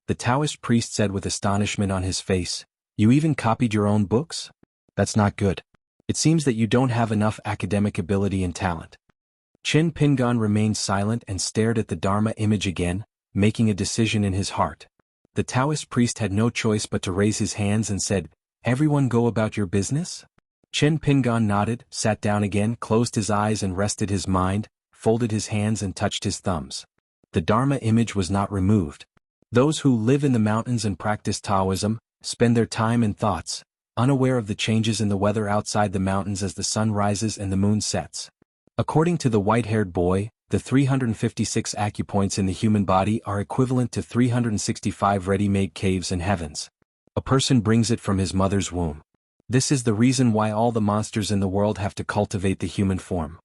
S1: The Taoist priest said with astonishment on his face, "You even copied your own books? That's not good. It seems that you don't have enough academic ability and talent." Qin Pingan remained silent and stared at the Dharma image again, making a decision in his heart. The Taoist priest had no choice but to raise his hands and said, "Everyone go about your business?" Qin Pingan nodded, sat down again, closed his eyes and rested his mind, folded his hands and touched his thumbs. The Dharma image was not removed. Those who live in the mountains and practice Taoism spend their time and thoughts, unaware of the changes in the weather outside the mountains as the sun rises and the moon sets. According to the white-haired boy, the 356 acupoints in the human body are equivalent to 365 ready-made caves and heavens. A person brings it from his mother's womb. This is the reason why all the monsters in the world have to cultivate the human form.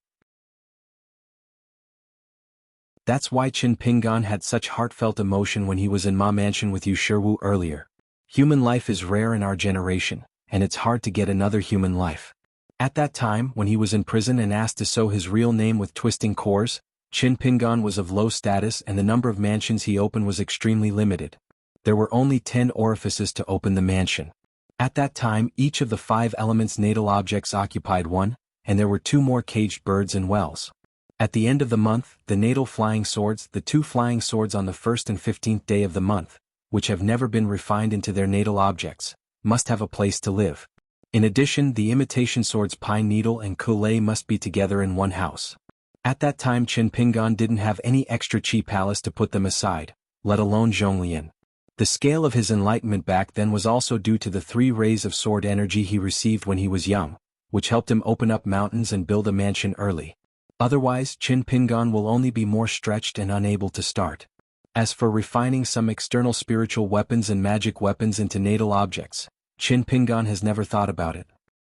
S1: That's why Qin Pingan had such heartfelt emotion when he was in Ma Mansion with Yu Shiwu earlier. Human life is rare in our generation, and it's hard to get another human life. At that time, when he was in prison and asked to sew his real name with twisting cores, Qin Pingan was of low status and the number of mansions he opened was extremely limited. There were only 10 orifices to open the mansion. At that time, each of the 5 elements' natal objects occupied one, and there were 2 more caged birds and wells. At the end of the month, the natal flying swords, the 2 flying swords on the 1st and 15th day of the month, which have never been refined into their natal objects, must have a place to live. In addition, the imitation swords Pine Needle and Kulei must be together in one house. At that time Qin Pingan didn't have any extra chi palace to put them aside, let alone Zhonglian. The scale of his enlightenment back then was also due to the 3 rays of sword energy he received when he was young, which helped him open up mountains and build a mansion early. Otherwise, Qin Pingan will only be more stretched and unable to start. As for refining some external spiritual weapons and magic weapons into natal objects, Qin Pingan has never thought about it.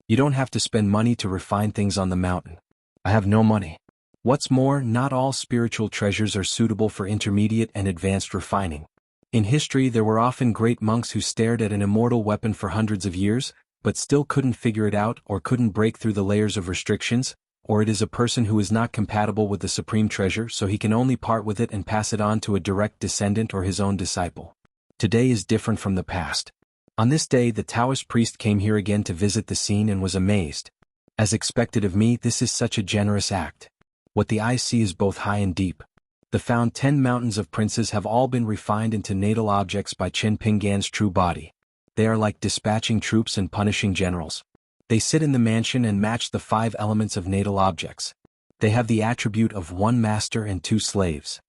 S1: You don't have to spend money to refine things on the mountain. I have no money. What's more, not all spiritual treasures are suitable for intermediate and advanced refining. In history there were often great monks who stared at an immortal weapon for hundreds of years, but still couldn't figure it out or couldn't break through the layers of restrictions, or it is a person who is not compatible with the supreme treasure so he can only part with it and pass it on to a direct descendant or his own disciple. Today is different from the past. On this day the Taoist priest came here again to visit the scene and was amazed. As expected of me, this is such a generous act. What the eye see is both high and deep. The found 10 mountains of princes have all been refined into natal objects by Qin Pingan's true body. They are like dispatching troops and punishing generals. They sit in the mansion and match the 5 elements of natal objects. They have the attribute of 1 master and 2 slaves.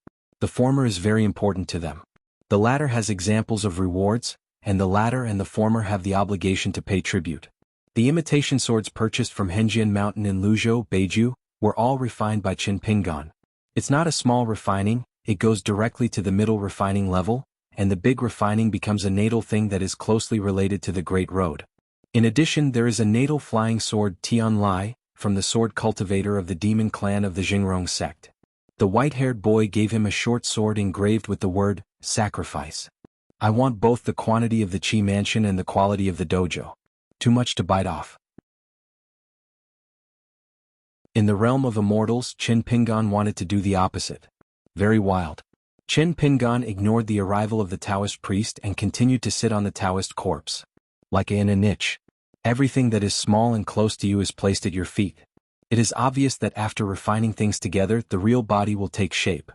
S1: The former is very important to them. The latter has examples of rewards, and the latter and the former have the obligation to pay tribute. The imitation swords purchased from Henjian Mountain in Luzhou, Beiju, were all refined by Qin Pingan. It's not a small refining, it goes directly to the middle refining level, and the big refining becomes a natal thing that is closely related to the Great Road. In addition, there is a natal flying sword Tian Lai, from the sword cultivator of the demon clan of the Jingrong sect. The white-haired boy gave him a short sword engraved with the word, sacrifice. I want both the quantity of the Qi mansion and the quality of the dojo. Too much to bite off. In the realm of immortals, Qin Pingan wanted to do the opposite. Very wild. Qin Pingan ignored the arrival of the Taoist priest and continued to sit on the Taoist corpse. Like in a niche. Everything that is small and close to you is placed at your feet. It is obvious that after refining things together, the real body will take shape.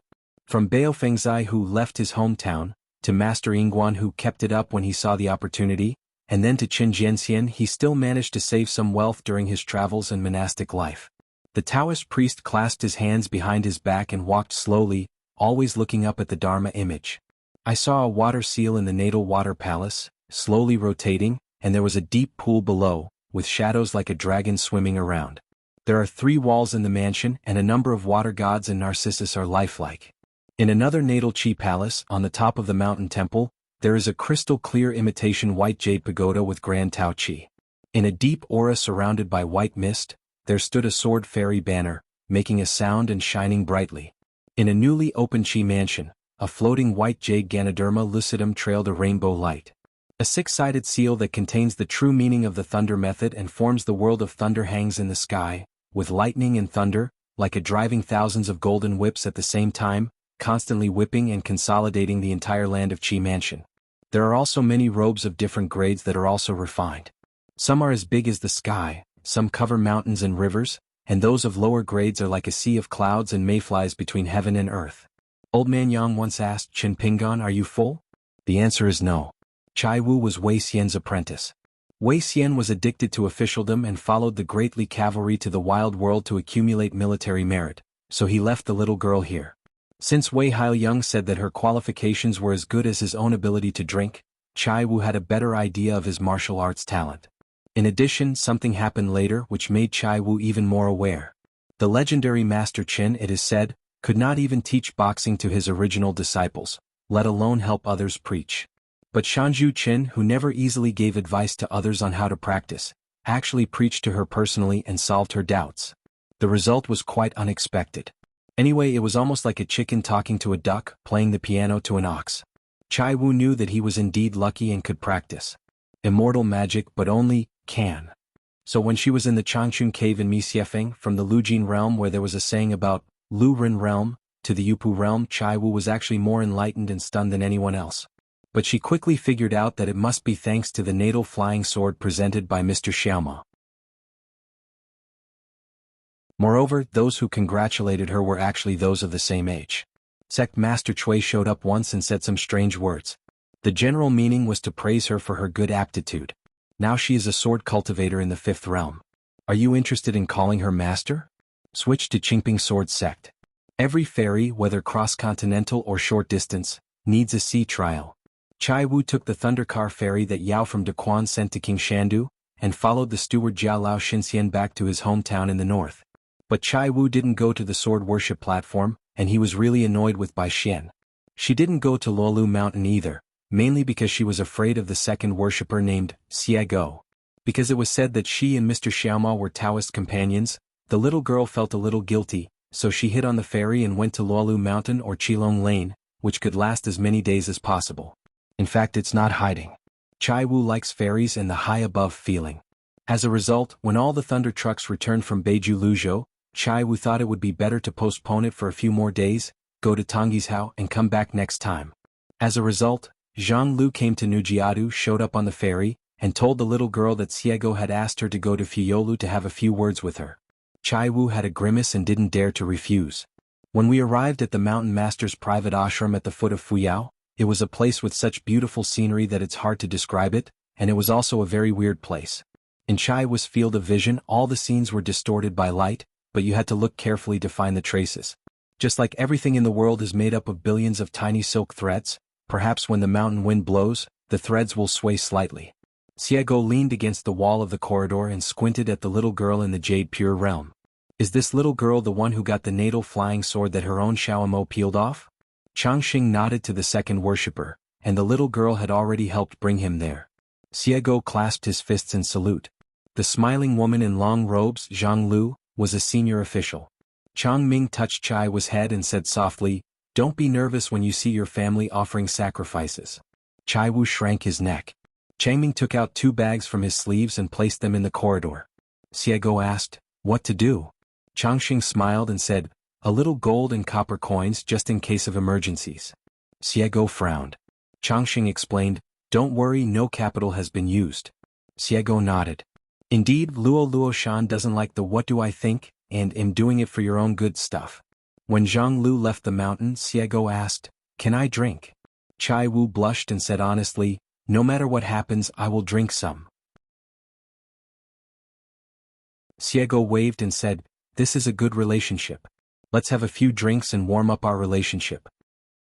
S1: From Bao Fengzai, who left his hometown, to Master Yingguan, who kept it up when he saw the opportunity, and then to Qin Jianxian, he still managed to save some wealth during his travels and monastic life. The Taoist priest clasped his hands behind his back and walked slowly, always looking up at the Dharma image. I saw a water seal in the natal water palace, slowly rotating, and there was a deep pool below, with shadows like a dragon swimming around. There are 3 walls in the mansion, and a number of water gods and Narcissus are lifelike. In another natal Qi palace, on the top of the mountain temple, there is a crystal-clear imitation white jade pagoda with grand Tao Qi. In a deep aura surrounded by white mist, there stood a sword fairy banner, making a sound and shining brightly. In a newly opened Qi mansion, a floating white jade Ganoderma lucidum trailed a rainbow light. A six-sided seal that contains the true meaning of the thunder method and forms the world of thunder hangs in the sky, with lightning and thunder, like a driving thousands of golden whips at the same time, constantly whipping and consolidating the entire land of Qi Mansion. There are also many robes of different grades that are also refined. Some are as big as the sky, some cover mountains and rivers, and those of lower grades are like a sea of clouds and mayflies between heaven and earth. Old Man Yang once asked Qin Pingan, "Are you full?" The answer is no. Chai Wu was Wei Xian's apprentice. Wei Xian was addicted to officialdom and followed the great Li cavalry to the wild world to accumulate military merit, so he left the little girl here. Since Wei Haoyang said that her qualifications were as good as his own ability to drink, Chai Wu had a better idea of his martial arts talent. In addition, something happened later which made Chai Wu even more aware. The legendary Master Qin, it is said, could not even teach boxing to his original disciples, let alone help others preach. But Shanzhu Qin, who never easily gave advice to others on how to practice, actually preached to her personally and solved her doubts. The result was quite unexpected. Anyway, it was almost like a chicken talking to a duck, playing the piano to an ox. Chai Wu knew that he was indeed lucky and could practice immortal magic, but only can. So when she was in the Changchun cave in Misiefeng, from the Lujin realm where there was a saying about Lu Rin realm, to the Yupu realm, Chai Wu was actually more enlightened and stunned than anyone else. But she quickly figured out that it must be thanks to the natal flying sword presented by Mr. Xiaoma. Moreover, those who congratulated her were actually those of the same age. Sect Master Cui showed up once and said some strange words. The general meaning was to praise her for her good aptitude. Now she is a sword cultivator in the 5th realm. Are you interested in calling her master? Switch to Qingping Sword Sect. Every ferry, whether cross-continental or short distance, needs a sea trial. Chai Wu took the Thundercar ferry that Yao from Dequan sent to King Shandu, and followed the steward Jia Lao Xinxian back to his hometown in the north. But Chai Wu didn't go to the sword worship platform, and he was really annoyed with Bai Xian. She didn't go to Luolu Mountain either, mainly because she was afraid of the second worshipper named Xiego. Because it was said that she and Mr. Xiaoma were Taoist companions, the little girl felt a little guilty, so she hid on the ferry and went to Luolu Mountain or Qilong Lane, which could last as many days as possible. In fact, it's not hiding. Chai Wu likes ferries and the high above feeling. As a result, when all the thunder trucks returned from Beiju Luzhou, Chai Wu thought it would be better to postpone it for a few more days, go to Tonggishao and come back next time. As a result, Zhang Lu came to Nujiadu, showed up on the ferry, and told the little girl that Xiego had asked her to go to Fuyolu to have a few words with her. Chai Wu had a grimace and didn't dare to refuse. When we arrived at the mountain master's private ashram at the foot of Fuyao, it was a place with such beautiful scenery that it's hard to describe it, and it was also a very weird place. In Chai Wu's field of vision, all the scenes were distorted by light, but you had to look carefully to find the traces. Just like everything in the world is made up of billions of tiny silk threads, perhaps when the mountain wind blows, the threads will sway slightly. Xiego leaned against the wall of the corridor and squinted at the little girl in the Jade Pure realm. Is this little girl the one who got the natal flying sword that her own Xiaomo peeled off? Changxing nodded to the second worshipper, and the little girl had already helped bring him there. Xiego clasped his fists in salute. The smiling woman in long robes, Zhang Lu, was a senior official. Chang Ming touched Chai Wu's head and said softly, "Don't be nervous when you see your family offering sacrifices." Chai Wu shrank his neck. Chang Ming took out 2 bags from his sleeves and placed them in the corridor. Xiego asked, "What to do?" Changxing smiled and said, "A little gold and copper coins just in case of emergencies." Xiego frowned. Changxing explained, "Don't worry, no capital has been used." Xiego nodded. Indeed, Luo Shan doesn't like the "what do I think" and "am doing it for your own good" stuff. When Zhang Lu left the mountain, Xiego asked, "Can I drink?" Chai Wu blushed and said honestly, "No matter what happens, I will drink some." Xiego waved and said, "This is a good relationship. Let's have a few drinks and warm up our relationship."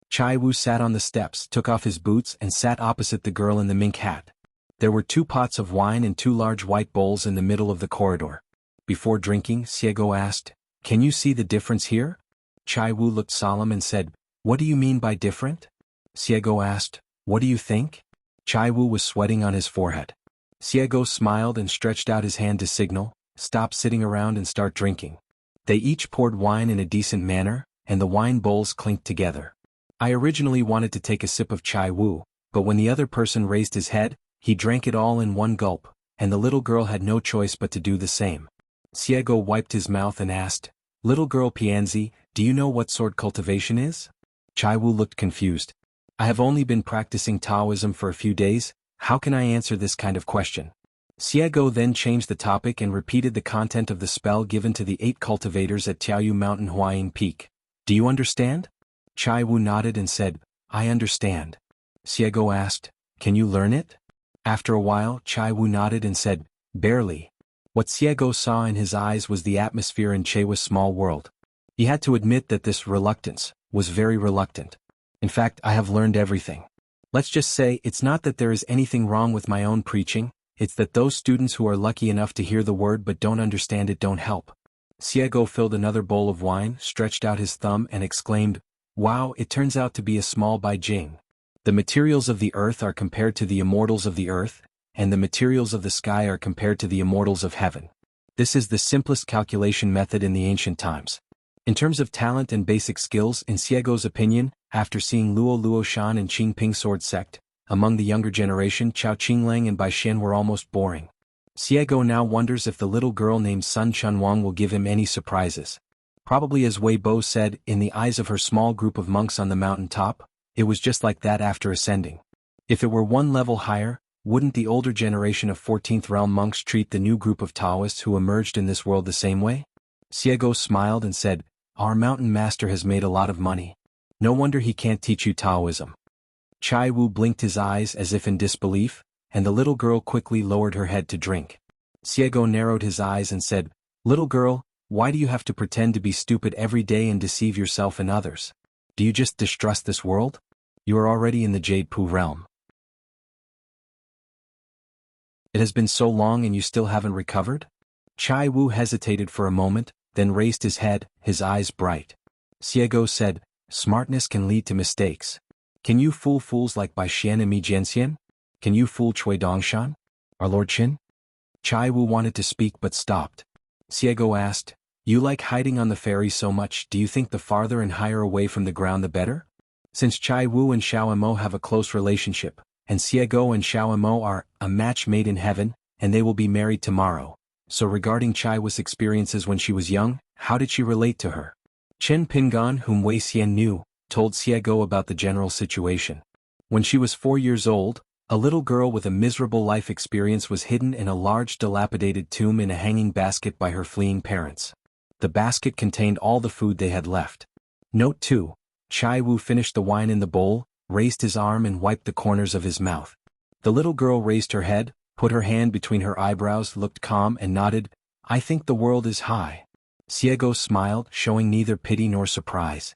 S1: Chai Wu sat on the steps, took off his boots and sat opposite the girl in the mink hat. There were 2 pots of wine and 2 large white bowls in the middle of the corridor. Before drinking, Xiego asked, "Can you see the difference here?" Chai Wu looked solemn and said, "What do you mean by different?" Xiego asked, "What do you think?" Chai Wu was sweating on his forehead. Xiego smiled and stretched out his hand to signal, "Stop sitting around and start drinking." They each poured wine in a decent manner, and the wine bowls clinked together. I originally wanted to take a sip of Chai Wu, but when the other person raised his head, he drank it all in one gulp, and the little girl had no choice but to do the same. Xiego wiped his mouth and asked, "Little girl Pianzi, do you know what sword cultivation is?" Chai Wu looked confused. "I have only been practicing Taoism for a few days, how can I answer this kind of question?" Xiego then changed the topic and repeated the content of the spell given to the 8 cultivators at Tiaoyu Mountain Huayin Peak. "Do you understand?" Chai Wu nodded and said, "I understand." Xiego asked, "Can you learn it?" After a while, Chai Wu nodded and said, "Barely." What Xiego saw in his eyes was the atmosphere in Chewa's small world. He had to admit that this reluctance was very reluctant. "In fact, I have learned everything. Let's just say it's not that there is anything wrong with my own preaching, it's that those students who are lucky enough to hear the word but don't understand it don't help." Xiego filled another bowl of wine, stretched out his thumb and exclaimed, "Wow, it turns out to be a small Beijing. The materials of the earth are compared to the immortals of the earth, and the materials of the sky are compared to the immortals of heaven. This is the simplest calculation method in the ancient times." In terms of talent and basic skills, in Xiego's opinion, after seeing Luo Luoshan and Qingping sword sect, among the younger generation Chao Qinglang and Bai Xian were almost boring. Xiego now wonders if the little girl named Sun Chunwang will give him any surprises. Probably, as Wei Bo said, in the eyes of her small group of monks on the mountain top, it was just like that after ascending. If it were one level higher, wouldn't the older generation of 14th realm monks treat the new group of Taoists who emerged in this world the same way? Xiego smiled and said, "Our mountain master has made a lot of money. No wonder he can't teach you Taoism." Chai Wu blinked his eyes as if in disbelief, and the little girl quickly lowered her head to drink. Xiego narrowed his eyes and said, "Little girl, why do you have to pretend to be stupid every day and deceive yourself and others? Do you just distrust this world? You are already in the Jade Pu realm. It has been so long and you still haven't recovered?" Chai Wu hesitated for a moment, then raised his head, his eyes bright. Xiego said, "Smartness can lead to mistakes. Can you fool fools like Bai Xian and Mi Jianxian? Can you fool Cui Dongshan? Our Lord Qin?" Chai Wu wanted to speak but stopped. Xiego asked, "You like hiding on the ferry so much, do you think the farther and higher away from the ground the better?" Since Chai Wu and Xiao Mo have a close relationship, and Xiego and Xiao Mo are a match made in heaven, and they will be married tomorrow. So regarding Chai Wu's experiences when she was young, how did she relate to her? Chen Pingan, whom Wei Xian knew, told Xiego about the general situation. When she was 4 years old, a little girl with a miserable life experience was hidden in a large dilapidated tomb in a hanging basket by her fleeing parents. The basket contained all the food they had left. Note 2. Chai Wu finished the wine in the bowl, raised his arm and wiped the corners of his mouth. The little girl raised her head, put her hand between her eyebrows, looked calm and nodded, "I think the world is high." Xiego smiled, showing neither pity nor surprise.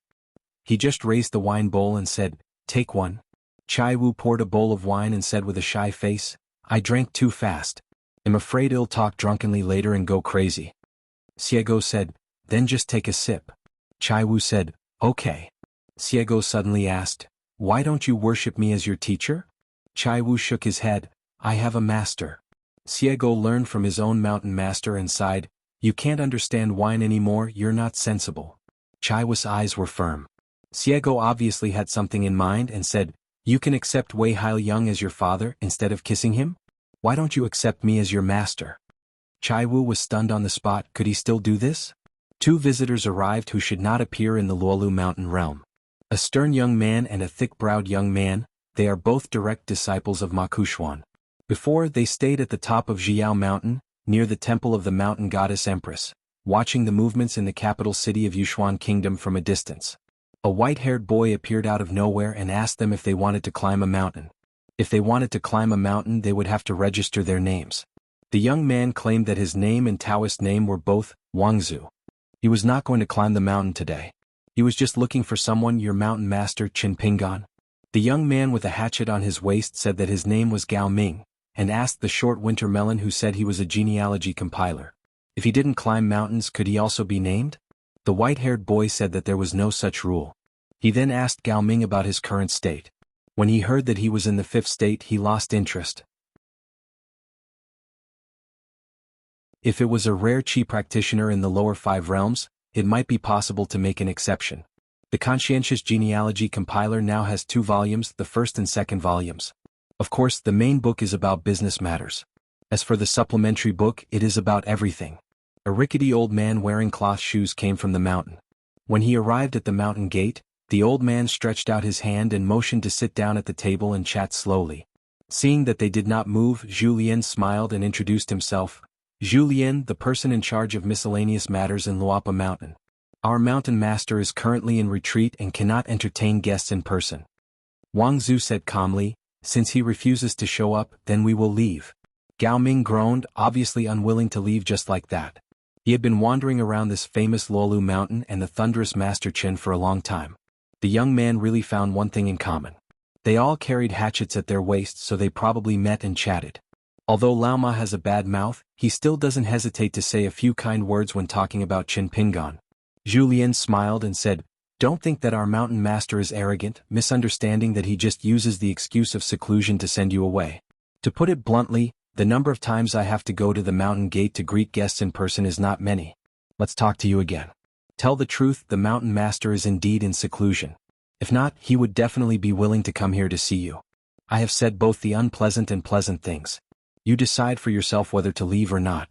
S1: He just raised the wine bowl and said, "Take one." Chai Wu poured a bowl of wine and said with a shy face, "I drank too fast. I'm afraid I'll talk drunkenly later and go crazy." Xiego said, "Then just take a sip." Chai Wu said, "Okay." Xiego suddenly asked, "Why don't you worship me as your teacher?" Chai Wu shook his head, "I have a master." Xiego learned from his own mountain master and sighed, "You can't understand wine anymore, you're not sensible." Chai Wu's eyes were firm. Xiego obviously had something in mind and said, "You can accept Wei Haiyang as your father instead of kissing him? Why don't you accept me as your master?" Chai Wu was stunned on the spot. Could he still do this? 2 visitors arrived who should not appear in the Luolu mountain realm. A stern young man and a thick-browed young man, they are both direct disciples of Ma Xuanhuan. Before, they stayed at the top of Zhiyao Mountain, near the temple of the mountain goddess Empress, watching the movements in the capital city of Yuxuan Kingdom from a distance. A white-haired boy appeared out of nowhere and asked them if they wanted to climb a mountain. If they wanted to climb a mountain, they would have to register their names. The young man claimed that his name and Taoist name were both Wangzu. He was not going to climb the mountain today. He was just looking for someone, your mountain master Qin Pingan. The young man with a hatchet on his waist said that his name was Gao Ming, and asked the short winter melon who said he was a genealogy compiler. If he didn't climb mountains, could he also be named? The white-haired boy said that there was no such rule. He then asked Gao Ming about his current state. When he heard that he was in the 5th state, he lost interest. If it was a rare Qi practitioner in the lower 5 realms, it might be possible to make an exception. The conscientious genealogy compiler now has 2 volumes, the first and second volumes. Of course, the main book is about business matters. As for the supplementary book, it is about everything. A rickety old man wearing cloth shoes came from the mountain. When he arrived at the mountain gate, the old man stretched out his hand and motioned to sit down at the table and chat slowly. Seeing that they did not move, Julien smiled and introduced himself. Julien, the person in charge of miscellaneous matters in Luapa Mountain. Our mountain master is currently in retreat and cannot entertain guests in person. Wang Zhu said calmly, since he refuses to show up, then we will leave. Gao Ming groaned, obviously unwilling to leave just like that. He had been wandering around this famous Luolu mountain and the thunderous Master Chen for a long time. The young man really found one thing in common. They all carried hatchets at their waists, so they probably met and chatted. Although Lao Ma has a bad mouth, he still doesn't hesitate to say a few kind words when talking about Qin Pingan. Julien smiled and said, don't think that our mountain master is arrogant, misunderstanding that he just uses the excuse of seclusion to send you away. To put it bluntly, the number of times I have to go to the mountain gate to greet guests in person is not many. Let's talk to you again. Tell the truth, the mountain master is indeed in seclusion. If not, he would definitely be willing to come here to see you. I have said both the unpleasant and pleasant things. You decide for yourself whether to leave or not.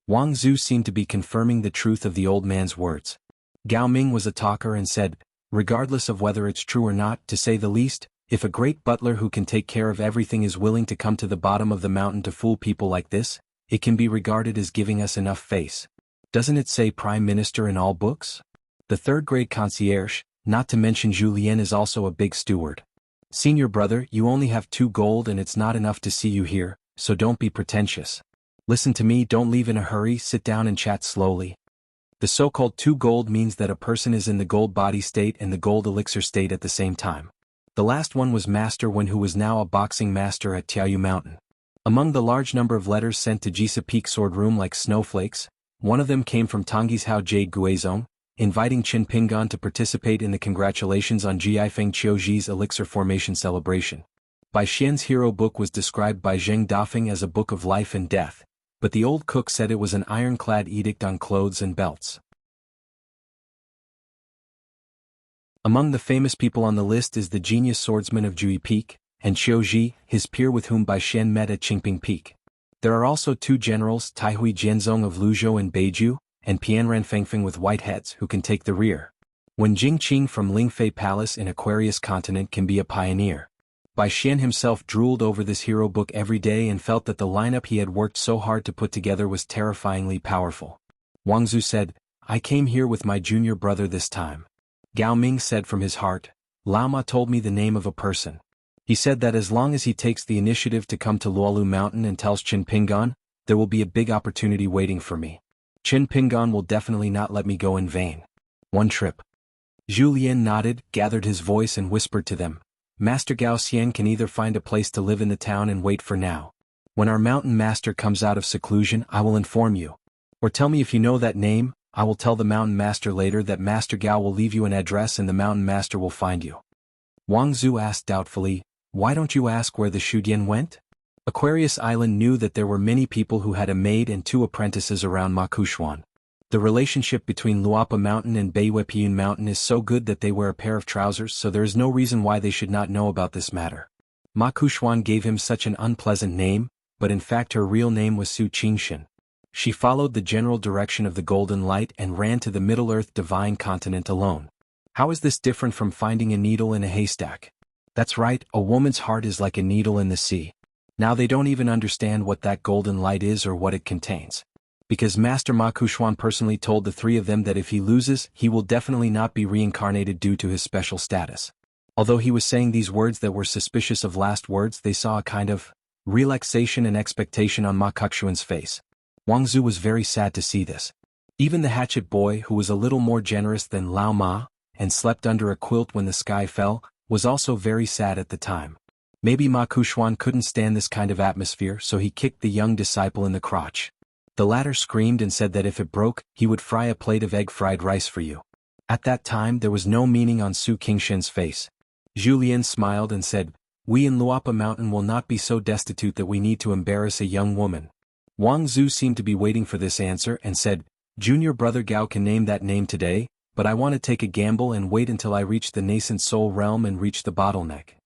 S1: Wang Zhu seemed to be confirming the truth of the old man's words. Gao Ming was a talker and said, regardless of whether it's true or not, to say the least, if a great butler who can take care of everything is willing to come to the bottom of the mountain to fool people like this, it can be regarded as giving us enough face. Doesn't it say Prime Minister in all books? The third-grade concierge, not to mention Julien, is also a big steward. Senior brother, you only have 2 gold and it's not enough to see you here, so don't be pretentious. Listen to me, don't leave in a hurry, sit down and chat slowly. The so-called 2 gold means that a person is in the gold body state and the gold elixir state at the same time. The last one was Master Wen, who was now a boxing master at Tiaoyu Mountain. Among the large number of letters sent to Jisa Peak Sword Room like snowflakes, one of them came from Tongyi's Hao Jade Guizong, inviting Qin Pingan to participate in the congratulations on Jiaifeng Qiuji's elixir formation celebration. Bai Xian's hero book was described by Zheng Dafeng as a book of life and death, but the old cook said it was an ironclad edict on clothes and belts. Among the famous people on the list is the genius swordsman of Jui Peak, and Qiuji, his peer with whom Bai Xian met at Qingping Peak. There are also 2 generals, Taihui Jianzong of Luzhou and Beiju, and Pianran Fengfeng with white heads, who can take the rear. When Jingqing from Lingfei Palace in Aquarius Continent can be a pioneer. Bai Xian himself drooled over this hero book every day and felt that the lineup he had worked so hard to put together was terrifyingly powerful. Wang Zhu said, I came here with my junior brother this time. Gao Ming said from his heart, Lao Ma told me the name of a person. He said that as long as he takes the initiative to come to Luolu Mountain and tells Qin Pingan, there will be a big opportunity waiting for me. Qin Pingan will definitely not let me go in vain. One trip. Julien nodded, gathered his voice and whispered to them, Master Gao Xian can either find a place to live in the town and wait for now. When our mountain master comes out of seclusion, I will inform you. Or tell me if you know that name, I will tell the mountain master later that Master Gao will leave you an address and the mountain master will find you. Wang Zhu asked doubtfully, why don't you ask where the Shudian went? Aquarius Island knew that there were many people who had a maid and 2 apprentices around Ma Xuanhuan. The relationship between Luapa Mountain and Beiwepiyun Mountain is so good that they wear a pair of trousers, so there is no reason why they should not know about this matter. Ma Xuanhuan gave him such an unpleasant name, but in fact her real name was Su Qingshan. She followed the general direction of the golden light and ran to the Middle-earth divine continent alone. How is this different from finding a needle in a haystack? That's right, a woman's heart is like a needle in the sea. Now they don't even understand what that golden light is or what it contains. Because Master Ma Xuanhuan personally told the 3 of them that if he loses, he will definitely not be reincarnated due to his special status. Although he was saying these words that were suspicious of last words, they saw a kind of relaxation and expectation on Ma Xuanhuan's face. Wang Zhu was very sad to see this. Even the hatchet boy, who was a little more generous than Lao Ma, and slept under a quilt when the sky fell, was also very sad at the time. Maybe Ma Xuanhuan couldn't stand this kind of atmosphere, so he kicked the young disciple in the crotch. The latter screamed and said that if it broke, he would fry a plate of egg-fried rice for you. At that time there was no meaning on Su Qingshan's face. Julien smiled and said, we in Luapa Mountain will not be so destitute that we need to embarrass a young woman. Wang Zhu seemed to be waiting for this answer and said, Junior brother Gao can name that name today, but I want to take a gamble and wait until I reach the nascent soul realm and reach the bottleneck.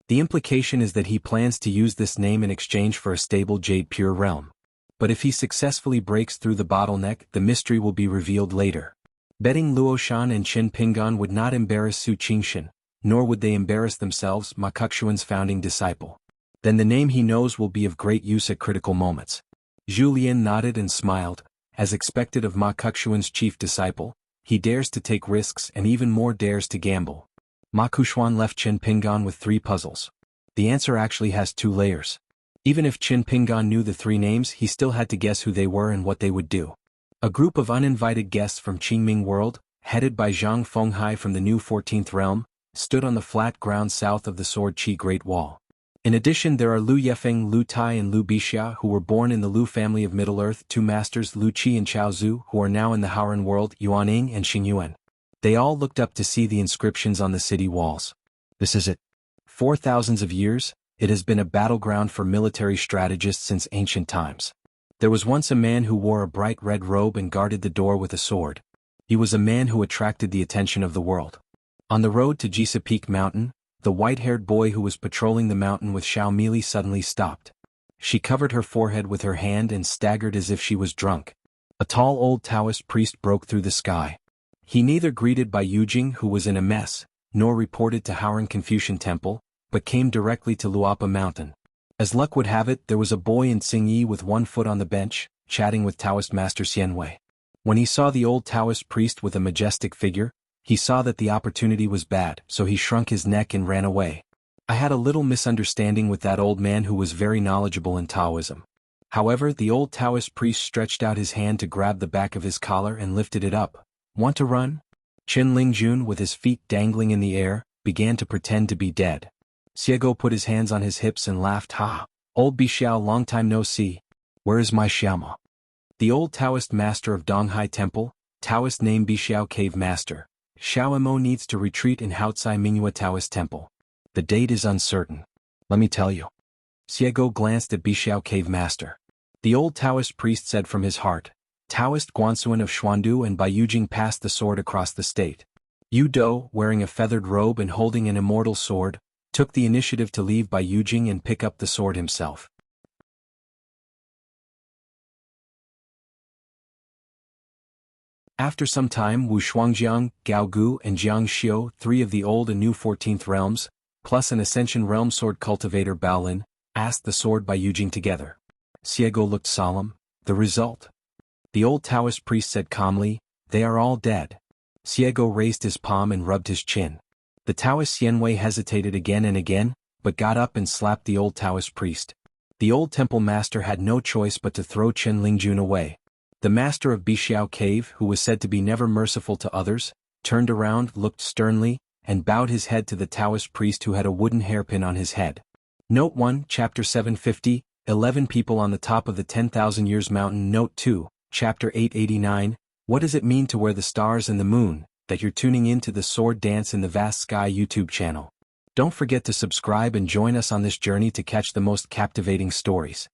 S1: The implication is that he plans to use this name in exchange for a stable Jade Pure realm. But if he successfully breaks through the bottleneck, the mystery will be revealed later. Betting Luoshan and Qin Pingan would not embarrass Su Qingxin, nor would they embarrass themselves, Ma Kexuan's founding disciple. Then the name he knows will be of great use at critical moments. Zhu Lian nodded and smiled. As expected of Ma Kexuan's chief disciple, he dares to take risks and even more dares to gamble. Ma Kexuan left Qin Pingan with 3 puzzles. The answer actually has 2 layers. Even if Qin Pingan knew the 3 names, he still had to guess who they were and what they would do. A group of uninvited guests from Qingming World, headed by Zhang Fenghai from the new 14th realm, stood on the flat ground south of the Sword Qi Great Wall. In addition, there are Lu Yefeng, Lu Tai and Lu Bixia, who were born in the Lu family of Middle-earth, 2 masters Lu Qi and Chao Zhu, who are now in the Haoran world, Yuaning and Xingyuan. They all looked up to see the inscriptions on the city walls. This is it. For thousands of years, it has been a battleground for military strategists since ancient times. There was once a man who wore a bright red robe and guarded the door with a sword. He was a man who attracted the attention of the world. On the road to Jisa Peak Mountain, the white-haired boy who was patrolling the mountain with Xiao Mili suddenly stopped. She covered her forehead with her hand and staggered as if she was drunk. A tall old Taoist priest broke through the sky. He neither greeted Bai Yujing, who was in a mess, nor reported to Haoran Confucian Temple, but came directly to Luapa Mountain. As luck would have it, there was a boy in Xingyi with 1 foot on the bench, chatting with Taoist Master Xianhui. When he saw the old Taoist priest with a majestic figure, he saw that the opportunity was bad, so he shrunk his neck and ran away. I had a little misunderstanding with that old man who was very knowledgeable in Taoism. However, the old Taoist priest stretched out his hand to grab the back of his collar and lifted it up. Want to run? Chen Lingjun, with his feet dangling in the air, began to pretend to be dead. Xiego put his hands on his hips and laughed. Ha! Old Bixiao, long time no see. Where is my Xiama? The old Taoist master of Donghai Temple, Taoist name Bixiao Cave Master. Xiao Mo needs to retreat in Haotsai Mingyua Taoist Temple. The date is uncertain. Let me tell you. Xiego glanced at Bixiao Cave Master. The old Taoist priest said from his heart, Taoist Guansuan of Xuandu and Bai Yujing passed the sword across the state. Yu Do, wearing a feathered robe and holding an immortal sword, took the initiative to leave Bai Yujing and pick up the sword himself. After some time, Wu Shuangjiang, Gao Gu and Jiang Xiu, 3 of the old and new 14th realms, plus an Ascension realm sword cultivator Baolin, asked the sword Bai Yujing together. Xiego looked solemn. The result? The old Taoist priest said calmly, they are all dead. Xiego raised his palm and rubbed his chin. The Taoist Xianhui hesitated again and again, but got up and slapped the old Taoist priest. The old temple master had no choice but to throw Chen Lingjun away. The master of Bixiao Cave, who was said to be never merciful to others, turned around, looked sternly, and bowed his head to the Taoist priest who had a wooden hairpin on his head. Note 1, Chapter 750, 11 people on the top of the 10,000 years mountain. Note 2, Chapter 889, what does it mean to wear the stars and the moon, that you're tuning in to the Sword Dance in the Vast Sky YouTube channel. Don't forget to subscribe and join us on this journey to catch the most captivating stories.